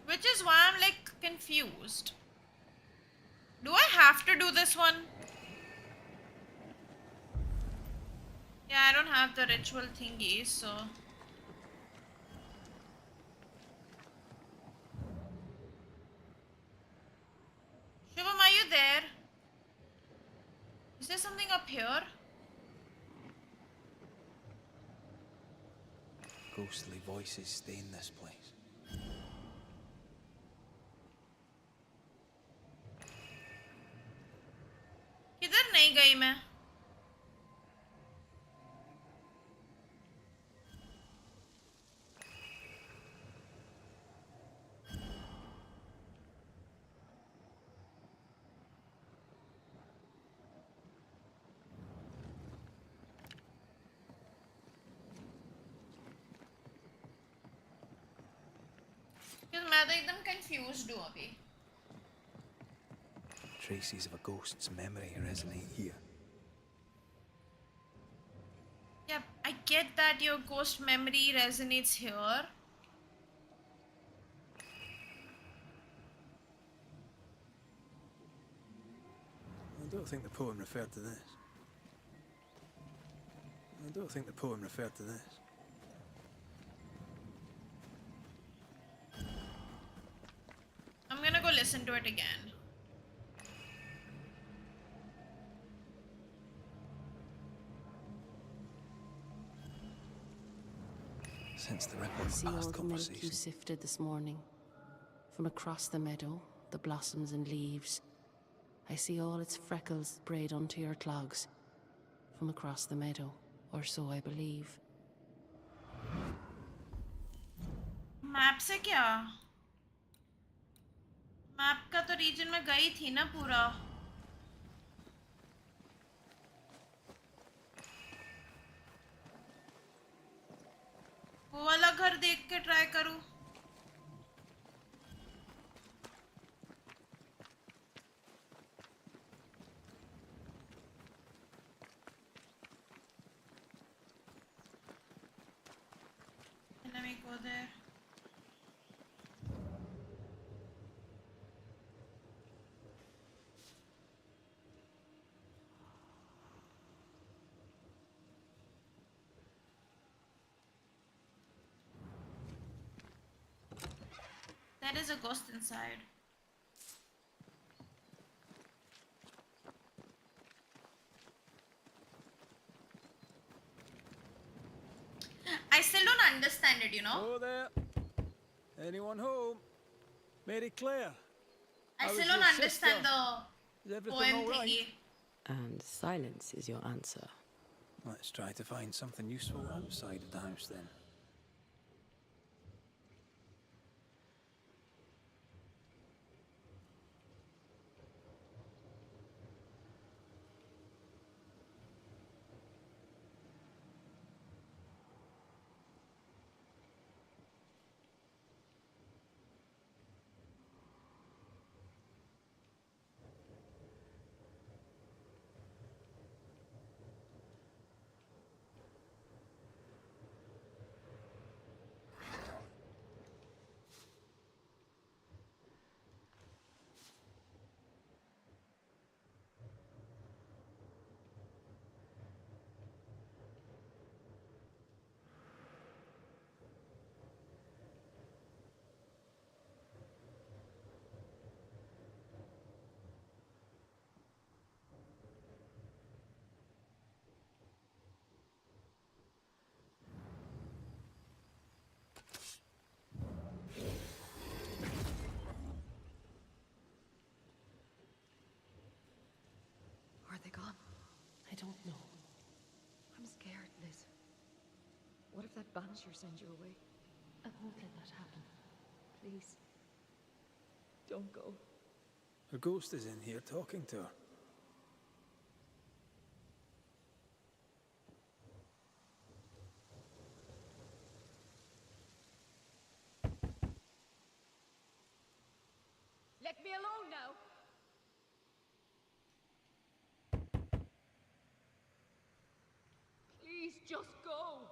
Which is why I'm like confused. Do I have to do this one? Yeah, I don't have the ritual thingy, so there something up here? Ghostly voices stay in this place. किधर नहीं गई मैं? क्योंकि मैं तो एकदम confused हूँ अभी. Traces of a ghost's memory resonate here. Yeah, I get that your ghost memory resonates here. I don't think the poem referred to this. I don't think the poem referred to this. I'm gonna go listen to it again. Since the ripple I of see past all the milk you conversation. sifted this morning. From across the meadow, the blossoms and leaves. I see all its freckles braid onto your clogs. From across the meadow, or so I believe. Map से क्या? Map का तो reason में गई थी ना पूरा. वो वाला घर देख के ट्राई करूं. Let me go there. There is a ghost inside. I still don't understand it, you know? Hello there. Anyone home? Mary Claire. I How still is don't your understand sister? Is the everything poem all right? thingy. And silence is your answer. Let's try to find something useful outside of the house then. Are they gone? I don't know. I'm scared, Liz. What if that Banisher sends you away? I won't let that happen. Please. Don't go. Her ghost is in here talking to her. Let me alone now! Please, just go!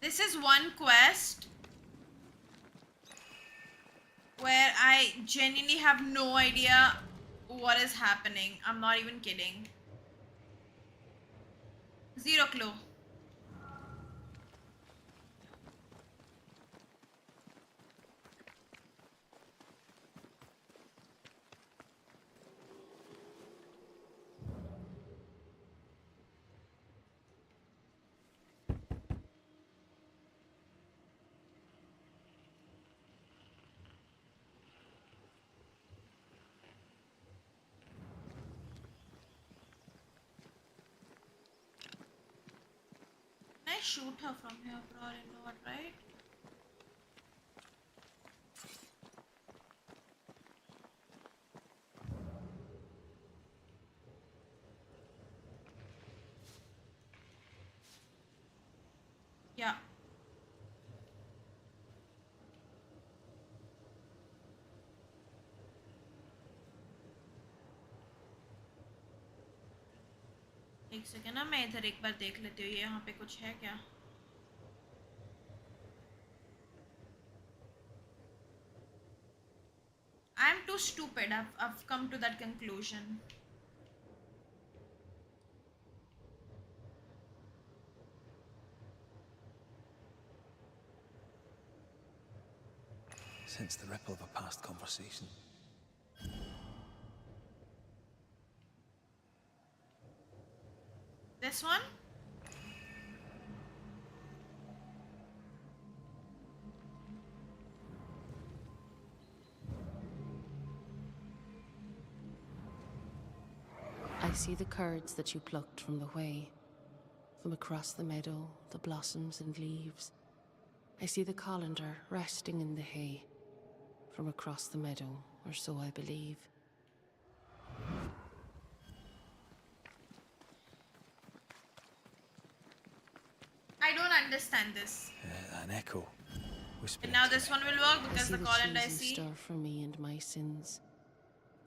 This is one quest where I genuinely have no idea what is happening. I'm not even kidding. Zero clue. Can I shoot her from here, probably not, right? Yeah. एक second ना मैं इधर एक बार देख लेती हूँ यहाँ पे कुछ है क्या I'm too stupid. I've come to that conclusion. Sense the ripple of a past conversation. This one? I see the curds that you plucked from the way, from across the meadow, the blossoms and leaves. I see the colander resting in the hay, from across the meadow, or so I believe. I don't understand this. An echo. And now this one will work because the colander I see. Stir for me and my sins,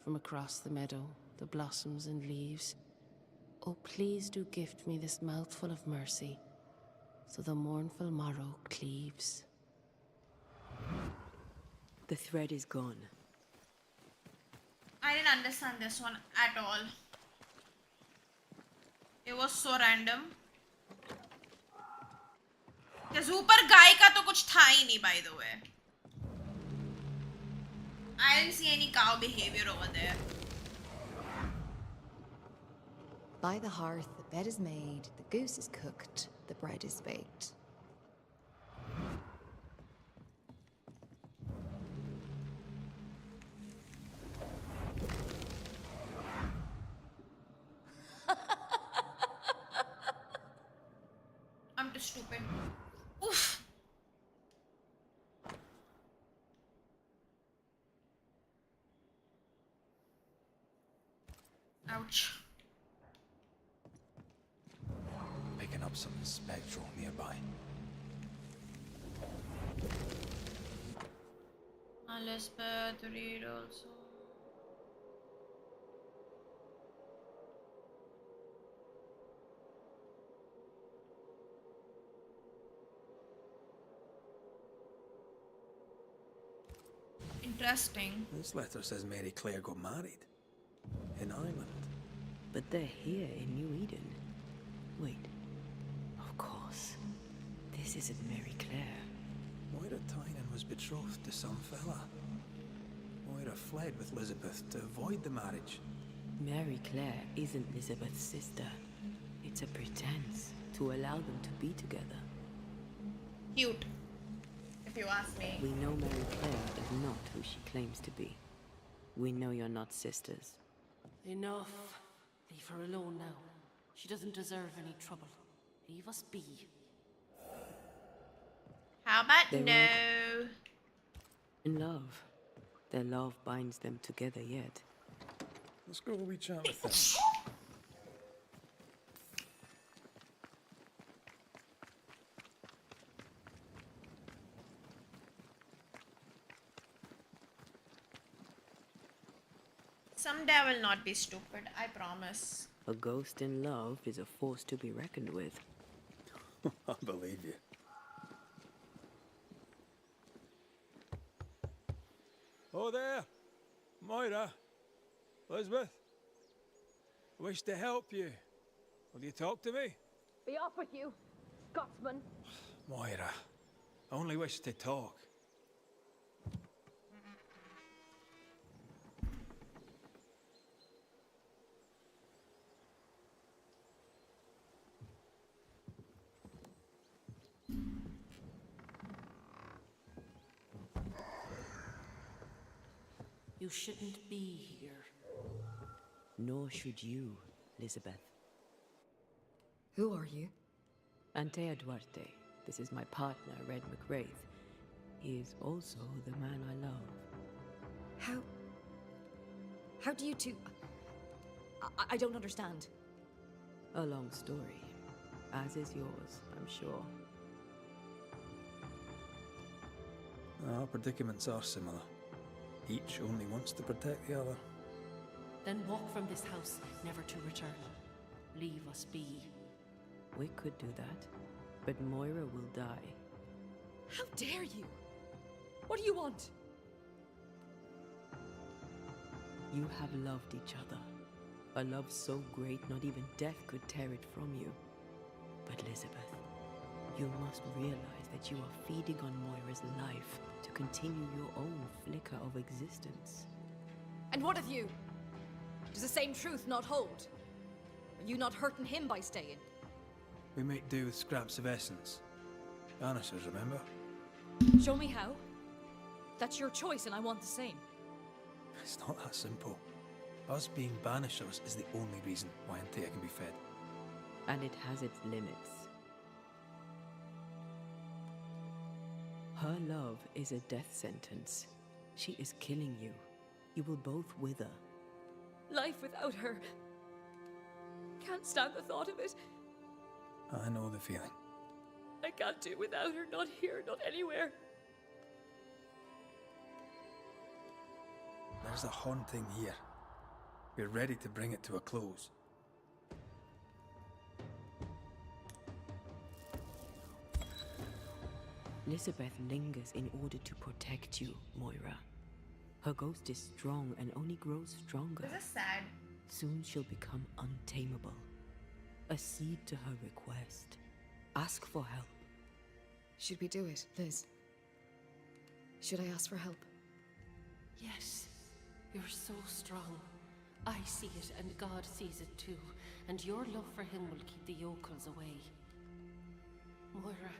from across the meadow, the blossoms and leaves. Oh, please do gift me this mouthful of mercy, so the mournful morrow cleaves. The thread is gone. I didn't understand this one at all. It was so random. Because ऊपर गाय का तो कुछ था ही नहीं, by the way. I didn't see any cow behavior over there. By the hearth, the bed is made, the goose is cooked, the bread is baked. I'm too stupid. Oof. Ouch. Picking up something spectral nearby. Elizabeth, read also. Interesting. This letter says Mary Claire got married. In Ireland. But they're here in New Eden. Wait. Of course. This isn't Mary Claire. Moira Tynan was betrothed to some fella. Moira fled with Elizabeth to avoid the marriage. Mary Claire isn't Elizabeth's sister. It's a pretense to allow them to be together. Cute, if you ask me. We know Mary Claire is not who she claims to be. We know you're not sisters. Enough. Leave her alone now. She doesn't deserve any trouble. Leave us be. How about They no? In love. Their love binds them together yet. Let's go have a wee chat with them. Someday I will not be stupid, I promise. A ghost in love is a force to be reckoned with. I believe you. Oh there! Moira! Elizabeth! I wish to help you. Will you talk to me? Be off with you, Scotsman. Moira, I only wish to talk. You shouldn't be here. Nor should you, Elizabeth. Who are you? Antea Duarte. This is my partner, Red McWraith. He is also the man I love. How do you two... I don't understand. A long story. As is yours, I'm sure. Our predicaments are similar. Each only wants to protect the other. Then walk from this house, never to return. Leave us be. We could do that, but Moira will die. How dare you? What do you want? You have loved each other. A love so great not even death could tear it from you. But Elizabeth, you must realize that you are feeding on Moira's life to continue your own flicker of existence. And what of you? Does the same truth not hold? Are you not hurting him by staying? We make do with scraps of essence. Banishers, remember? Show me how. That's your choice and I want the same. It's not that simple. Us being Banishers is the only reason why Antea can be fed. And it has its limits. Her love is a death sentence. She is killing you. You will both wither. Life without her. Can't stand the thought of it. I know the feeling. I can't do without her, not here, not anywhere. There's a haunting here. We're ready to bring it to a close. Elizabeth lingers in order to protect you, Moira. Her ghost is strong and only grows stronger. This is sad. Soon she'll become untamable. Accede to her request. Ask for help. Should we do it, Liz? Should I ask for help? Yes, you're so strong. I see it and God sees it too. And your love for him will keep the yokels away. Moira,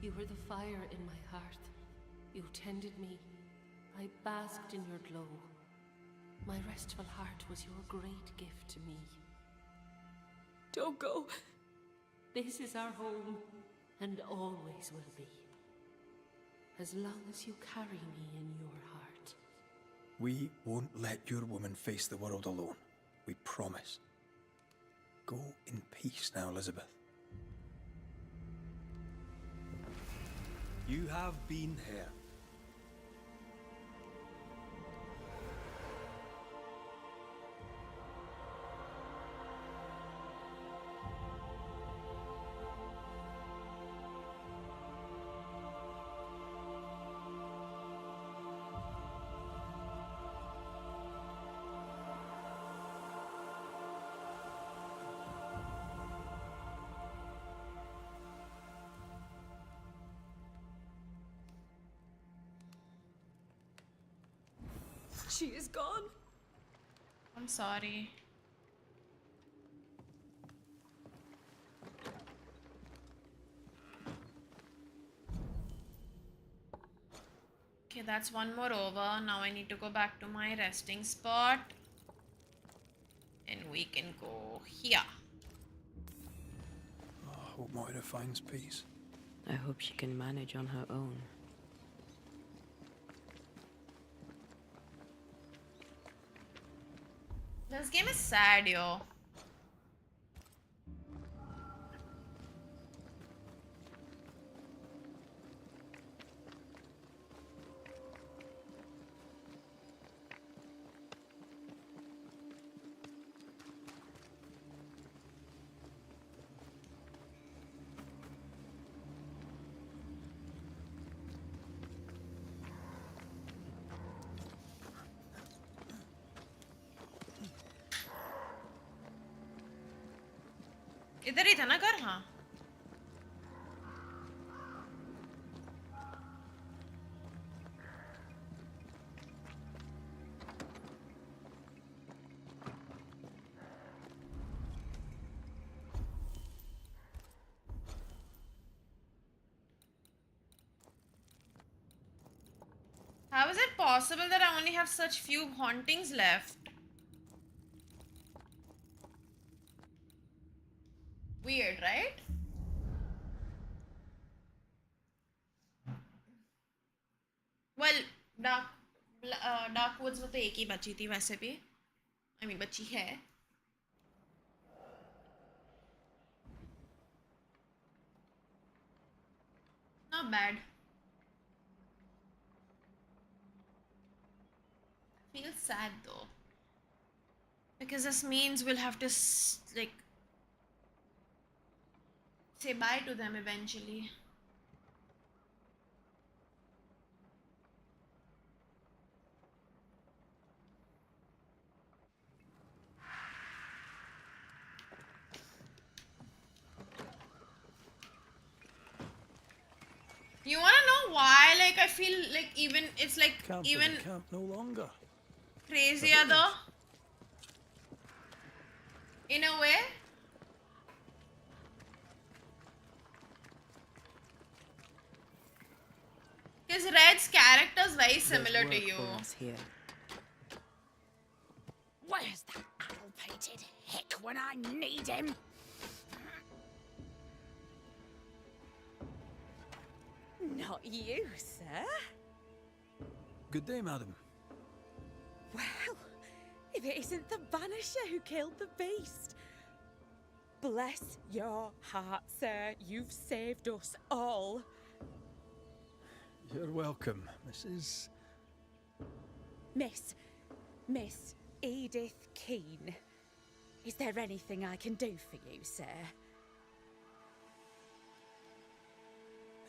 you were the fire in my heart. You tended me. I basked in your glow. My restful heart was your great gift to me. Don't go. This is our home, and always will be. As long as you carry me in your heart. We won't let your woman face the world alone. We promise. Go in peace now, Elizabeth. You have been here. She is gone. I'm sorry. Okay, that's one more over. Now I need to go back to my resting spot. And we can go here. Oh, I hope Moira finds peace. I hope she can manage on her own. This game is sad, yo. इधर ही था ना घर? हाँ. How is it possible that I only have such few hauntings left? Weird, right? Well, Dark Woods में तो एक ही बची थी वैसे भी. I mean, बची है. Not bad. Feels sad though, because this means we'll have to like say bye to them eventually. You wanna know why? Like, I feel like even it's like Camp even camp no longer. crazier though. In a way. Because Red's character is very similar to you. Here. Where's that addle-pated hick when I need him? Not you, sir. Good day, madam. Well, if it isn't the Banisher who killed the beast. Bless your heart, sir. You've saved us all. You're welcome, Mrs. Miss Edith Keene. Is there anything I can do for you, sir?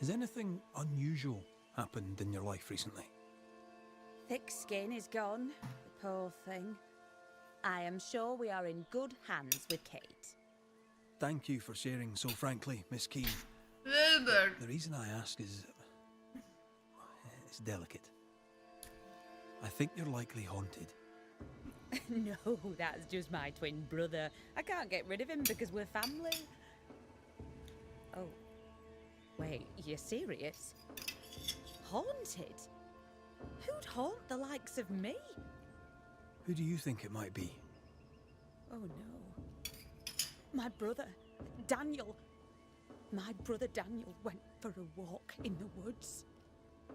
Has anything unusual happened in your life recently? Thick skin is gone, the poor thing. I am sure we are in good hands with Kate. Thank you for sharing so frankly, Miss Keene. Wilbur. The reason I ask is... it's delicate. I think you're likely haunted. No, that's just my twin brother. I can't get rid of him because we're family. Oh. Wait, you're serious? Haunted? Who'd haunt the likes of me? Who do you think it might be? Oh no. My brother, Daniel. My brother Daniel went for a walk in the woods.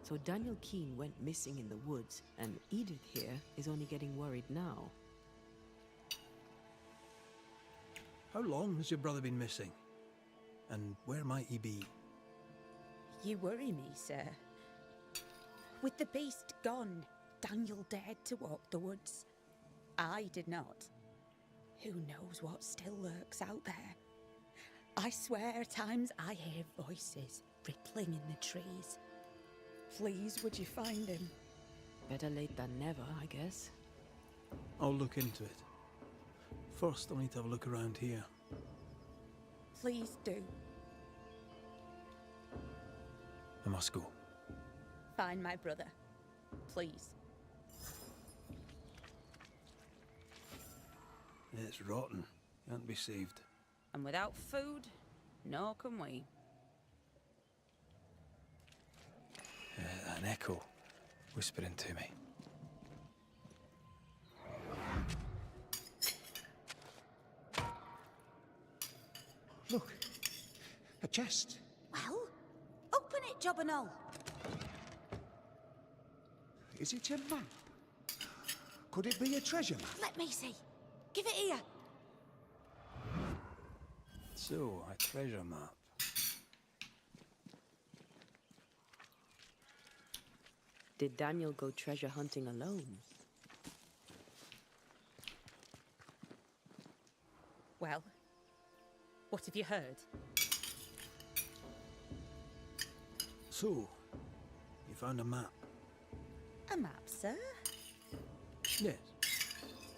So Daniel Keene went missing in the woods, and Edith here is only getting worried now. How long has your brother been missing? And where might he be? You worry me, sir. With the beast gone, Daniel dared to walk the woods. I did not. Who knows what still lurks out there? I swear at times I hear voices rippling in the trees. Please, would you find him? Better late than never, I guess. I'll look into it. First, I'll need to have a look around here. Please do. I must go. Find my brother. Please. It's rotten. Can't be saved. And without food, nor can we. An echo whispering to me. Look, a chest. Well, open it, Job and all. Is it a map? Could it be a treasure map? Let me see. Give it here. So, a treasure map. Did Daniel go treasure hunting alone? Well, what have you heard? So, you found a map? A map, sir? Yes.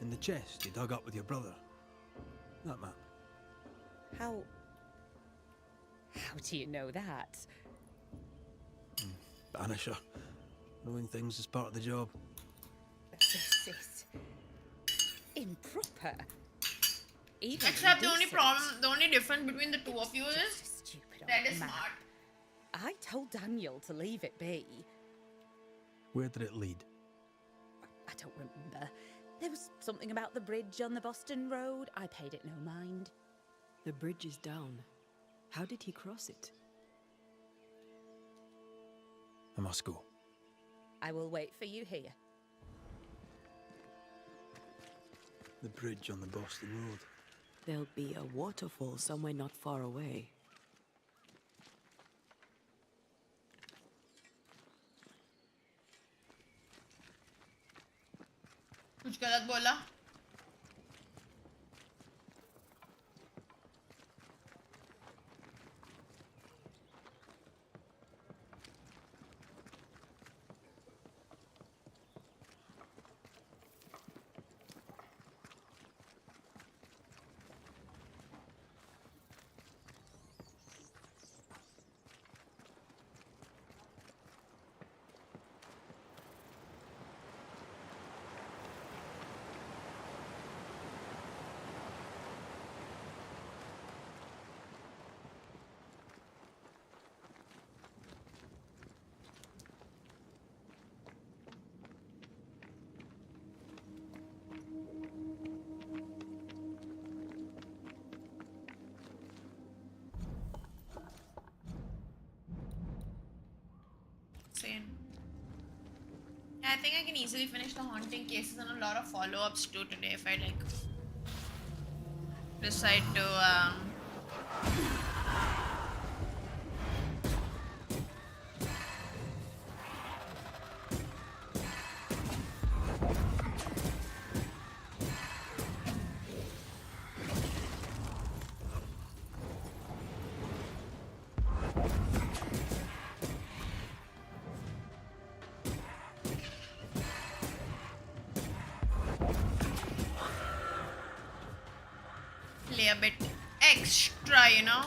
In the chest you dug up with your brother. That map. How do you know that? Banisher. Knowing things is part of the job. This is improper. Even Except the only indecent. problem, the only difference between the two of you is that is man. smart. I told Daniel to leave it be. Where did it lead? I don't remember. There was something about the bridge on the Boston Road. I paid it no mind. The bridge is down. How did he cross it? I must go. I will wait for you here. The bridge on the Boston Road. There'll be a waterfall somewhere not far away. कुछ गलत बोला? Insane. Yeah, I think I can easily finish the haunting cases and a lot of follow-ups too today if I like decide to play a bit extra, you know?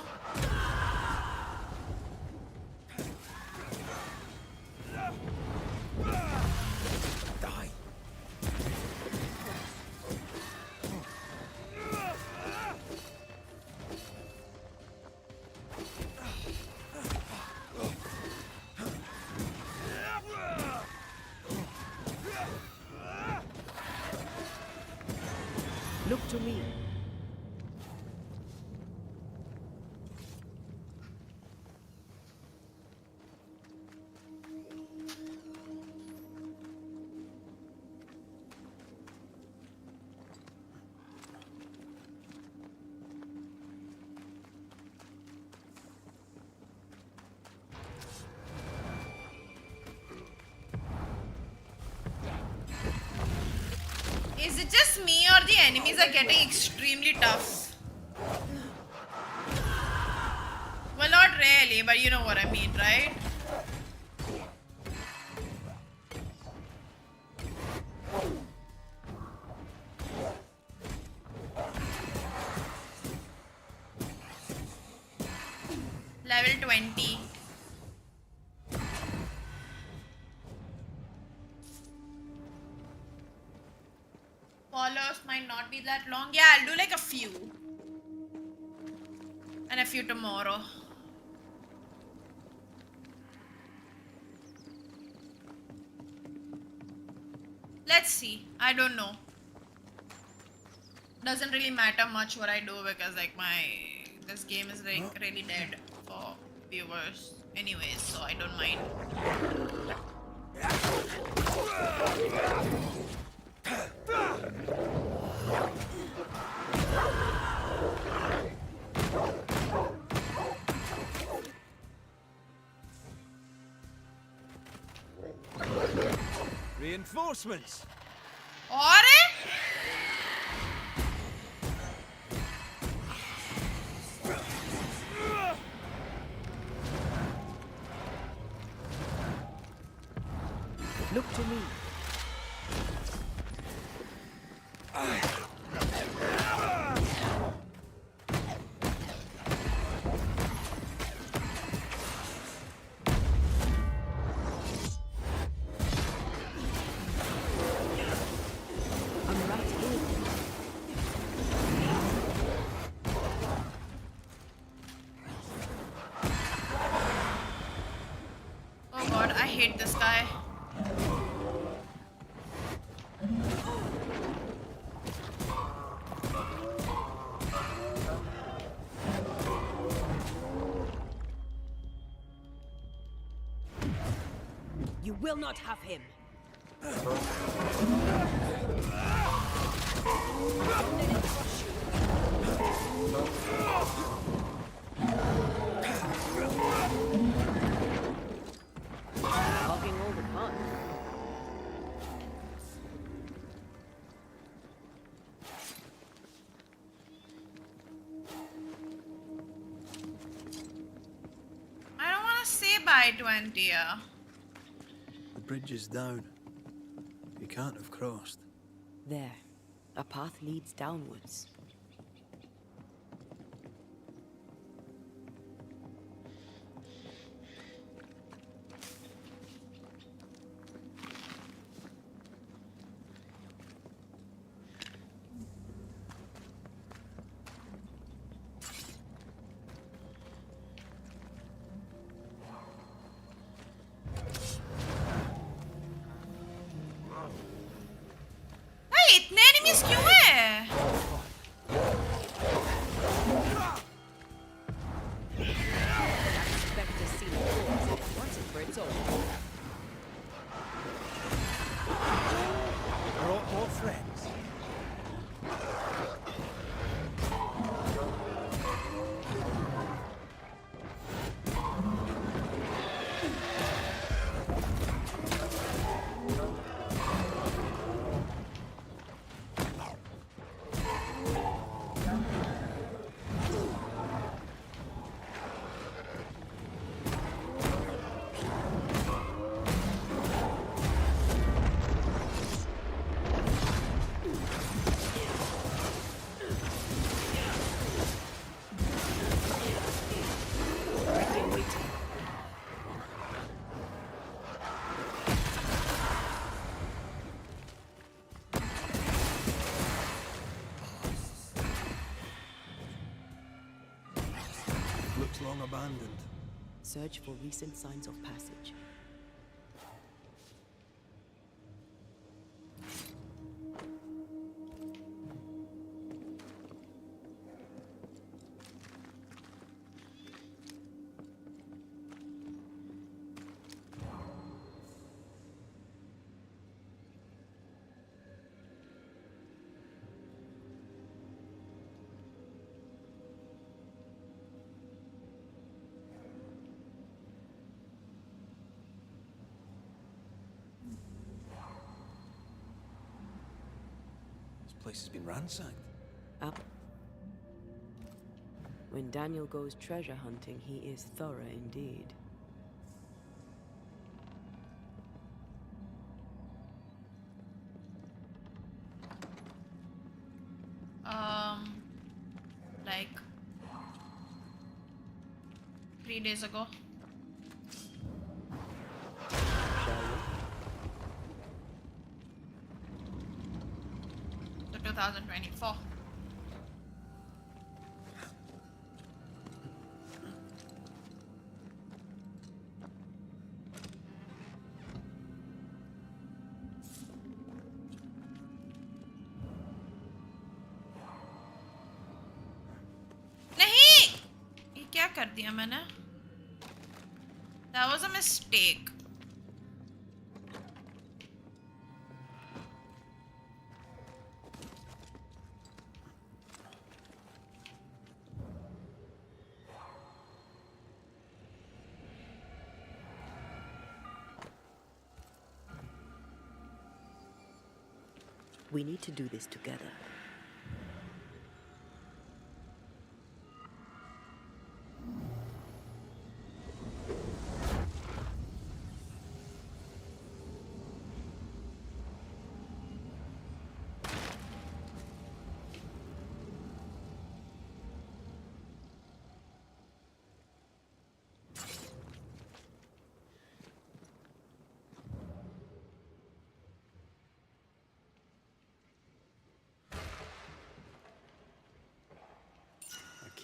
Die. Look to me. Is it just me or the enemies are getting extremely tough? Well, not really, but you know what I mean, right? Level 20. Follows might not be that long. Yeah, I'll do like a few. And a few tomorrow. Let's see. I don't know. Doesn't really matter much what I do because like this game is like really dead for viewers anyways, so I don't mind. Reinforcements. Or Look to me. hate this guy. You will not have him. Hogging all the fun. I don't want to say bye to Antia. The bridge is down. You can't have crossed. There. A path leads downwards. Hey, इतने enemies क्यों हैं? Expect to see the force if it wants it for its own. Brought more friends. Looks long abandoned. Search for recent signs of passage. This place has been ransacked. Up. When Daniel goes treasure hunting, he is thorough indeed. Like 3 days ago. So 2024. नहीं, ये क्या कर दिया मैंने? That was a mistake. We need to do this together.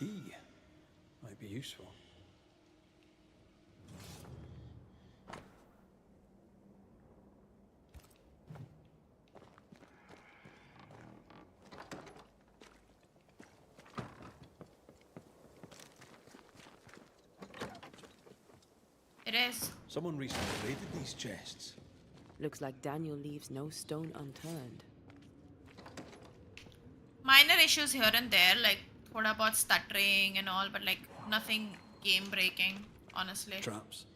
Key might be useful. It is. Someone recently raided these chests. Looks like Daniel leaves no stone unturned. Minor issues here and there, like thoda bahut stuttering and all, but like nothing game breaking, honestly. Traps.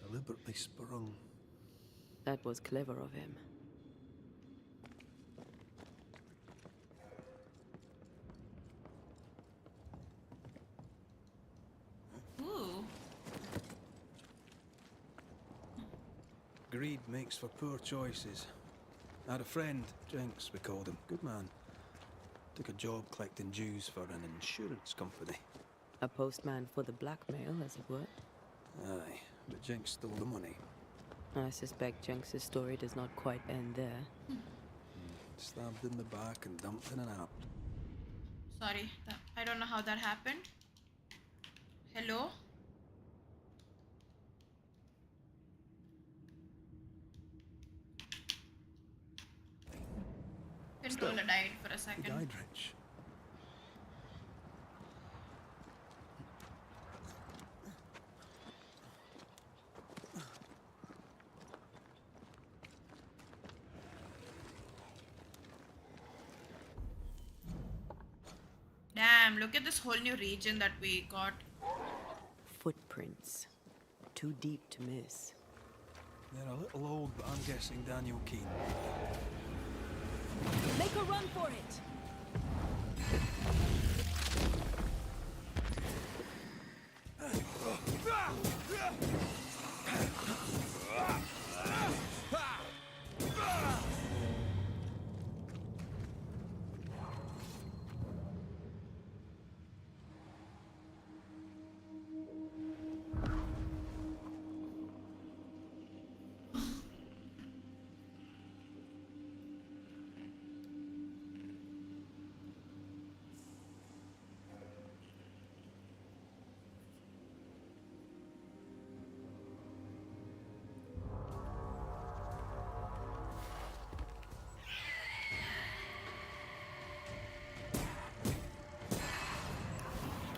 Deliberately sprung. That was clever of him. Ooh. Greed makes for poor choices. I had a friend, Jinx, we called him. Good man. Took a job collecting dues for an insurance company. A postman for the blackmail, as it were. Aye, but Jinx stole the money. I suspect Jenks' story does not quite end there. Stabbed in the back and dumped in an app. Sorry, I don't know how that happened. Hello? Controller died for a second. He died rich. Damn, look at this whole new region that we got. Footprints. Too deep to miss. They're a little old, but I'm guessing Daniel Keen. Make a run for it!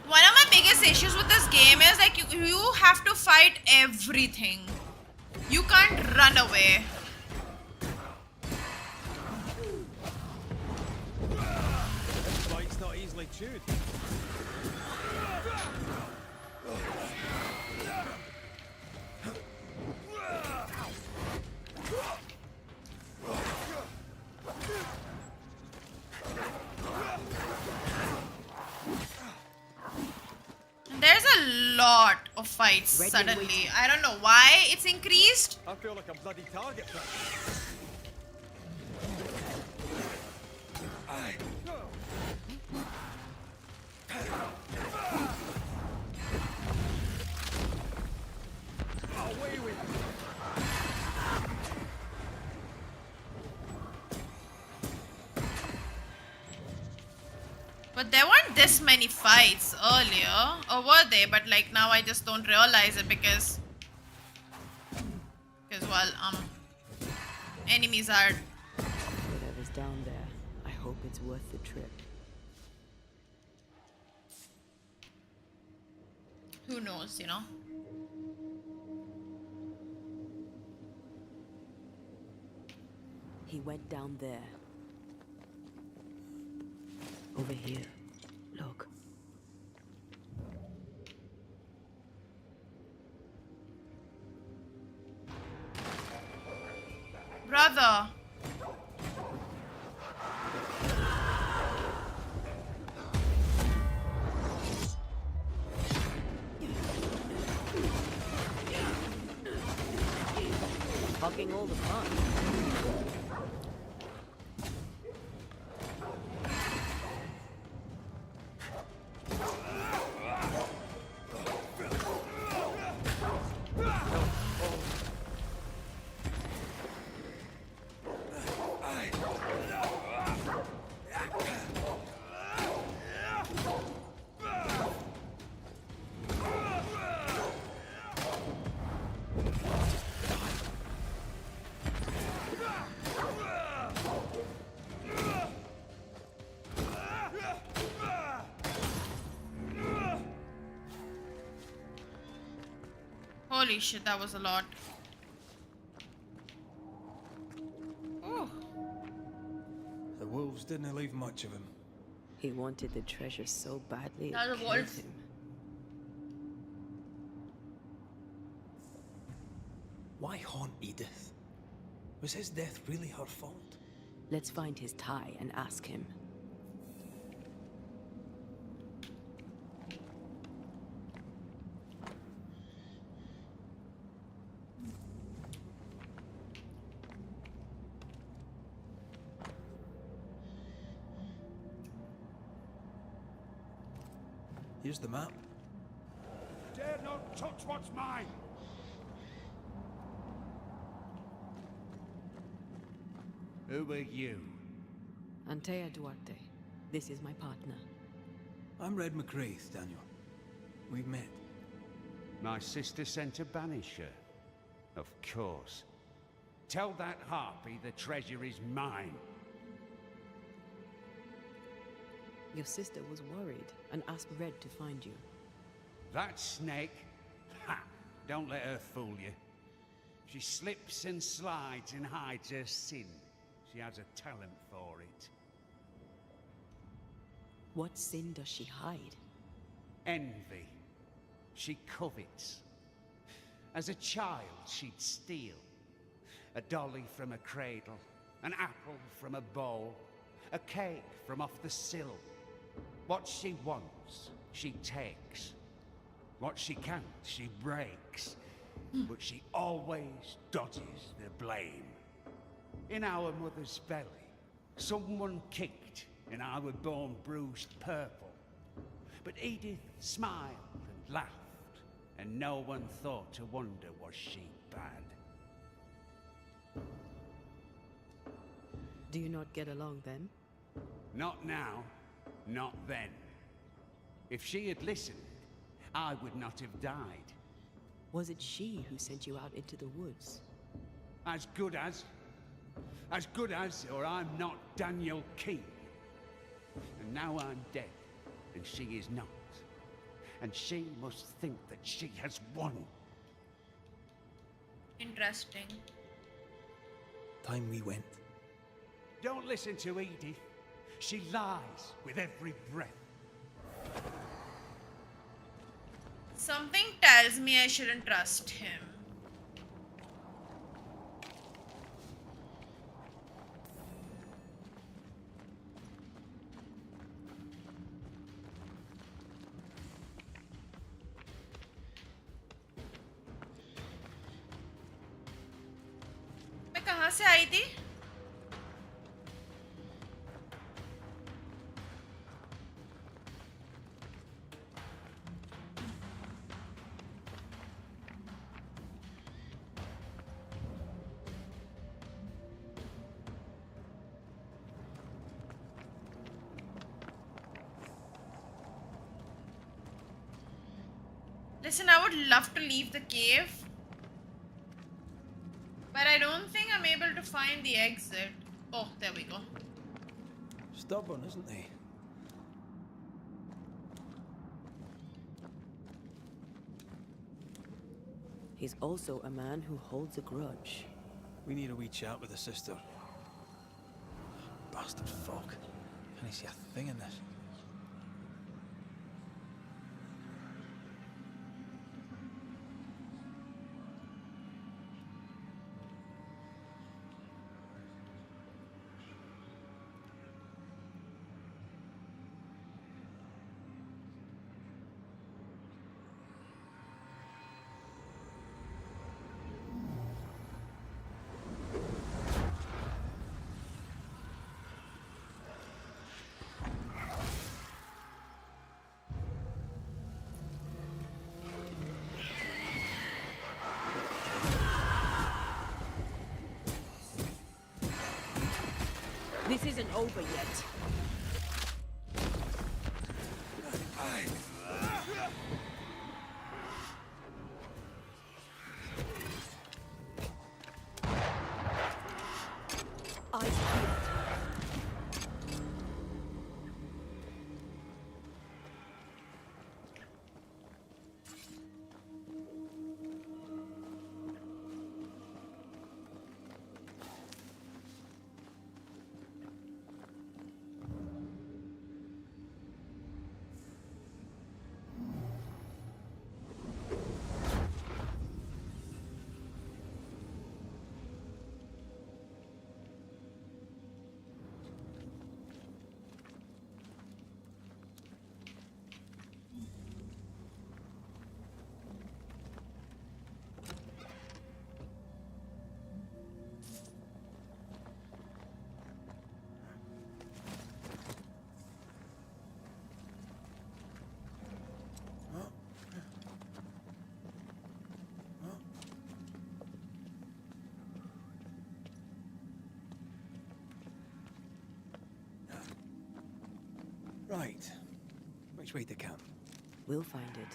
One of my biggest issues with this game is like you have to fight everything. You can't run away. This fight's not easily chewed. There's a lot of fights suddenly. I don't know why it's increased. I feel like a bloody target. Away with you. But there weren't this many fights earlier, or were they? But like now I just don't realize it because well, enemies are. Whatever's down there, I hope it's worth the trip. Who knows, you know? He went down there. Over here. Look. Brother. Hugging all the fun. Holy shit, that was a lot. Oh. The wolves didn't leave much of him. He wanted the treasure so badly it That was a killed wolf. him. Why haunt Edith? Was his death really her fault? Let's find his tie and ask him. Here's the map. Dare not touch what's mine! Who are you? Antea Duarte. This is my partner. I'm Red McCraith, Daniel. We've met. My sister sent a banisher. Of course. Tell that harpy the treasure is mine. Your sister was worried and asked Red to find you. That snake? Ha! Don't let her fool you. She slips and slides and hides her sin. She has a talent for it. What sin does she hide? Envy. She covets. As a child, she'd steal. A dolly from a cradle, an apple from a bowl, a cake from off the sill. What she wants, she takes. What she can't, she breaks. But she always dodges the blame. In our mother's belly, someone kicked, and I was born bruised purple. But Edith smiled and laughed, and no one thought to wonder, was she bad? Do you not get along then? Not now, not then. If she had listened, I would not have died. Was it she who sent you out into the woods? As good as, or I'm not Daniel King. And now I'm dead, and she is not. And she must think that she has won. Interesting. Time we went. Don't listen to Edith. She lies with every breath. Something tells me I shouldn't trust him. मैं कहाँ से आई थी? Listen, I would love to leave the cave, but I don't think I'm able to find the exit. Oh, there we go. Stubborn, isn't he? He's also a man who holds a grudge. We need a wee chat with the sister. Bastard fog. Can he see a thing in this? This isn't over yet. Right. Which way to camp? We'll find it.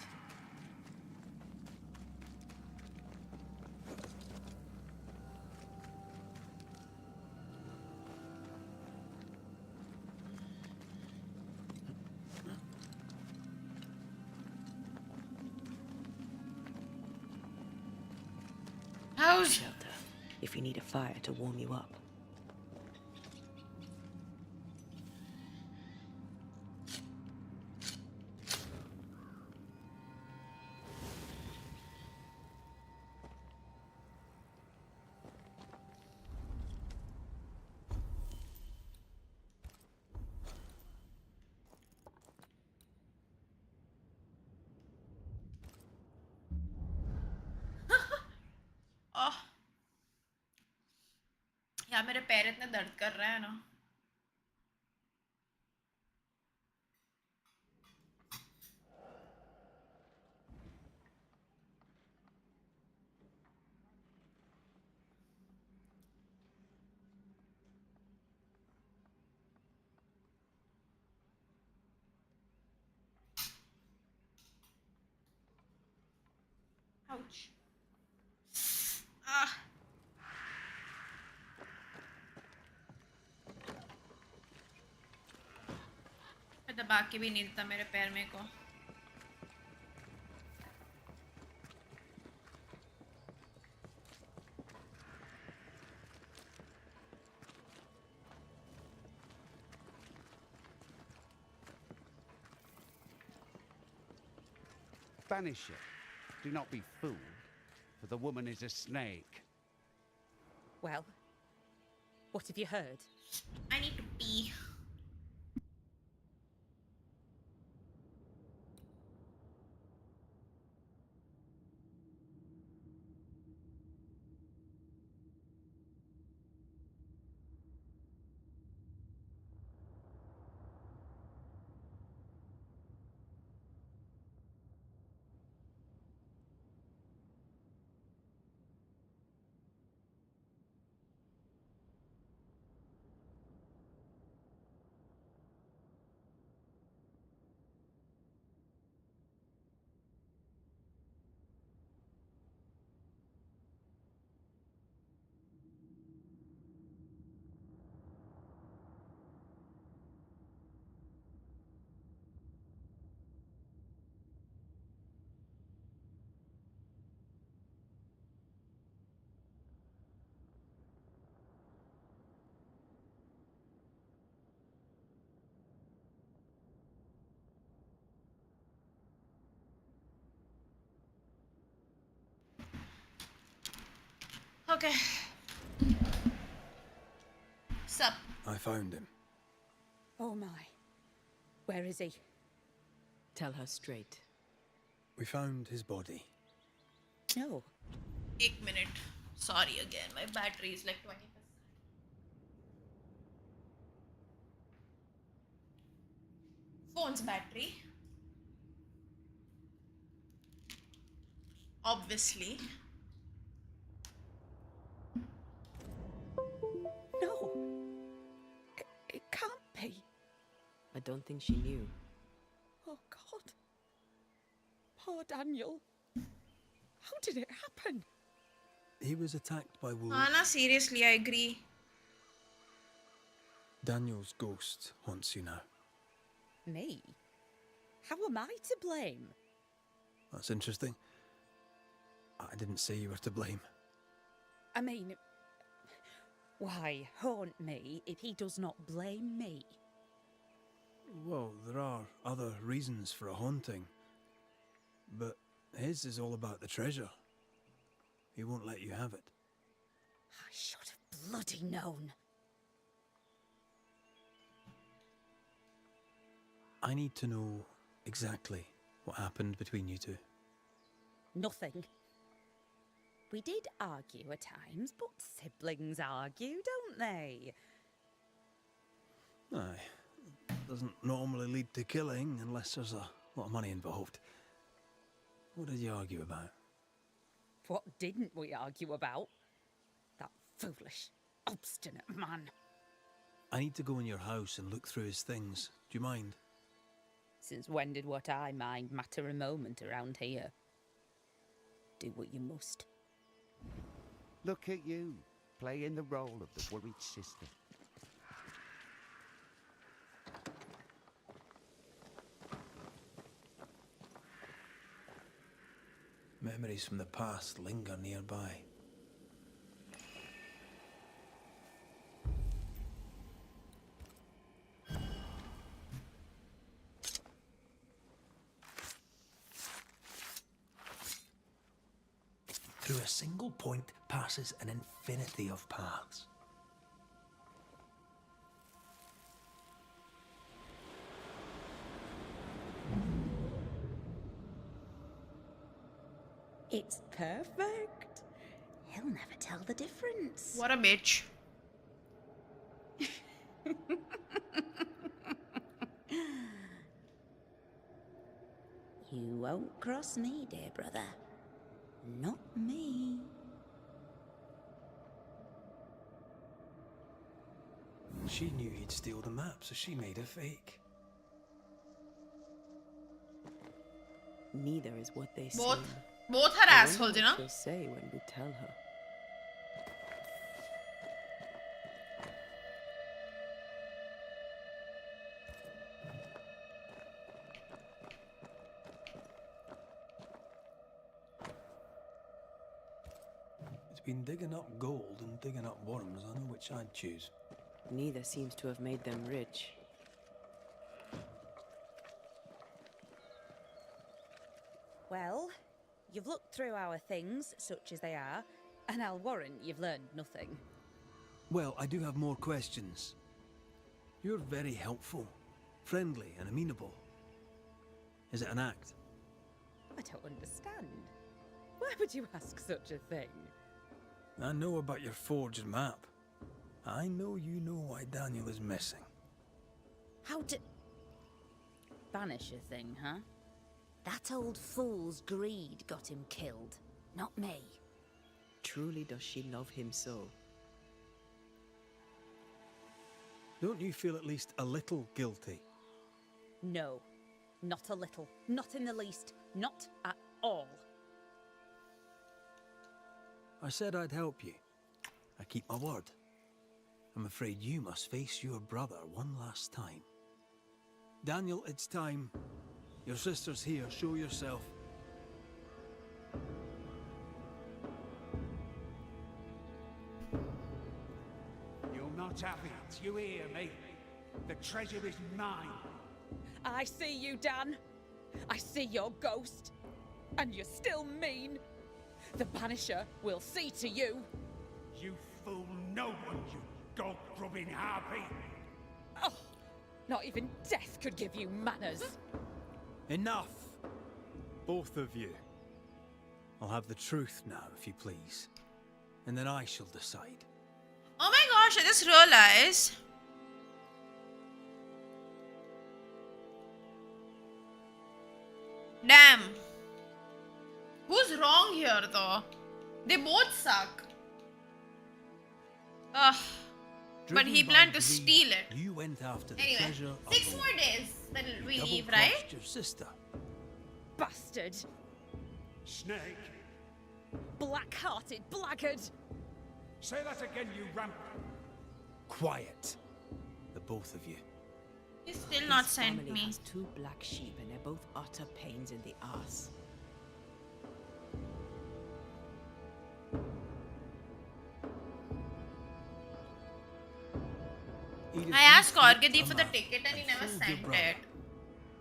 How's shelter if you need a fire to warm you up. यार मेरे पैर इतने दर्द कर रहे हैं ना. Ouch. Ah. दबा के भी नहीं देता मेरे पैर में को. Banisher, do not be fooled, for the woman is a snake. Well, what have you heard? I need to pee. Okay. Sup? I found him. Oh my. Where is he? Tell her straight. We found his body. No. 1 minute. Sorry again. My battery is like 20%. Phone's battery. Obviously. No. It can't be. I don't think she knew. Oh, God. Poor Daniel. How did it happen? He was attacked by wolves. Anna, seriously, I agree. Daniel's ghost haunts you now. Me? How am I to blame? That's interesting. I didn't say you were to blame. I mean, why haunt me if he does not blame me? Well, there are other reasons for a haunting. But his is all about the treasure. He won't let you have it. I should have bloody known. I need to know exactly what happened between you two. Nothing. We did argue at times, but siblings argue, don't they? Aye. It doesn't normally lead to killing unless there's a lot of money involved. What did you argue about? What didn't we argue about? That foolish, obstinate man. I need to go in your house and look through his things. Do you mind? Since when did what I mind matter a moment around here? Do what you must. Look at you, playing the role of the worried sister. Memories from the past linger nearby. Through a single point passes an infinity of paths. It's perfect. He'll never tell the difference. What a bitch. You won't cross me, dear brother. Not me. She knew he'd steal the map, so she made a fake. Neither is what they Both seem. both are I wonder assholes, you what know? she'll say when we tell her. Between digging up gold and digging up worms, I know which I'd choose. Neither seems to have made them rich. Well, you've looked through our things, such as they are, and I'll warrant you've learned nothing. Well, I do have more questions. You're very helpful, friendly and amenable. Is it an act? I don't understand. Why would you ask such a thing? I know about your forged map. I know you know why Daniel is missing. How to... Banisher thing, huh? That old fool's greed got him killed, not me. Truly does she love him so? Don't you feel at least a little guilty? No, not a little, not in the least, not at all. I said I'd help you. I keep my word. I'm afraid you must face your brother one last time. Daniel, it's time. Your sister's here. Show yourself. You'll not have it, you hear me? The treasure is mine. I see you, Dan. I see your ghost. And you're still mean. The Banisher will see to you. You fool no one, you dog-grubbing harpy. Oh, not even death could give you manners. Enough! Both of you. I'll have the truth now, if you please. And then I shall decide. Oh my gosh, I just realized. Damn. Who's wrong here though? They both suck. Ugh. But he planned to steal it. You went after the Anyway, treasure 6 of more days then we double leave, right? crossed your sister. Bastard. Snake. Black-hearted blackguard. Say that again, you ramp. Quiet. The both of you. He's still not His sent family me. has 2 black sheep and they're both utter pains in the ass. Edith, I asked you flipped Gorgadi a for the map ticket and he never fooled your sent brother. it.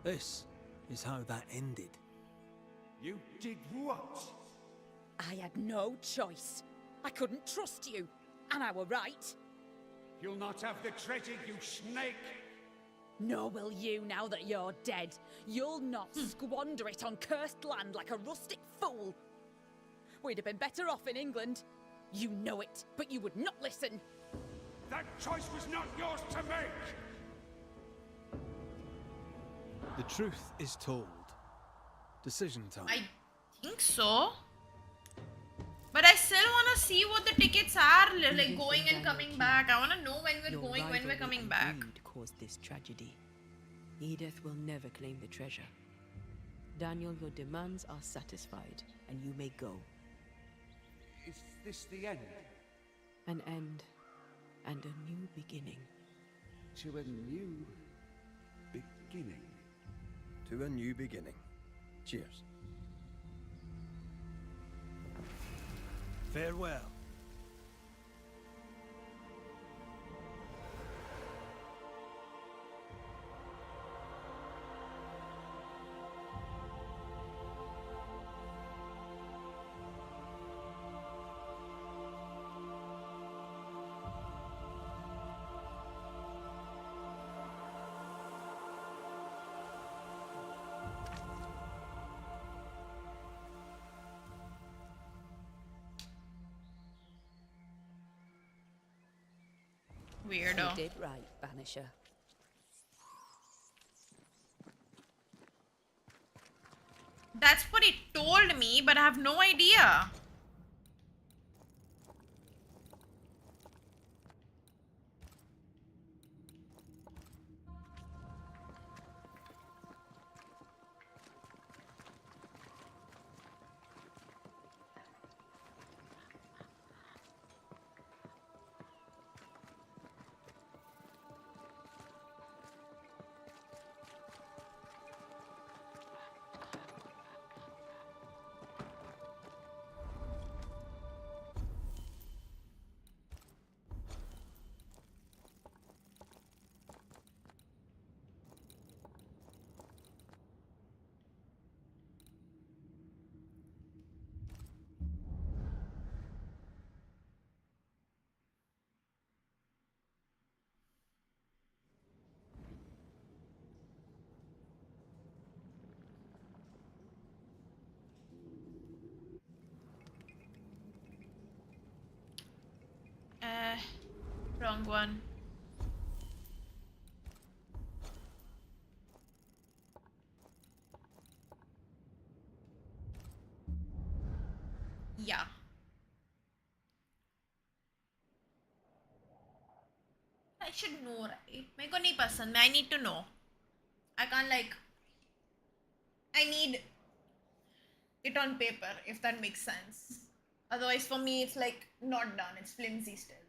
This is how that ended. You did what? I had no choice. I couldn't trust you. And I were right. You'll not have the treasure, you snake. Nor will you now that you're dead. You'll not squander it on cursed land like a rustic fool. We'd have been better off in England. You know it, but you would not listen. That choice was not yours to make. The truth is told. Decision time. I think so. But I still want to see what the tickets are, like going and coming back. I want to know when we're Your going, when we're rivalry coming and back. greed caused this tragedy. Edith will never claim the treasure. Daniel, your demands are satisfied, and you may go. Is this the end? An end, and a new beginning. To a new beginning. To a new beginning. Cheers. Farewell. Weirdo. You did right, Banisher. That's what he told me, but I have no idea. Wrong one. Yeah. I should know, right? मेरे को नहीं पसंद. I need to know. I can't like. I need it on paper, if that makes sense. Otherwise, for me, it's like not done. It's flimsy still.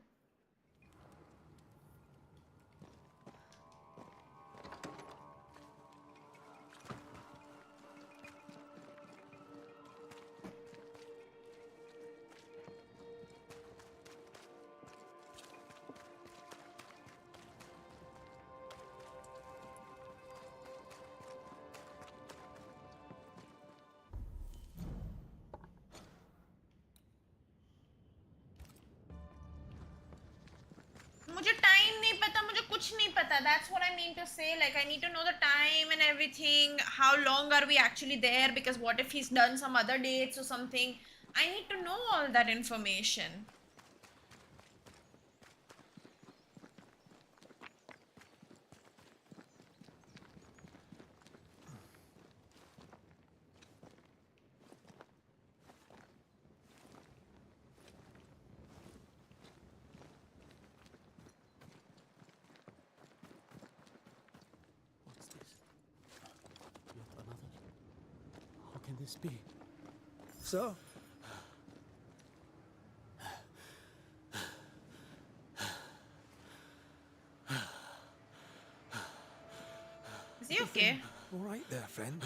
मुझे time नहीं पता मुझे कुछ नहीं पता that's what I mean to say like I need to know the time and everything how long are we actually there because what if he's done some other dates or something I need to know all that information. This be? So? Is he okay? All right there, friend.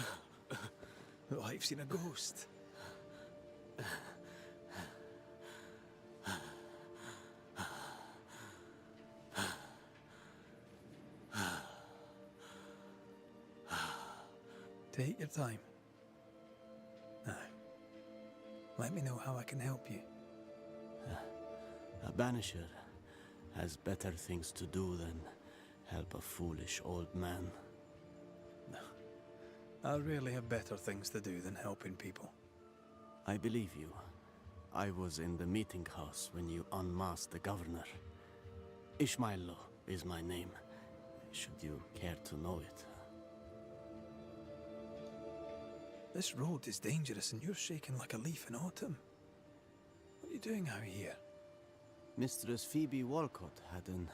Look like you've seen a ghost. Take your time. Now, let me know how I can help you. A banisher has better things to do than help a foolish old man. No, I rarely have better things to do than helping people. I believe you. I was in the meeting house when you unmasked the governor. Ishmael is my name, should you care to know it. This road is dangerous and you're shaking like a leaf in autumn. What are you doing out here? Mistress Phoebe Walcott had an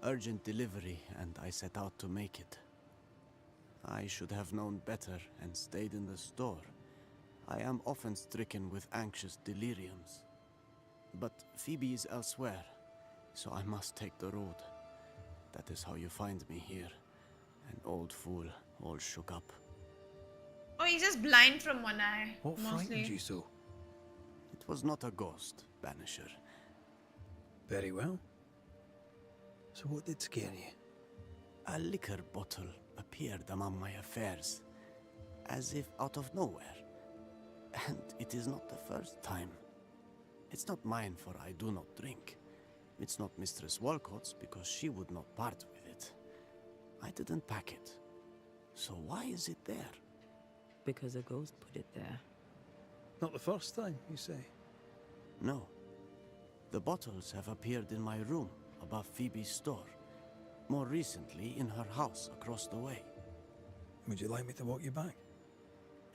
urgent delivery and I set out to make it. I should have known better and stayed in the store. I am often stricken with anxious deliriums. But Phoebe is elsewhere, so I must take the road. That is how you find me here. An old fool, all shook up. Oh, he's just blind from one eye. What frightened you so? It was not a ghost, Banisher. Very well. So what did scare you? A liquor bottle appeared among my affairs, as if out of nowhere. And it is not the first time. It's not mine, for I do not drink. It's not Mistress Walcott's, because she would not part with it. I didn't pack it. So why is it there? Because a ghost put it there. Not the first time, you say? No. The bottles have appeared in my room above Phoebe's store. More recently, in her house across the way. Would you like me to walk you back?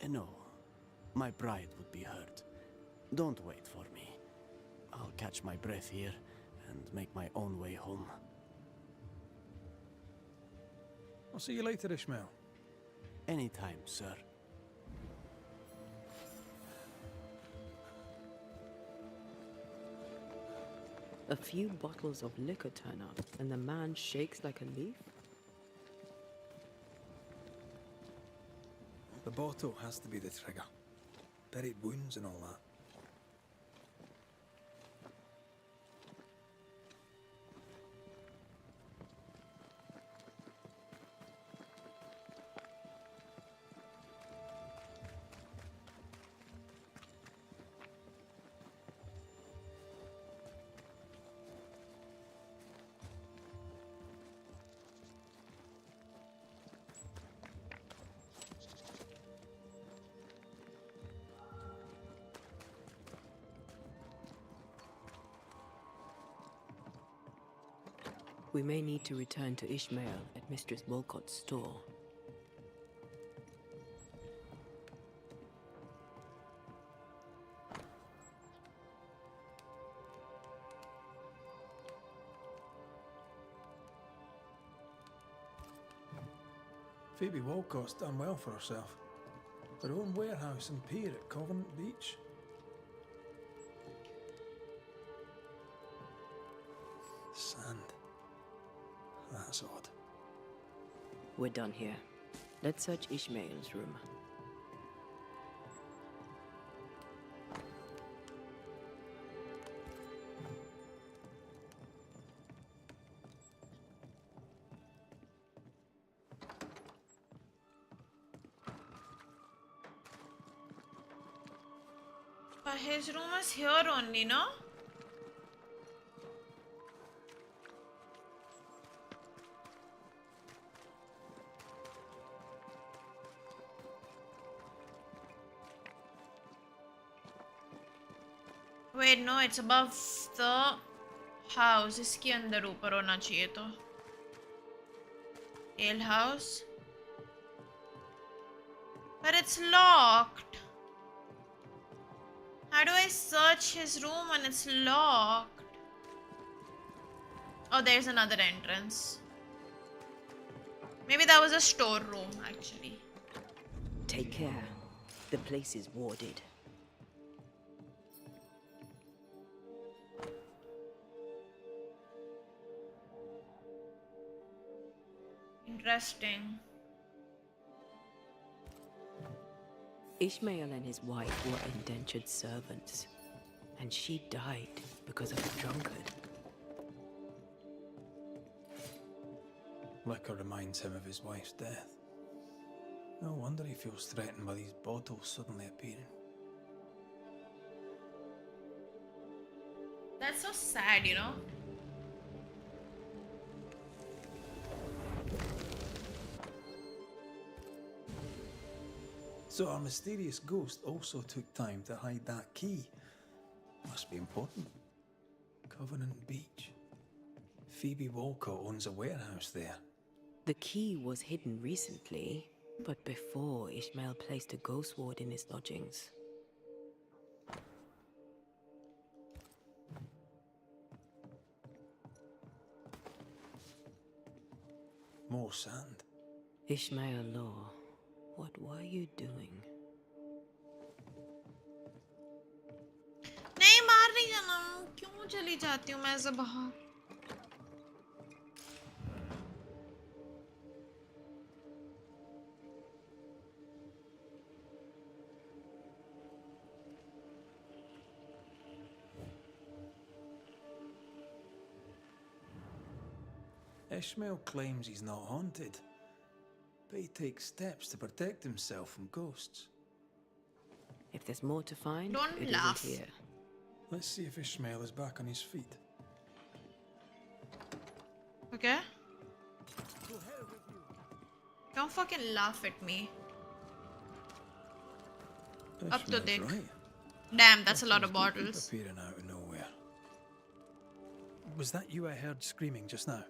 No. My bride would be hurt. Don't wait for me. I'll catch my breath here and make my own way home. I'll see you later, Ishmael. Anytime, sir. A few bottles of liquor turn up, and the man shakes like a leaf? The bottle has to be the trigger. Buried wounds and all that. We may need to return to Ishmael at Mistress Walcott's store. Phoebe Walcott's done well for herself. Her own warehouse and pier at Covenant Beach. Sand. That's odd. We're done here. Let's search Ishmael's room. But his room is here only, no? Wait, no, it's above the house. इसके अंदर ऊपर होना चाहिए तो. Ale house. But it's locked. How do I search his room when it's locked? Oh, there's another entrance. Maybe that was a storeroom, actually. Take care. The place is warded. Interesting. Ishmael and his wife were indentured servants, and she died because of a drunkard. Liquor reminds him of his wife's death. No wonder he feels threatened by these bottles suddenly appearing. That's so sad, you know? So our mysterious ghost also took time to hide that key. Must be important. Covenant Beach. Phoebe Walcott owns a warehouse there. The key was hidden recently, but before Ishmael placed a ghost ward in his lodgings. More sand. Ishmael Law, what were you doing? नहीं मार नहीं जाना, क्यों चली जाती हूँ मैं ऐसे बाहर? Ishmael claims he's not haunted, but he takes steps to protect himself from ghosts. If there's more to find, Don't it laugh. isn't here. Let's see if Ishmael is back on his feet. Okay? Don't fucking laugh at me. Up to Ishmael's dick. right. Damn, that's a lot of Bottles do keep bottles. appearing out of nowhere. Was that you I heard screaming just now?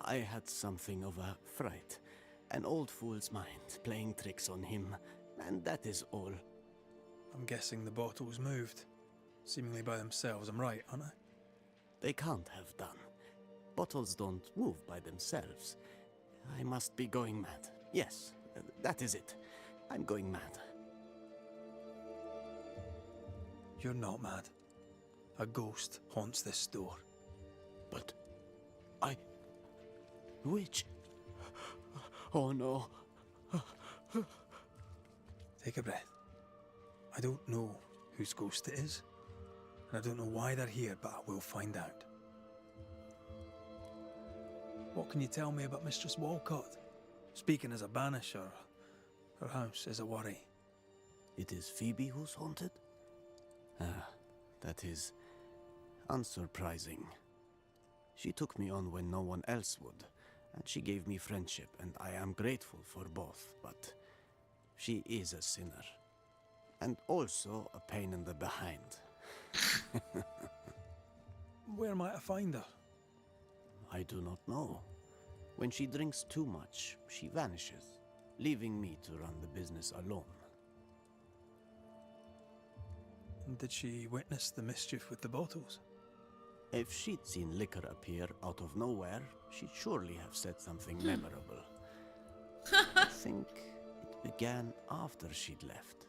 I had something of a fright. An old fool's mind playing tricks on him, and that is all. I'm guessing the bottles moved, seemingly by themselves. I'm right, aren't I? They can't have done. Bottles don't move by themselves. I must be going mad. Yes, that is it. I'm going mad. You're not mad. A ghost haunts this store. But which? Oh no. Take a breath. I don't know whose ghost it is, and I don't know why they're here, but I will find out. What can you tell me about Mistress Walcott? Speaking as a banisher, her house is a worry. It is Phoebe who's haunted? Ah, that is unsurprising. She took me on when no one else would, and she gave me friendship, and I am grateful for both, but she is a sinner. And also a pain in the behind. Where might I find her? I do not know. When she drinks too much, she vanishes, leaving me to run the business alone. Did she witness the mischief with the bottles? If she'd seen liquor appear out of nowhere, she'd surely have said something memorable. I think it began after she'd left.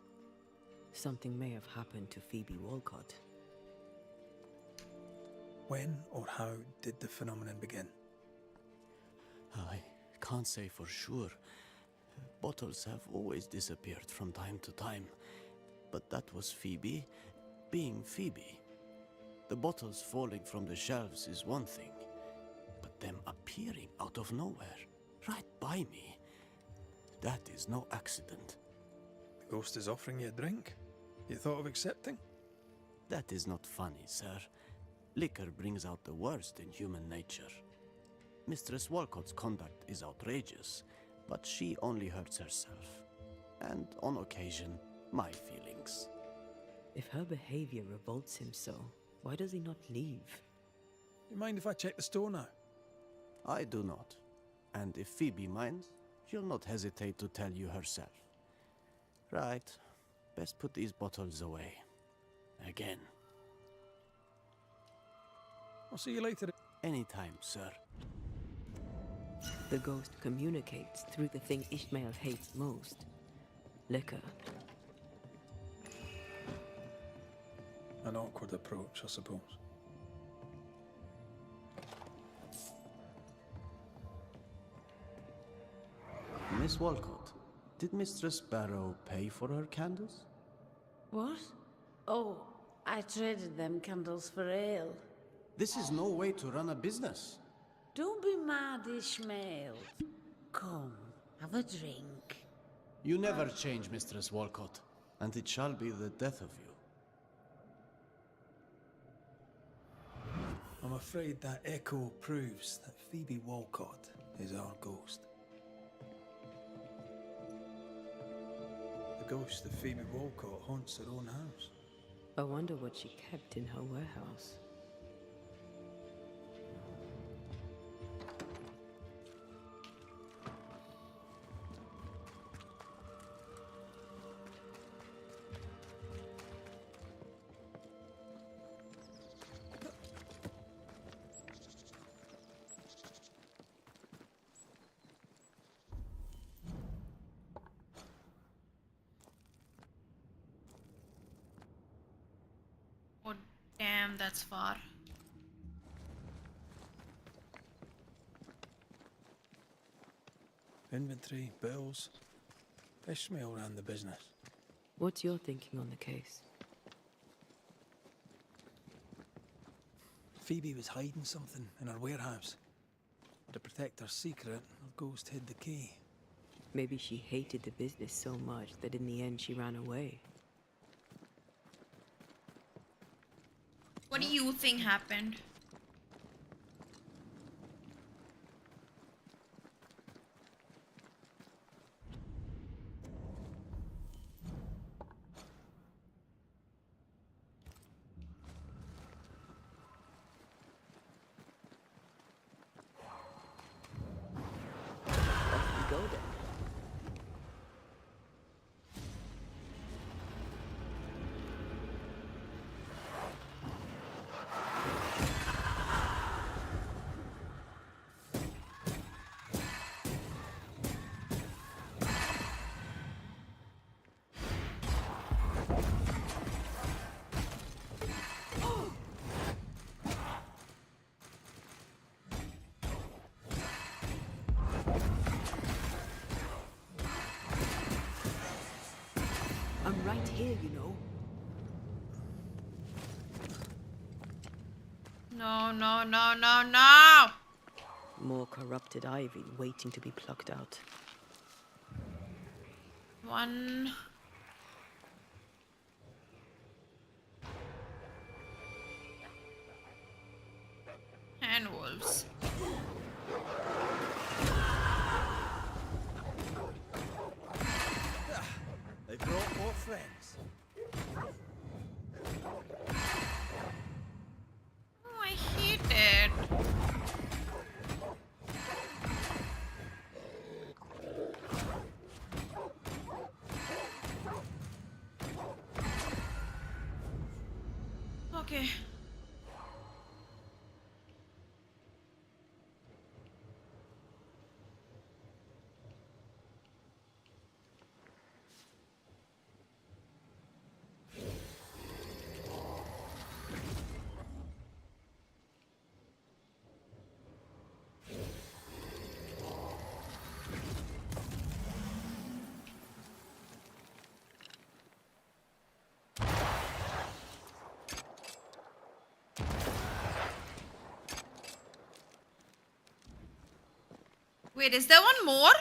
Something may have happened to Phoebe Walcott. When or how did the phenomenon begin? I can't say for sure. Bottles have always disappeared from time to time. But that was Phoebe being Phoebe. The bottles falling from the shelves is one thing, but them appearing out of nowhere, right by me, that is no accident. The ghost is offering you a drink? You thought of accepting? That is not funny, sir. Liquor brings out the worst in human nature. Mistress Walcott's conduct is outrageous, but she only hurts herself. And, on occasion, my feelings. If her behavior revolts him so, why does he not leave? You mind if I check the store now? I do not. And if Phoebe minds, she'll not hesitate to tell you herself. Right. Best put these bottles away. Again. I'll see you later. Anytime, sir. The ghost communicates through the thing Ishmael hates most. Liquor. An awkward approach, I suppose. Miss Walcott, did Mistress Barrow pay for her candles? What? Oh, I traded them candles for ale. This is no way to run a business. Don't be mad, Ishmael. Come, have a drink. You never change, Mistress Walcott, and it shall be the death of you. I'm afraid that echo proves that Phoebe Walcott is our ghost. The ghost of Phoebe Walcott haunts her own house. I wonder what she kept in her warehouse. Damn, that's far. Inventory, bills. Ishmael ran the business. What's your thinking on the case? Phoebe was hiding something in her warehouse. To protect her secret, her ghost hid the key. Maybe she hated the business so much that in the end she ran away. What do you think happened? Go then. I'm right here, you know. No, no, no, no, no! More corrupted ivy waiting to be plucked out. One. And wolves. They brought more friends. Oh, I hate it. Okay. Wait, is there one more?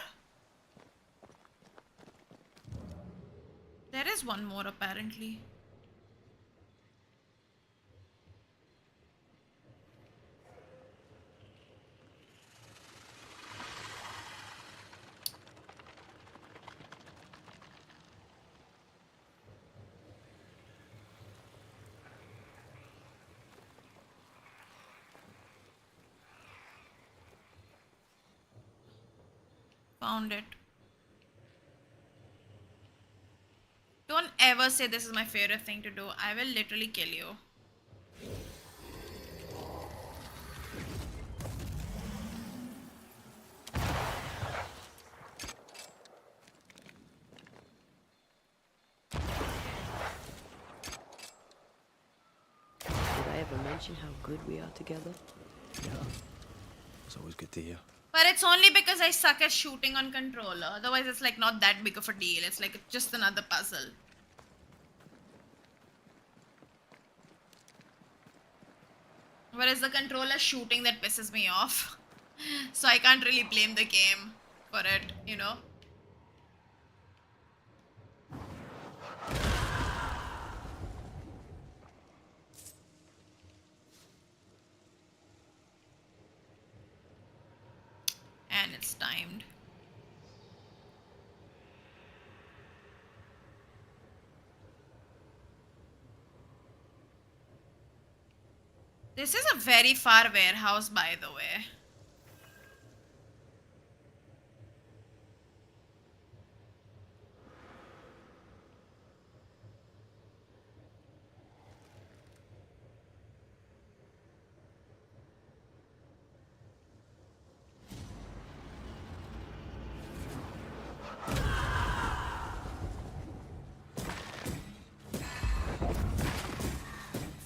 There is one more apparently. Found it. Don't ever say this is my favorite thing to do. I will literally kill you. Did I ever mention how good we are together? Yeah. It's always good to hear. But it's only because I suck at shooting on controller. Otherwise, it's like not that big of a deal. It's like just another puzzle. But it's the controller shooting that pisses me off. So I can't really blame the game for it, you know? And it's timed. This is a very far warehouse, by the way.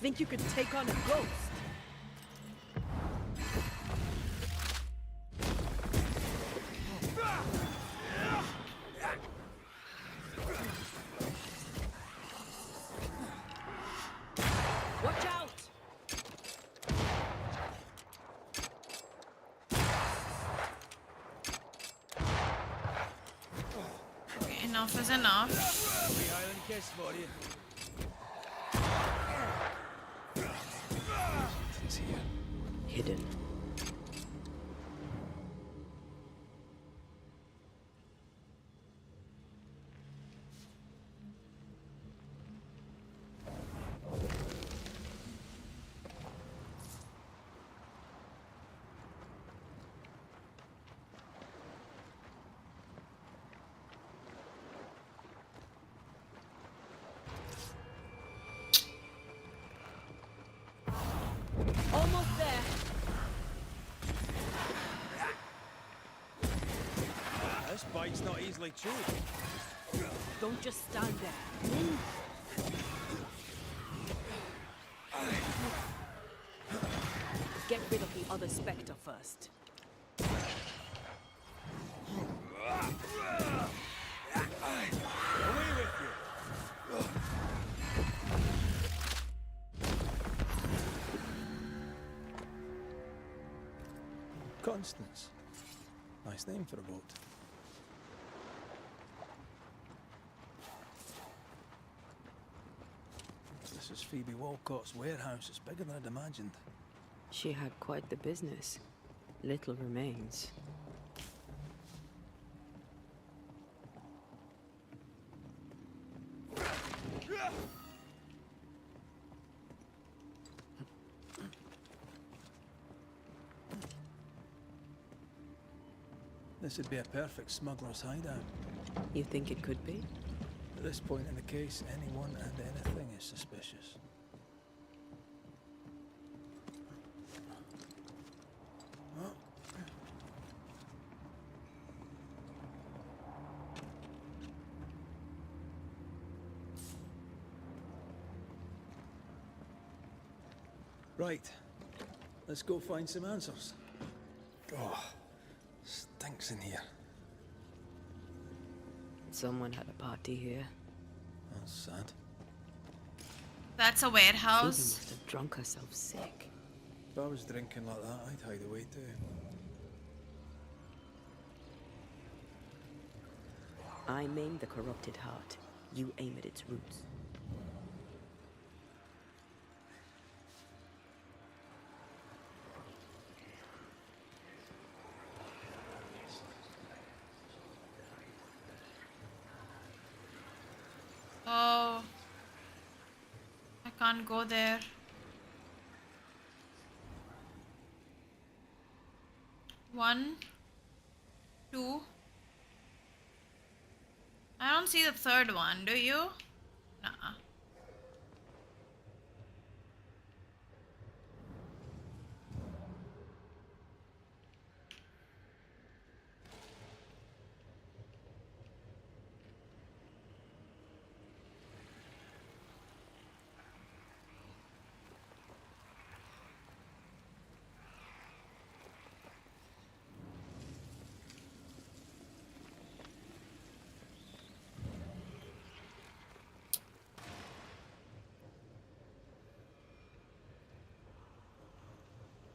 think you could take on a ghost? Watch out! Okay, enough is enough. Wee island kiss for you. It's here. Hidden. Almost there. This bite's not easily chewed. Don't just stand there. Move. Get rid of the other spectre first. Away with you! Constance. Nice name for a boat. This is Phoebe Walcott's warehouse. It's bigger than I'd imagined. She had quite the business. Little remains. This would be a perfect smuggler's hideout. You think it could be? At this point in the case, anyone and anything is suspicious. Right. Let's go find some answers. Oh, stinks in here. Someone had a party here. That's sad. That's a Phoebe warehouse. must have drunk herself sick. If I was drinking like that, I'd hide away too. I maim the corrupted heart. You aim at its roots. Oh. I can't go there. One, two. I don't see the third one, do you? Nuh-uh.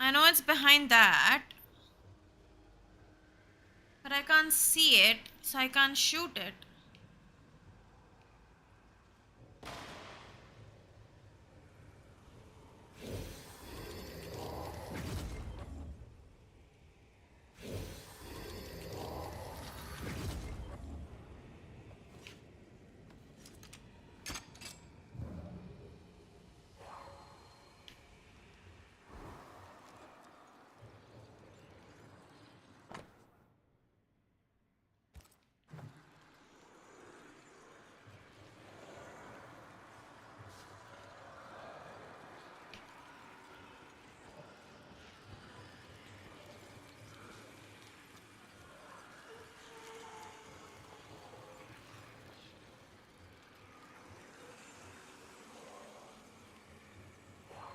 I know it's behind that, but I can't see it, so I can't shoot it.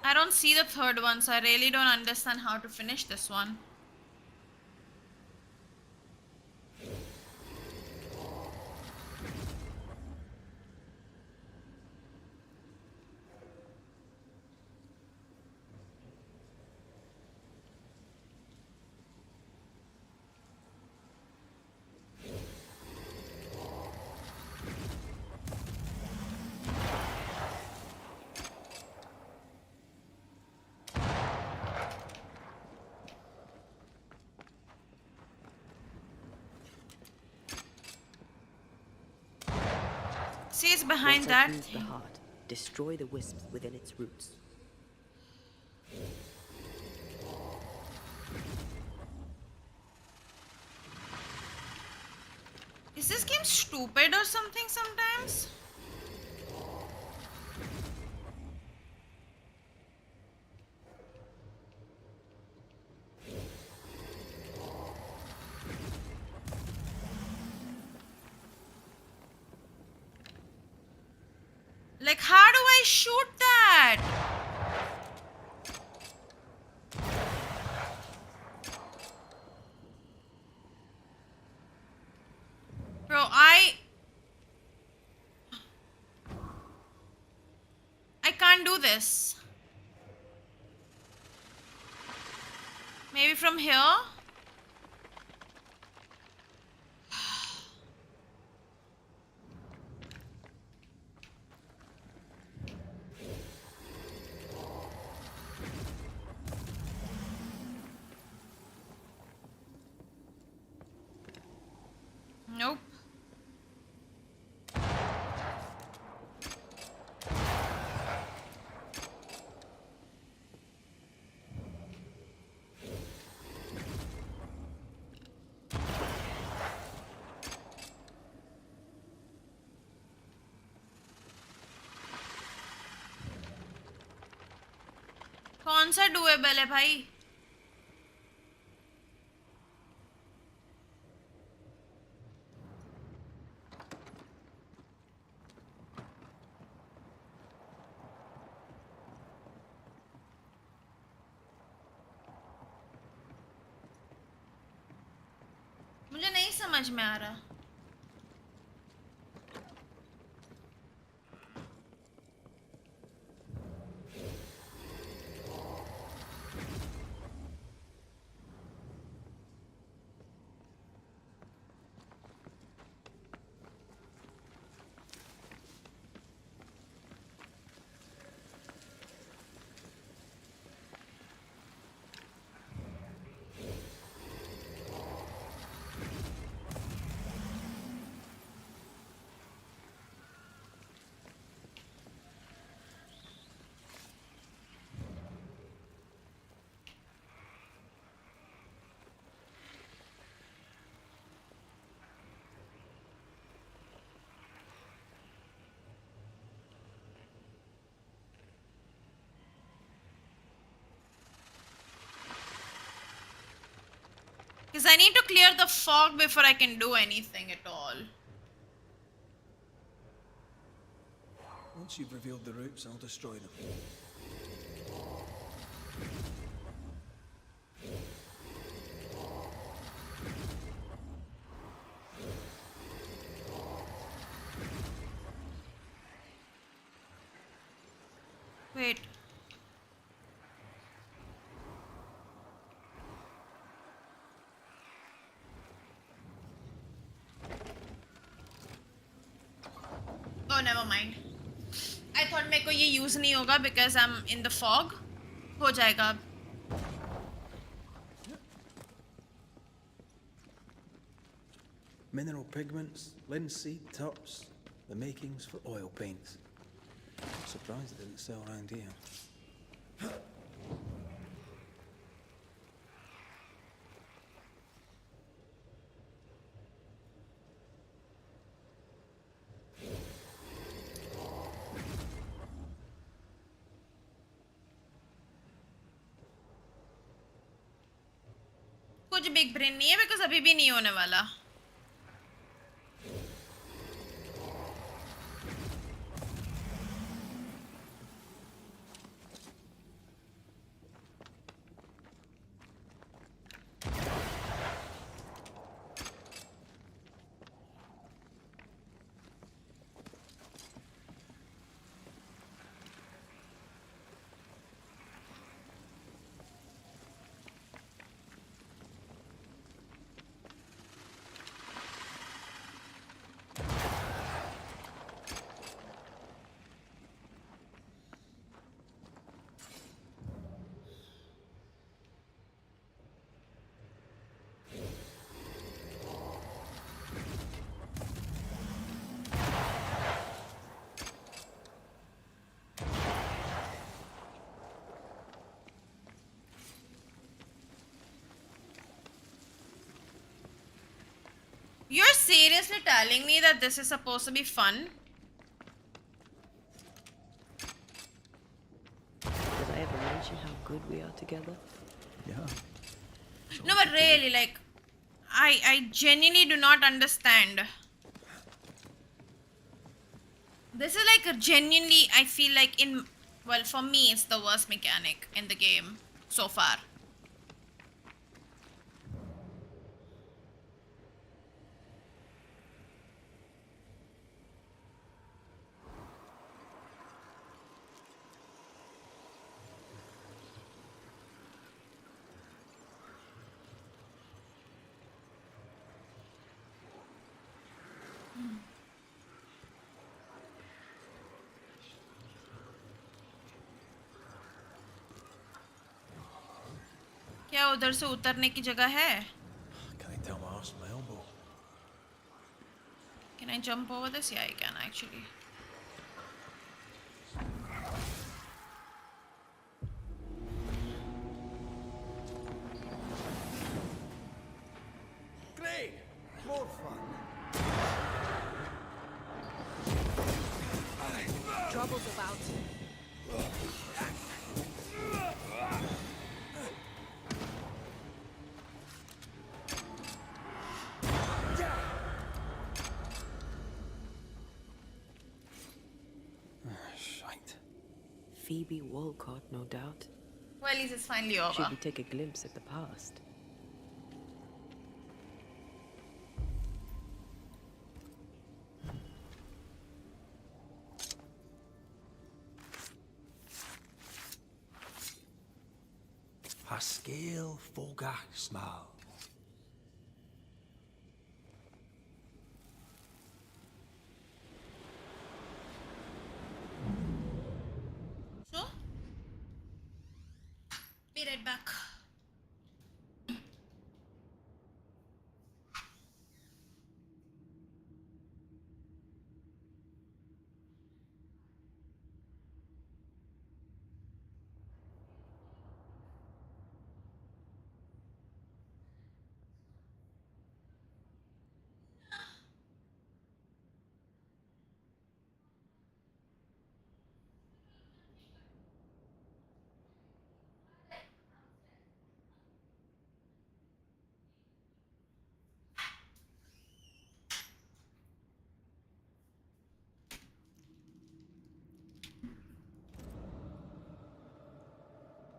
I don't see the third one, so I really don't understand how to finish this one. See, it's behind Once that I've used the thing. heart, destroy the wisps within its roots. Is this game stupid or something sometimes? Like, how do I shoot that? Bro, I can't do this. Maybe from here? Nope. कौन सा doable है भाई? मुझे नहीं समझ में आ रहा. Because I need to clear the fog before I can do anything at all. Once you've revealed the roots, I'll destroy them. Wait. Oh, never mind. I thought मेरे को ये use नहीं होगा because I'm in the fog. हो जाएगा अब. Mineral pigments, linseed tops, the makings for oil paints. Surprised it didn't sell around here. कुछ big brain नहीं है बिकॉज अभी भी नहीं होने वाला. seriously telling me that this is supposed to be fun? Did I ever mention how good we are together? Yeah. No, but really, like, I genuinely do not understand. This is like a genuinely, I feel like well, for me, it's the worst mechanic in the game so far. क्या उधर से उतरने की जगह है? Can I tell my arse from my elbow? Can I jump over this? Yeah, I can actually. Great! More fun. Trouble's about. Phoebe Walcott, no doubt. Well, at least it's finally over. Should we take a glimpse at the past? Pascal Fogasmal. So, be right back.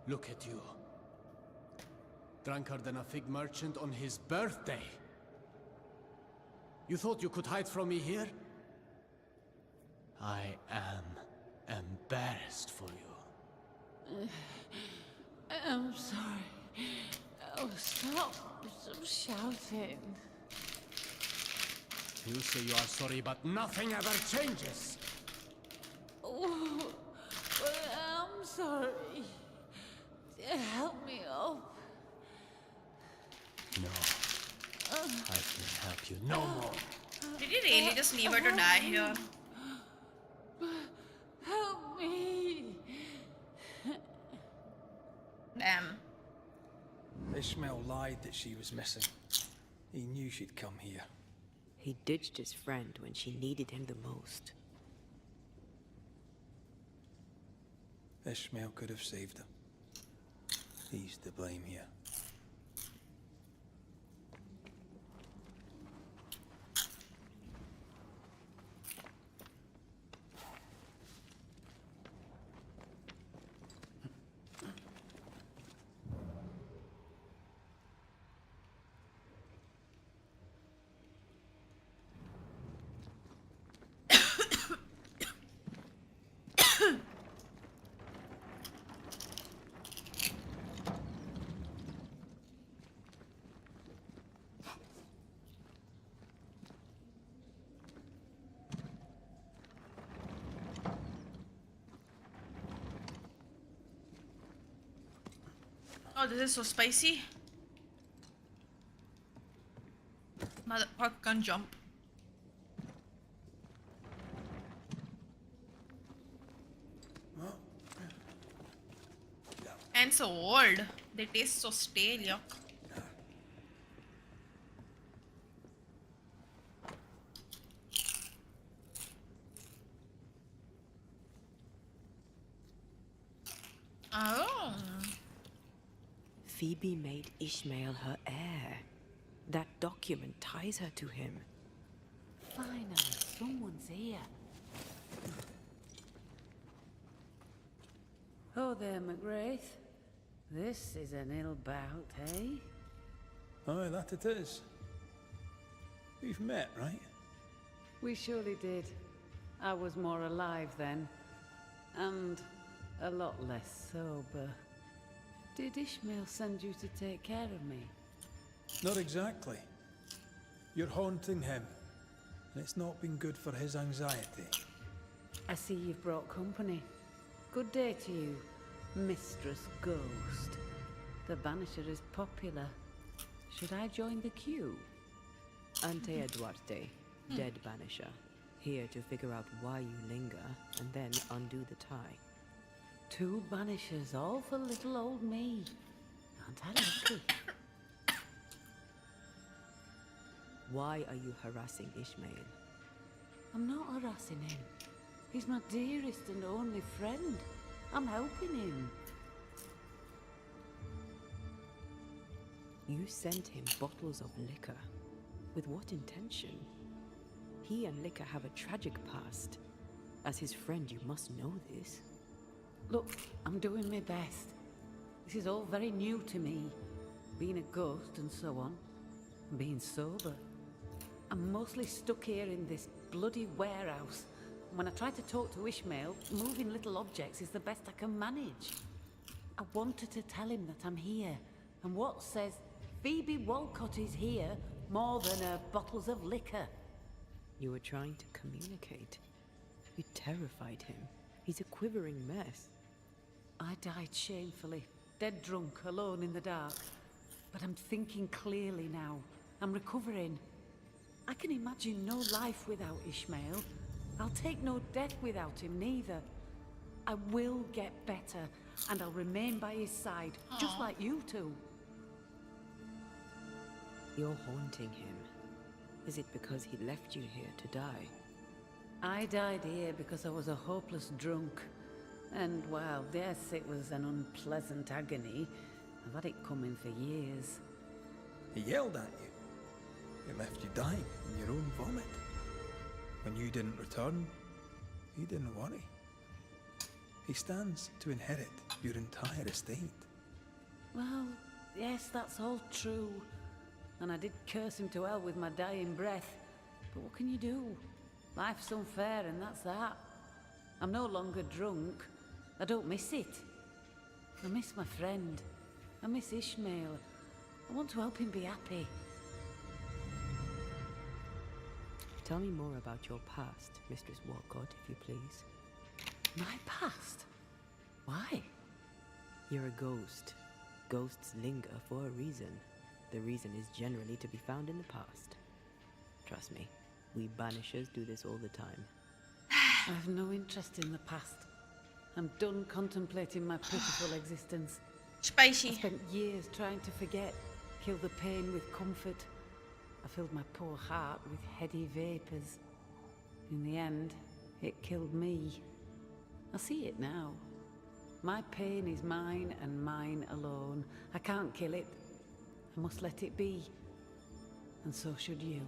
Look at you. Drunkard than a fig merchant on his birthday. You thought you could hide from me here? I am embarrassed for you. I'm sorry. Oh, stop shouting. You say you are sorry, but nothing ever changes. Oh, but I'm sorry. Help me up. No. I can help you no more. Did he really just leave her to die here? Help me. Damn. Ishmael lied that she was missing. He knew she'd come here. He ditched his friend when she needed him the most. Ishmael could have saved her. He's to blame here. Oh, this is so spicy. Motherfucker can't jump. And so old. They taste so stale, yuck. Oh. Phoebe made Ishmael her heir. That document ties her to him. Finally, someone's here. Oh there, McGrath. This is an ill bout, eh? Aye, that it is. We've met, right? We surely did. I was more alive then. And a lot less sober. Did Ishmael send you to take care of me? Not exactly. You're haunting him, and it's not been good for his anxiety. I see you've brought company. Good day to you, Mistress Ghost. The Banisher is popular. Should I join the queue? Ante Duarte, dead Banisher. Here to figure out why you linger, and then undo the tie. 2 Banishers, all for little old me. Aren't I lucky? Why are you harassing Ishmael? I'm not harassing him. He's my dearest and only friend. I'm helping him. You sent him bottles of liquor. With what intention? He and liquor have a tragic past. As his friend, you must know this. Look, I'm doing my best. This is all very new to me. Being a ghost and so on. Being sober. I'm mostly stuck here in this bloody warehouse. When I try to talk to Ishmael, moving little objects is the best I can manage. I wanted to tell him that I'm here. And what says Phoebe Walcott is here more than her bottles of liquor? You were trying to communicate. You terrified him. He's a quivering mess. I died shamefully, dead drunk, alone in the dark. But I'm thinking clearly now. I'm recovering. I can imagine no life without Ishmael. I'll take no death without him, neither. I will get better, and I'll remain by his side, just like you two. You're haunting him. Is it because he left you here to die? I died here because I was a hopeless drunk. And while yes, it was an unpleasant agony, I've had it coming for years. He yelled at you. He left you dying in your own vomit. When you didn't return, he didn't worry. He stands to inherit your entire estate. Well, yes, that's all true. And I did curse him to hell with my dying breath. But what can you do? Life's unfair, and that's that. I'm no longer drunk. I don't miss it. I miss my friend. I miss Ishmael. I want to help him be happy. Tell me more about your past, Mistress Walcott, if you please. My past? Why? You're a ghost. Ghosts linger for a reason. The reason is generally to be found in the past. Trust me, we Banishers do this all the time. I have no interest in the past. I'm done contemplating my pitiful existence. Spicy. I spent years trying to forget, kill the pain with comfort. I filled my poor heart with heady vapors. In the end, it killed me. I see it now. My pain is mine and mine alone. I can't kill it. I must let it be. And so should you.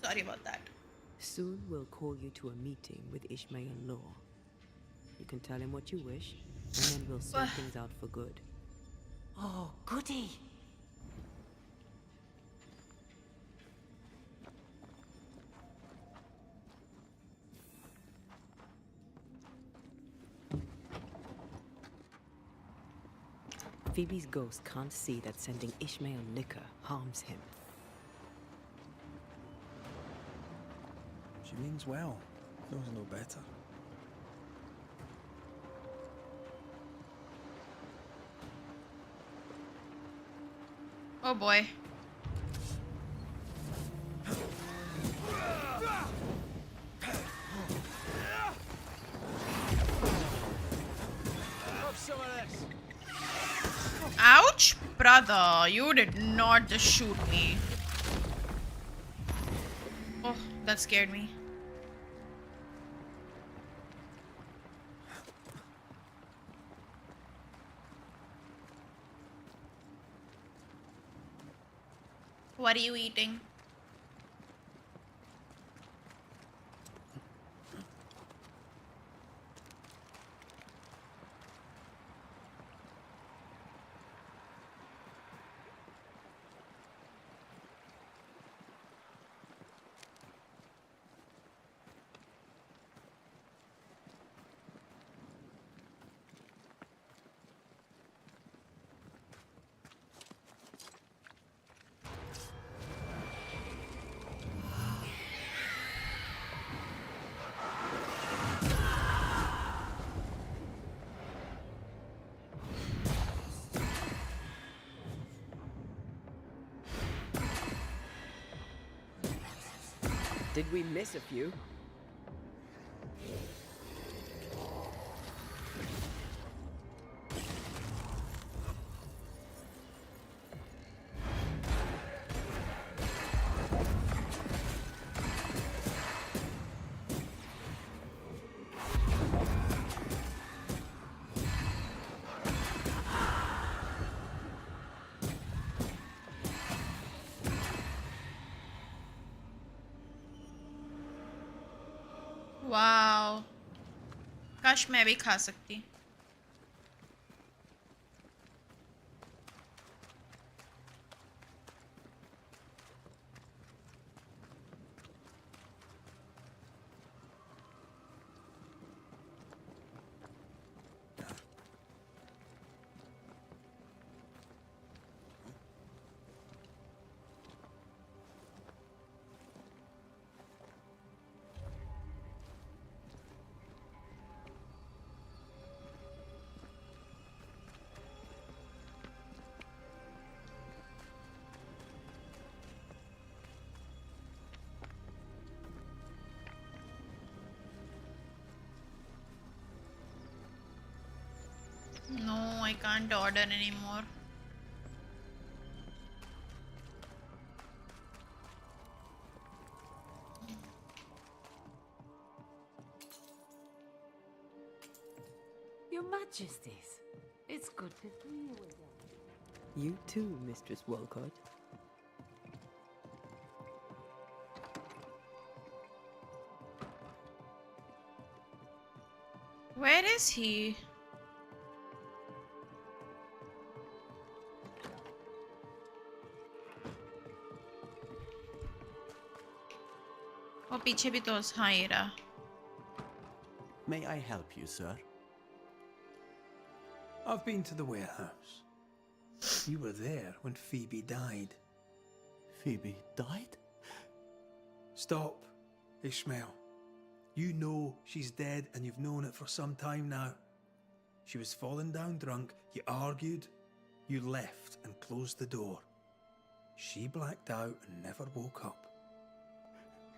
Sorry about that. Soon we'll call you to a meeting with Ishmael Law. You can tell him what you wish, and then we'll sort things out for good. Oh, goody! Phoebe's ghost can't see that sending Ishmael liquor harms him. She means well. Knows no better. Oh boy. Have some of this. Ouch, bro. brother, you did not just shoot me. Oh, that scared me. What are you eating? Did we miss a few? Wow, काश मैं भी खा सकती. No, I can't order anymore. Your Majesties, it's good to see you again. You too, Mistress Walcott. Where is he? और पीछे भी तो हाँ ये रहा. May I help you, sir? I've been to the warehouse. You were there when Phoebe died. Phoebe died? Stop, Ishmael. You know she's dead and you've known it for some time now. She was falling down drunk, you argued, you left and closed the door. She blacked out and never woke up.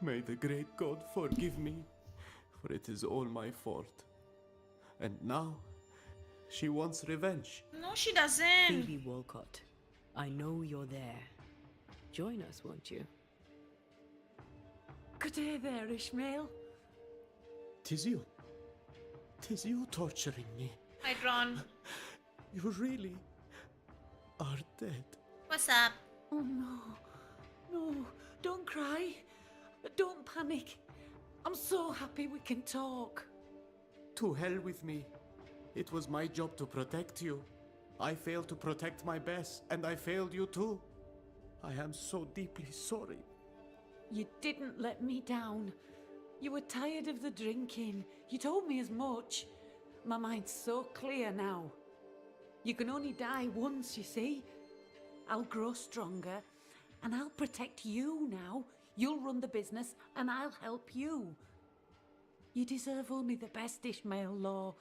May the great God forgive me, for it is all my fault. And now, she wants revenge. No, she doesn't. Phoebe Walcott, I know you're there. Join us, won't you? Good day there, Ishmael. Tis you. Tis you torturing me. Hi, Ron. You really are dead. What's up? Oh no, no, don't cry. Don't panic. I'm so happy we can talk. To hell with me. It was my job to protect you. I failed to protect my best, and I failed you too. I am so deeply sorry. You didn't let me down. You were tired of the drinking. You told me as much. My mind's so clear now. You can only die once, you see. I'll grow stronger, and I'll protect you now. You'll run the business, and I'll help you. You deserve only the best, Ishmael Law,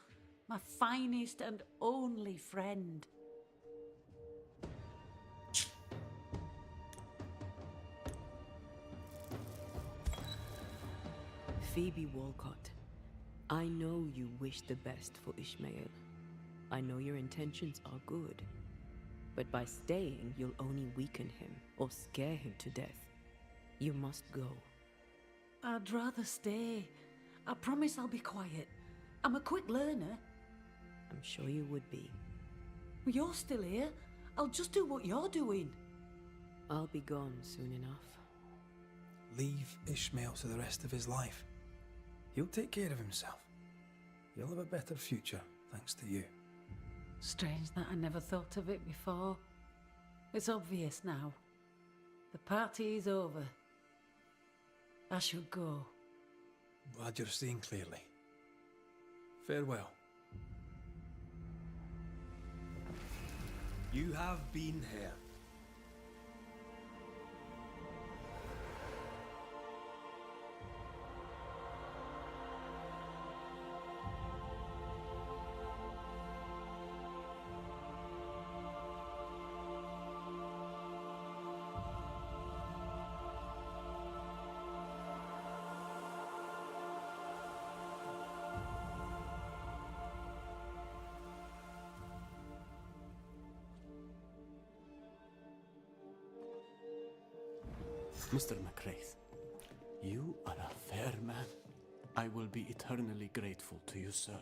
my finest and only friend. Phoebe Walcott, I know you wish the best for Ishmael. I know your intentions are good. But by staying, you'll only weaken him or scare him to death. You must go. I'd rather stay. I promise I'll be quiet. I'm a quick learner. I'm sure you would be. You're still here. I'll just do what you're doing. I'll be gone soon enough. Leave Ishmael to the rest of his life. He'll take care of himself. He'll have a better future, thanks to you. Strange that I never thought of it before. It's obvious now. The party is over. I should go. Glad you're seeing clearly. Farewell. You have been here. Mr. McCraith, you are a fair man. I will be eternally grateful to you, sir.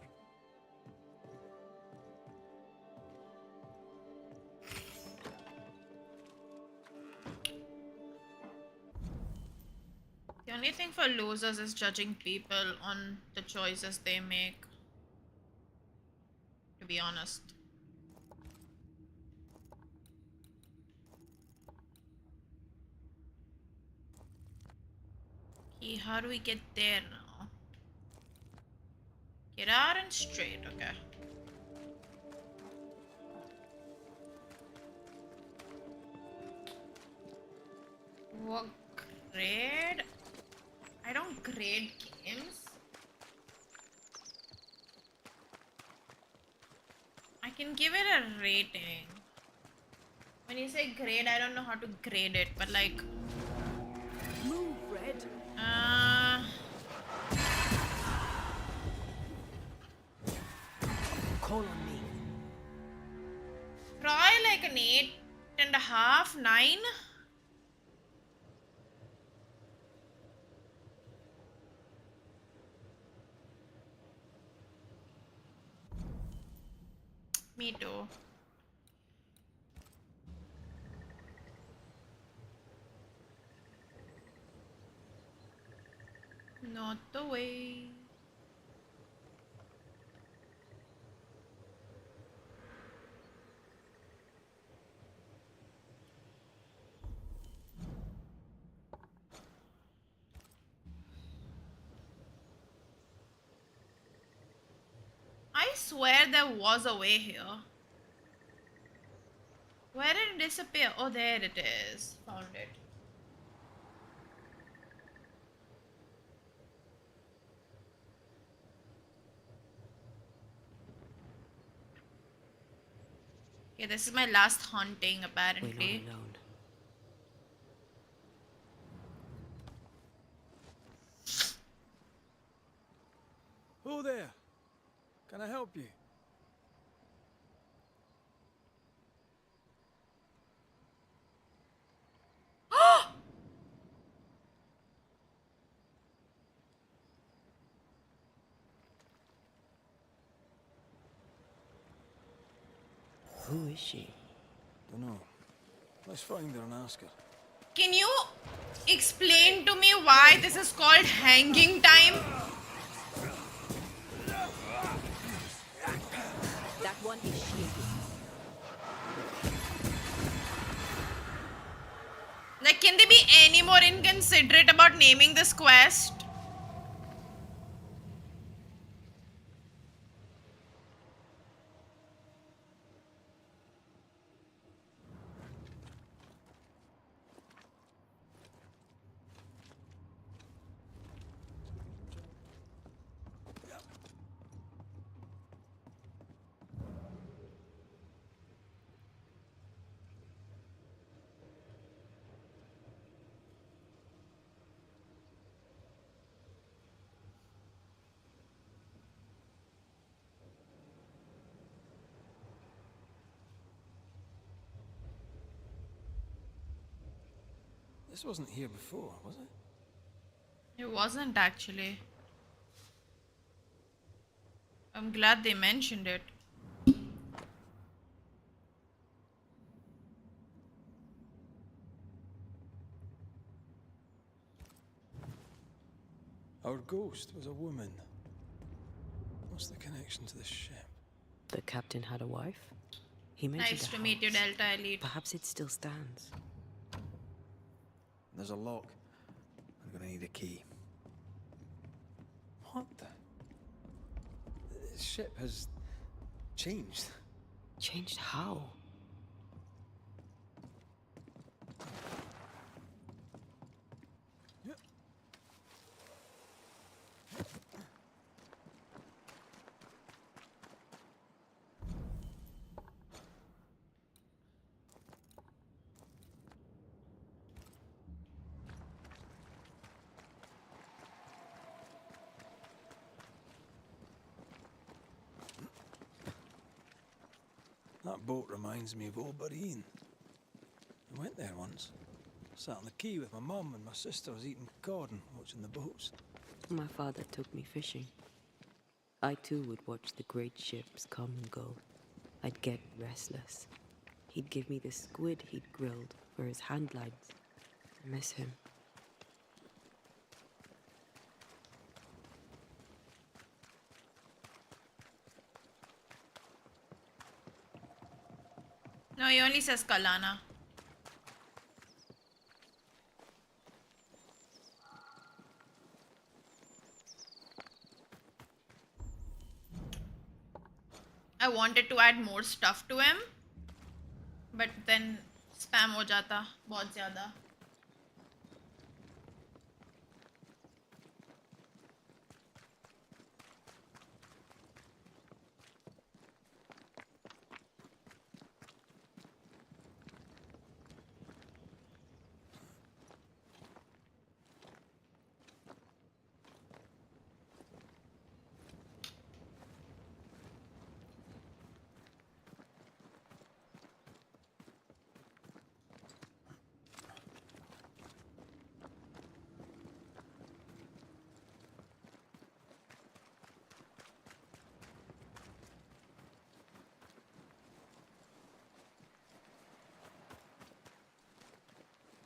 The only thing for losers is judging people on the choices they make. To be honest. Okay, how do we get there now? Get out and straight, okay. What grade? I don't grade games. I can give it a rating. When you say grade, I don't know how to grade it, but like... Move, Red. Call on me. Probably like an 8.5, 9. Me too. Not the way. I swear there was a way here. Where did it disappear? Oh, there it is. Found it. Okay, this is my last haunting, apparently. We're not alone. Who there? Can I help you? Who is she? Dunno. Let's find her and ask her. Can you explain to me why this is called hanging time? That one is shielded. Like, can they be any more inconsiderate about naming this quest? This wasn't here before, was it? It wasn't actually. I'm glad they mentioned it. Our ghost was a woman. What's the connection to the ship? The captain had a wife? He mentioned Nice a to meet you, house. Delta Elite. Perhaps it still stands. There's a lock. I'm gonna need a key. What the? The ship has changed. Changed how? That boat reminds me of old buddy Ian. I went there once. Sat on the quay with my mum and my sisters eating cod and watching the boats. My father took me fishing. I too would watch the great ships come and go. I'd get restless. He'd give me the squid he'd grilled for his hand lines. I miss him. No, he only says Kalana. I wanted to add more stuff to him, but then spam हो जाता बहुत ज़्यादा.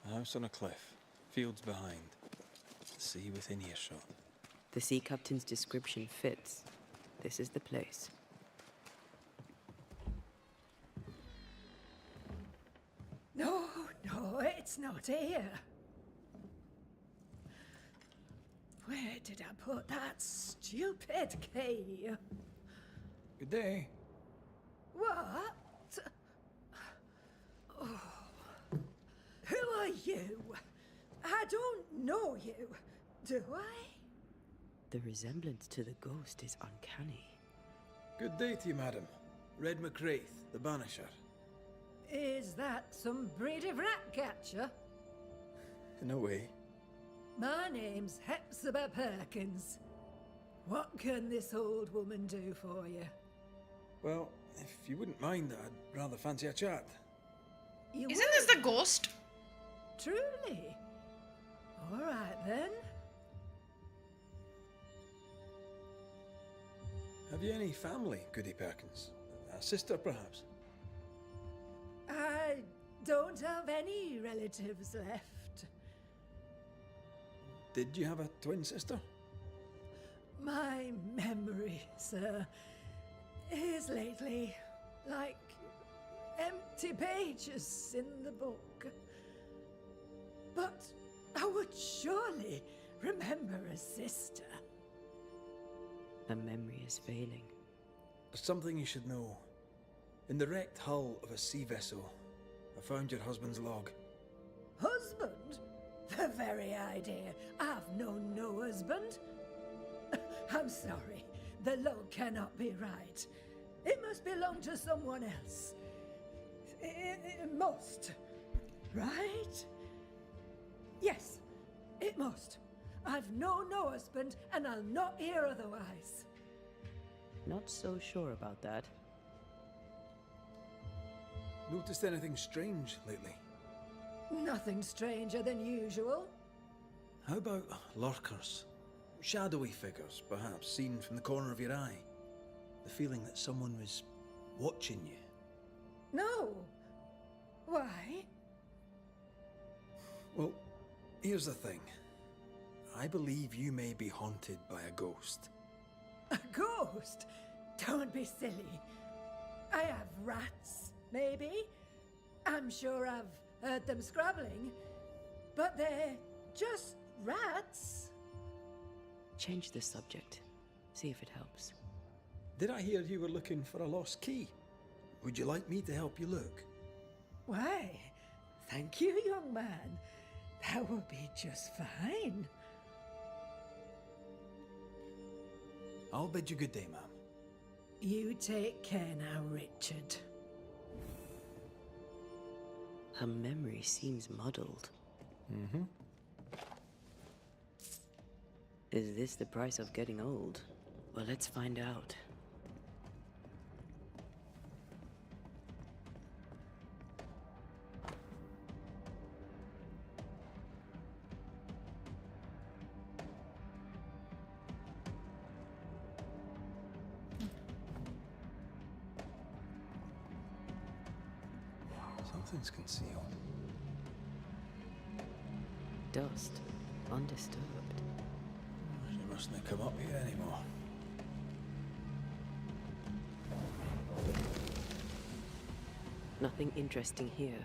A house on a cliff, fields behind, the sea within earshot. The sea captain's description fits. This is the place. No, it's not here. Where did I put that stupid key? Good day. What? Oh. Who are you? I don't know you, do I? The resemblance to the ghost is uncanny. Good day to you, madam. Red McCraith, the Banisher. Is that some breed of rat catcher? In a way. My name's Hepzibah Perkins. What can this old woman do for you? Well, if you wouldn't mind, I'd rather fancy a chat. Isn't this the ghost? Truly? All right then. Have you any family, Goody Perkins? A sister, perhaps? I don't have any relatives left. Did you have a twin sister? My memory, sir, is lately like empty pages in the book. But I would surely remember a sister. The memory is failing. There's something you should know. In the wrecked hull of a sea vessel, I found your husband's log. Husband? The very idea. I've known no husband. I'm sorry. The log cannot be right. It must belong to someone else. It must. Right? Yes, it must. I've known no husband, and I'll not hear otherwise. Not so sure about that. Noticed anything strange lately? Nothing stranger than usual. How about lurkers? Shadowy figures, perhaps, seen from the corner of your eye. The feeling that someone was watching you. No. Why? Well, here's the thing. I believe you may be haunted by a ghost. A ghost? Don't be silly. I have rats, maybe. I'm sure I've heard them scrabbling, but they're just rats. Change the subject. See if it helps. Did I hear you were looking for a lost key? Would you like me to help you look? Why, thank you, young man. That will be just fine. I'll bid you good day, ma'am. You take care now, Richard. Her memory seems muddled. Mm-hmm. Is this the price of getting old? Well, let's find out. Something's concealed. Dust. Undisturbed. She mustn't have come up here anymore. Nothing interesting here.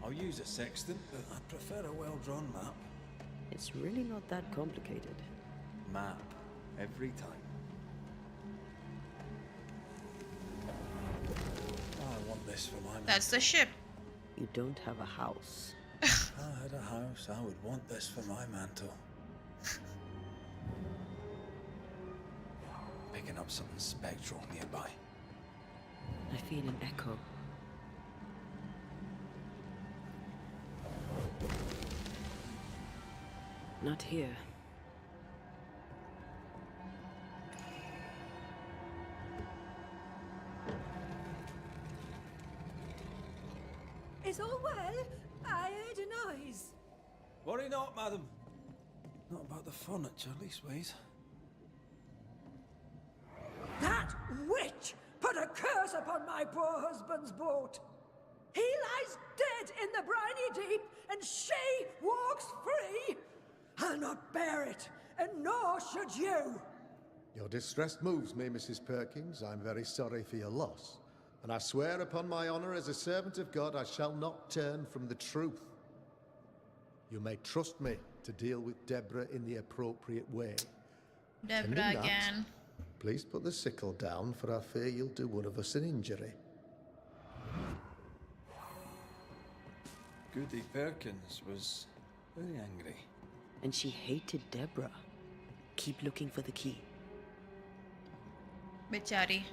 I'll use a sextant, but I'd prefer a well-drawn map. It's really not that complicated. Map. Every time. I want this for my man. That's the ship. You don't have a house. If I had a house, I would want this for my mantle. Picking up something spectral nearby. I feel an echo. Not here. Is all well? I heard a noise. Worry not, madam. Not about the furniture, leastways. That witch put a curse upon my poor husband's boat. He lies dead in the briny deep, and she walks free. I'll not bear it, and nor should you. Your distress moves me, Mrs. Perkins. I'm very sorry for your loss. And I swear upon my honor as a servant of God, I shall not turn from the truth. You may trust me to deal with Deborah in the appropriate way. Deborah that, again. Please put the sickle down, for I fear you'll do one of us an injury. Goody Perkins was very angry. And she hated Deborah. Keep looking for the key. Bichari.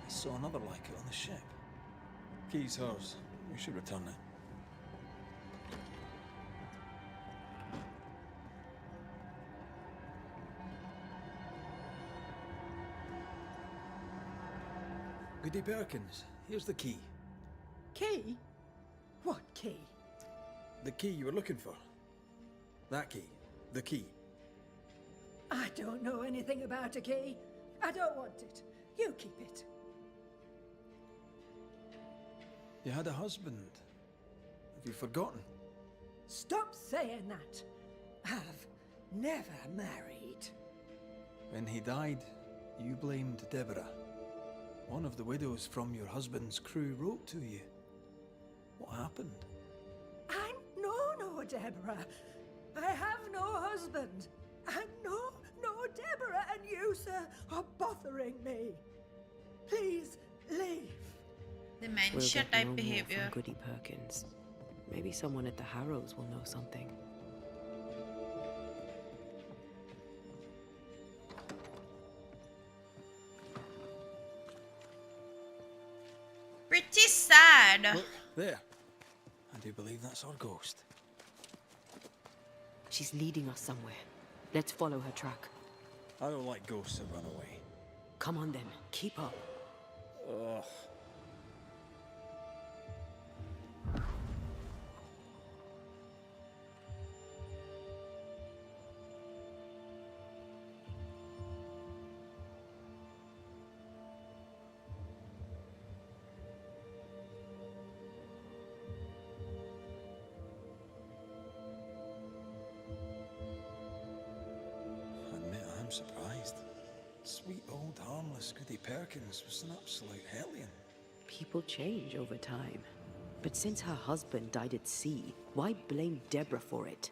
Saw another like it on the ship. Key's hers. We should return it. Goody Perkins, here's the key. Key? What key? The key you were looking for. That key. The key. I don't know anything about a key. I don't want it. You keep it. You had a husband. Have you forgotten? Stop saying that. I've never married. When he died, you blamed Deborah. One of the widows from your husband's crew wrote to you. What happened? I'm no Deborah. I have no husband. I'm no Deborah, and you, sir, are bothering me. Please, leave. Dementia We'll get type no more behavior. from Goody Perkins. Maybe someone at the Harrows will know something. pretty sad. Look, there. I do believe that's our ghost. She's leading us somewhere. Let's follow her track. I don't like ghosts that run away. Come on then, keep up. Ugh. I'm surprised. Sweet old harmless Goody Perkins was an absolute hellion. People change over time. But since her husband died at sea, why blame Deborah for it?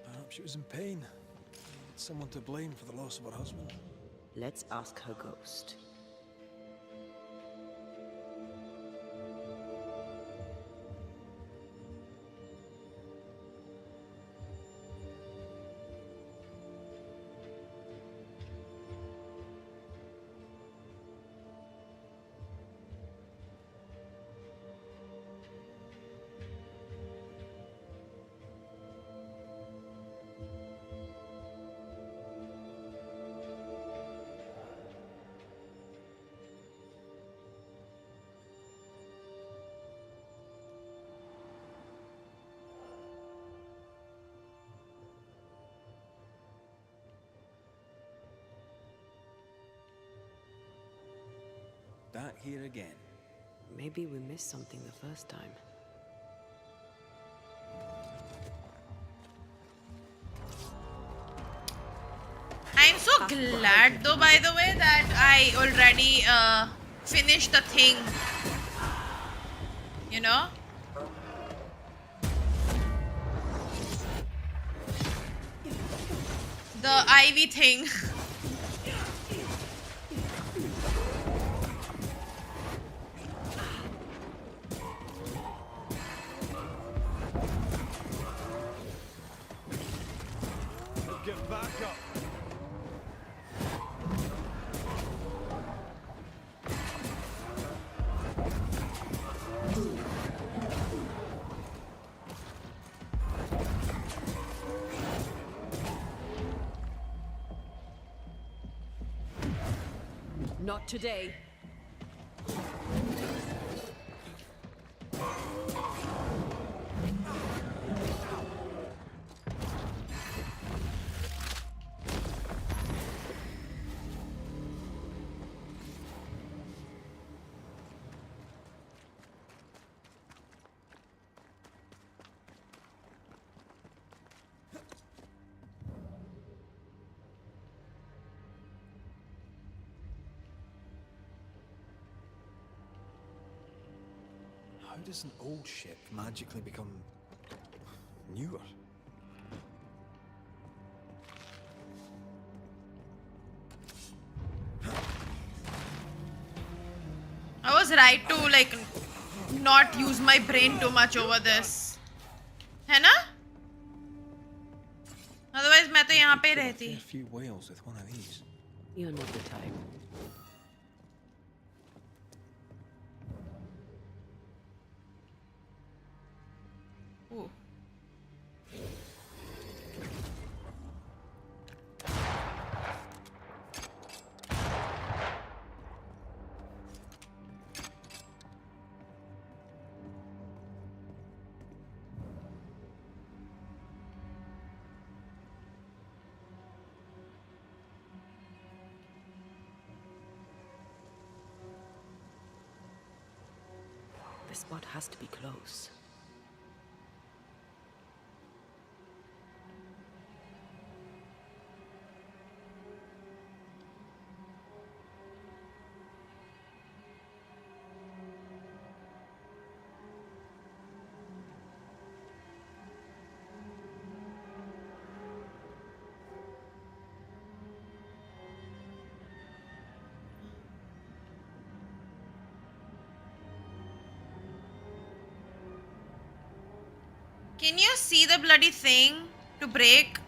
Perhaps she was in pain. Someone to blame for the loss of her husband. Let's ask her ghost. Back here again. Maybe we missed something the first time. I'm so glad though, by the way, that I already finished the thing. You know? The Ivy thing. Get back up. Not today. How does an old ship magically become newer? I was right to like not use my brain too much over this. है ना? Otherwise मैं तो यहाँ पे ही रहती. A few whales with one of these. You're not the type. Ooh. The spot has to be close. Can you see the bloody thing to break?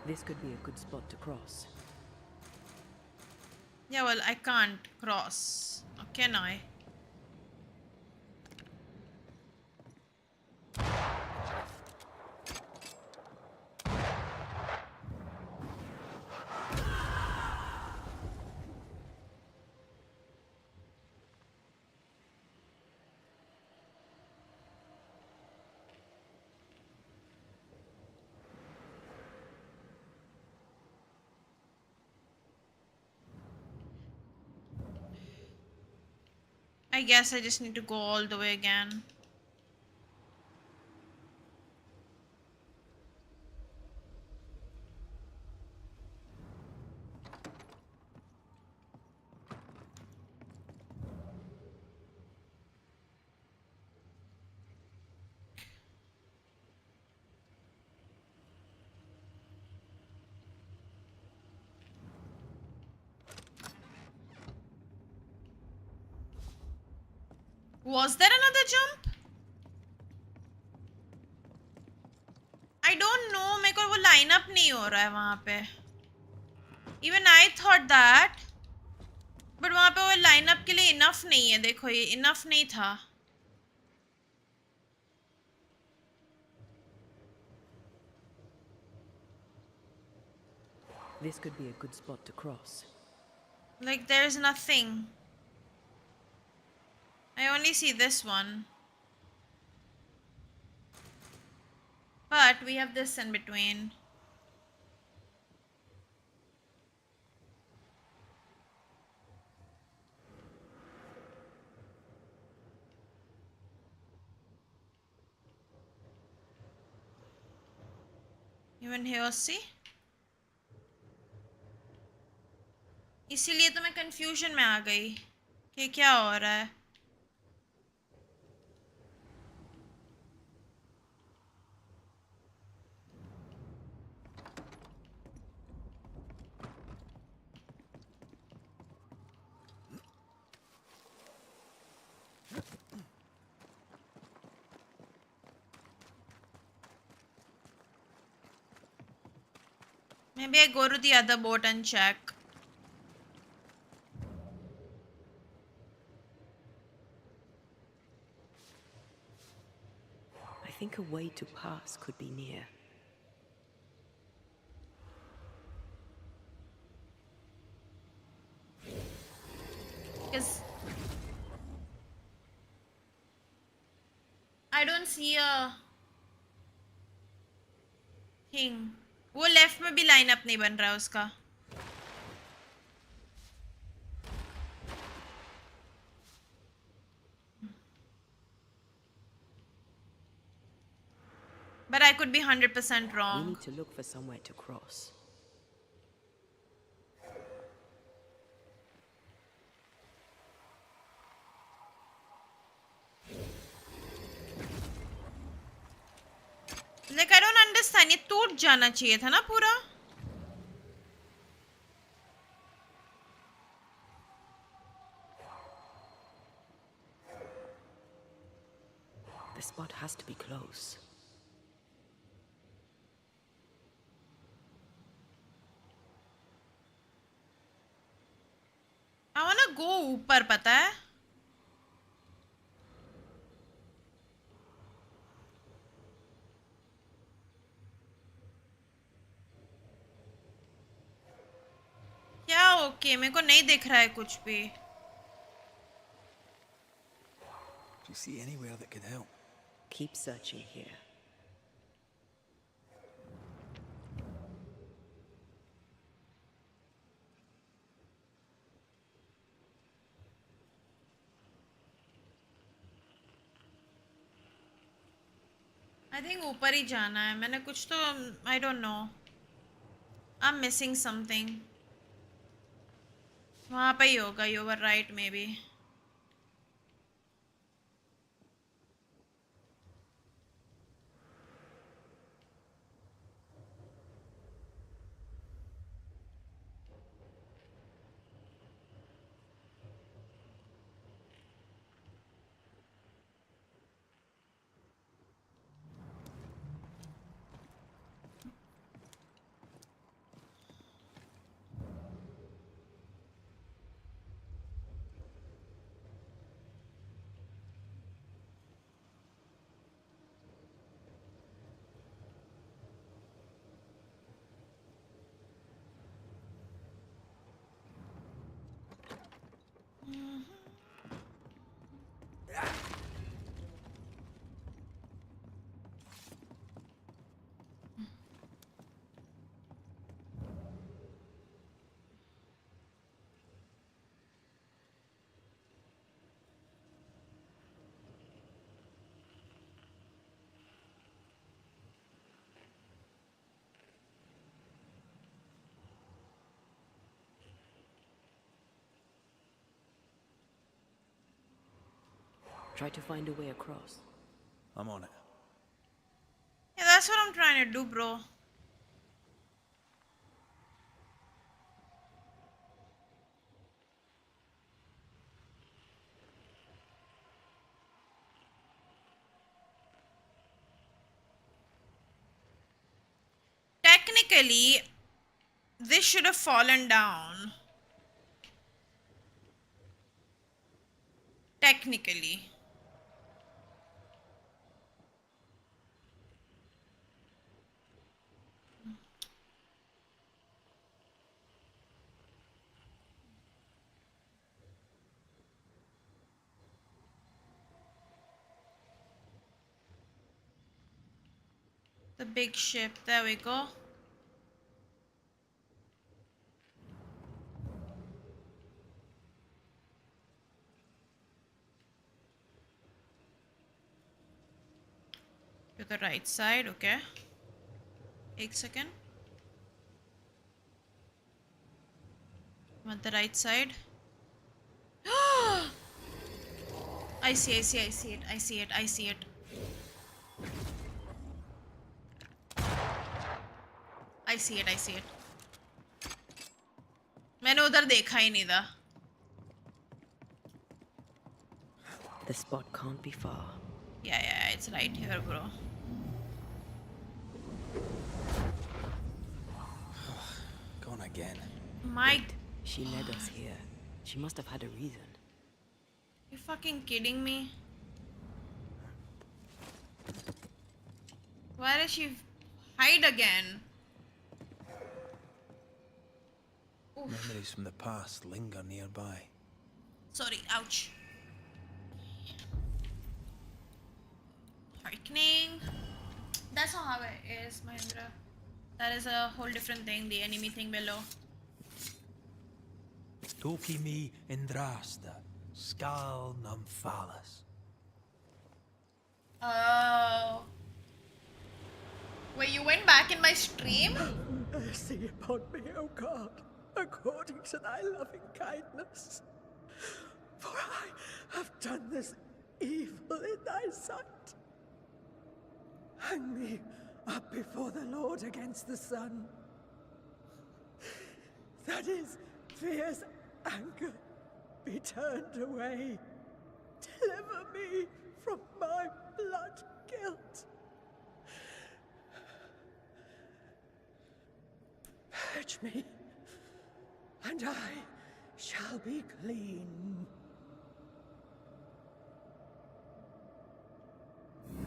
This could be a good spot to cross. Yeah, well, I can't cross. Or can I? I guess I just need to go all the way again. Was there another jump? I don't know. मेरे को वो line up नहीं हो रहा है वहाँ पे. Even I thought that. But वहाँ पे वो line up के लिए enough नहीं है. देखो ये enough नहीं था. This could be a good spot to cross. Like there's nothing. I only see this one. But we have this in between. Even here, see? इसीलिए तो मैं confusion में आ गई कि क्या हो रहा है. Maybe I go to the other boat and check. I think a way to pass could be near. Because I don't see a thing. वो लेफ्ट में भी लाइन अप नहीं बन रहा है उसका. But I could be 100% wrong. We need to look for somewhere to cross. Like I don't understand. ये टूट जाना चाहिए था ना पूरा. The spot has to be close. I wanna go ऊपर पता है. क्या ओके मेरे को नहीं दिख रहा है कुछ भी. Do you see anywhere that could help? Keep searching here. I think ऊपर ही जाना है. मैंने कुछ तो I don't know. I'm missing something. वहाँ पे ही होगा. You were right maybe. Try to find a way across. I'm on it. Yeah, that's what I'm trying to do, bro. Technically, this should have fallen down. Technically. The big ship, there we go. To the right side, okay. 1 second. On the right side. I see it. I see it. मैंने उधर देखा ही नहीं था. The spot can't be far. Yeah, it's right here, bro. Gone again. Mike, She led us here. She must have had a reason. you fucking kidding me? Why did she hide again? Oof. Memories from the past linger nearby. Sorry, ouch. Hearkening. That's not how it is, Mahendra. That is a whole different thing, the enemy thing below. Toki mi indrasta, skal numphalis. Oh. Wait, you went back in my stream? Mercy upon me, O God, according to thy loving kindness. For I have done this evil in thy sight. Hang me up before the Lord against the sun. That is, fierce anger be turned away. Deliver me from my blood guilt. Purge me, and I shall be clean.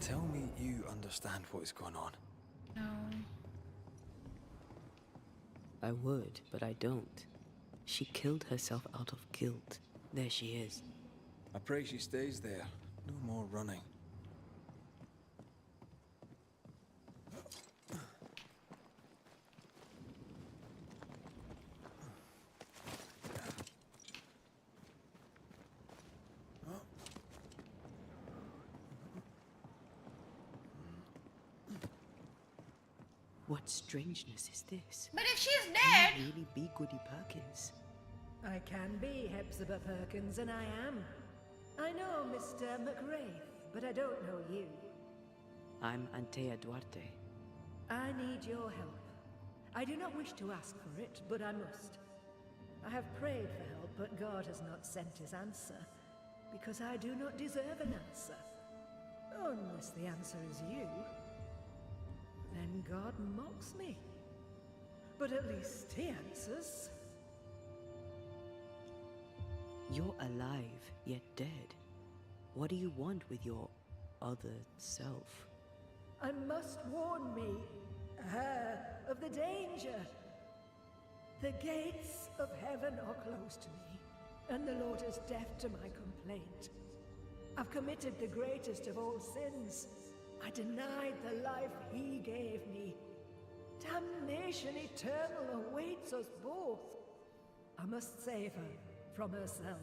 Tell me you understand what is going on. No. I would, but I don't. She killed herself out of guilt. There she is. I pray she stays there. No more running. What strangeness is this? But if she's Can dead... you really be Goody Perkins? I can be Hepzibah Perkins, and I am. I know Mr. McRae, but I don't know you. I'm Antea Duarte. I need your help. I do not wish to ask for it, but I must. I have prayed for help, but God has not sent his answer, because I do not deserve an answer. Unless the answer is you. Then God mocks me. But at least he answers. You're alive, yet dead. What do you want with your other self? I must warn me, her, of the danger. The gates of heaven are closed to me, and the Lord is deaf to my complaint. I've committed the greatest of all sins. I denied the life he gave me. Damnation eternal awaits us both. I must save her from herself.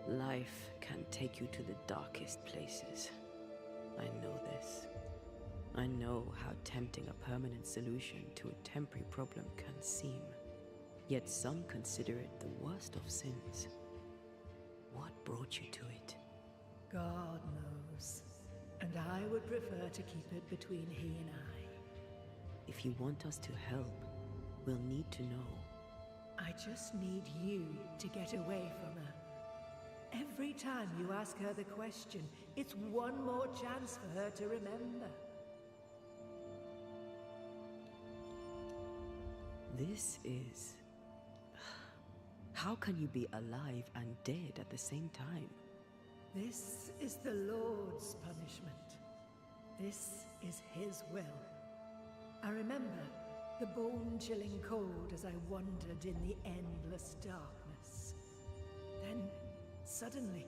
Life can take you to the darkest places. I know this. I know how tempting a permanent solution to a temporary problem can seem. Yet some consider it the worst of sins. What brought you to it? God knows. And I would prefer to keep it between he and I. If you want us to help, we'll need to know. I just need you to get away from her. Every time you ask her the question, it's one more chance for her to remember. This is... How can you be alive and dead at the same time? This is the Lord's punishment. This is his will. I remember the bone-chilling cold as I wandered in the endless darkness. Then, suddenly,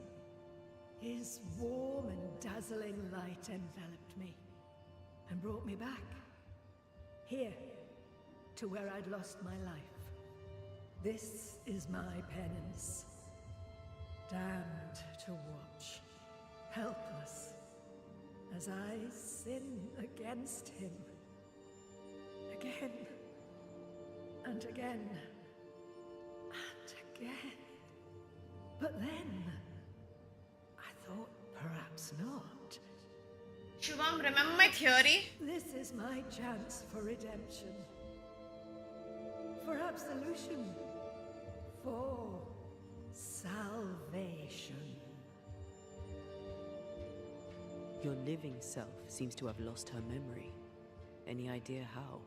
his warm and dazzling light enveloped me and brought me back. Here, to where I'd lost my life. This is my penance. Damned to watch, helpless, as I sin against him. Again, and again, and again. But then, I thought perhaps not. Shubham, remember my theory? This is my chance for redemption. For absolution. For salvation. Your living self seems to have lost her memory. Any idea how?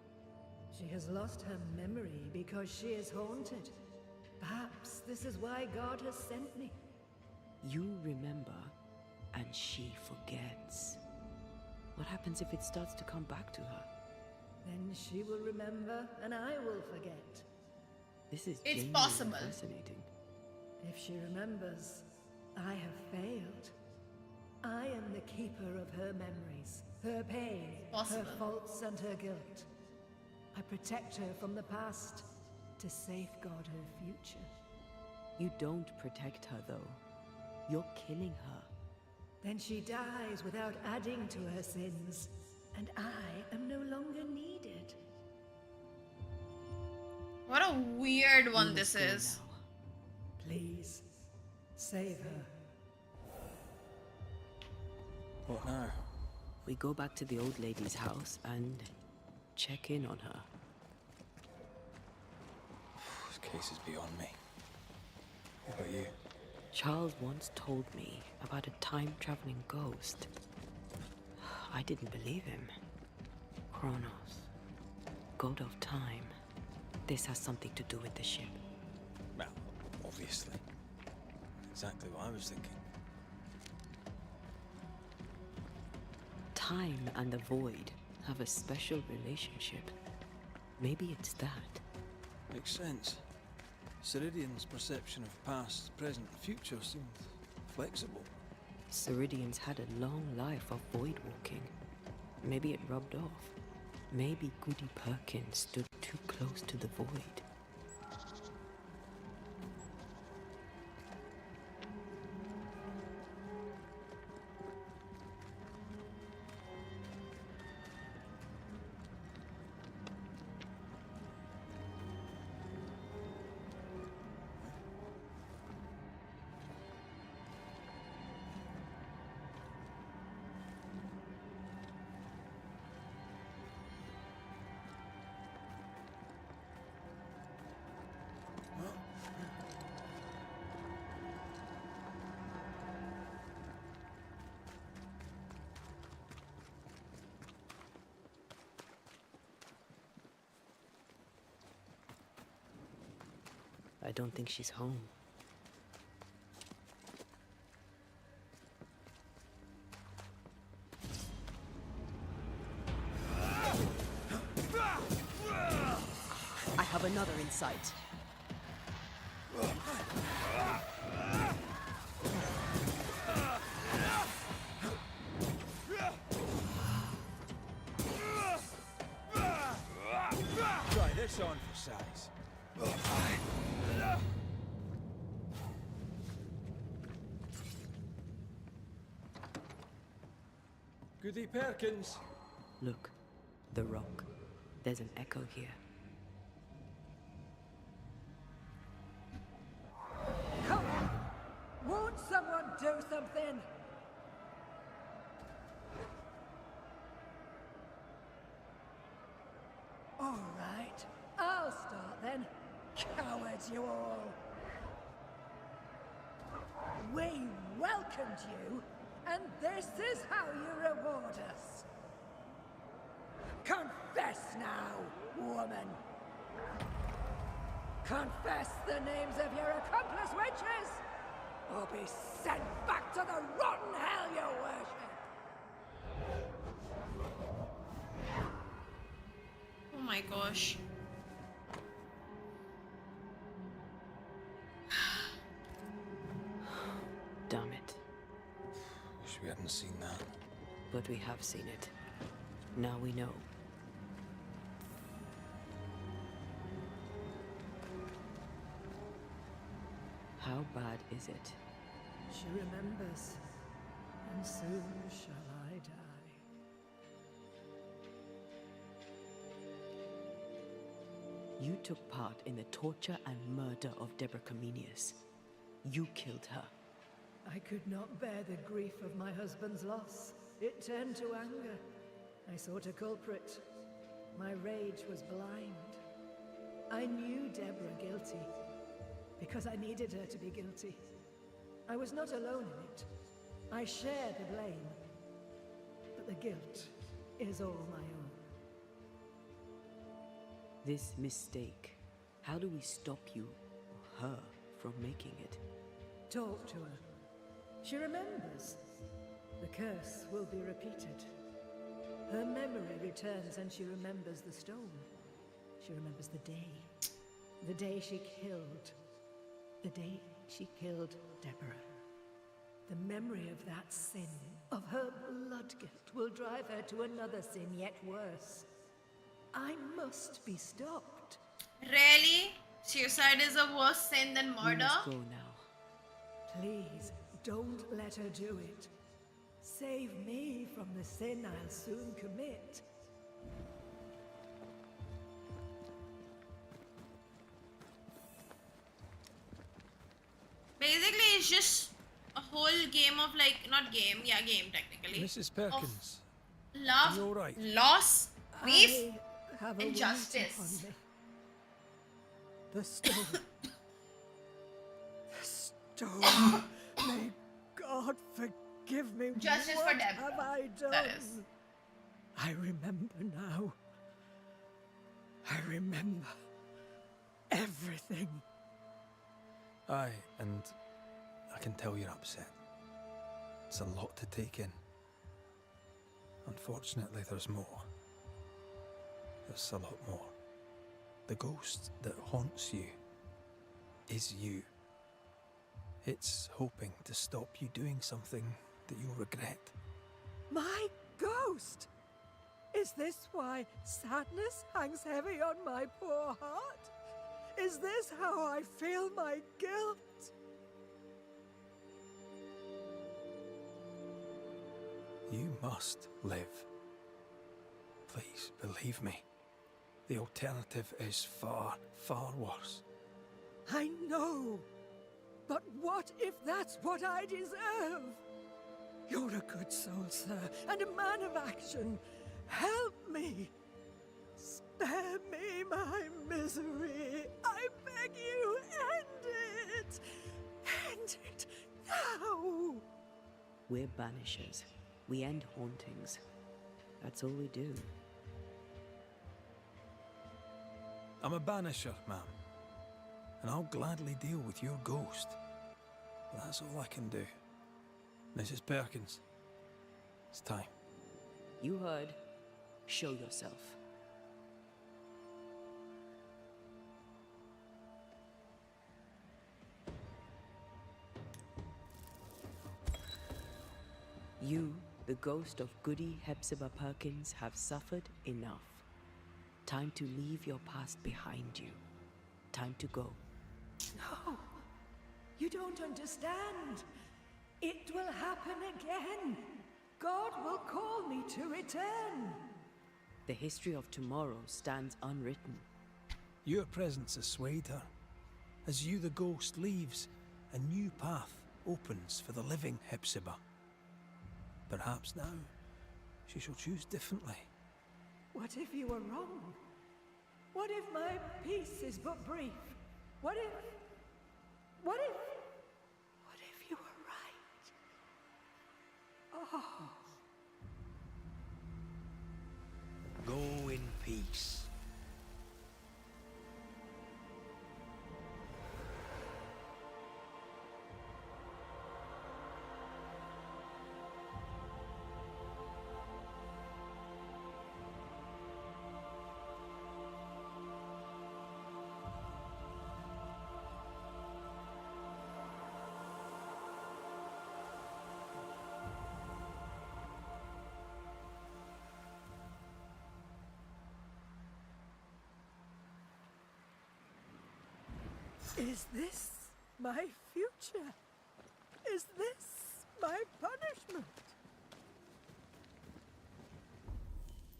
She has lost her memory because she is haunted. Perhaps this is why God has sent me. You remember, and she forgets. What happens if it starts to come back to her? Then she will remember, and I will forget. This is It's genuinely possible. fascinating. If she remembers, I have failed. I am the keeper of her memories, her pain, Possible. her faults and her guilt. I protect her from the past to safeguard her future. You don't protect her, though. You're killing her. Then she dies without adding to her sins, and I am no longer needed. What a weird one We this must go is. now. Please, save her. What now? We go back to the old lady's house and check in on her. This case is beyond me. What about you? Charles once told me about a time-traveling ghost. I didn't believe him. Kronos, god of time. This has something to do with the ship. Well, obviously. Exactly what I was thinking. Time and the void have a special relationship. Maybe it's that. Makes sense. Ceridian's perception of past, present, and future seemed flexible. Ceridians had a long life of void walking. Maybe it rubbed off. Maybe Goody Perkins stood too close to the void. I don't think she's home. I have another in sight. Try this on for size. Goody Perkins. Look, the rock. There's an echo here. All right, I'll start then. Cowards, you all. We welcomed you, and this is how you reward us. Confess now, woman. Confess the names of your accomplice witches, or be sent back to the rotten hell you worship. Oh my gosh. Damn it. Wish we hadn't seen that. But we have seen it. Now we know. How bad is it? She remembers, and soon shall I die. You took part in the torture and murder of Deborah Comenius. You killed her. I could not bear the grief of my husband's loss. It turned to anger. I sought a culprit. My rage was blind. I knew Deborah guilty, because I needed her to be guilty. I was not alone in it. I share the blame. But the guilt is all my own. This mistake, how do we stop you, or her, from making it? Talk to her. She remembers. The curse will be repeated. Her memory returns and she remembers the stone. She remembers the day. The day she killed. The day she killed Deborah. The memory of that sin, of her blood guilt, will drive her to another sin yet worse. I must be stopped. Really? Suicide is a worse sin than We murder? must go now. Please, don't let her do it. Save me from the sin I'll soon commit. Basically, it's just a whole game of like, not game, yeah, game technically. Mrs. Perkins, Love, are you all right? loss, grief, I have a and weight justice. upon me. The stone. The stone. May God forgive me. Justice what for Deborah. have I done? That is. I remember now. I remember everything. Aye, and I can tell you're upset. It's a lot to take in. Unfortunately, there's more. There's a lot more. The ghost that haunts you is you. It's hoping to stop you doing something that you'll regret. My ghost! Is this why sadness hangs heavy on my poor heart? Is this how I feel my guilt? You must live. Please, believe me. The alternative is far, far worse. I know. But what if that's what I deserve? You're a good soul, sir, and a man of action. Help me. Spare me my misery. I beg you, end it. End it now. We're banishers. We end hauntings. That's all we do. I'm a banisher, ma'am. And I'll gladly deal with your ghost. But that's all I can do. Mrs. Perkins, it's time. You heard. Show yourself. You, the ghost of Goody Hepzibah Perkins, have suffered enough. Time to leave your past behind you. Time to go. No. You don't understand. It will happen again. God will call me to return. The history of tomorrow stands unwritten. Your presence has swayed her. As you, the ghost, leaves, a new path opens for the living Hepzibah. Perhaps now, she shall choose differently. What if you were wrong? What if my peace is but brief? What if you were right? Oh. Go in peace. Is this my future? Is this my punishment?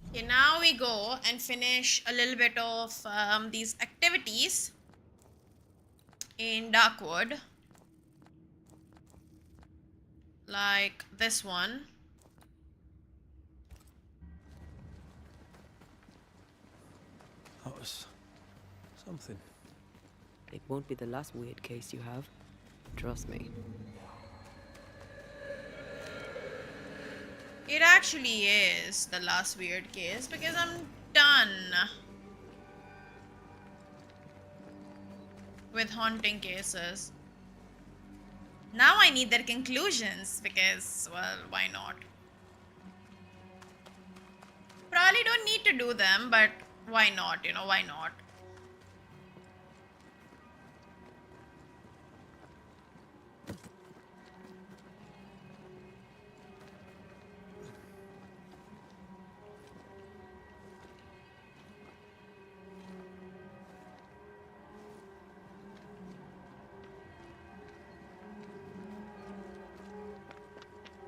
Okay, now we go and finish a little bit of these activities in Darkwood. Like this one. That was something. It won't be the last weird case you have. Trust me. It actually is the last weird case because I'm done with haunting cases. Now I need their conclusions because, well, why not? Probably don't need to do them, but why not? You know, why not?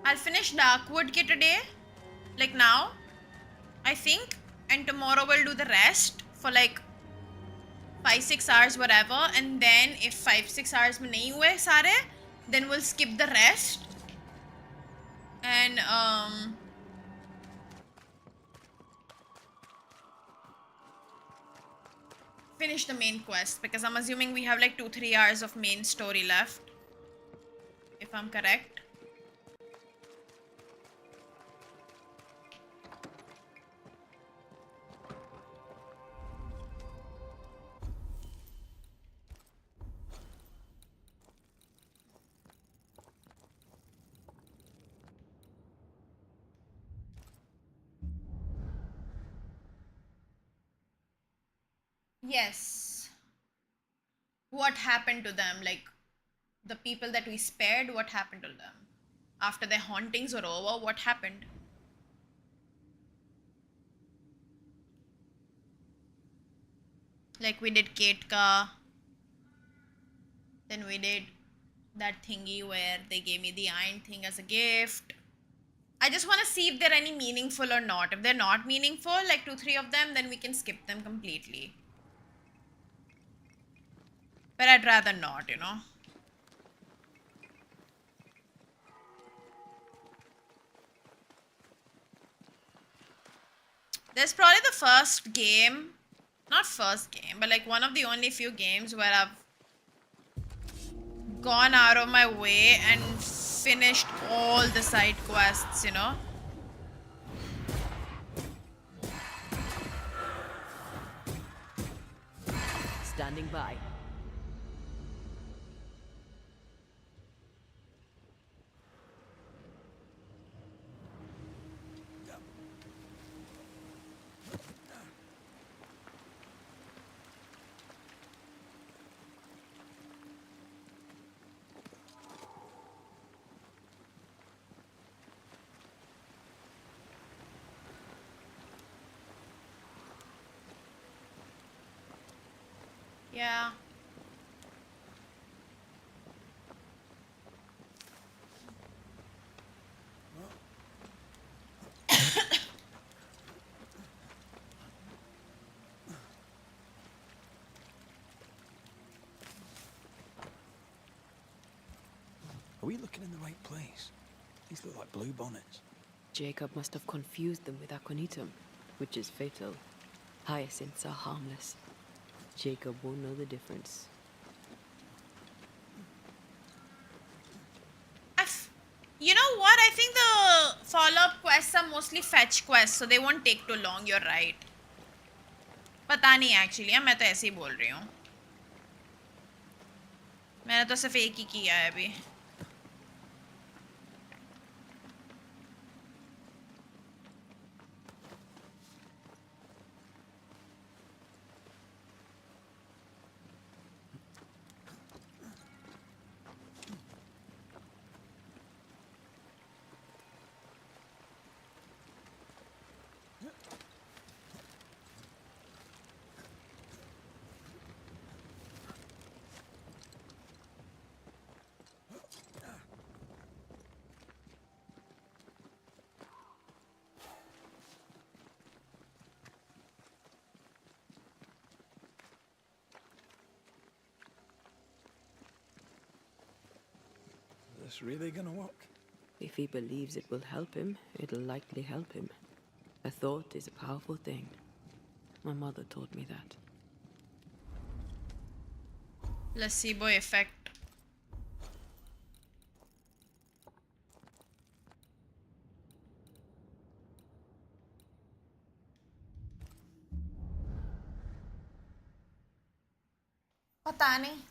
I'll finish Darkwood Kit today, like now, I think, and tomorrow we'll do the rest for like 5-6 hours, whatever, and then if 5-6 hours mein nahi hue sare, then we'll skip the rest and finish the main quest because I'm assuming we have like 2-3 hours of main story left, if I'm correct. Yes. What happened to them? Like, the people that we spared, what happened to them? After their hauntings were over, what happened? Like, we did Ketka. Then we did that thingy where they gave me the iron thing as a gift. I just want to see if they're any meaningful or not. If they're not meaningful, like 2-3 of them, then we can skip them completely. But I'd rather not, you know. There's probably the first game, not first game, but like one of the only few games where I've gone out of my way and finished all the side quests, you know. Standing by. Yeah. Are we looking in the right place? These look like blue bonnets. Jacob must have confused them with Aconitum, which is fatal. Hyacinths are harmless. Jacob won't know the difference. You know what? I think the follow-up quests are mostly fetch quests, so they won't take too long. You're right. पता नहीं actually, मैं तो ऐसे ही बोल रही हूँ. मैंने तो सिर्फ एक ही किया है अभी. Is this really gonna work? If he believes it will help him, it'll likely help him. A thought is a powerful thing. My mother taught me that. Placebo effect. पता नहीं.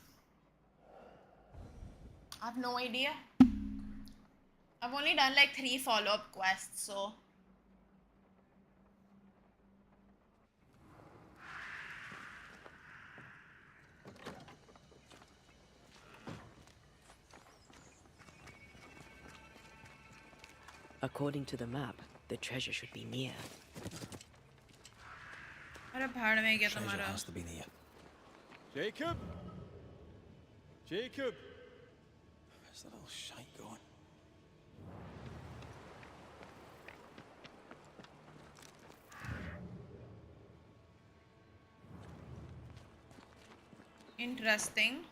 I have no idea. I've only done like 3 follow-up quests, so. According to the map, the treasure should be near. अरे भाड़ में क्या Treasure तुम्हारा? has to be near. Jacob? Jacob? Where's that little shite going? Interesting.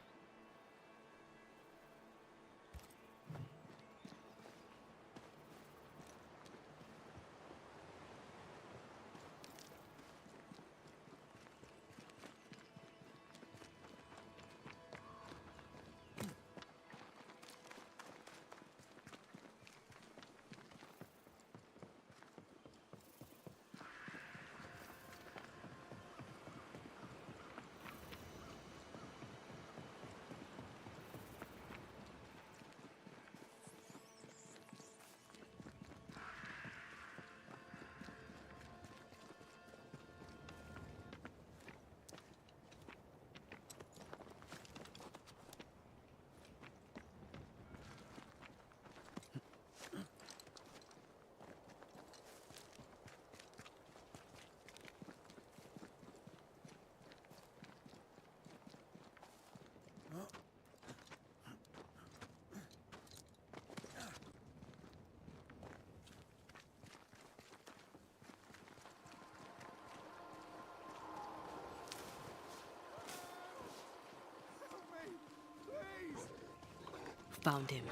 Found him.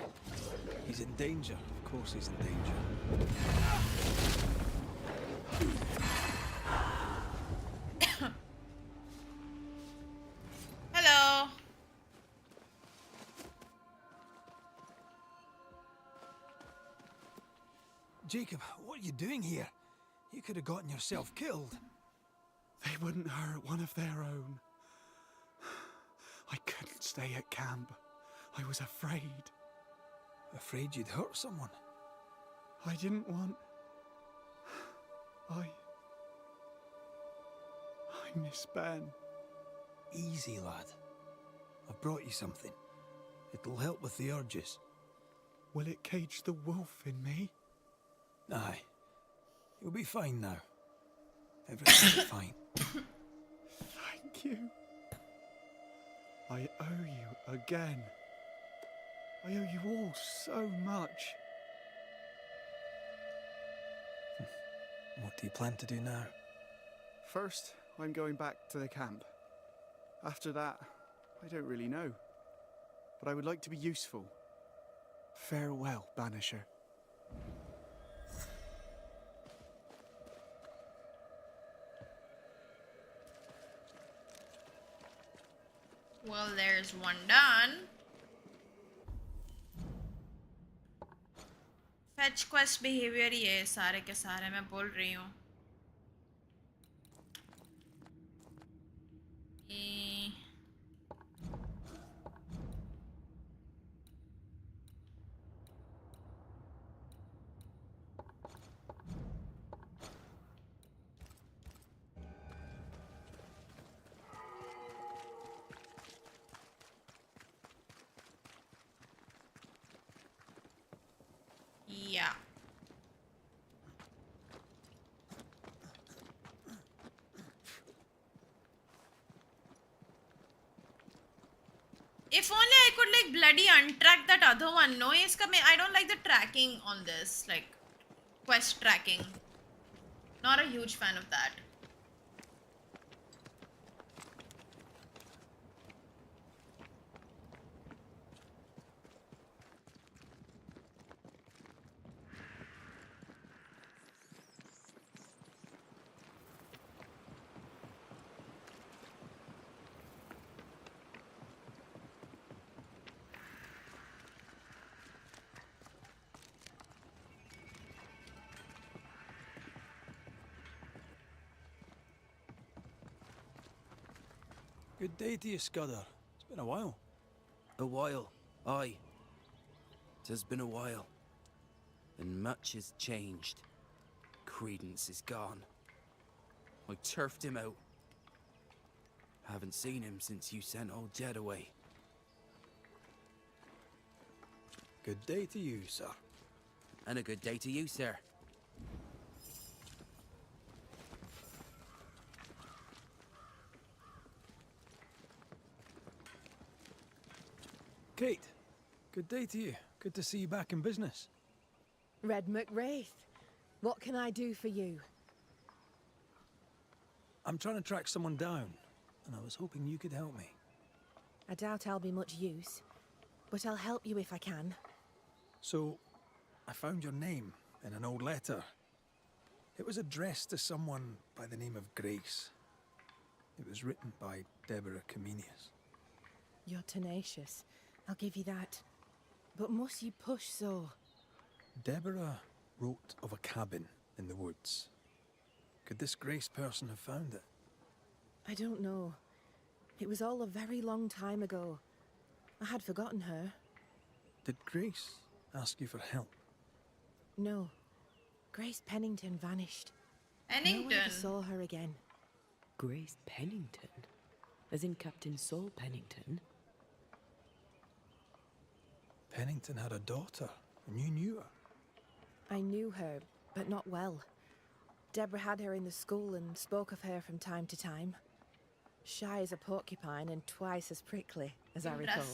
He's in danger. Of course he's in danger. Hello. Jacob, what are you doing here? You could have gotten yourself killed. They wouldn't hurt one of their own. I couldn't stay at camp. I was afraid. Afraid you'd hurt someone? I didn't want... I miss Ben. Easy, lad. I've brought you something. It'll help with the urges. Will it cage the wolf in me? Aye. You'll be fine now. Everything'll be fine. Thank you. I owe you again. I owe you all so much. What do you plan to do now? First, I'm going back to the camp. After that, I don't really know. But I would like to be useful. Farewell, Banisher. Well, there's one done. Fetch quest behavior ही है सारे के सारे मैं बोल रही हूँ. Yeah. If only I could like bloody untrack that other one. No, I don't like the tracking on this, like quest tracking. Not a huge fan of that. Good day to you, Scudder. It's been a while. A while, aye. It has been a while. And much has changed. Credence is gone. I turfed him out. Haven't seen him since you sent old Jed away. Good day to you, sir. And a good day to you, sir. Kate, good day to you. Good to see you back in business. Red McWraith, what can I do for you? I'm trying to track someone down, and I was hoping you could help me. I doubt I'll be much use, but I'll help you if I can. So, I found your name in an old letter. It was addressed to someone by the name of Grace. It was written by Deborah Comenius. You're tenacious, I'll give you that. But must you push so? Deborah wrote of a cabin in the woods. Could this Grace person have found it? I don't know. It was all a very long time ago. I had forgotten her. Did Grace ask you for help? No. Grace Pennington vanished. Pennington? No one ever saw her again. Grace Pennington? As in Captain Saul Pennington? Pennington had a daughter, and you knew her. I knew her, but not well. Deborah had her in the school and spoke of her from time to time. Shy as a porcupine and twice as prickly, as I recall.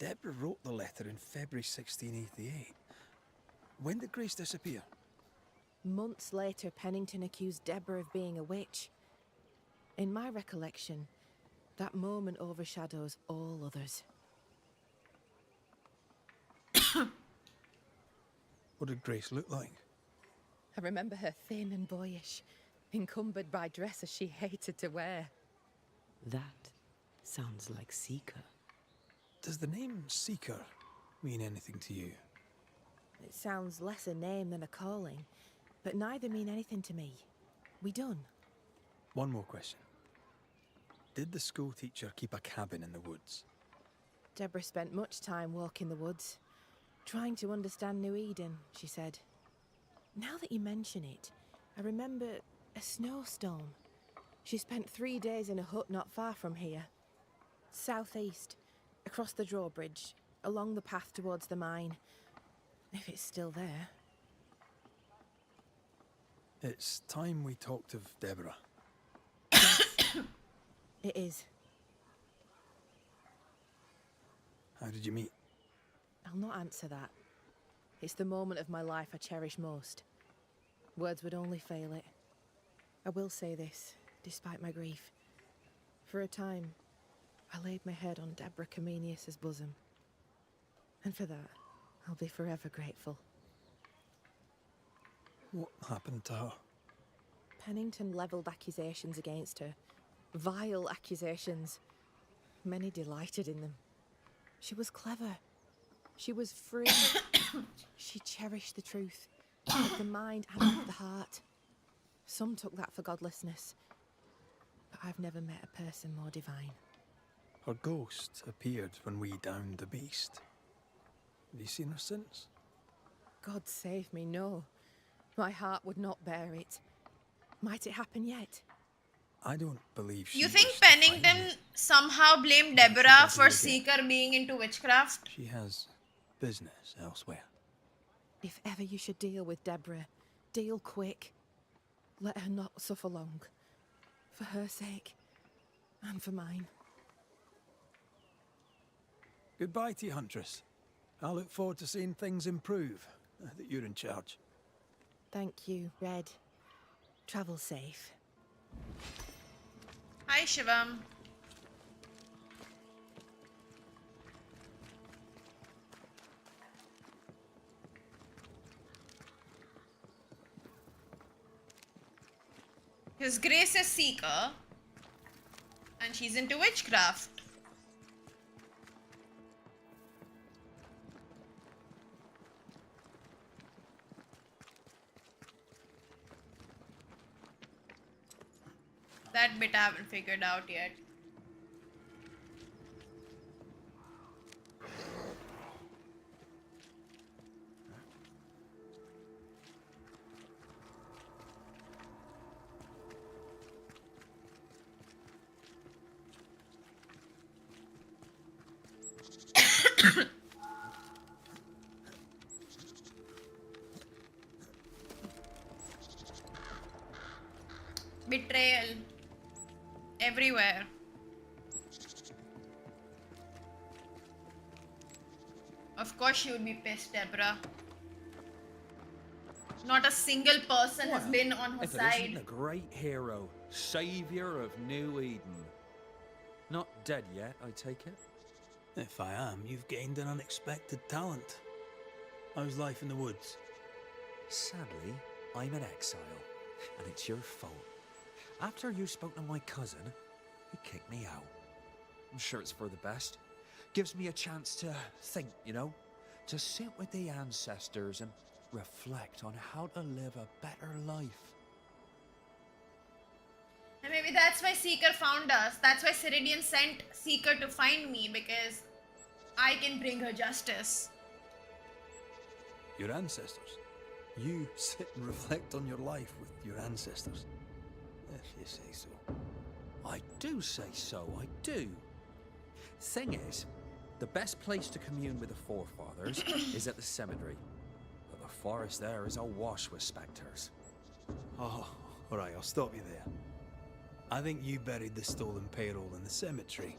Deborah wrote the letter in February 1688. When did Grace disappear? Months later, Pennington accused Deborah of being a witch. In my recollection, that moment overshadows all others. What did Grace look like? I remember her thin and boyish, encumbered by dresses she hated to wear. That sounds like Seeker. Does the name Seeker mean anything to you? It sounds less a name than a calling, but neither mean anything to me. We done? One more question. Did the school teacher keep a cabin in the woods? Deborah spent much time walking the woods, trying to understand New Eden, she said. Now that you mention it, I remember a snowstorm. She spent 3 days in a hut not far from here. Southeast, across the drawbridge, along the path towards the mine. If it's still there. It's time we talked of Deborah. It is. How did you meet? I'll not answer that. It's the moment of my life I cherish most. Words would only fail it. I will say this, despite my grief. For a time, I laid my head on Deborah Comenius's bosom. And for that, I'll be forever grateful. What happened to her? Pennington levelled accusations against her. Vile accusations. Many delighted in them. She was clever. She was free. She cherished the truth, of the mind and of the heart. Some took that for godlessness, but I've never met a person more divine. Her ghost appeared when we downed the beast. Have you seen her since? God save me, no. My heart would not bear it. Might it happen yet? I don't believe she You think was Pennington somehow blamed Deborah for Seeker being into witchcraft? She has business elsewhere. If ever you should deal with Deborah, deal quick. Let her not suffer long. For her sake, and for mine. Goodbye to you, Huntress. I look forward to seeing things improve, now that you're in charge. Thank you, Red. Travel safe. Hi, Shivam. His Grace is Seeker, and she's into witchcraft. That bit I haven't figured out yet. Betrayal. Everywhere. Of course she would be pissed, Deborah. Not a single person has been on her If it side. isn't the great hero, savior of New Eden. Not dead yet, I take it? If I am, you've gained an unexpected talent. How's life in the woods? Sadly, I'm in exile, and it's your fault. After you spoke to my cousin, he kicked me out. I'm sure it's for the best. Gives me a chance to think, you know? To sit with the ancestors and reflect on how to live a better life. And maybe that's why Seeker found us. That's why Ceridian sent Seeker to find me, because I can bring her justice. Your ancestors? You sit and reflect on your life with your ancestors. If you say so. I do say so, I do. Thing is, the best place to commune with the forefathers is at the cemetery. But the forest there is awash with spectres. Oh, alright, I'll stop you there. I think you buried the stolen payroll in the cemetery,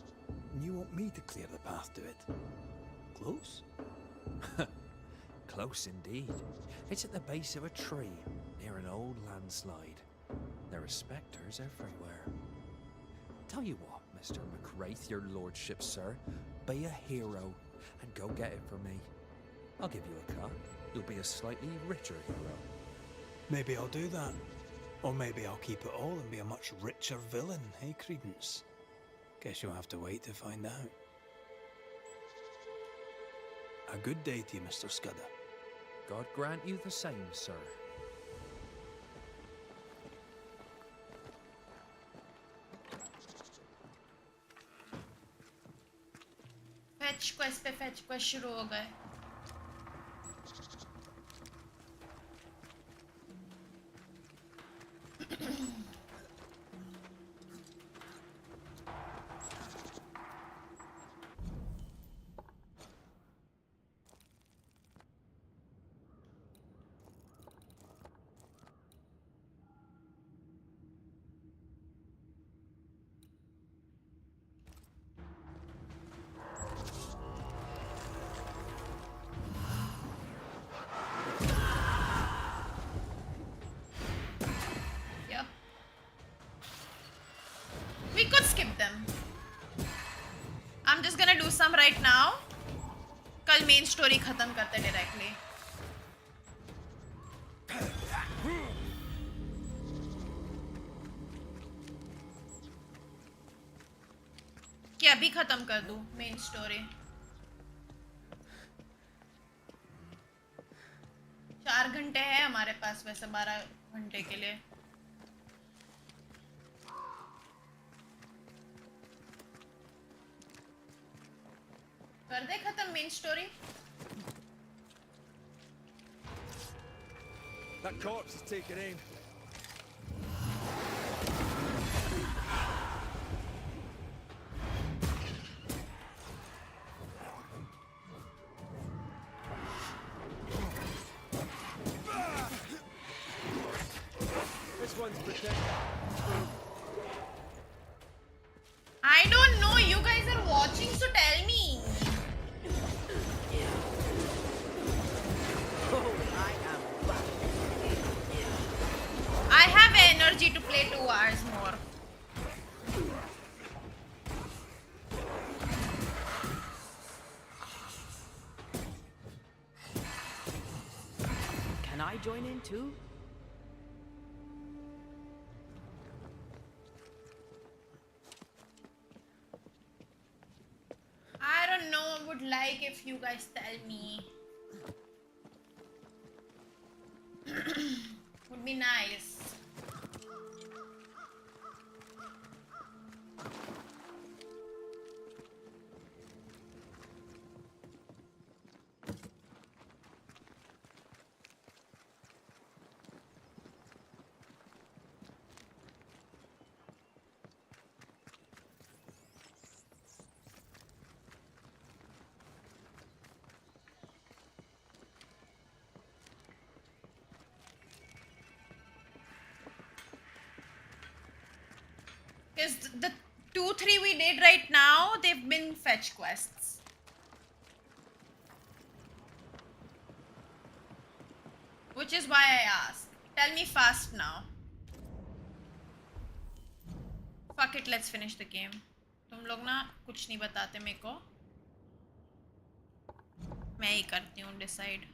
and you want me to clear the path to it. Close? Close indeed. It's at the base of a tree, near an old landslide. There are spectres everywhere. Tell you what, Mr. McWraith, your lordship, sir, be a hero and go get it for me. I'll give you a cut. You'll be a slightly richer hero. Maybe I'll do that. Or maybe I'll keep it all and be a much richer villain, hey, Credence? Guess you'll have to wait to find out. A good day to you, Mr. Scudder. God grant you the same, sir. Fetch quest पे fetch quest शुरू हो गए. We could skip them. I'm just gonna do some right now. कल main story खत्म करते directly. कि अभी खत्म कर दूं मेन स्टोरी? 4 घंटे है हमारे पास वैसे 12 घंटे के लिए. कर दे खत्म main story. That corpse is taking aim. This one's protected. I don't know. You guys are watching, so tell me. I have energy to play 2 hours more. Can I join in too? I don't know. I would like if you guys tell me. Would be nice. Because the 2-3 we did right now, they've been fetch quests. Which is why I asked. Tell me fast now. Fuck it, let's finish the game. तुम लोग ना कुछ नहीं बताते मेरे को. मैं ही करती हूँ decide.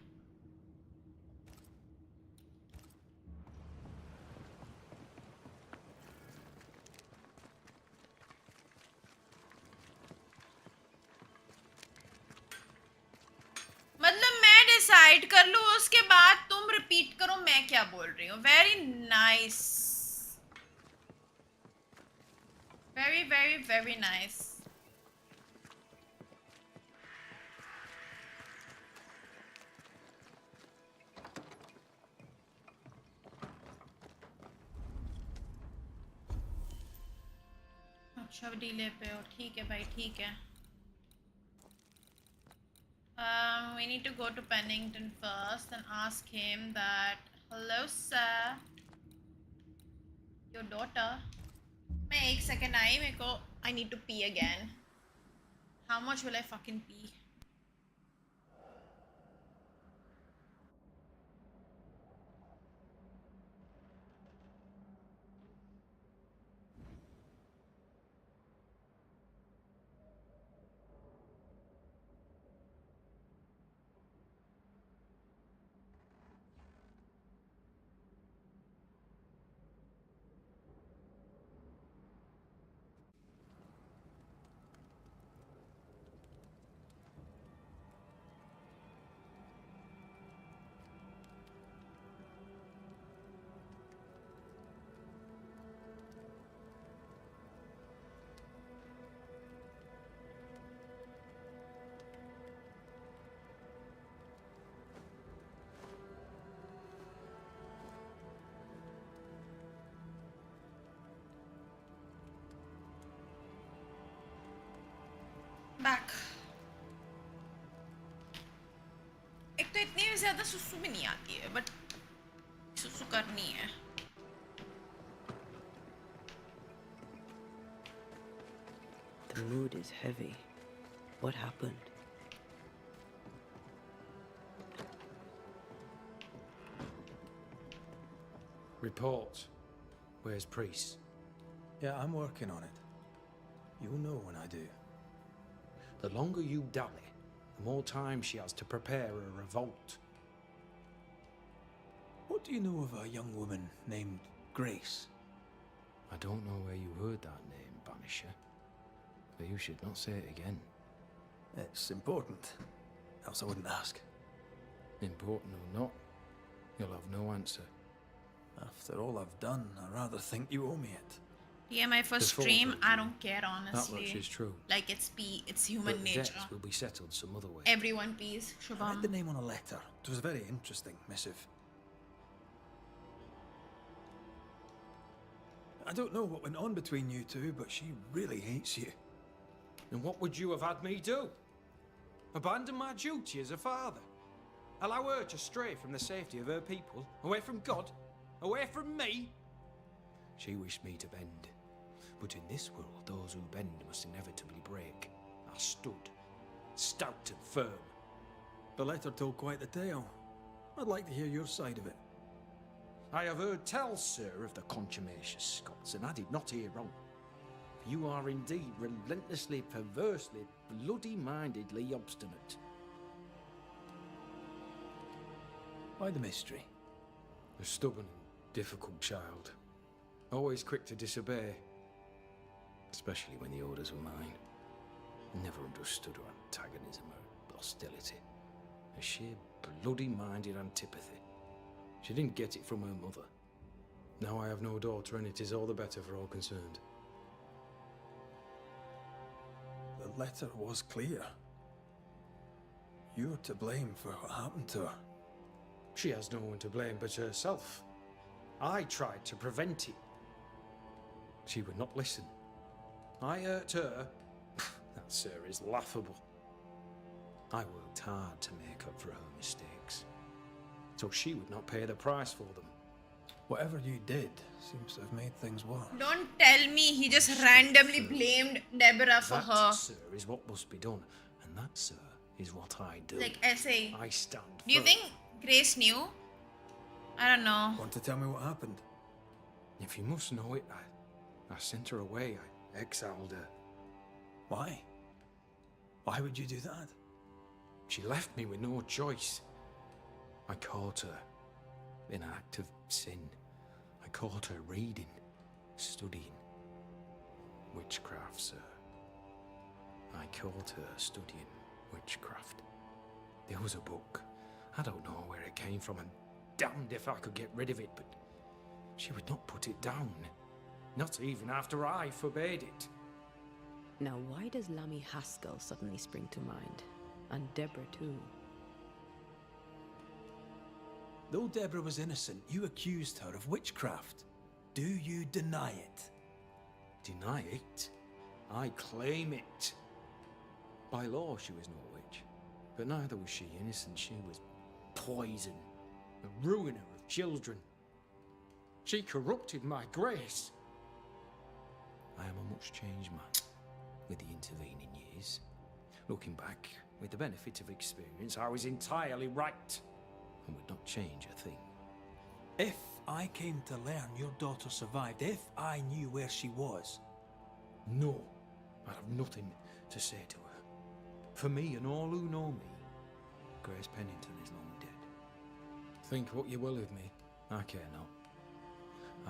मतलब मैं डिसाइड कर लूँ उसके बाद तुम रिपीट करो मैं क्या बोल रही हूँ. Very nice. Very very very nice. अच्छा डीले पे हो. ठीक है भाई ठीक है. We need to go to Pennington first and ask him that, hello sir, your daughter. मैं 1 second आई मेरे को. I need to pee again. How much will I fucking pee? Back. एक तो इतनी भी ज़्यादा सुसु भी नहीं आती है, but सुसु करनी है. The mood is heavy. What happened? Report. Where's Priest? Yeah, I'm working on it. You'll know when I do. The longer you dally, the more time she has to prepare a revolt. What do you know of a young woman named Grace? I don't know where you heard that name, Banisher. But you should not say it again. It's important, else I wouldn't ask. Important or not, you'll have no answer. After all I've done, I rather think you owe me it. TMI for The stream, photo, I don't care honestly. That much is true. Like it's human But the nature. debts will be settled some other way. Everyone peace, I read Shubham. the name on a letter. It was a very interesting missive. I don't know what went on between you two, but she really hates you. And what would you have had me do? Abandon my duty as a father? Allow her to stray from the safety of her people? Away from God? Away from me? She wished me to bend. But in this world, those who bend must inevitably break. I stood, stout and firm. The letter told quite the tale. I'd like to hear your side of it. I have heard tell, sir, of the contumacious Scots, and I did not hear wrong. For you are indeed relentlessly, perversely, bloody-mindedly obstinate. Why the mystery? A stubborn and difficult child. Always quick to disobey. Especially when the orders were mine. Never understood her antagonism or hostility. A sheer bloody-minded antipathy. She didn't get it from her mother. Now I have no daughter, and it is all the better for all concerned. The letter was clear. You're to blame for what happened to her. She has no one to blame but herself. I tried to prevent it. She would not listen. I hurt her. That, sir, is laughable. I worked hard to make up for her mistakes, so she would not pay the price for them. Whatever you did seems to have made things worse. Don't tell me he just randomly blamed Deborah for That, her. sir, is what must be done. And that, sir, is what I do. Like SA. I stand Do you firm. think Grace knew? I don't know. Want to tell me what happened? If you must know it, I sent her away. I exiled her. Why? Why would you do that? She left me with no choice. I caught her in an act of sin. I caught her reading, studying. Witchcraft, sir. I caught her studying witchcraft. There was a book. I don't know where it came from, and damned if I could get rid of it, but she would not put it down. Not even after I forbade it. Now, why does Lammy Haskell suddenly spring to mind? And Deborah, too. Though Deborah was innocent, you accused her of witchcraft. Do you deny it? Deny it? I claim it. By law, she was no witch. But neither was she innocent. She was poison, a ruiner of children. She corrupted my grace. I am a much changed man with the intervening years. Looking back, with the benefit of experience, I was entirely right and would not change a thing. If I came to learn your daughter survived, if I knew where she was... No, I have nothing to say to her. For me and all who know me, Grace Pennington is long dead. Think what you will of me, I care not.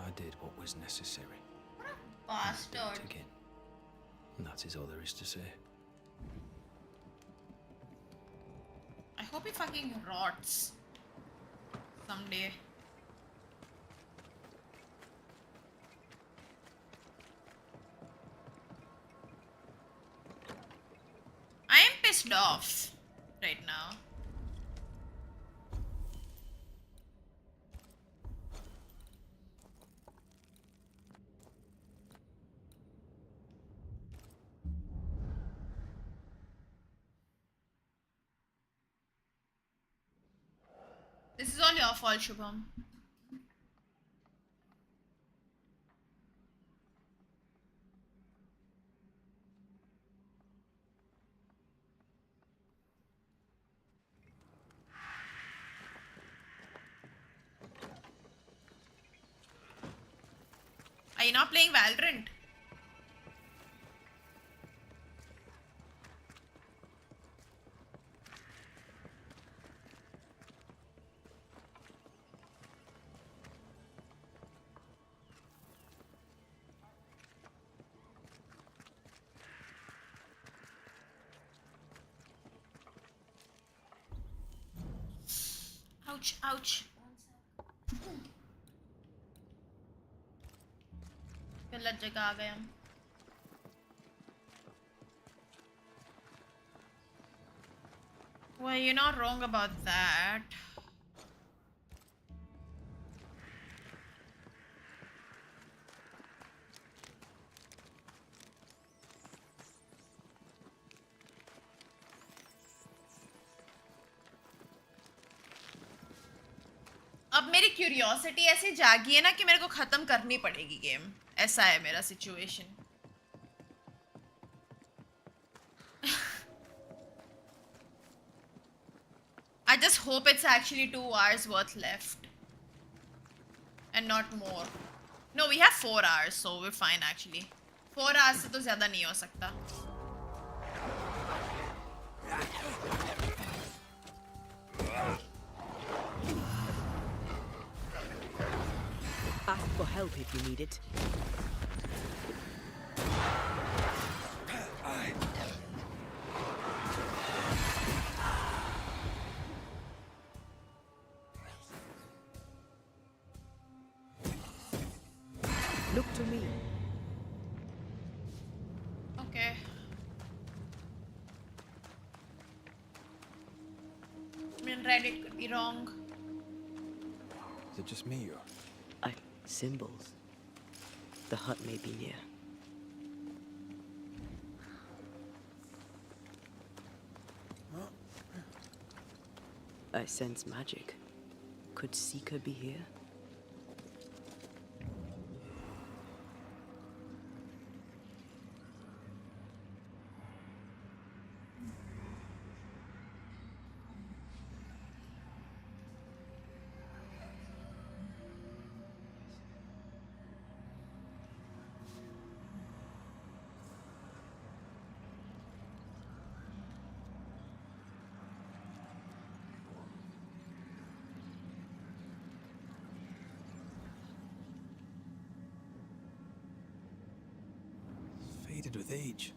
I did what was necessary. Bastard. And did it again. And that is all there is to say. I hope he fucking rots someday. I am pissed off right now. This is all your fault, Shubham. Are you not playing Valorant? ouch, ouch. गलत जगह आ गए हम. Well, you're not wrong about that. अब मेरी curiosity ऐसे जागी है ना कि मेरे को खत्म करनी पड़ेगी गेम. ऐसा है मेरा situation. I just hope it's actually 2 hours worth left. And not more. No, we have 4 hours, so we're fine actually. 4 hours से तो ज़्यादा नहीं हो सकता. Ask for help if you need it. Look to me. Okay. I mean, Reddit could be wrong. Is it just me or? Symbols. The hut may be near. I sense magic. Could Seeker be here? Faded with age.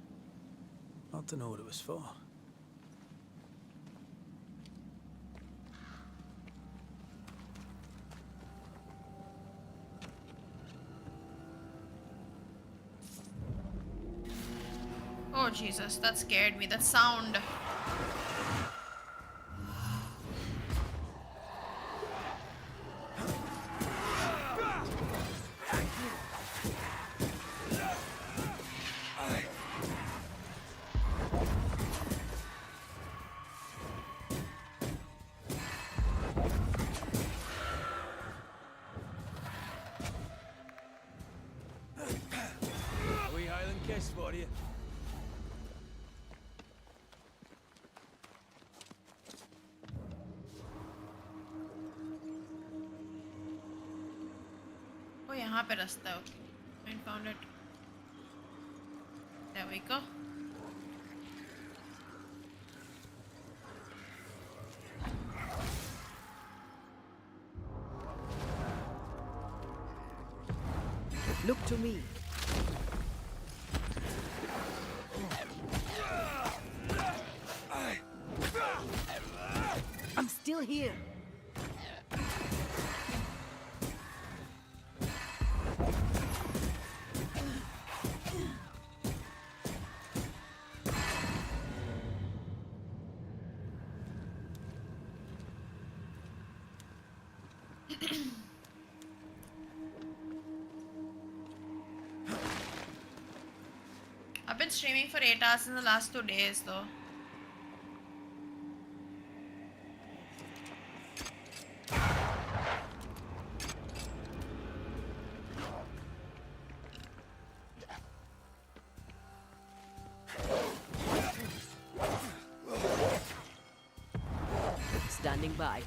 Not to know what it was for. Oh Jesus, that scared me. That sound. For you. Oh, यहाँ पे रास्ता है. I found it. There we go. Look to me. I'm still here. I've been streaming for 8 hours in the last 2 days though. Standing by.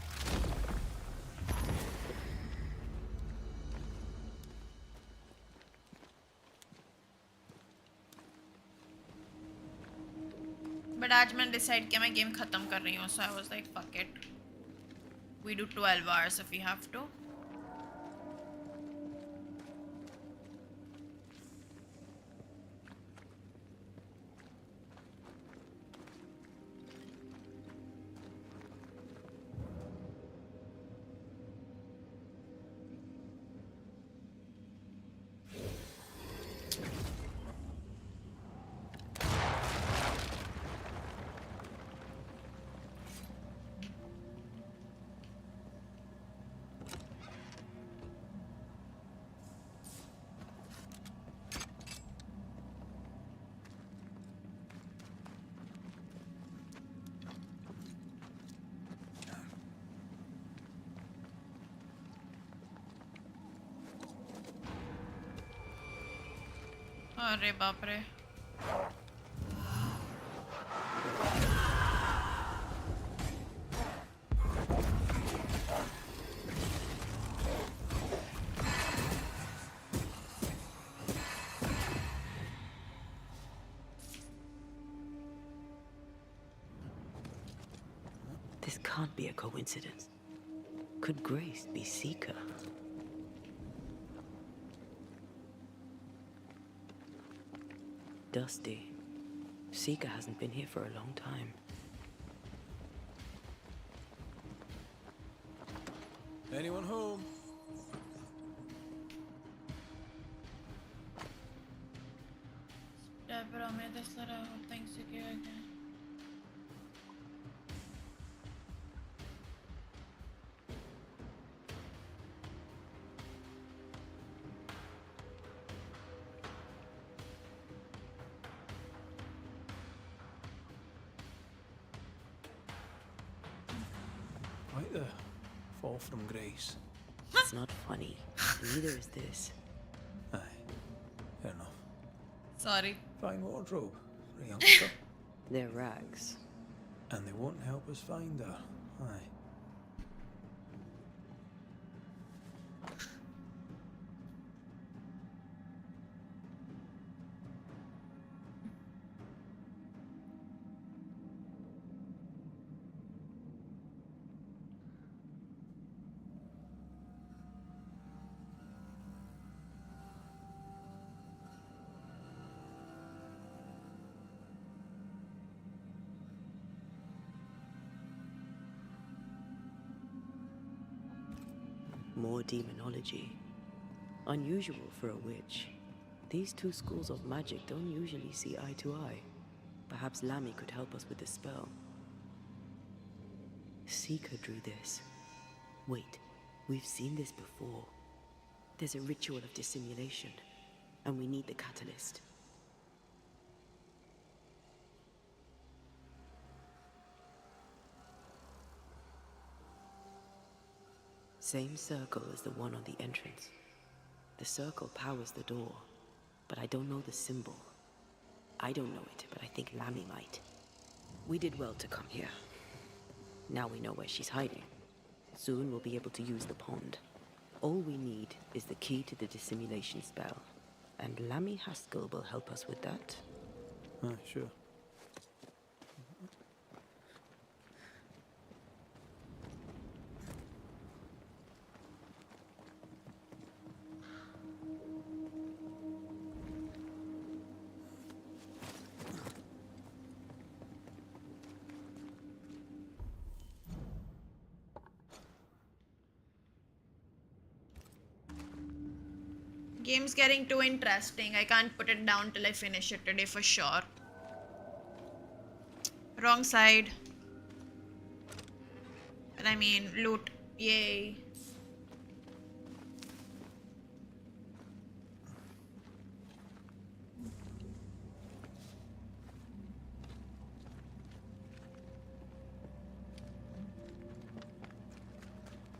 But आज मैंने decide किया मैं game खत्म कर रही हूँ, so I was like fuck it. We do 12 hours if we have to. अरे बाप रे. This can't be a coincidence. Could Grace be Seeker? Dusty. Seeker hasn't been here for a long time. Anyone home? Deborah, may this letter hold things secure again. Right there. Fall from grace. It's not funny. Neither is this. Aye. Fair enough. Sorry. Fine wardrobe. For a youngster. They're rags. And they won't help us find her. Aye. More demonology. Unusual for a witch. These two schools of magic don't usually see eye to eye. Perhaps Lammy could help us with the spell. Seeker drew this. Wait, we've seen this before. There's a ritual of dissimulation, and we need the catalyst. Same circle as the one on the entrance. The circle powers the door, but I don't know the symbol. I don't know it, but I think Lammy might. We did well to come here. Now we know where she's hiding. Soon we'll be able to use the pond. All we need is the key to the dissimulation spell, and Lammy Haskell will help us with that. Sure. Game's getting too interesting. I can't put it down till I finish it today for sure. Wrong side. But I mean, loot. Yay.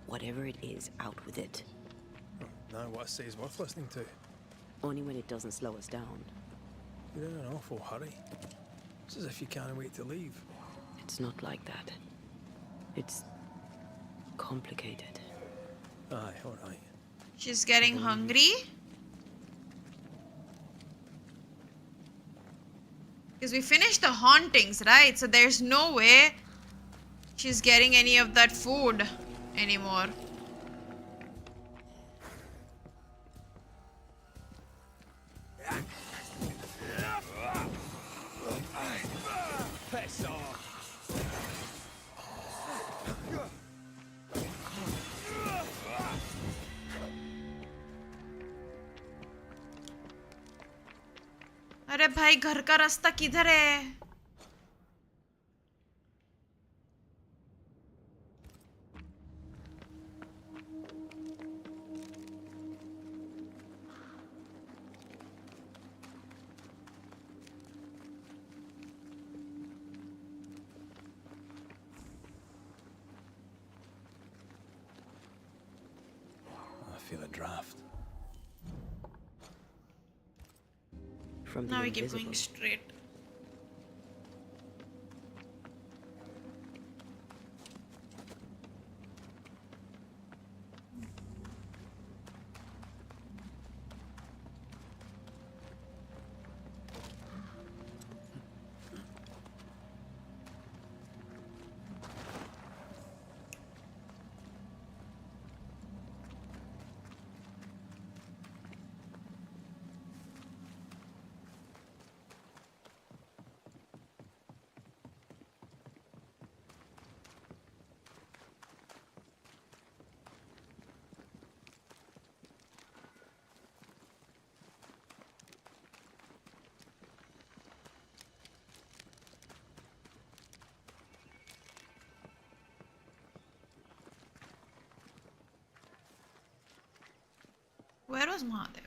Whatever it is, out with it. Now what I say is worth listening to. Only when it doesn't slow us down. You're in an awful hurry. It's as if you can't wait to leave. It's not like that. It's complicated. Aye, alright. She's getting hungry. Because we finished the hauntings, right? So there's no way she's getting any of that food anymore. Piss off. अरे भाई घर का रास्ता किधर है? I feel a draft. from the Now we keep invisible. going straight. Where was Mahadev?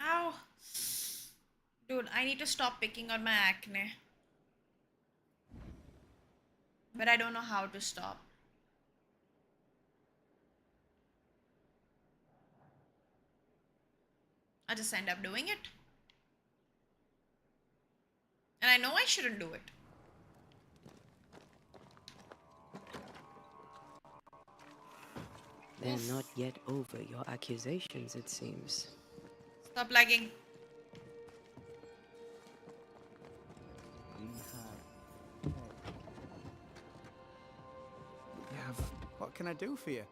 Ow. Dude, I need to stop picking on my acne. But I don't know how to stop. I just end up doing it. And I know I shouldn't do it. They're not yet over your accusations, it seems. Stop lagging. Yeah, what can I do for you?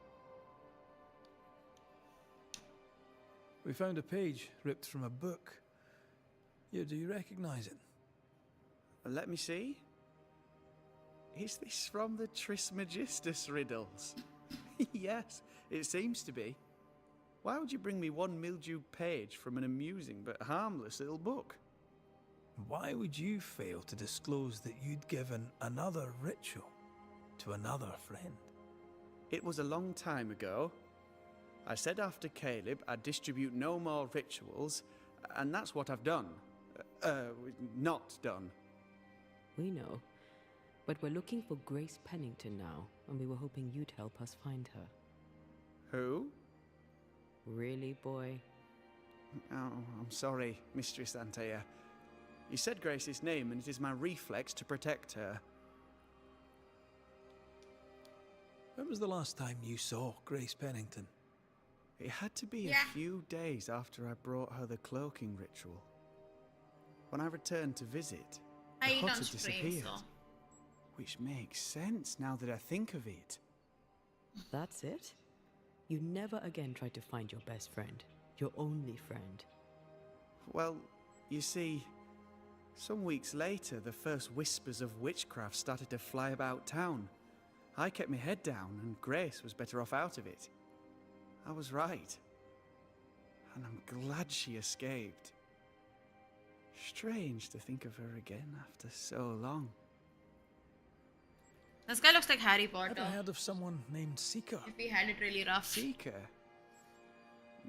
We found a page ripped from a book. Yeah, do you recognize it? Let me see. Is this from the Trismegistus riddles? Yes, it seems to be. Why would you bring me one mildewed page from an amusing but harmless little book? Why would you fail to disclose that you'd given another ritual to another friend? It was a long time ago. I said after Caleb I'd distribute no more rituals, and that's what I've done. Not done. We know. But we're looking for Grace Pennington now, and we were hoping you'd help us find her. Who? Really, boy? Oh, I'm sorry, Mistress Antea. You said Grace's name, and it is my reflex to protect her. When was the last time you saw Grace Pennington? It had to be a few days after I brought her the cloaking ritual. When I returned to visit, the I hut don't had spray, disappeared. so. Which makes sense now that I think of it. That's it? You never again tried to find your best friend, your only friend. Well, you see, some weeks later, the first whispers of witchcraft started to fly about town. I kept my head down, and Grace was better off out of it. I was right. And I'm glad she escaped. Strange to think of her again after so long. This guy looks like Harry Potter. Ever heard of someone named Seeker? If he had it really rough. Seeker?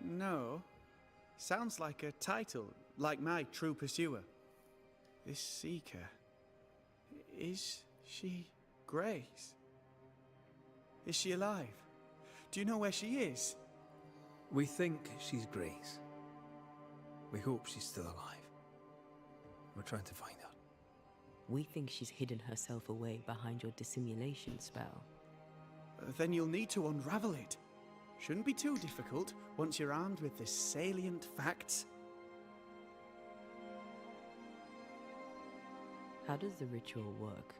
No. Sounds like a title, like my true pursuer. This Seeker. Is she Grace? Is she alive? Do you know where she is? We think she's Grace. We hope she's still alive. We're trying to find her. We think she's hidden herself away behind your dissimulation spell. Then you'll need to unravel it. Shouldn't be too difficult once you're armed with the salient facts. How does the ritual work?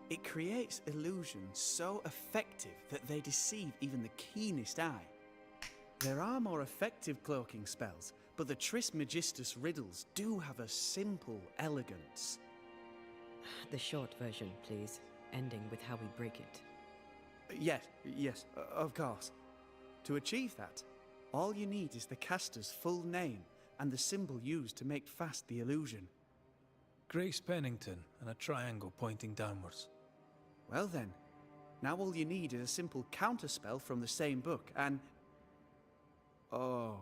It creates illusions so effective that they deceive even the keenest eye. There are more effective cloaking spells, but the Trismegistus riddles do have a simple elegance. The short version, please, ending with how we break it. Yes, of course. To achieve that, all you need is the caster's full name and the symbol used to make fast the illusion. Grace Pennington and a triangle pointing downwards. Well then, now all you need is a simple counterspell from the same book, and... Oh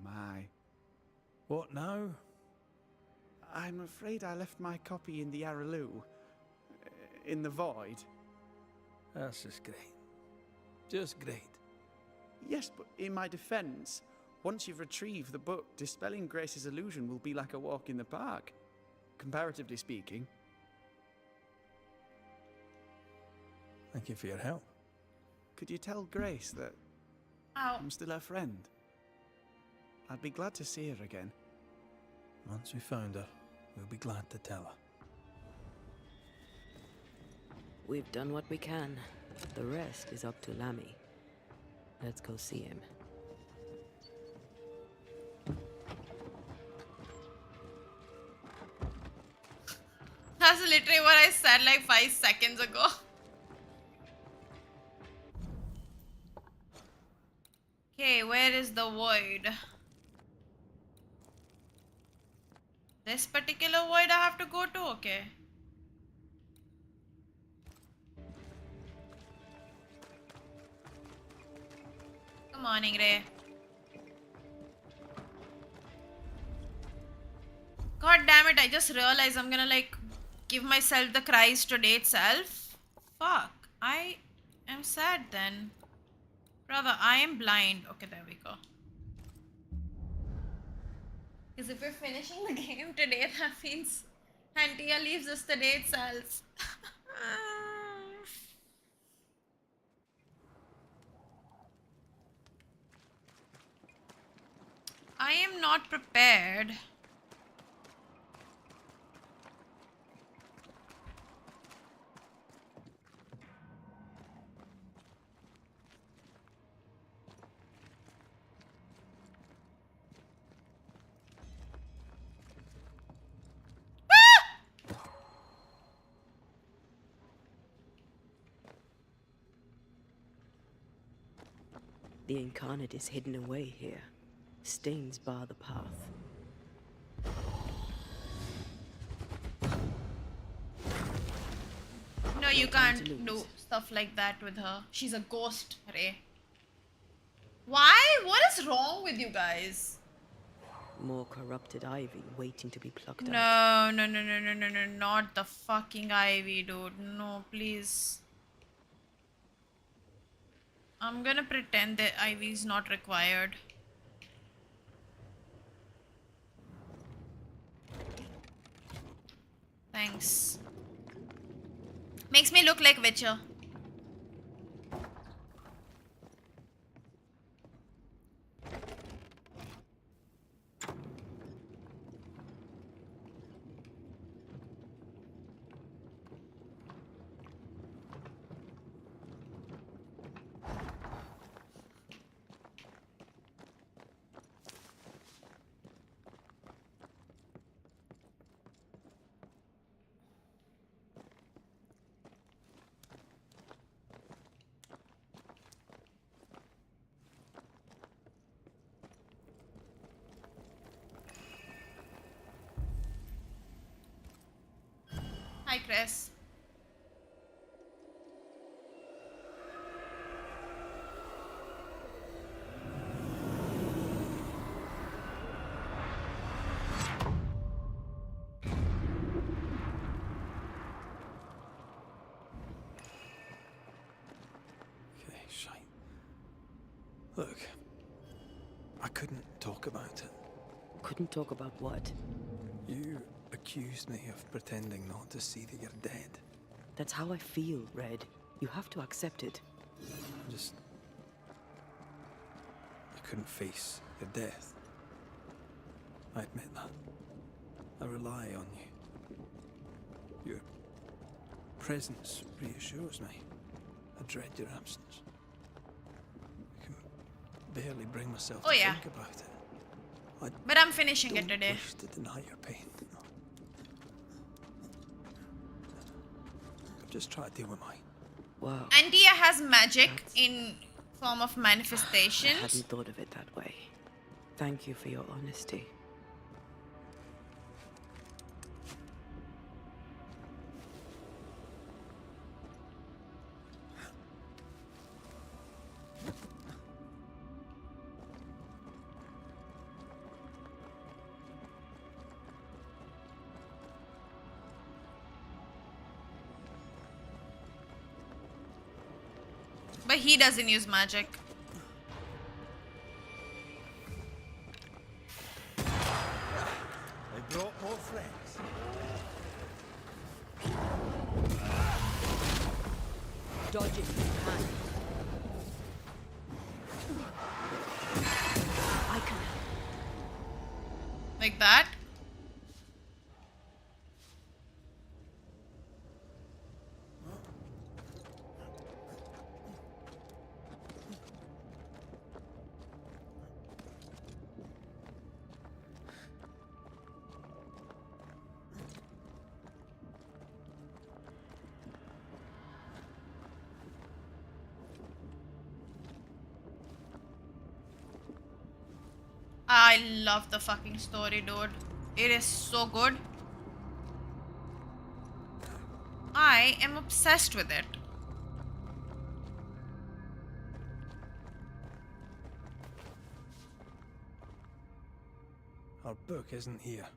my. What now? I'm afraid I left my copy in the Araloo. In the void. That's just great. Just great. Yes, but in my defense, once you've retrieved the book, dispelling Grace's illusion will be like a walk in the park. Comparatively speaking. Thank you for your help. Could you tell Grace that I'm still her friend? I'd be glad to see her again. Once we found her, we'll be glad to tell her. We've done what we can. The rest is up to Lammy. Let's go see him. That's literally what I said like 5 seconds ago. Okay, where is the void? This particular void I have to go to? Okay. Good morning, Ray. God damn it, I just realized I'm gonna like give myself the cries today itself. Fuck. I am sad then. Brother, I am blind. Okay, there we go. Because if we're finishing the game today, that means Antia leaves us the day itself. I am not prepared. The incarnate is hidden away here. Stains bar the path. No, you can't do stuff like that with her. She's a ghost, Ray. Why? What is wrong with you guys? More corrupted ivy waiting to be plucked No, out. no, not the fucking ivy, dude. No, please. I'm gonna pretend that ivy is not required. Thanks. Makes me look like Witcher. Hi, Chris. Okay, shite. Look, I couldn't talk about it. Couldn't talk about what? You accused me of pretending not to see that you're dead. That's how I feel, Red. You have to accept it. I couldn't face your death. I admit that. I rely on you. Your presence reassures me. I dread your absence. I can barely bring myself to think about it. But I'm finishing it today. I wish to deny your pain. I'm just trying to deal with mine. Wow. Antia has magic in form of manifestations. I hadn't thought of it that way. Thank you for your honesty. But he doesn't use magic. I brought more friends. Dodge it if you can. I can help. Like that? I love the fucking story, dude. It is so good. I am obsessed with it. Our book isn't here.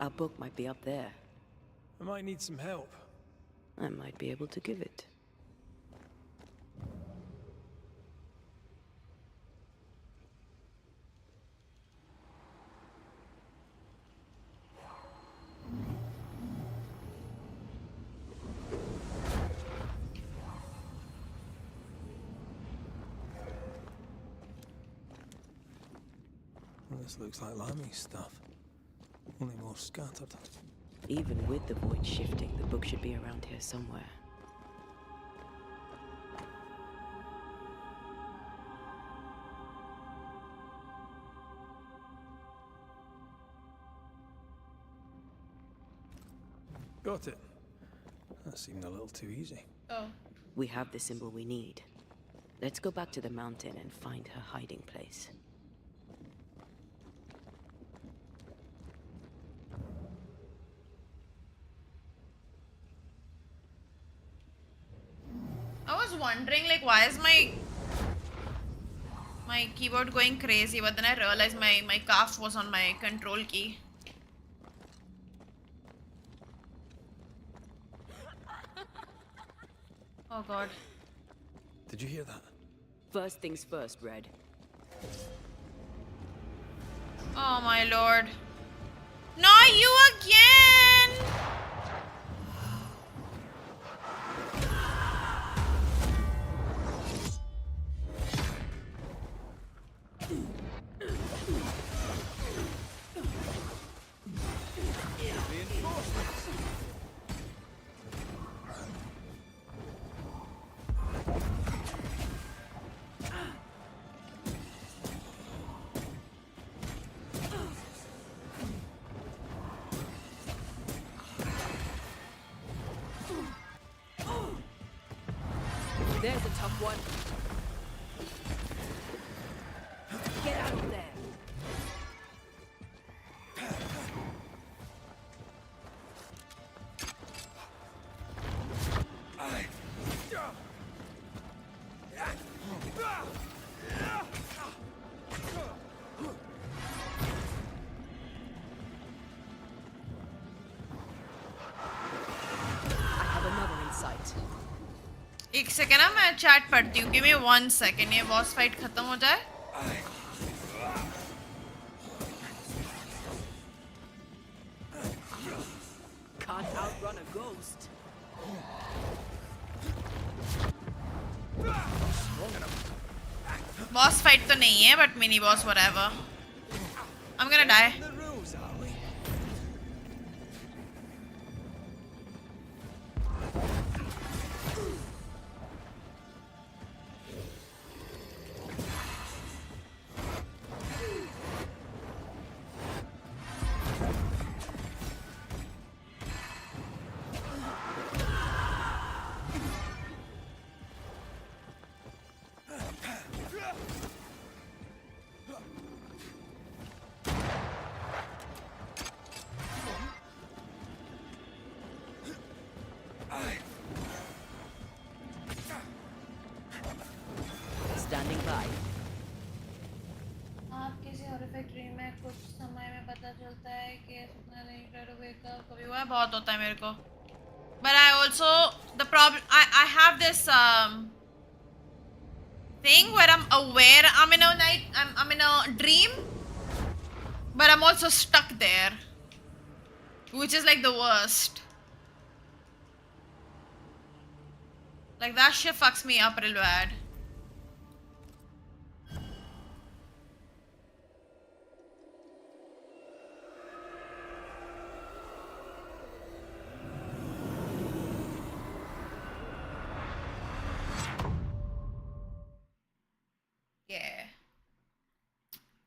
Our book might be up there. I might need some help. I might be able to give it. Well, this looks like Lami's stuff. Only more scattered. Even with the void shifting, the book should be around here somewhere. Got it. That seemed a little too easy. Oh. We have the symbol we need. Let's go back to the mountain and find her hiding place. I was wondering, like, why is my keyboard going crazy, but then I realized my calf was on my control key. Oh god. Did you hear that? First things first, Red. Oh my lord. Not you again! There's a tough one. Get out of there. एक second ना मैं chat पढ़ती हूँ. Give me 1 second. ये boss fight खत्म हो जाए. Can't outrun a ghost. Boss fight तो नहीं है, but mini boss whatever. I'm gonna die. Standing by. आप किसी हॉरिफिक ड्रीम में कुछ समय में पता चलता है कि सपना नहीं, try to wake up. कभी हुआ है, बहुत होता है मेरे को. But I also The problem, I have this thing where I'm aware I'm in a night, I'm in a dream, but I'm also stuck there, which is like the worst. Like that shit fucks me up real bad. Yeah.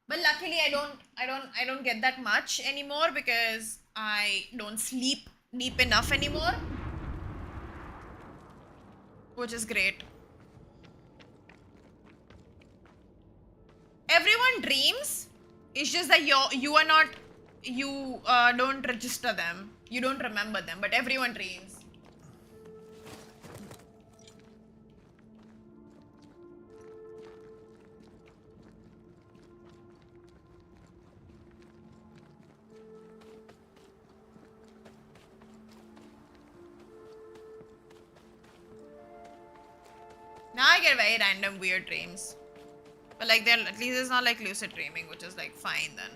But luckily I don't get that much anymore because I don't sleep deep enough anymore. Which is great. Everyone dreams. It's just that you are not, you don't register them. You don't remember them, but everyone dreams. Now I get very random weird dreams. But like they're, at least it's not like lucid dreaming, which is like fine then.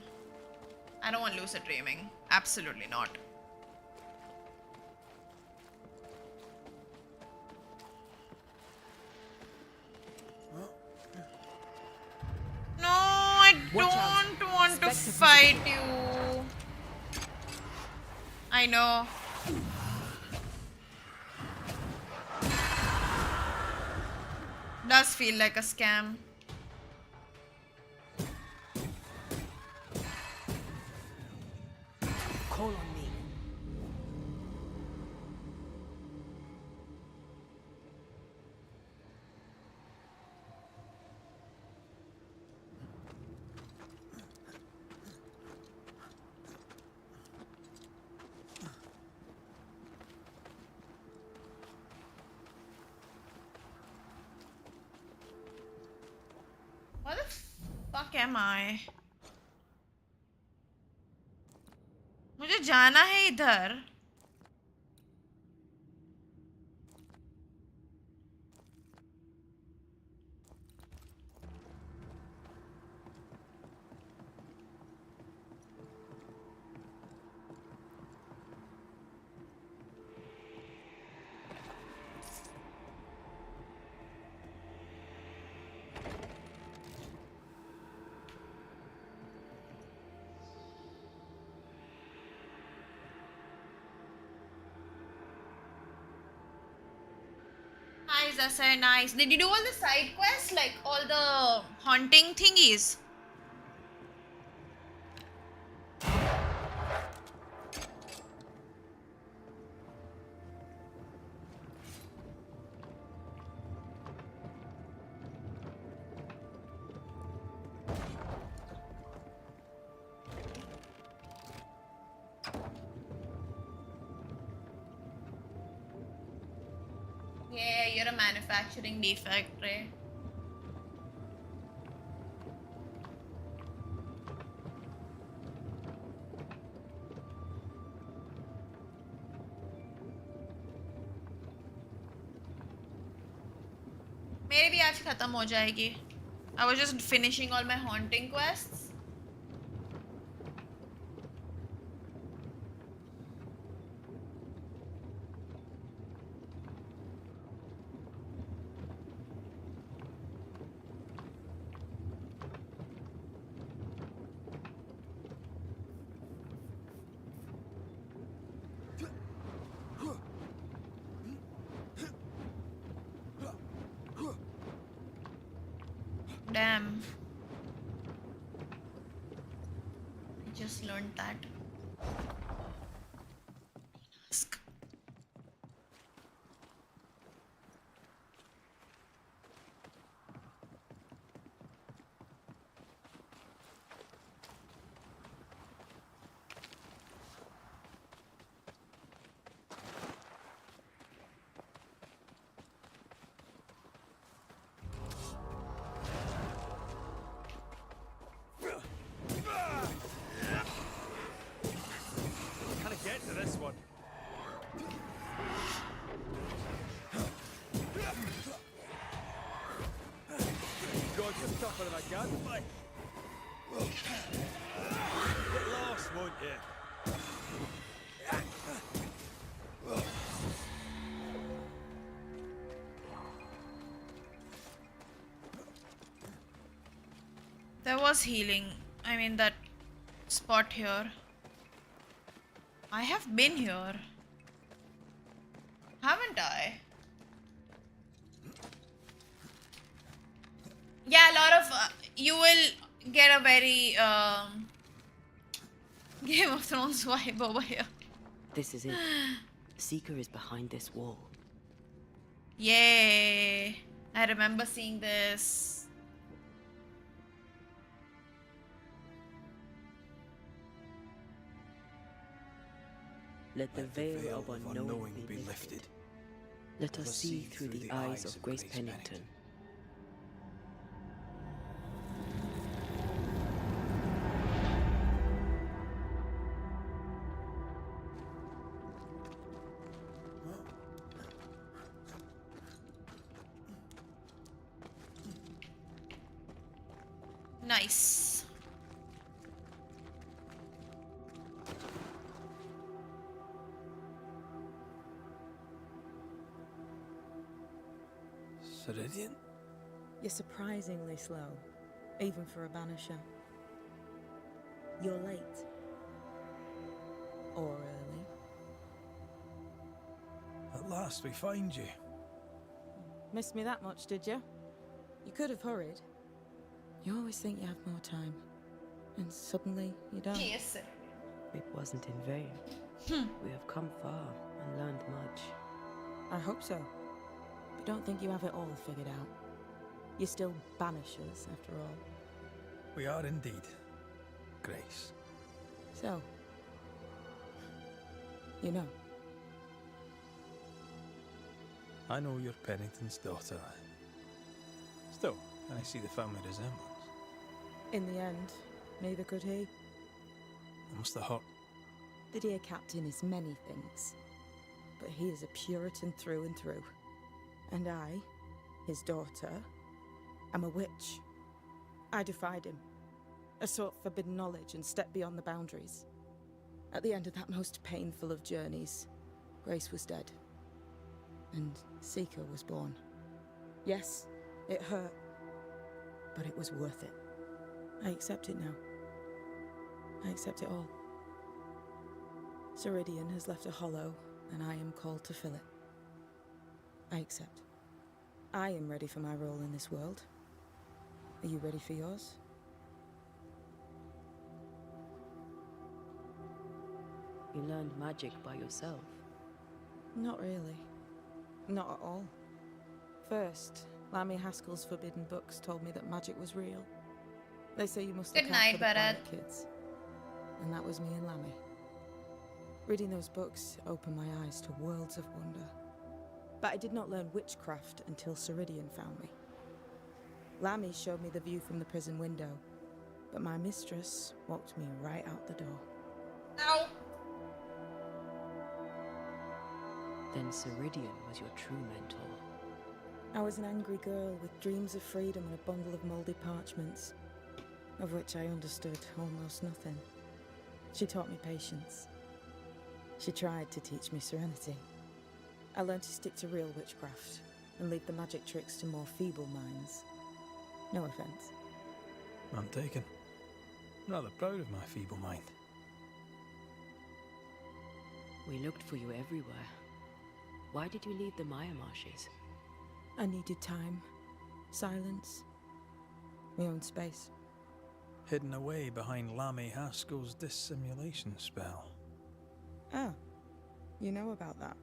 I don't want lucid dreaming. Absolutely not. No, I don't want to fight you. I know. Does feel like a scam. Call on me. What the fuck am I? मुझे जाना है इधर. Nice, that's so nice. Did you do all the side quests, like all the haunting thingies? Yeah, you're a manufacturing defect, Ray. मेरी भी आज खत्म हो जाएगी. I was just finishing all my haunting quests. Damn. I just learned that. Just tougher than I can, like. Get lost, won't you? There was healing. I mean that spot here. I have been here. Haven't I? Yeah, a lot of you will get a very Game of Thrones vibe over here. This is it. Seeker is behind this wall. Yay! I remember seeing this. Let the veil of unknowing be lifted. Let us see through the eyes of Grace Pennington. Nice. Ceridian? You're surprisingly slow, even for a banisher. You're late. Or early. At last we find you. Missed me that much, did you? You could have hurried. You always think you have more time, and suddenly you don't. Yes. It wasn't in vain. We have come far and learned much. I hope so. But don't think you have it all figured out. You're still banishers, after all. We are indeed, Grace. So, you know. I know you're Pennington's daughter. Still, I see the family resemblance. In the end, neither could he. It must have hurt. The dear captain is many things, but he is a Puritan through and through. And I, his daughter, am a witch. I defied him. I sought forbidden knowledge and stepped beyond the boundaries. At the end of that most painful of journeys, Grace was dead. And Seeker was born. Yes, it hurt, but it was worth it. I accept it now. I accept it all. Ceridian has left a hollow, and I am called to fill it. I accept. I am ready for my role in this world. Are you ready for yours? You learned magic by yourself. Not really. Not at all. First, Lammy Haskell's forbidden books told me that magic was real. They say you must look out for the quiet kids. And that was me and Lammy. Reading those books opened my eyes to worlds of wonder. But I did not learn witchcraft until Ceridian found me. Lammy showed me the view from the prison window, but my mistress walked me right out the door. Ow! Then Ceridian was your true mentor. I was an angry girl with dreams of freedom and a bundle of mouldy parchments, of which I understood almost nothing. She taught me patience. She tried to teach me serenity. I learned to stick to real witchcraft and leave the magic tricks to more feeble minds. No offense. I'm taken. I'm rather proud of my feeble mind. We looked for you everywhere. Why did you leave the Maya marshes? I needed time, silence, my own space. Hidden away behind Lammy Haskell's dissimulation spell. Ah, you know about that.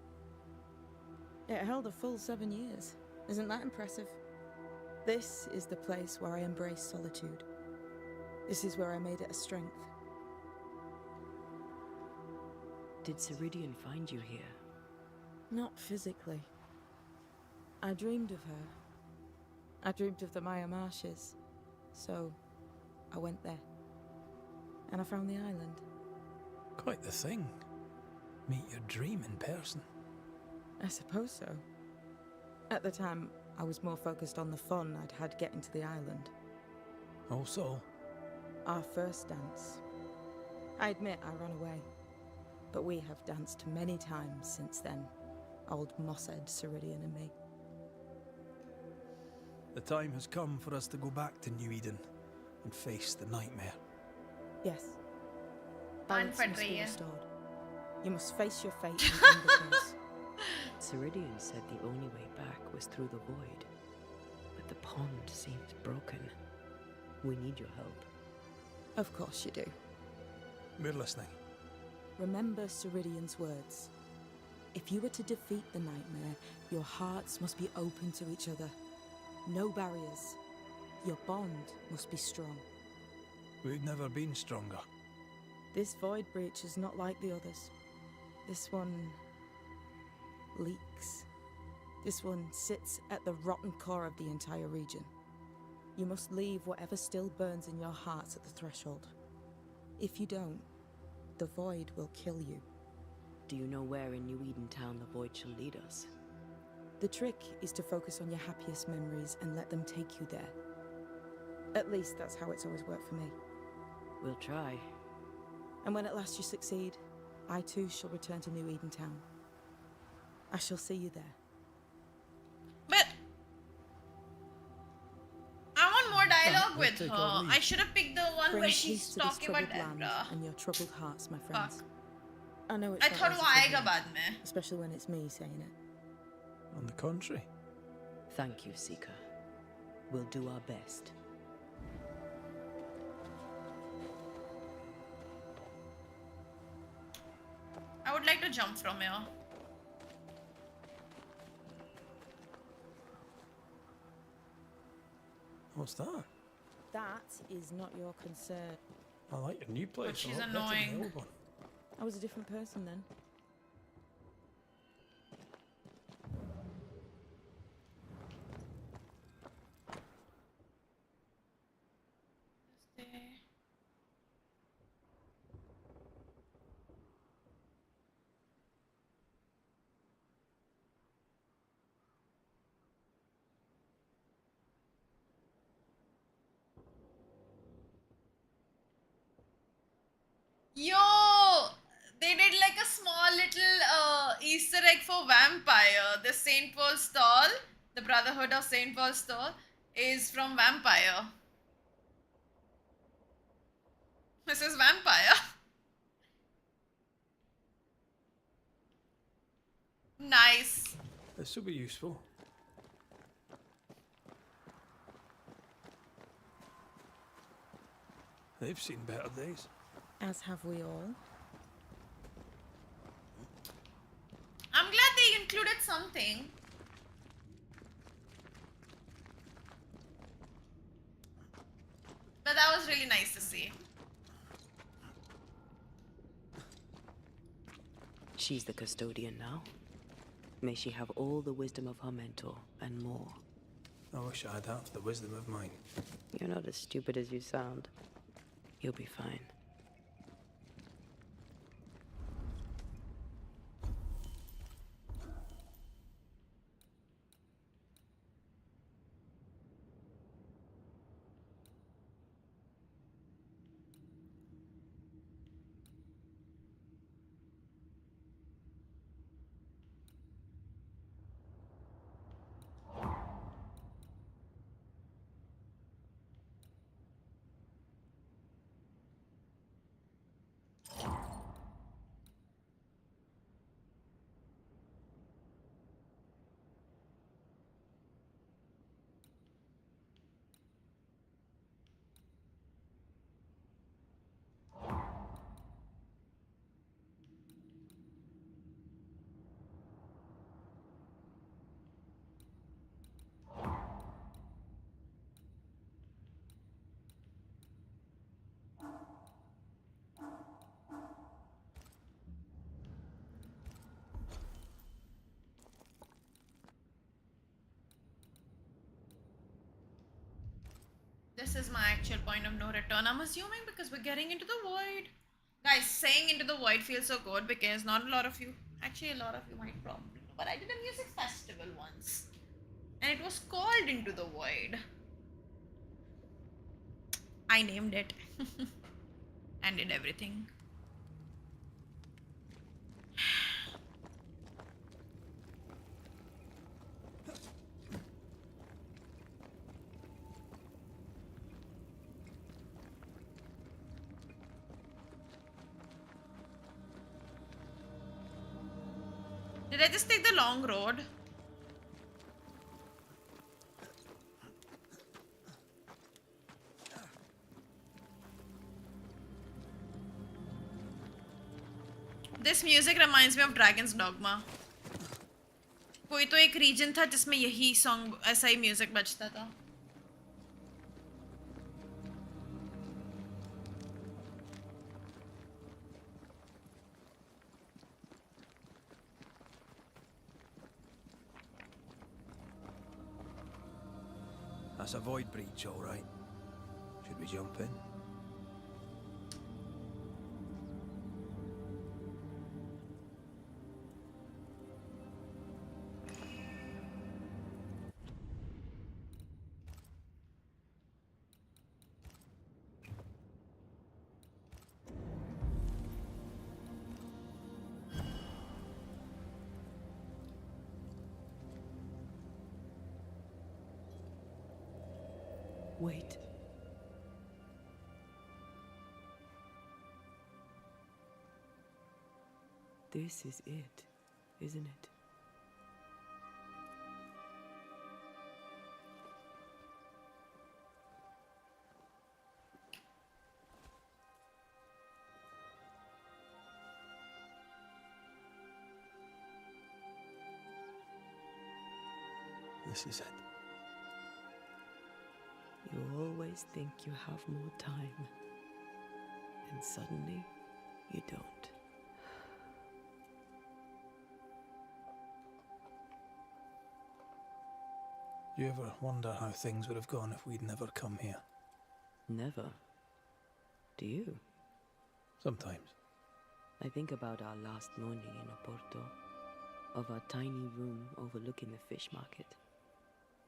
It held a full 7 years. Isn't that impressive? This is the place where I embrace solitude. This is where I made it a strength. Did Ceridian find you here? Not physically. I dreamed of her. I dreamed of the Maya marshes. So, I went there. And I found the island. Quite the thing. Meet your dream in person. I suppose so. At the time, I was more focused on the fun I'd had getting to the island. Also, our first dance. I admit I ran away, but we have danced many times since then, old mosshead Ceridian and me. the time has come for us to go back to New Eden and face the nightmare. Yes. Balance must be Rhea. restored. You must face your fate and end the curse. Ceridian said the only way back was through the void. But the pond seems broken. We need your help. Of course you do. We're listening. Remember Ceridian's words. If you were to defeat the nightmare, your hearts must be open to each other. No barriers. Your bond must be strong. We've never been stronger. This void breach is not like the others. This one leaks. This one sits at the rotten core of the entire region. You must leave whatever still burns in your hearts at the threshold. If you don't, the void will kill you. Do you know where in New Eden Town the void shall lead us? The trick is to focus on your happiest memories and let them take you there. At least that's how it's always worked for me. We'll try. And when at last you succeed, I too shall return to New Eden Town. I shall see you there. But I want more dialogue with her. I should have picked the one Bring where peace she's to this talking about troubled land Deborah. and your troubled hearts, my friends. Fuck. I know it's I not thought easy वो to आएगा hear, बाद में. especially when it's me saying it. On the contrary. Thank you, Seeker. We'll do our best. I would like to jump from here. What's that? That is not your concern. I like your new place. she's a lot better than the annoying. old one. I was a different person then. Yo, they did like a small little Easter egg for Vampire. The Saint Paul's stall, the Brotherhood of Saint Paul's stall, is from Vampire. This is Vampire. Nice. This will be useful. They've seen better days. As have we all. I'm glad they included something. But that was really nice to see. She's the custodian now. May she have all the wisdom of her mentor and more. I wish I had half the wisdom of mine. You're not as stupid as you sound. You'll be fine. This is my actual point of no return, I'm assuming, because we're getting into the void. Guys, saying into the void feels so good because not a lot of you, actually a lot of you might probably know, but I did a music festival once. And it was called Into the Void. I named it and did everything. Did I just take the long road? This music reminds me of Dragon's Dogma. कोई तो एक reason था जिसमें यही song ऐसा ही music बजता था. That's a void breach, all right. Should we jump in? Wait. This is it, isn't it? This is it. You always think you have more time, and suddenly you don't. Do you ever wonder how things would have gone if we'd never come here? Never. Do you? Sometimes. I think about our last morning in Oporto, of our tiny room overlooking the fish market.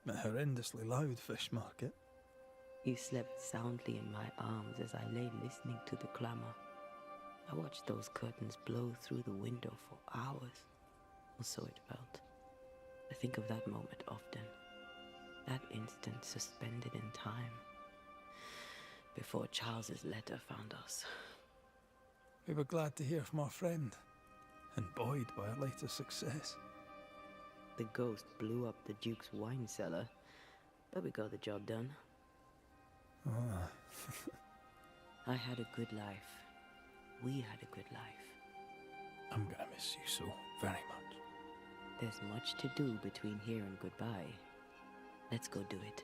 A horrendously loud fish market. You slept soundly in my arms as I lay listening to the clamor. I watched those curtains blow through the window for hours, or so it felt. I think of that moment often. That instant suspended in time, before Charles's letter found us. We were glad to hear from our friend, and buoyed by our later success. The ghost blew up the Duke's wine cellar, but we got the job done. Ah. I had a good life. We had a good life. I'm gonna miss you so very much. There's much to do between here and goodbye. Let's go do it.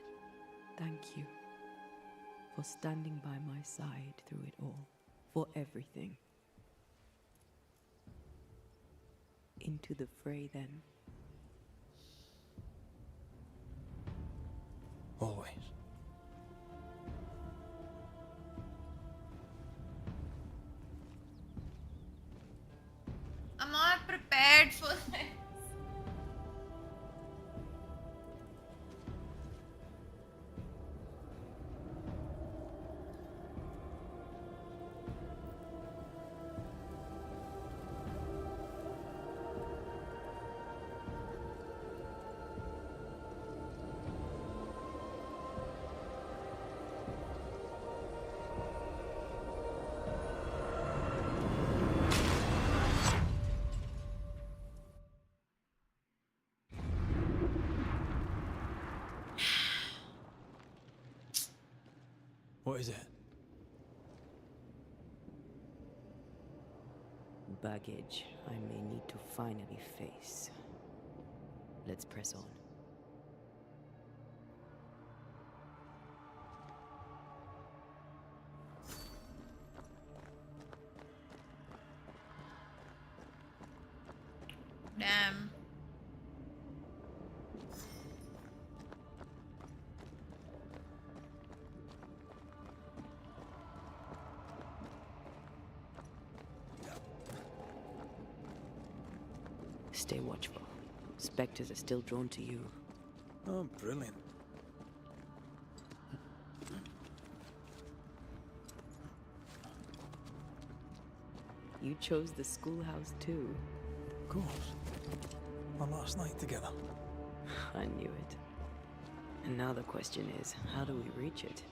Thank you for standing by my side through it all. For everything. Into the fray then. Always. I'm not prepared for this. What is it? Baggage I may need to finally face. Let's press on. Damn. Stay watchful. Spectres are still drawn to you. Oh, brilliant. You chose the schoolhouse too. Of course. Our last night together. I knew it. And now the question is, how do we reach it?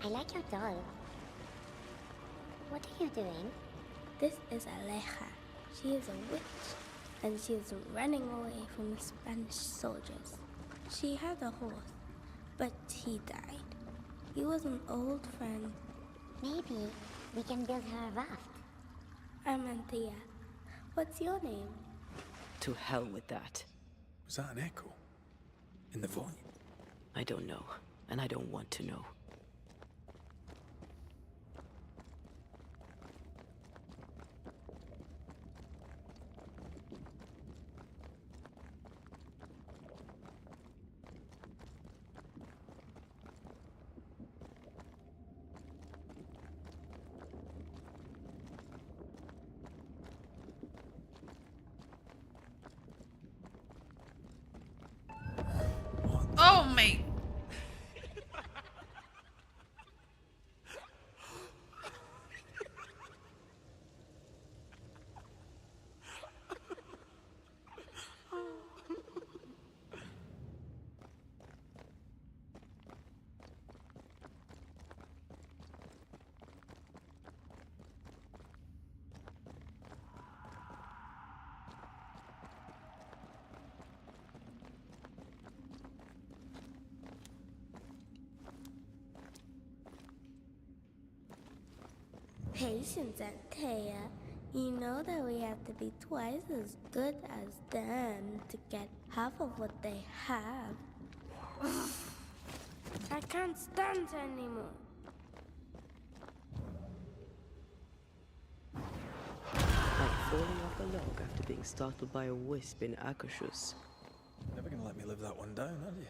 I like your doll. What are you doing? This is Aleja. She is a witch, and she is running away from the Spanish soldiers. She had a horse, but he died. He was an old friend. Maybe we can build her a raft. I'm Anthea. What's your name? To hell with that. Was that an echo? In the volume? I don't know, and I don't want to know. Oh my. Patience, Anthea. You know that we have to be twice as good as them to get half of what they have. I can't stand anymore. Like falling off a log after being startled by a wisp in Akashus. Never gonna let me live that one down, are you?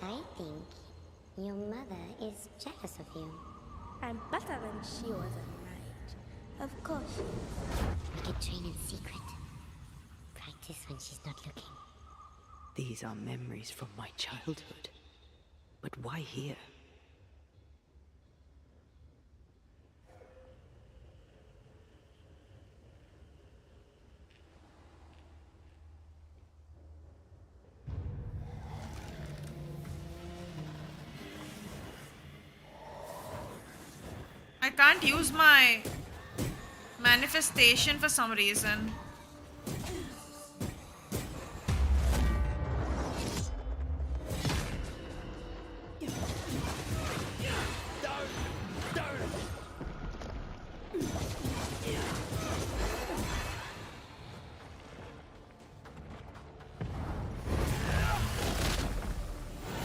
I think your mother is jealous of you. I'm better than she was at my age. Of course she is. We can train in secret. Practice when she's not looking. These are memories from my childhood. But why here? I can't use my manifestation for some reason.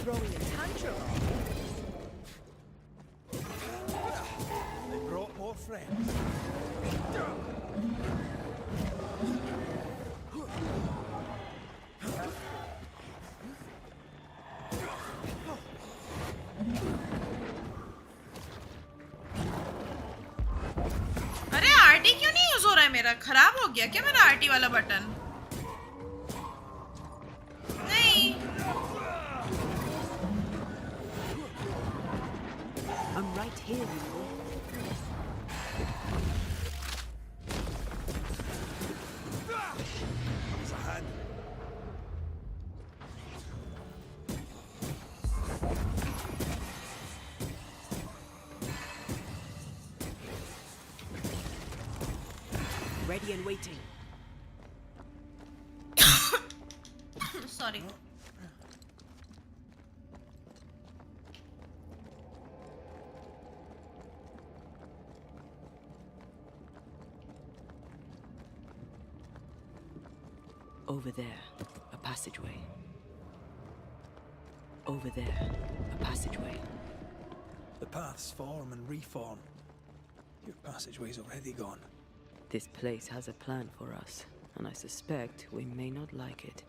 Throwing a tantrum. They brought more friends. अरे RT क्यों नहीं use हो रहा है मेरा? खराब हो गया क्या मेरा आरटी वाला बटन? नहीं. I'm right here, you know. There's a hand. Ready and waiting. Sorry. Over there, a passageway. Over there, a passageway. The paths form and reform. Your passageway's already gone. This place has a plan for us, and I suspect we may not like it.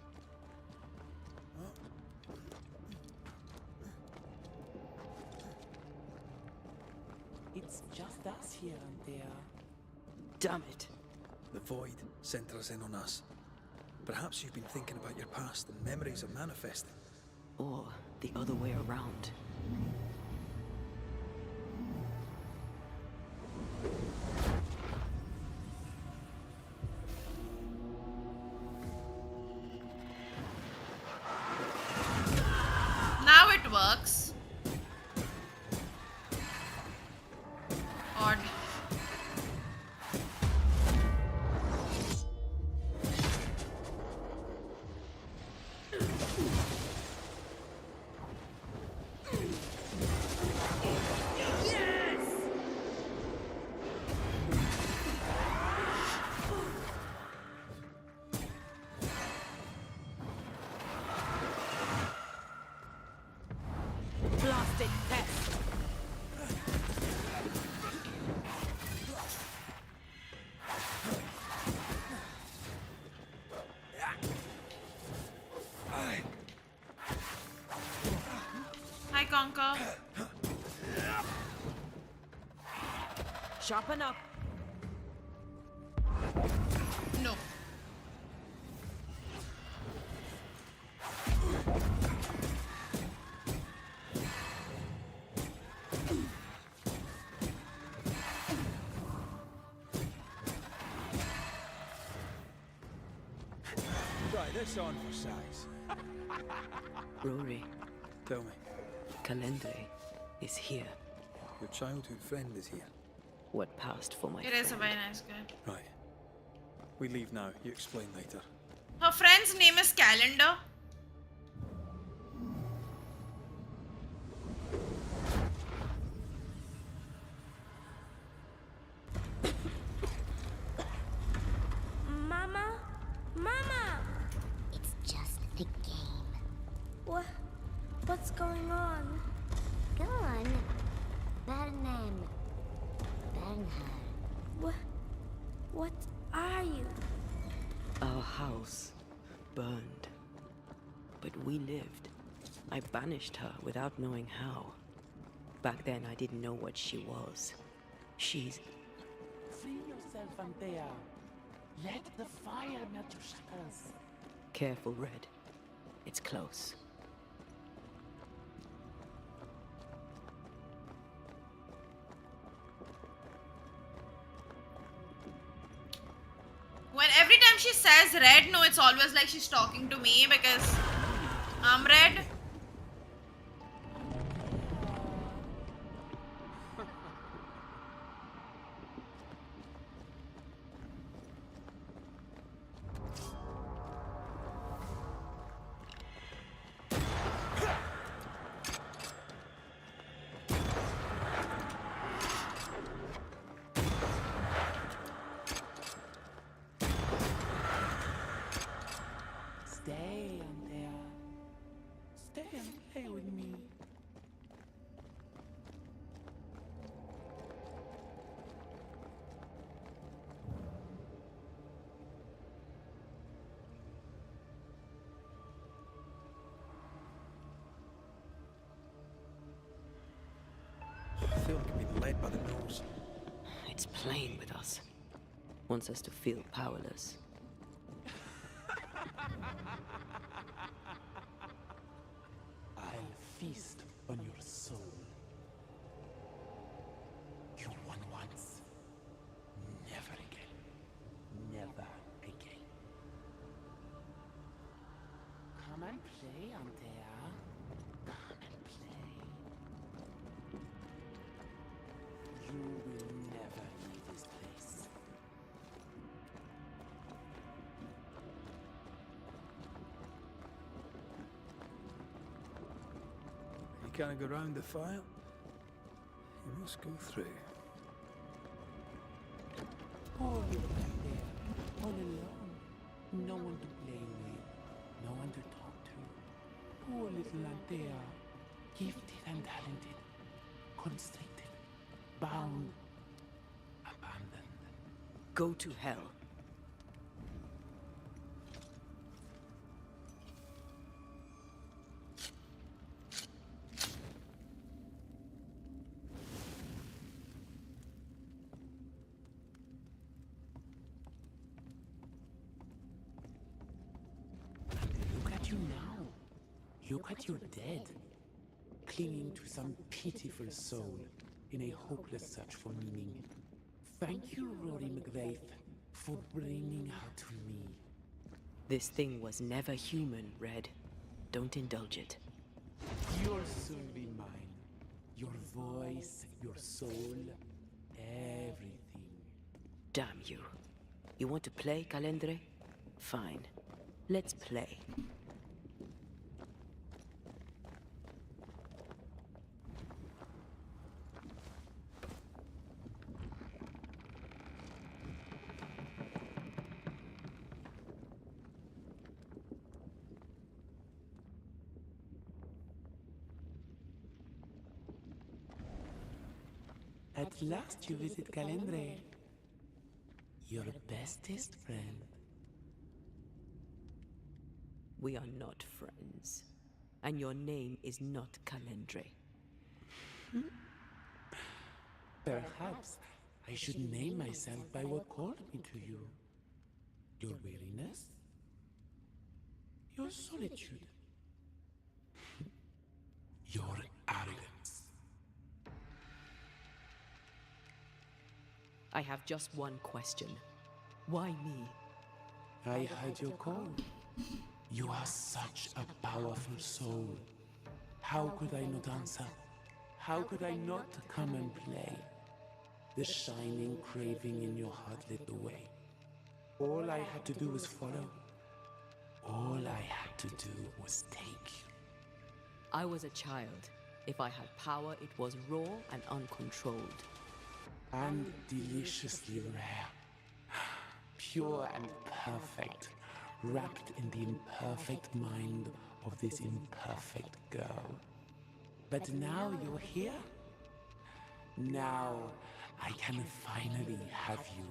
It's just us here and there. Damn it! The void centers in on us. Perhaps you've been thinking about your past and memories are manifesting. Or the other way around. Now it works. Odd. Blasted pest! Hi, Conker. Sharpen up! No. Try this on for size. Rory, Tell me, Calendre is here. your childhood friend is here. What passed for my It is a friend? very nice guy. Right. We leave now. You explain later. Her friend's name is Calendar. Mama? Mama! It's just a game. What's going on? Go on. Bernard. What are you? Our house burned. But we lived. I banished her without knowing how. Back then, I didn't know what she was. She's... Free yourself, Antea. Let the fire melt your shackles. Careful, Red. It's close. When every time she says red, no, it's always like she's talking to me because I'm red. Stay, Antea. Stay and play with me. I feel like I'm being led by the nose. It's playing with us. Wants us to feel powerless. I'll feast on your soul. You won once. Never again. Never again. Come and play, Antea. Come and play. You will never leave this place. You can't go round the fire. You must go through. Oh, you back there, all alone. No one to play with, no one to talk to. poor little Antea, gifted and talented, constricted, bound, abandoned. Go to hell. Look at you now. Look at your dead, clinging to some pitiful soul in a hopeless search for meaning. Thank you, Rory McGrath, for bringing her to me. This thing was never human, Red. Don't indulge it. You'll soon be mine. Your voice, your soul, everything. Damn you. You want to play, Calendre? Fine. Let's play. At last you visit Calendre. Your bestest friend. We are not friends. And your name is not Calendre. Perhaps I should name myself by what called me to you. Your weariness? Your solitude? Your arrogance? I have just one question. Why me? I heard your call. You are such a powerful soul. How could I not answer? How could I not come and play? The shining craving in your heart lit the way. All I had to do was follow. All I had to do was take. I was a child. If I had power, it was raw and uncontrolled. And deliciously rare. Pure and perfect, wrapped in the imperfect mind of this imperfect girl. But now you're here. Now I can finally have you.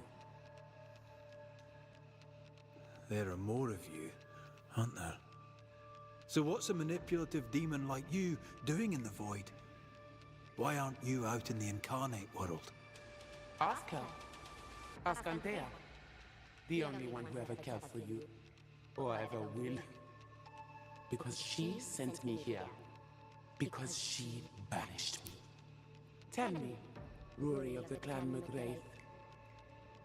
There are more of you, aren't there? So what's a manipulative demon like you doing in the void? Why aren't you out in the incarnate world? Ask her. Ask Antea. The only one who ever cared for you. Or ever will. Because she sent me here. Because she banished me. Tell me, Rory of the clan McGrath,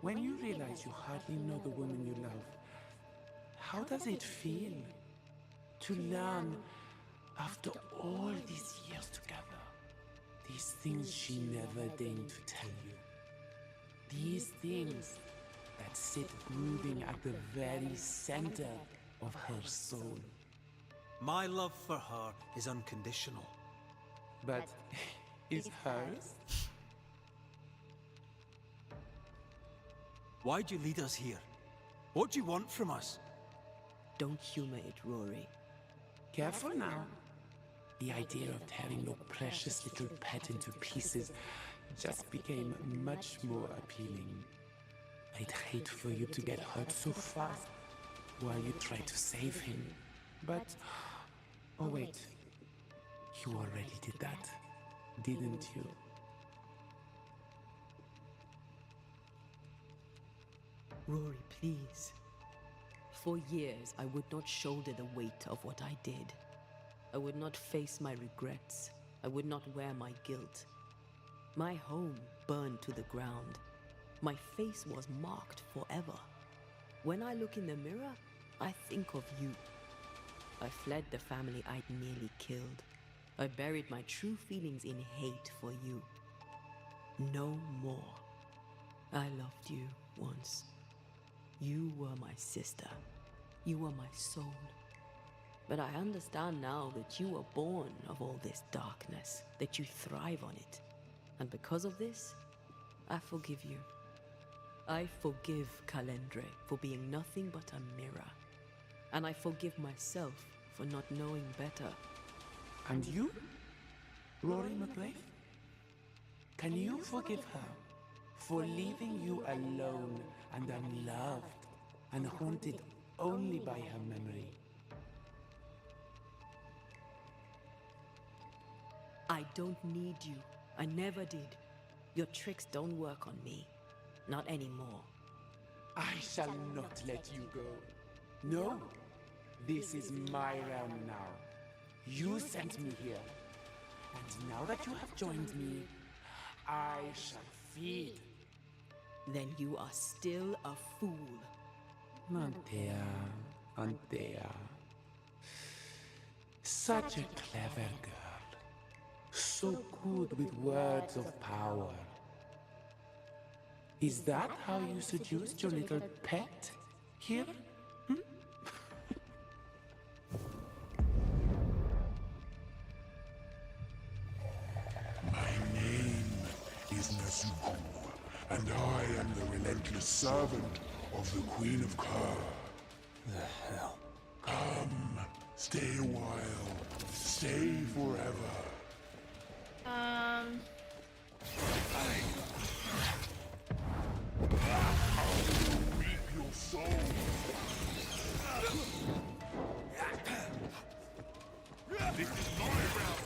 when you realize you hardly know the woman you love, how does it feel to learn, after all these years together, these things she never deigned to tell you? These things that sit brooding at the very center of her soul. My love for her is unconditional. But is hers? Why'd you lead us here? What do you want from us? Don't humor it, Rory. Careful now. The idea of tearing your precious little pet into pieces just became much more appealing. I'd hate for you to get hurt so fast while you try to save him. But... oh wait. You already did that, didn't you? Rory, please. For years, I would not shoulder the weight of what I did. I would not face my regrets. I would not wear my guilt. My home burned to the ground. My face was marked forever. When I look in the mirror, I think of you. I fled the family I'd nearly killed. I buried my true feelings in hate for you. No more. I loved you once. You were my sister. You were my soul. But I understand now that you were born of all this darkness, that you thrive on it. And because of this, I forgive you. I forgive Calendre for being nothing but a mirror. And I forgive myself for not knowing better. And you, Rory McGrath? Can you forgive her for leaving you alone and unloved and haunted only by her memory? I don't need you. I never did. Your tricks don't work on me. Not anymore. I shall not let you go. No, this is my realm now. You sent me here. And now that you have joined me, I shall feed. Then you are still a fool. Antea. Such a clever girl. So good with words of power. Is that how you seduced your little pet here? My name is Nezuko, and I am the relentless servant of the Queen of Kher. The hell? Come, stay a while, stay forever. Reap your soul. This is my realm.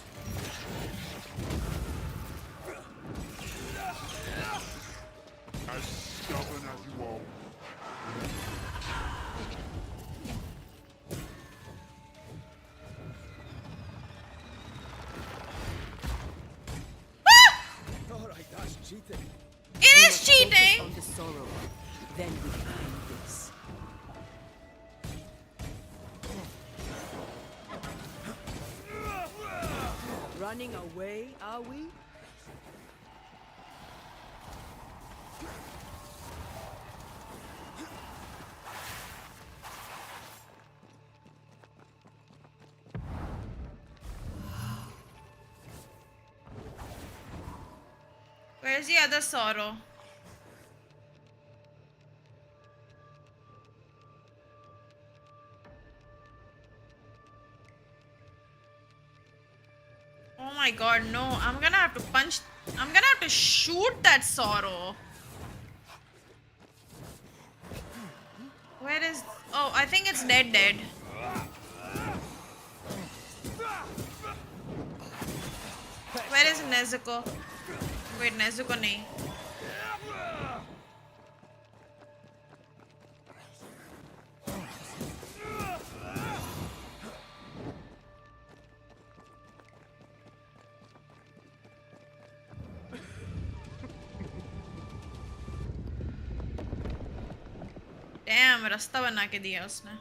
As stubborn as you are. Alright, that's cheating. It is cheating! On the sorrow. Then we find this. Running away, are we? Where's the other sorrow? Oh my god, no. I'm gonna have to punch. I'm gonna have to shoot that sorrow. Where is. Oh, I think it's dead. Where is Nezuko? Wait, Nezuko nahi. Damn, रास्ता बना के दिया उसने.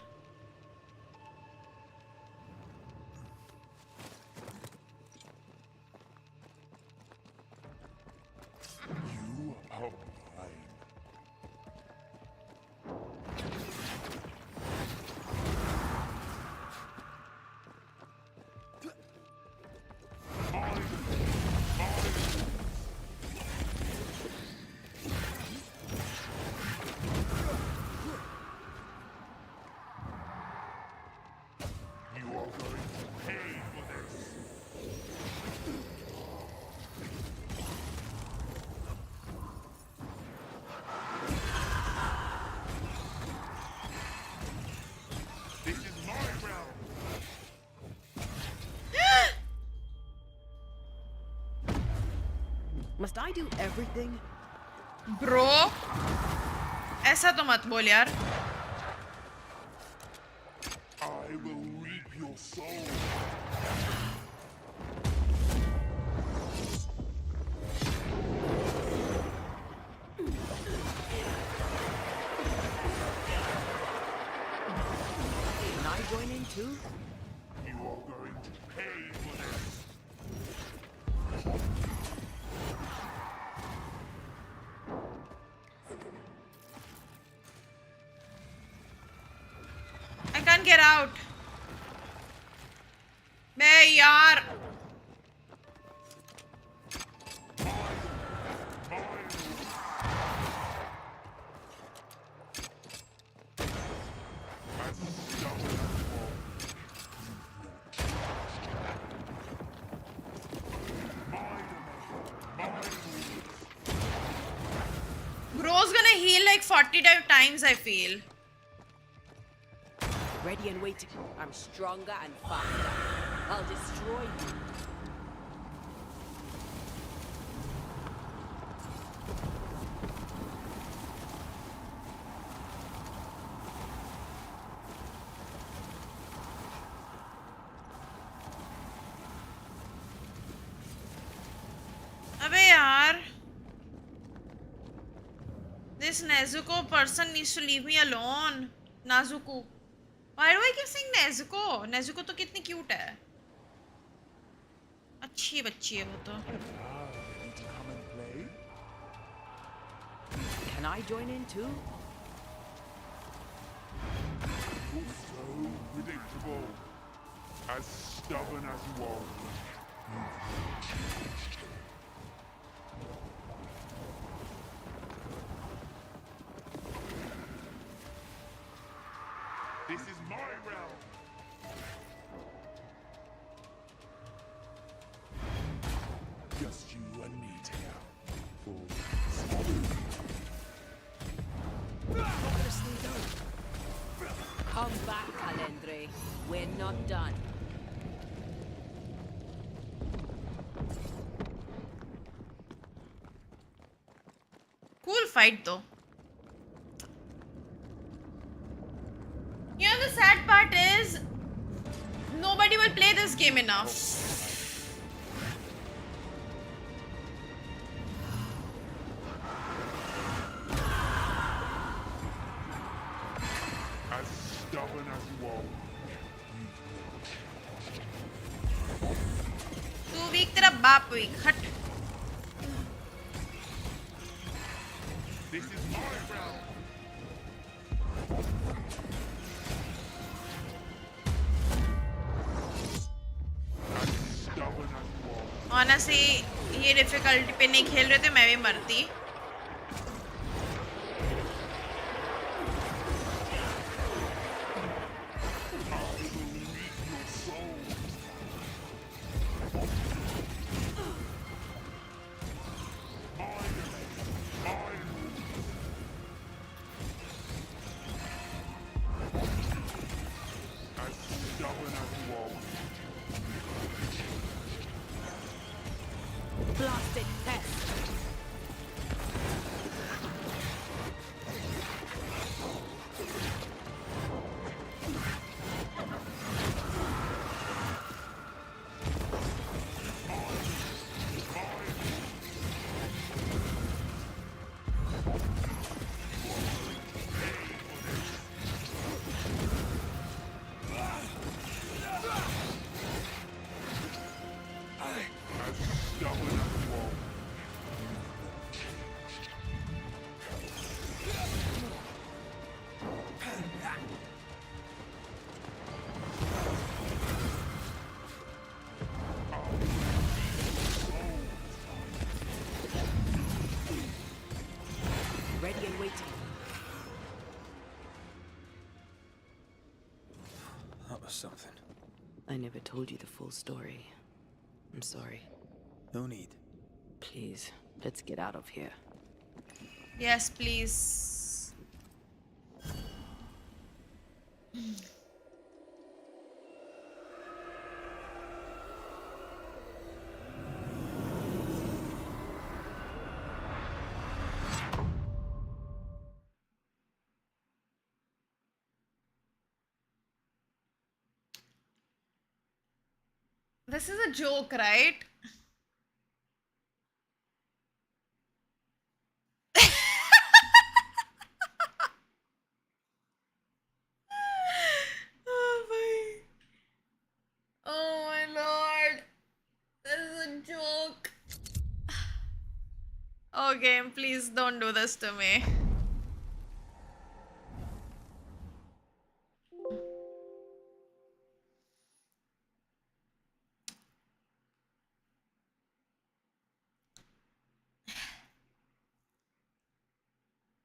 You are mine. You are going to pay for this. This is my realm. Must I do everything? Bro, ऐसा तो मत बोल यार. I will reap your soul. Can I join in too? You are going to pay for this. I can't get out. बे यार. Bro's gonna heal like 40 times, I feel. Ready and waiting. I'm stronger and faster. I'll destroy you. अबे यार. This Nezuko person needs to leave me alone. Nazuko. Why do I keep saying Nezuko? Nezuko तो कितनी cute है. अच्छी बच्ची है वो तो. Can I join in too? You're so predictable. As stubborn as you are. This is my realm. Just you and me, Teo. For Come back, Calendre. We're not done. Cool fight though. You know the sad part is nobody will play this game enough. as stubborn as you are. तू weak तेरा बाप weak. हट. This is my realm. Honestly, ये difficulty पे नहीं खेल रहे थे मैं भी मरती. Blasted pest. Ready and waiting. That was something. I never told you the full story. I'm sorry. No need. Please, let's get out of here. Yes, please. This is a joke, right? Oh my. Oh my lord. This is a joke. Oh game, please don't do this to me.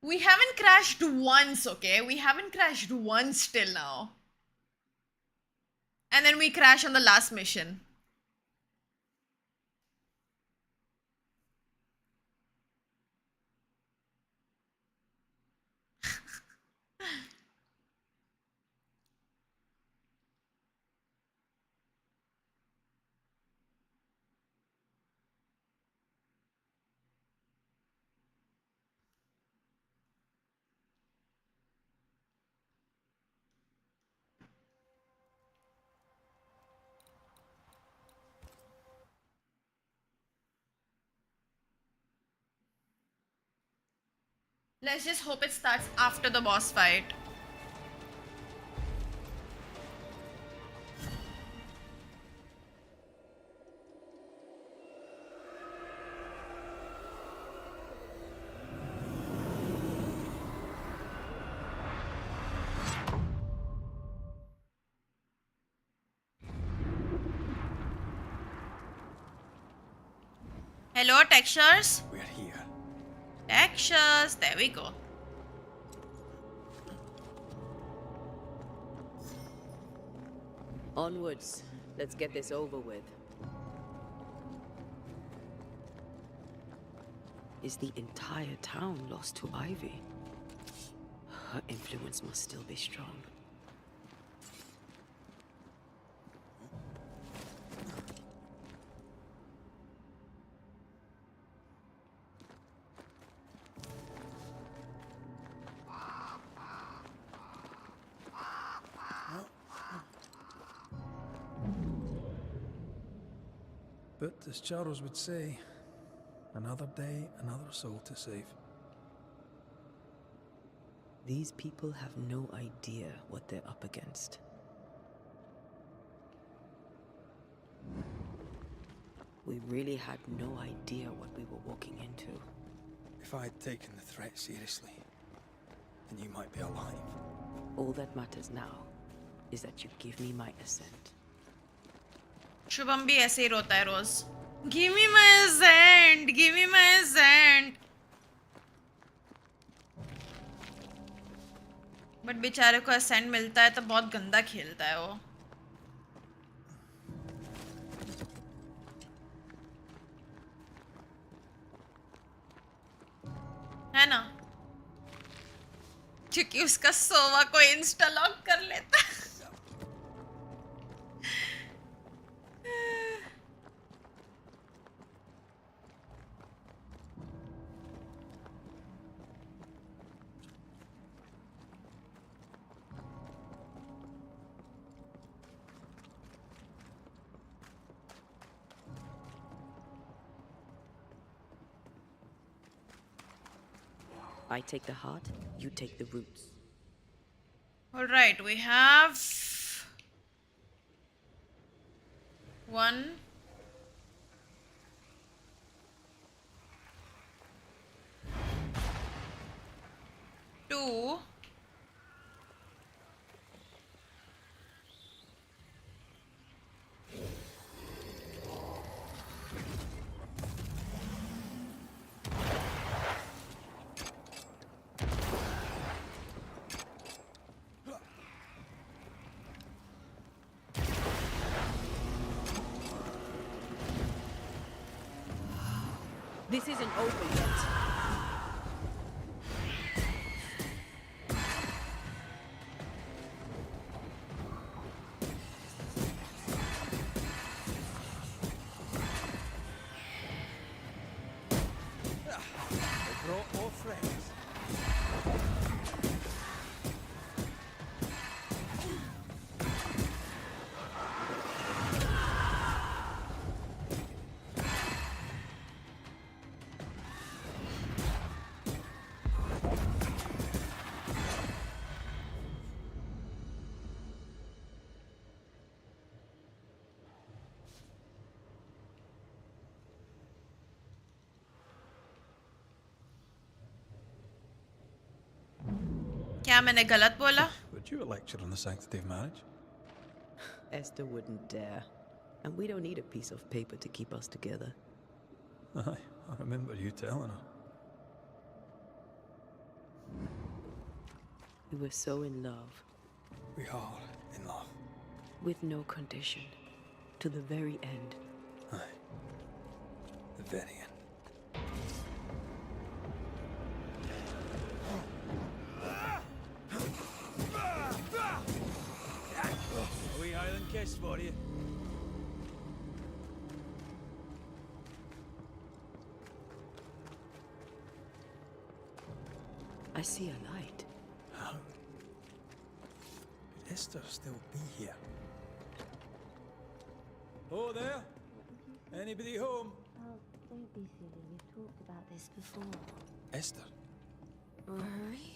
We haven't crashed once, okay? We haven't crashed once till now. And then we crash on the last mission. Let's just hope it starts after the boss fight. Hello, textures. We're here. Textures. There we go. Onwards. Let's get this over with. Is the entire town lost to Ivy? Her influence must still be strong. But as Charles would say, another day, another soul to save. These people have no idea what they're up against. We really had no idea what we were walking into. If I had taken the threat seriously, then you might be alive. All that matters now is that you give me my assent. Shubham भी ऐसे ही रोता है रोज. Give me my assent. Give me my assent. But बेचारे को assent मिलता है तो बहुत गंदा खेलता है वो. है ना? क्योंकि उसका सोवा को इंस्टा लॉक कर लेता है. I take the heart, you take the roots. All right, we have 1, 2, 'This isn't over yet. They brought more friends. क्या मैंने गलत बोला? Would you lecture on the sanctity of marriage? Esther wouldn't dare. And we don't need a piece of paper to keep us together. Aye, I remember you telling her. We were so in love. We are in love. With no condition. To the very end. Aye. The very end. A wee Highland kiss for you. I see a light. How? Could Esther still be here? Oh, there? Anybody home? Oh, don't be silly. We've talked about this before. Esther? Rory?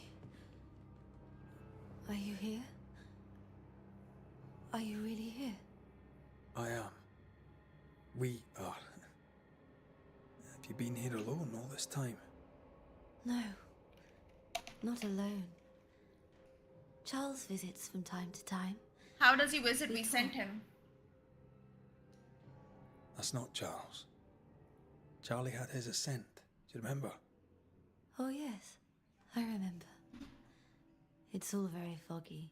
Are you here? Are you really here? I am. We are. Have you been here alone all this time? No. Not alone. Charles visits from time to time. How does he visit? We sent him. That's not Charles. Charlie had his ascent. Do you remember? Oh yes, I remember. It's all very foggy.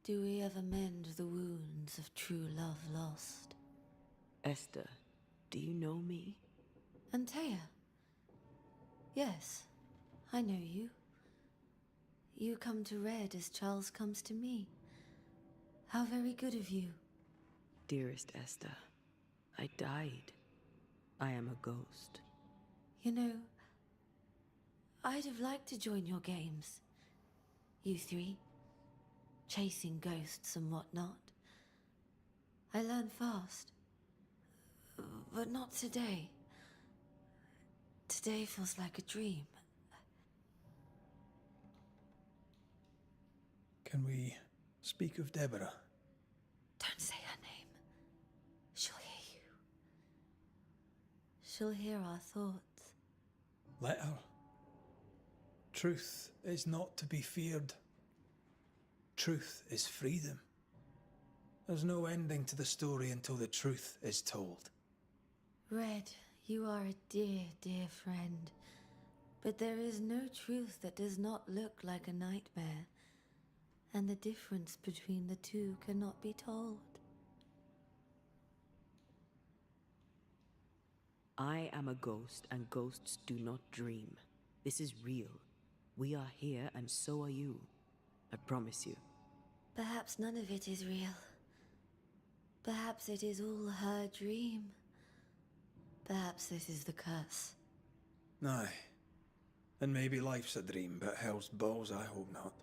Do we ever mend the wounds of true love lost? Esther, do you know me? Antea? Yes, I know you. You come to Red as Charles comes to me. How very good of you. Dearest Esther, I died. I am a ghost. You know, I'd have liked to join your games. You three, chasing ghosts and whatnot. I learn fast. But not today. Today feels like a dream. Can we speak of Deborah? Don't say her name. She'll hear you. She'll hear our thoughts. Let her. Truth is not to be feared. Truth is freedom. There's no ending to the story until the truth is told. Red, you are a dear, dear friend. But there is no truth that does not look like a nightmare. And the difference between the two cannot be told. I am a ghost, and ghosts do not dream. This is real. We are here, and so are you. I promise you. Perhaps none of it is real. Perhaps it is all her dream. Perhaps this is the curse. Aye. And maybe life's a dream, but hell's balls, I hope not.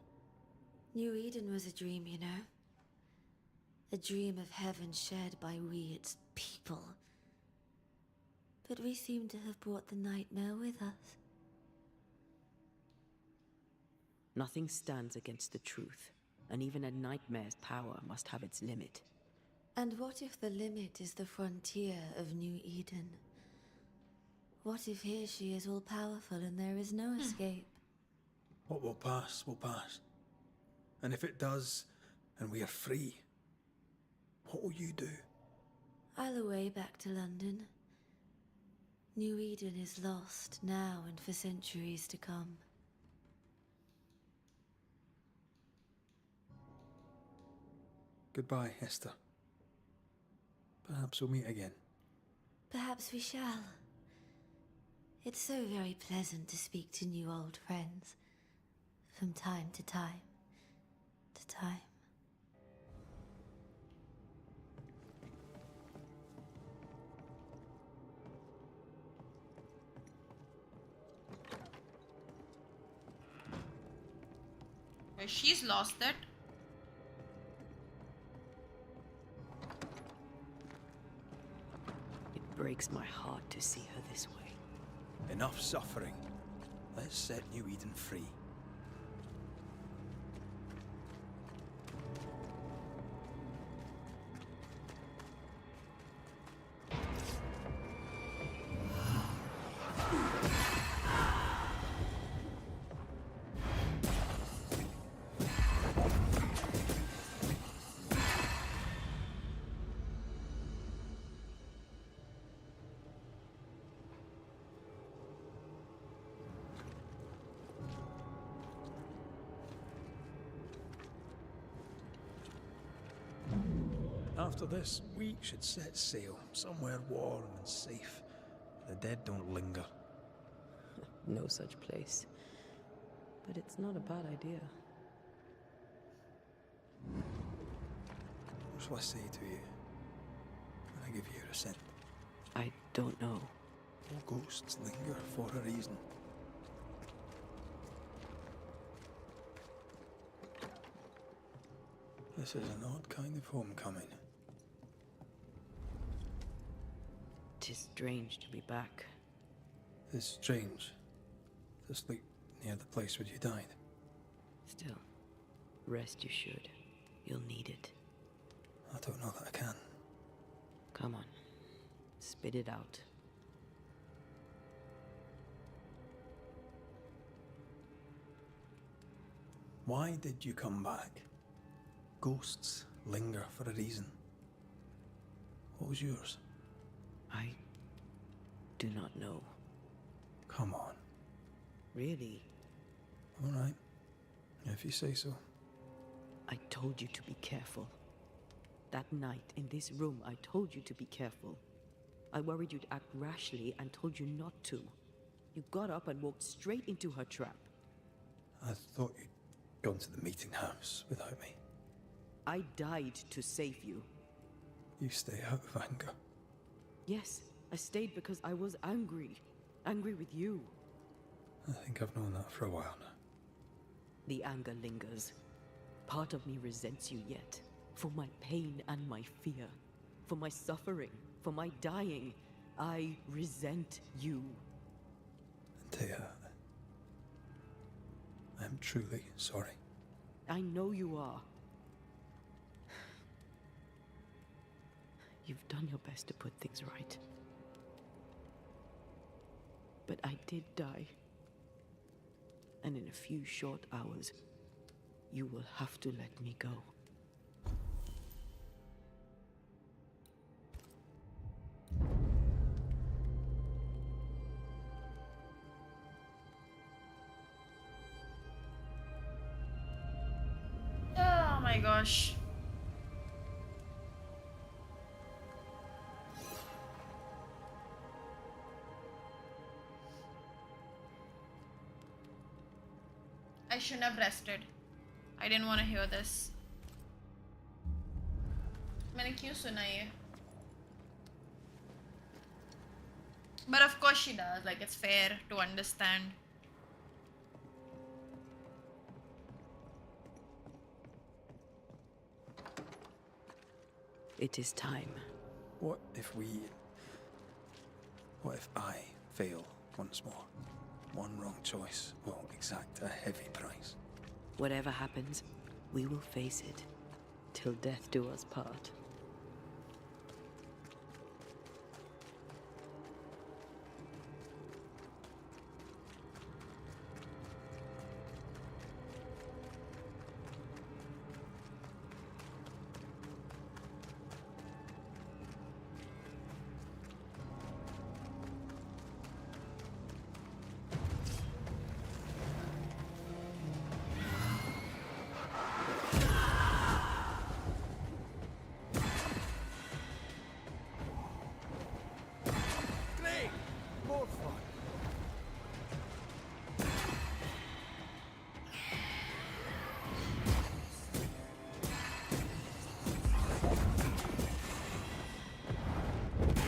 New Eden was a dream, you know. A dream of heaven shared by we, its people. But we seem to have brought the nightmare with us. Nothing stands against the truth, and even a nightmare's power must have its limit. And what if the limit is the frontier of New Eden? What if here she is all powerful and there is no escape? What will pass, will pass. And if it does, and we are free, what will you do? I'll away back to London. New Eden is lost now and for centuries to come. Goodbye, Esther. Perhaps we'll meet again. Perhaps we shall. It's so very pleasant to speak to new old friends. From time to time. To time. She's lost it. It breaks my heart to see her this way. Enough suffering. Let's set New Eden free. After this, we should set sail somewhere warm and safe. The dead don't linger. No such place. But it's not a bad idea. What shall I say to you when I give you your assent? I don't know. All ghosts linger for a reason. This is an odd kind of homecoming. 'Tis strange to be back. It's strange. Just like near the place where you died. Still, rest you should. You'll need it. I don't know that I can. Come on. Spit it out. Why did you come back? Ghosts linger for a reason. What was yours? I do not know. Come on. Really? All right. If you say so. I told you to be careful. That night in this room, I told you to be careful. I worried you'd act rashly and told you not to. You got up and walked straight into her trap. I thought you'd gone to the meeting house without me. I died to save you. You stay out of anger. Yes, I stayed because I was angry. Angry with you. I think I've known that for a while now. The anger lingers. Part of me resents you yet. For my pain and my fear. For my suffering. For my dying. I resent you. Antea, I'm truly sorry. I know you are. You've done your best to put things right. But I did die. And in a few short hours, you will have to let me go. Oh my gosh. I shouldn't have rested. I didn't want to hear this. मैंने क्यों सुना ये? But of course she does. Like, it's fair to understand. It is time. What if I fail once more? One wrong choice will exact a heavy price. Whatever happens, we will face it. Till death do us part.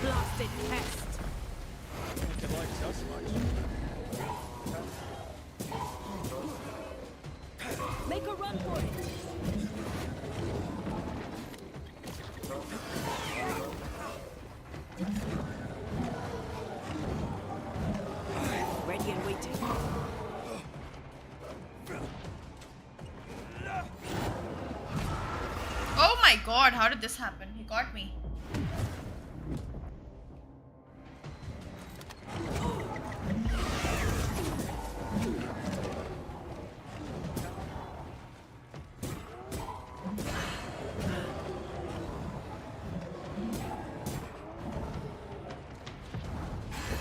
Blasted pest! Make a run for it! Ready and waiting. Oh my god, how did this happen? He got me.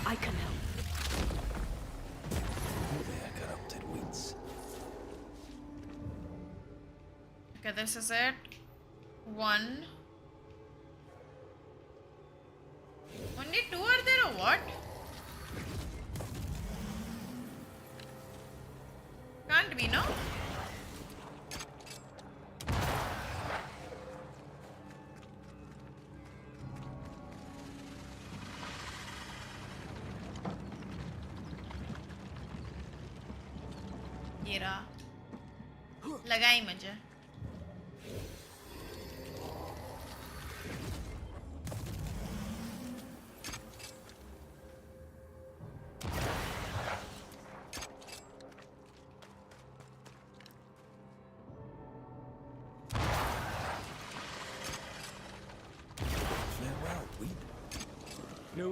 I can help. They're corrupted weeds. Okay, this is it. One. Only two are there or what? Can't be, no? ये रहा लगाई मुझे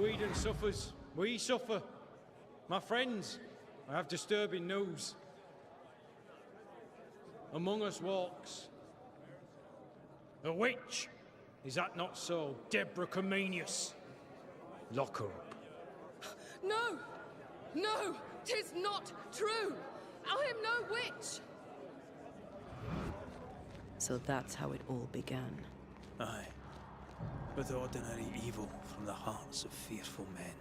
New Eden suffers. We suffer. My friends, I have disturbing news. Among us walks a witch. Is that not so, Deborah Comenius? Lock her up. No! No! 'Tis not true! I am no witch! So that's how it all began. Aye. With ordinary evil from the hearts of fearful men.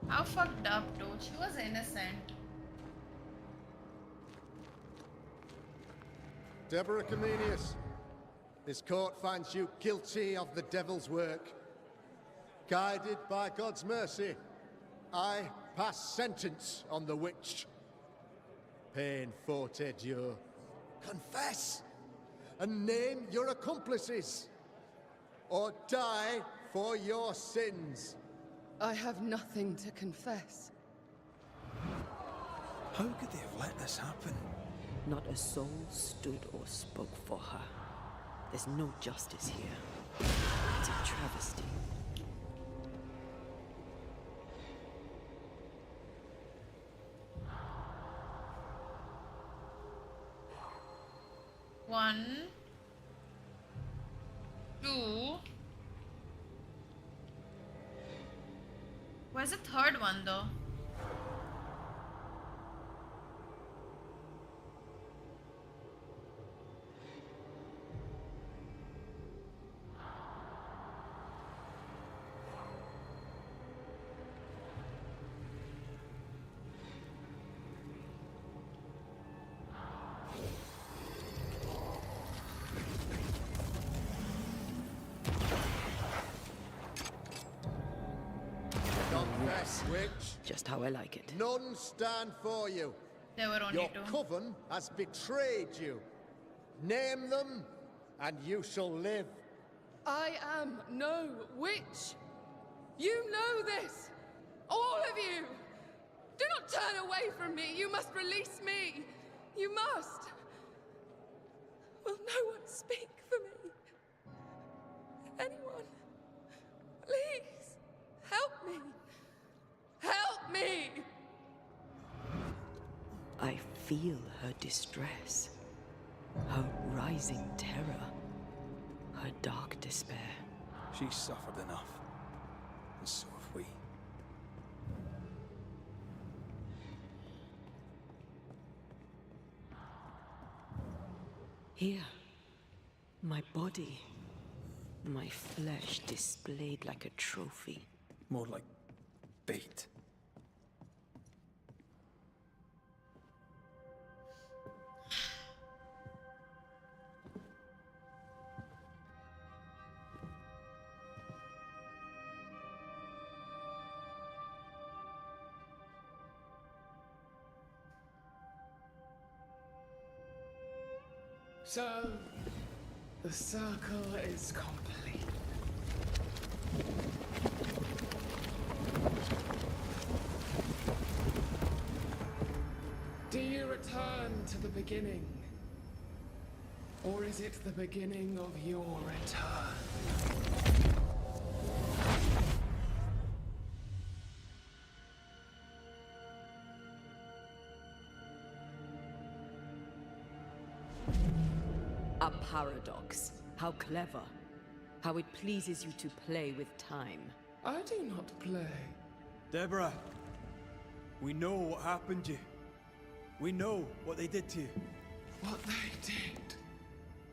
How fucked up, dude. She was innocent. Deborah Comenius, this court finds you guilty of the devil's work. Guided by God's mercy, I pass sentence on the witch. Pain forte Dieu. Confess and name your accomplices, or die for your sins. I have nothing to confess. How could they have let this happen? Not a soul stood or spoke for her. There's no justice here. It's a travesty. One, two. Where's the third one though? Witch. Just how I like it. None stand for you. There were only Your two. coven has betrayed you. Name them, and you shall live. I am no witch! You know this! All of you! Do not turn away from me! You must release me! You must! Will no one speak for me? Anyone? Please! Help me! Help me! I feel her distress, her rising terror, her dark despair. She's suffered enough, and so have we. Here, my body, my flesh displayed like a trophy. More like bait. So, the circle is complete. Do you return to the beginning? Or is it the beginning of your return? A paradox. How clever. How it pleases you to play with time. I do not play. Deborah, we know what happened to you. We know what they did to you. What they did.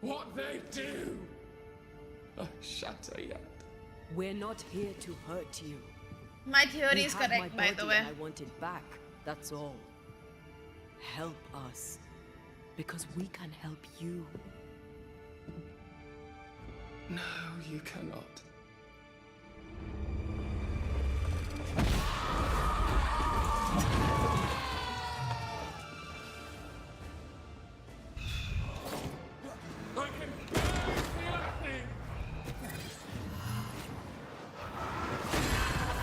What they do. A shatter yet. We're not here to hurt you. My theory You is had correct, my by the body way. and I want it back. That's all. Help us. Because we can help you. No, you cannot. I can barely feel anything.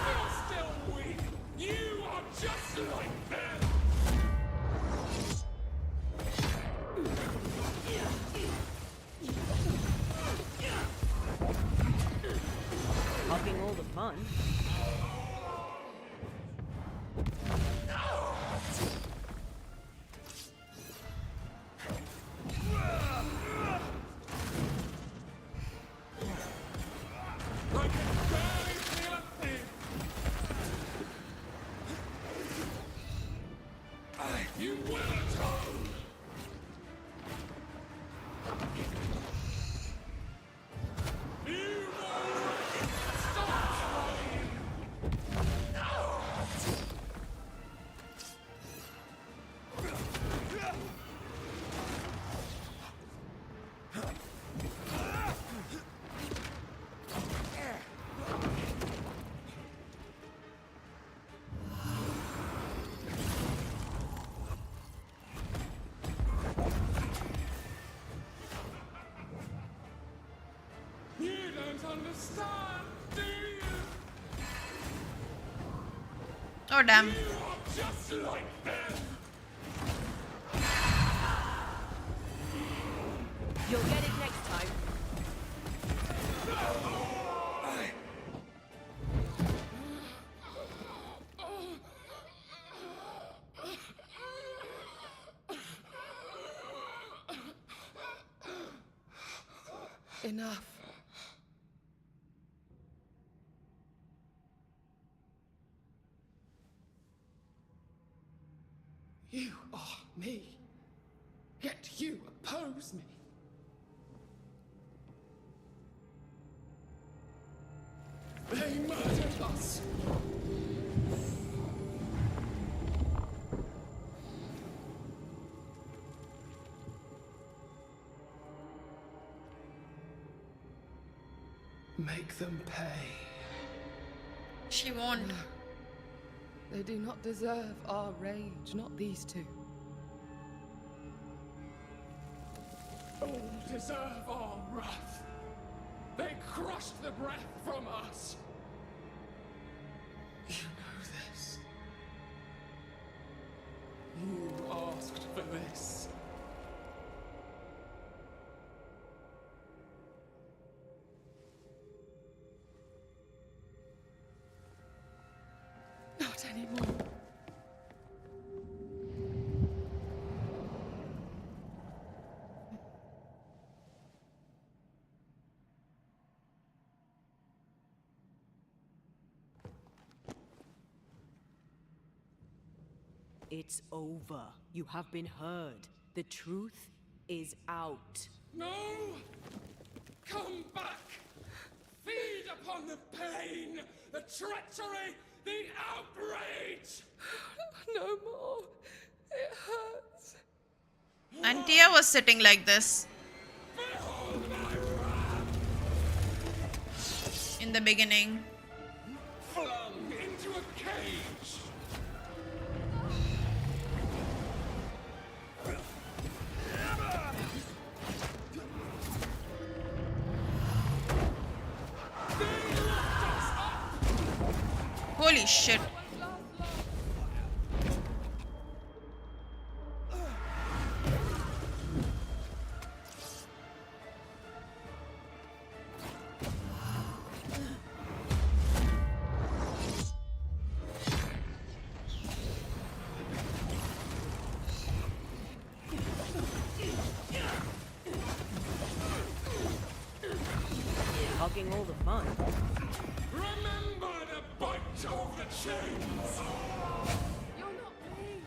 You're still weak. You are just like them. Hogging all the fun. You will atone! Understand, do you? Oh damn. You are just like them. You'll get it next time. Enough. You are me, yet you oppose me. They murdered us. Make them pay. She won't. No. They do not deserve our rage, not these two. All deserve our wrath. They crushed the breath from us. You know this. You asked for this. Not anymore. It's over. You have been heard. The truth is out. No! Come back! Feed upon the pain, the treachery, the outrage! No more. It hurts. Antia was sitting like this in the beginning. Flung into a cage! Holy shit. Hogging all the fun. Remember the bite of the chains! You're not me.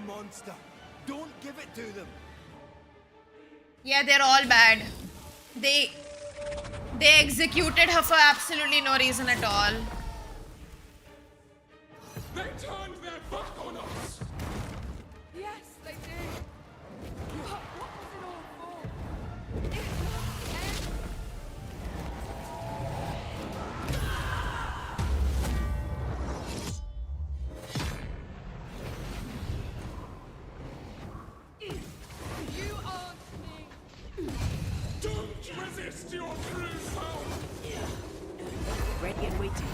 monster. Don't give it to them. Yeah, they're all bad. They executed her for absolutely no reason at all. They turned their back on us! Yes, they did. But what was it all for? It must end. You asked me. Don't resist your true self! Ready and waiting.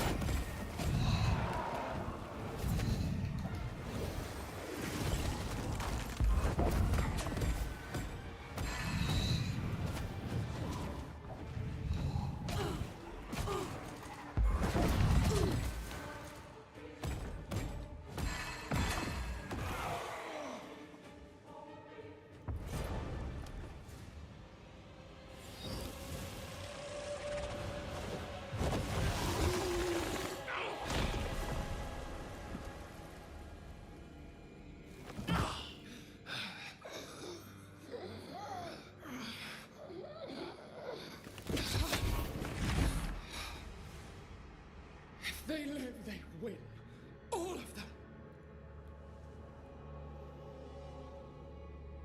If they live, they win. All of them.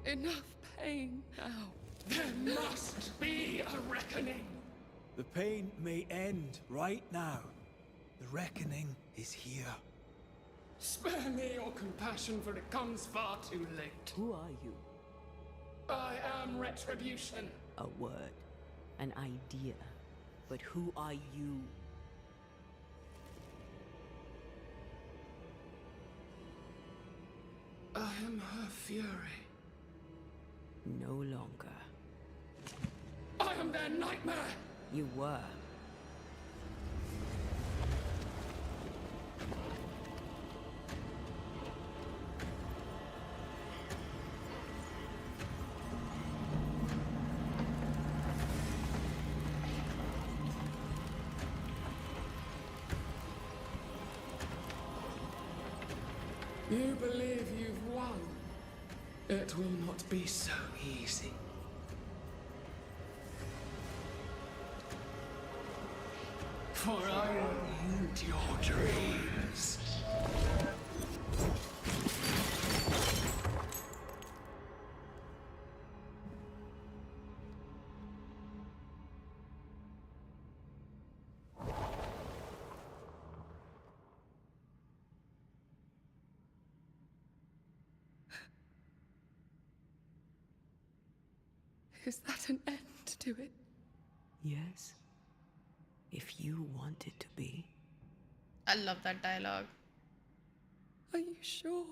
Enough pain now. There must be a reckoning. The pain may end right now. The reckoning is here. Spare me your compassion, for it comes far too late. Who are you? I am Retribution. A word. An idea. But who are you? I am her fury. No longer. I am their nightmare. You were. You believe you've won. It will not be so easy. For I will end your dreams. Is that an end to it? Yes. If you want it to be. I love that dialogue. Are you sure?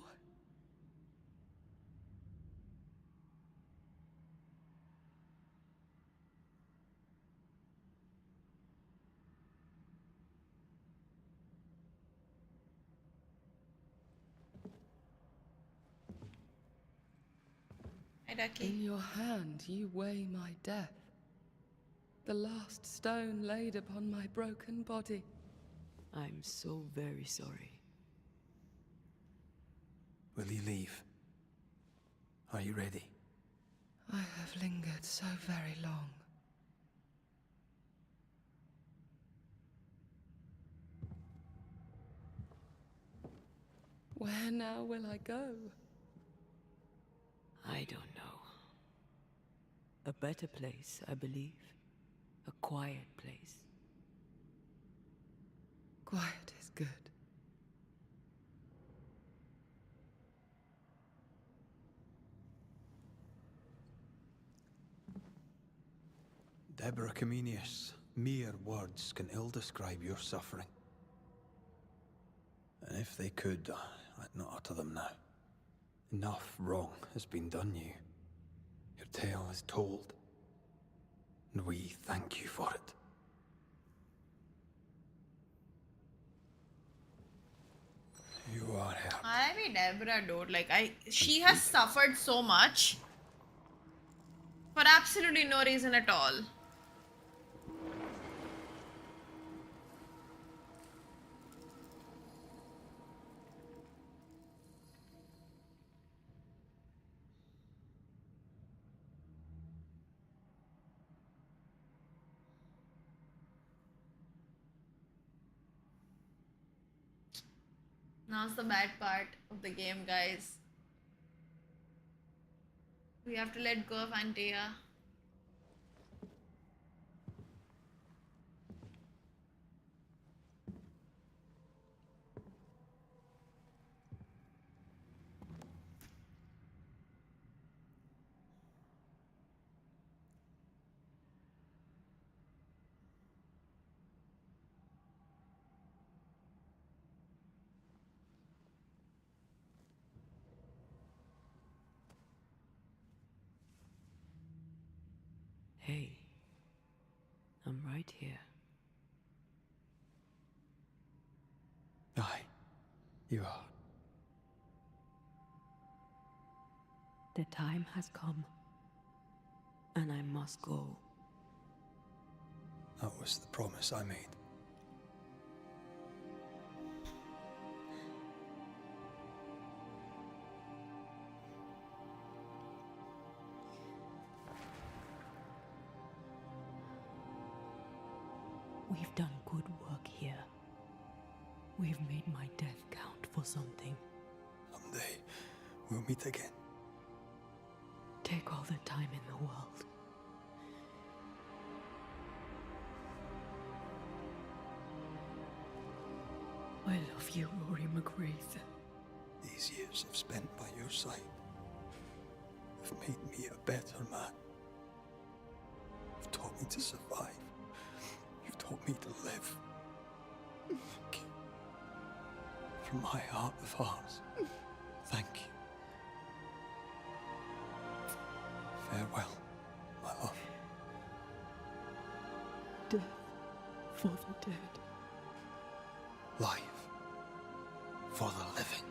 In your hand you weigh my death. The last stone laid upon my broken body. I'm so very sorry. Will you leave? Are you ready? I have lingered so very long. Where now will I go? I don't know. A better place, I believe. A quiet place. Quiet is good. Deborah Comenius, mere words can ill describe your suffering. And if they could, I'd not utter them now. Enough wrong has been done you. Your tale is told. And we thank you for it. You are her. I mean, Deborah, dude. Like, she has suffered so much for absolutely no reason at all. Now's the bad part of the game, guys. We have to let go of Antea. Hey, I'm right here. Aye, you are. The time has come, and I must go. That was the promise I made. We've done good work here. We've made my death count for something. Someday, we'll meet again. Take all the time in the world. I love you, Rory McGrath. These years I've spent by your side have made me a better man. You've taught me to survive. You've taught me to live. Thank you. From my heart of hearts, thank you. Farewell, my love. Death for the dead. Life for the living.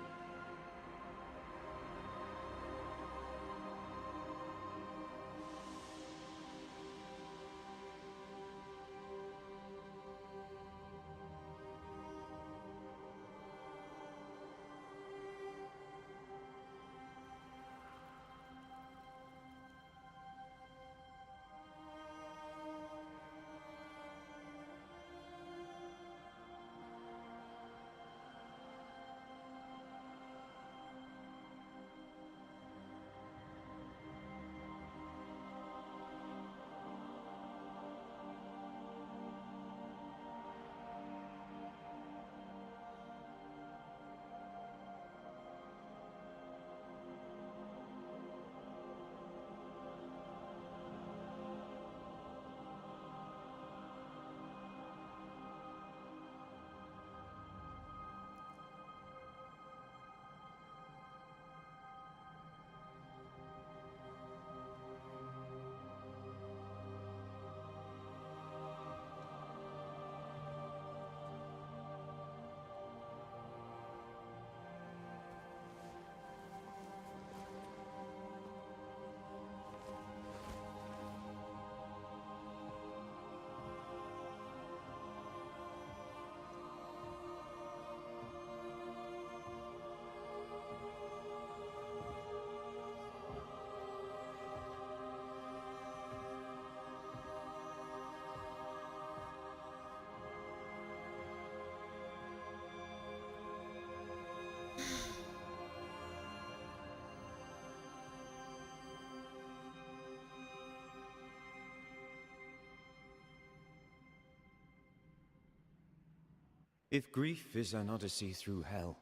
If grief is an odyssey through hell,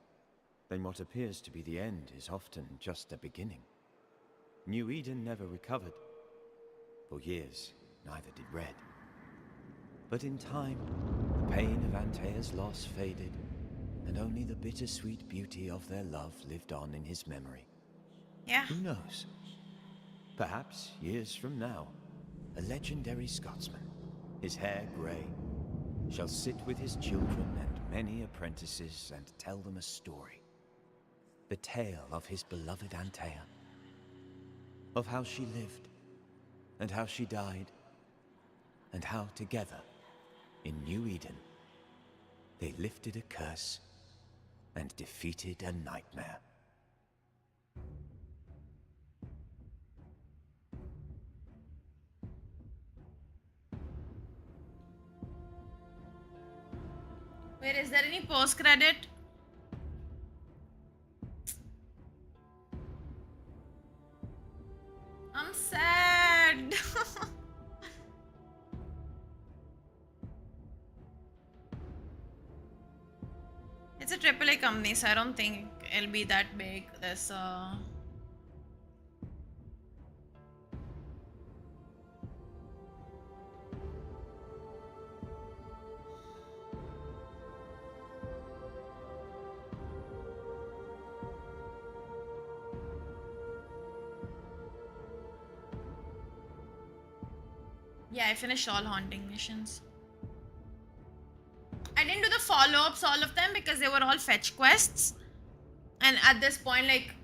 then what appears to be the end is often just a beginning. New Eden never recovered. For years, neither did Red. But in time, the pain of Antea's loss faded, and only the bittersweet beauty of their love lived on in his memory. Yeah. Who knows? Perhaps, years from now, a legendary Scotsman, his hair grey, shall sit with his children and many apprentices and tell them a story. The tale of his beloved Antea. Of how she lived, and how she died, and how together, in New Eden, they lifted a curse and defeated a nightmare. Wait, is there any post credit? I'm sad. It's a AAA company, so I don't think it'll be that big. This yeah, I finished all haunting missions. I didn't do the follow-ups, all of them, because they were all fetch quests. And at this point, like,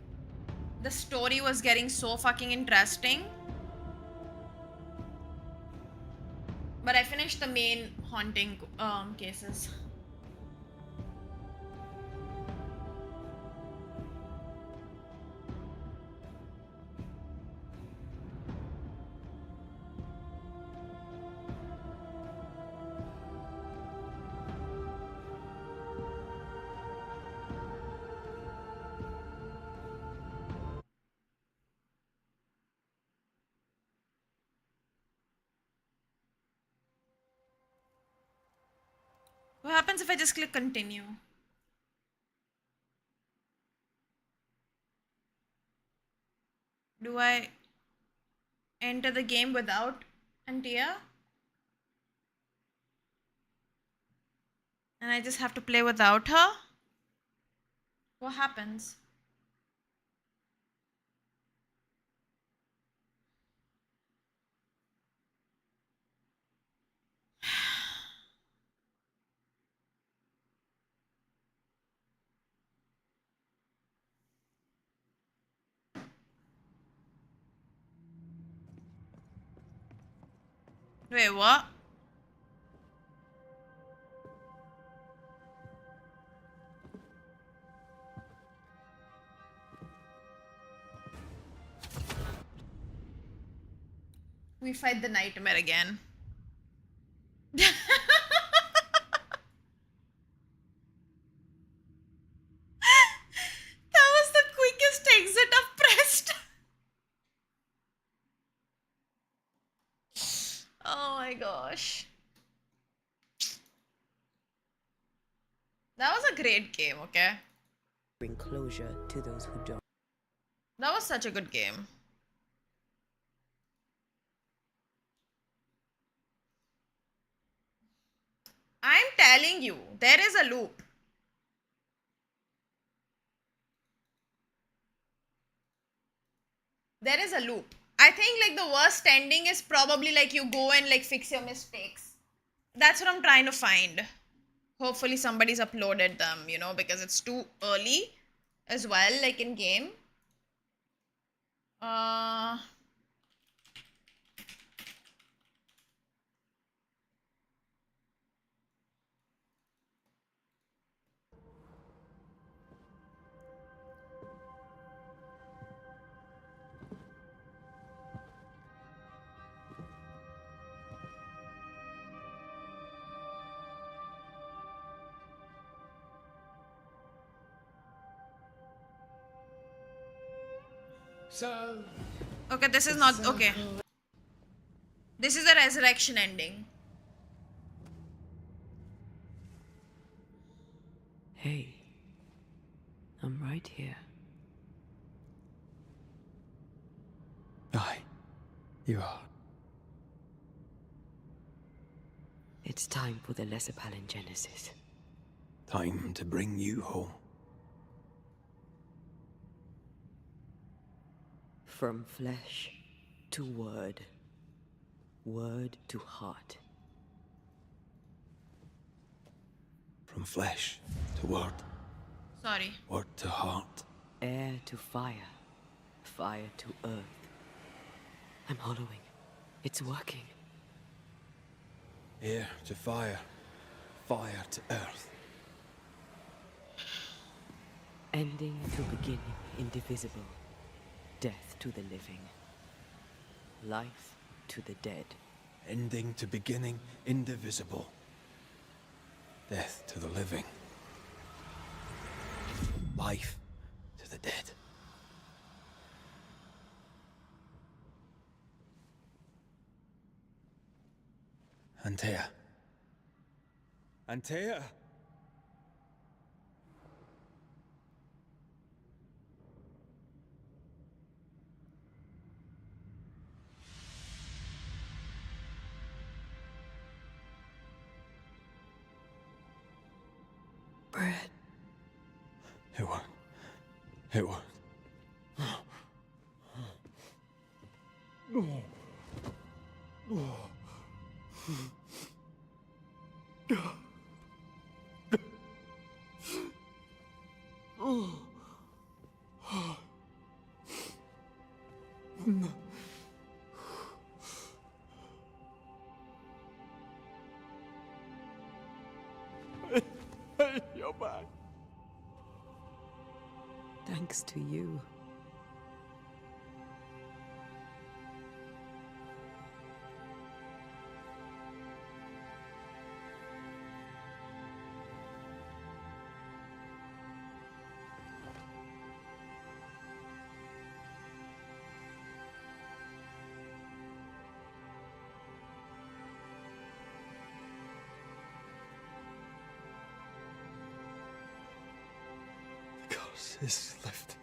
the story was getting so fucking interesting. But I finished the main haunting cases. What happens if I just click continue? Do I enter the game without Antia? And I just have to play without her? What happens? Wait, what? We fight the nightmare again. That was the quickest exit I've pressed. Oh my gosh. That was a great game, okay? Bring closure to those who don't. That was such a good game. I'm telling you, there is a loop. There is a loop. I think like the worst ending is probably like you go and like fix your mistakes. That's what I'm trying to find. Hopefully somebody's uploaded them, you know, because it's too early as well, like in game. So. Okay, this is not okay. This is the resurrection ending. Hey, I'm right here. Aye, you are. It's time for the lesser palingenesis. Time to bring you home. From flesh to word, word to heart. From flesh to word, Sorry. word to heart. Air to fire, fire to earth. I'm hollowing. It's working. Air to fire, fire to earth. Ending to beginning, indivisible. Death to the living. Life to the dead. Ending to beginning, indivisible. Death to the living. Life to the dead. Antea. Antea! Bread. It worked. It worked. You're back. Thanks to you. The curse is lifted.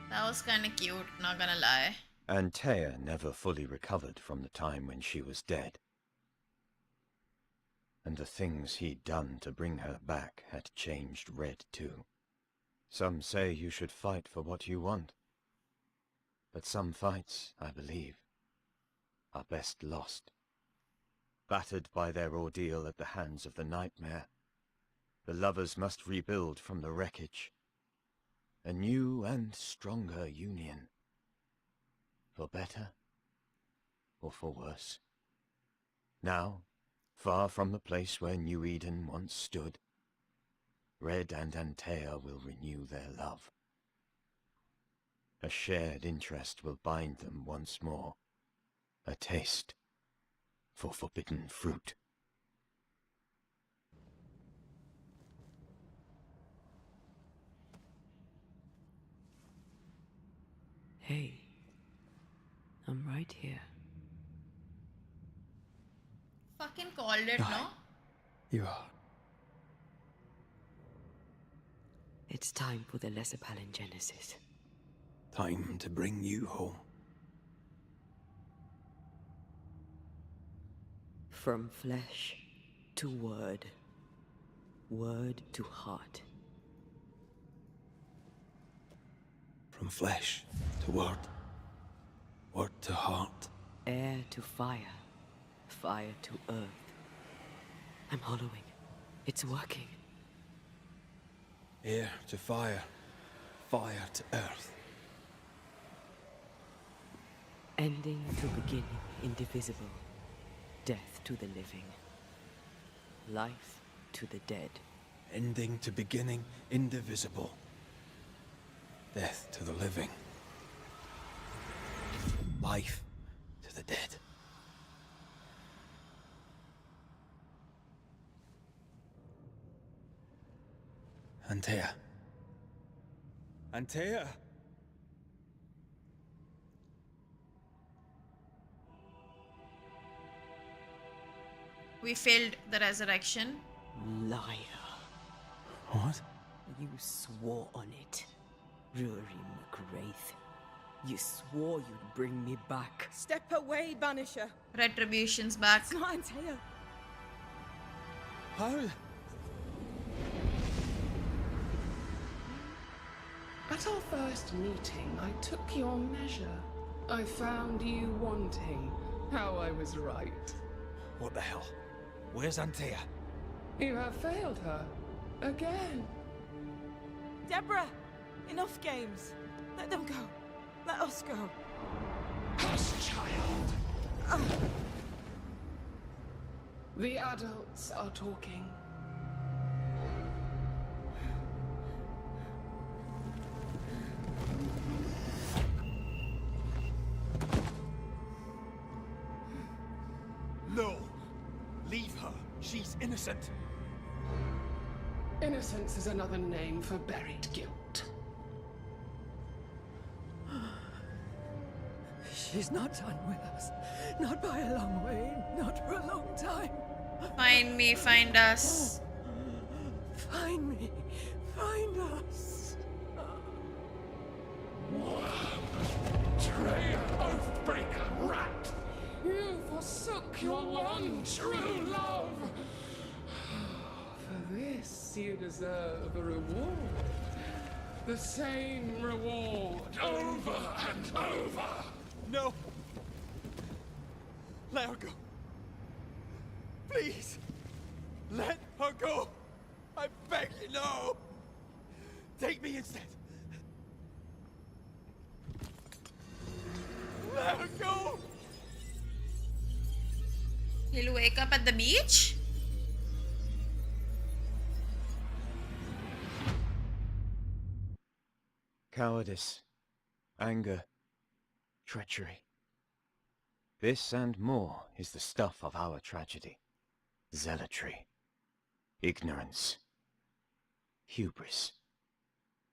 That was kind of cute, not gonna lie. Antea never fully recovered from the time when she was dead. And the things he'd done to bring her back had changed Red too. Some say you should fight for what you want. But some fights, I believe, are best lost. Battered by their ordeal at the hands of the nightmare, the lovers must rebuild from the wreckage. A new and stronger union. For better or for worse. Now, far from the place where New Eden once stood, Red and Antea will renew their love. A shared interest will bind them once more. A taste for forbidden fruit. Hey, I'm right here. Fucking called it, no? You are. It's time for the lesser palingenesis. Time to bring you home. From flesh to word. Word to heart. From flesh to word. Word to heart. Air to fire. Fire to earth. I'm hollowing. It's working. Air to fire. Fire to earth. Ending to beginning, indivisible. Death to the living. Life to the dead. Ending to beginning, indivisible. Death to the living. Life to the dead. Antea. Antea! We failed the resurrection. Liar. What? You swore on it. Rory McGrath. You swore you'd bring me back. Step away, Banisher. Retribution's back. It's not Antea. How? At our first meeting, I took your measure. I found you wanting. How I was right. What the hell? Where's Antea? You have failed her. Again. Deborah! Enough games. Let them go. Let us go. Hush, child! The adults are talking. No! Leave her. She's innocent. Innocence is another name for buried guilt. She's not done with us. Not by a long way. Not for a long time. Find me, find us. Find me. Find us. Traitor, oath-breaker, rat! You forsook your one true love! For this you deserve a reward. The same reward, over and over! No! Let her go. Please! Let her go! I beg you, no! Take me instead! Let her go! He'll wake up at the beach? Cowardice, anger, treachery. This and more is the stuff of our tragedy. Zealotry, ignorance, hubris.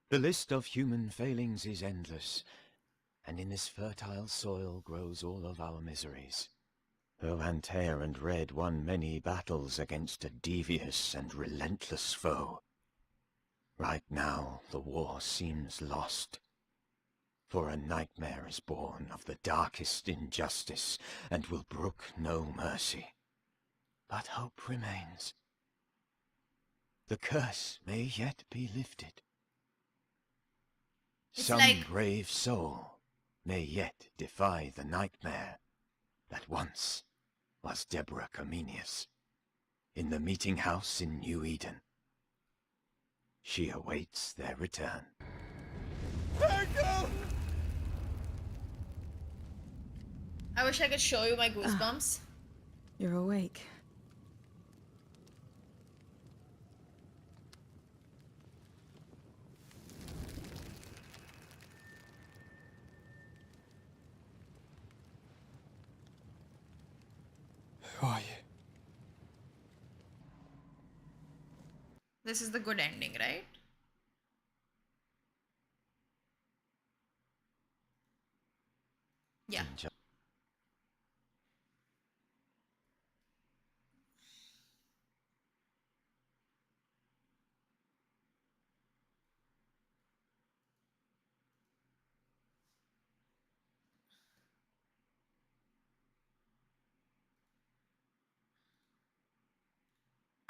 The list of human failings is endless, and in this fertile soil grows all of our miseries. Though Antea and Red won many battles against a devious and relentless foe, right now the war seems lost. For a nightmare is born of the darkest injustice, and will brook no mercy. But hope remains. The curse may yet be lifted. Some brave soul may yet defy the nightmare that once was Deborah Comenius in the meeting house in New Eden. She awaits their return. I wish I could show you my goosebumps. You're awake. Who are you? This is the good ending, right? Yeah.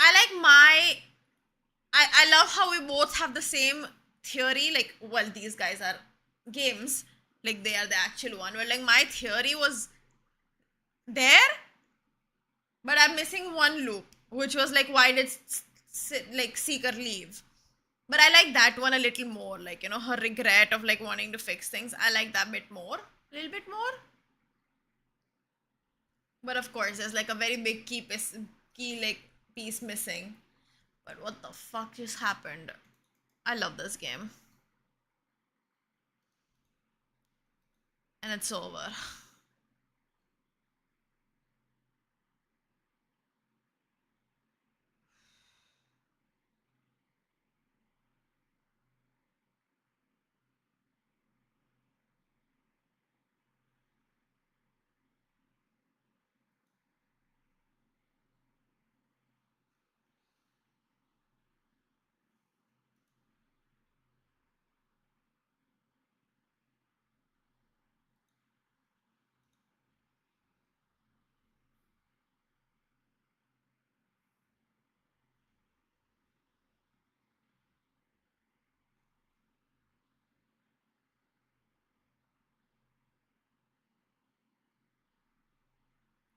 I like I love how we both have the same theory. Like, well, these guys are games. Like, they are the actual one. But, like, my theory was there, but I'm missing one loop, which was, like, why did, like, Seeker leave? But I like that one a little more. Like, you know, her regret of, like, wanting to fix things. I like that bit more. A little bit more. But, of course, there's, like, a very big key piece missing. But what the fuck just happened? I love this game. And it's over.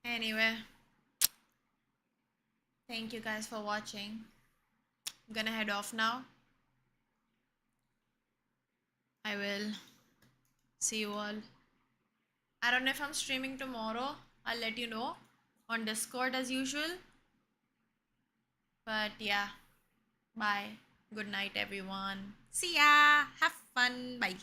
Anyway, thank you guys for watching. I'm gonna head off now. I will see you all. I don't know if I'm streaming tomorrow. I'll let you know on Discord as usual. But yeah, bye. Good night, everyone. See ya. Have fun. Bye.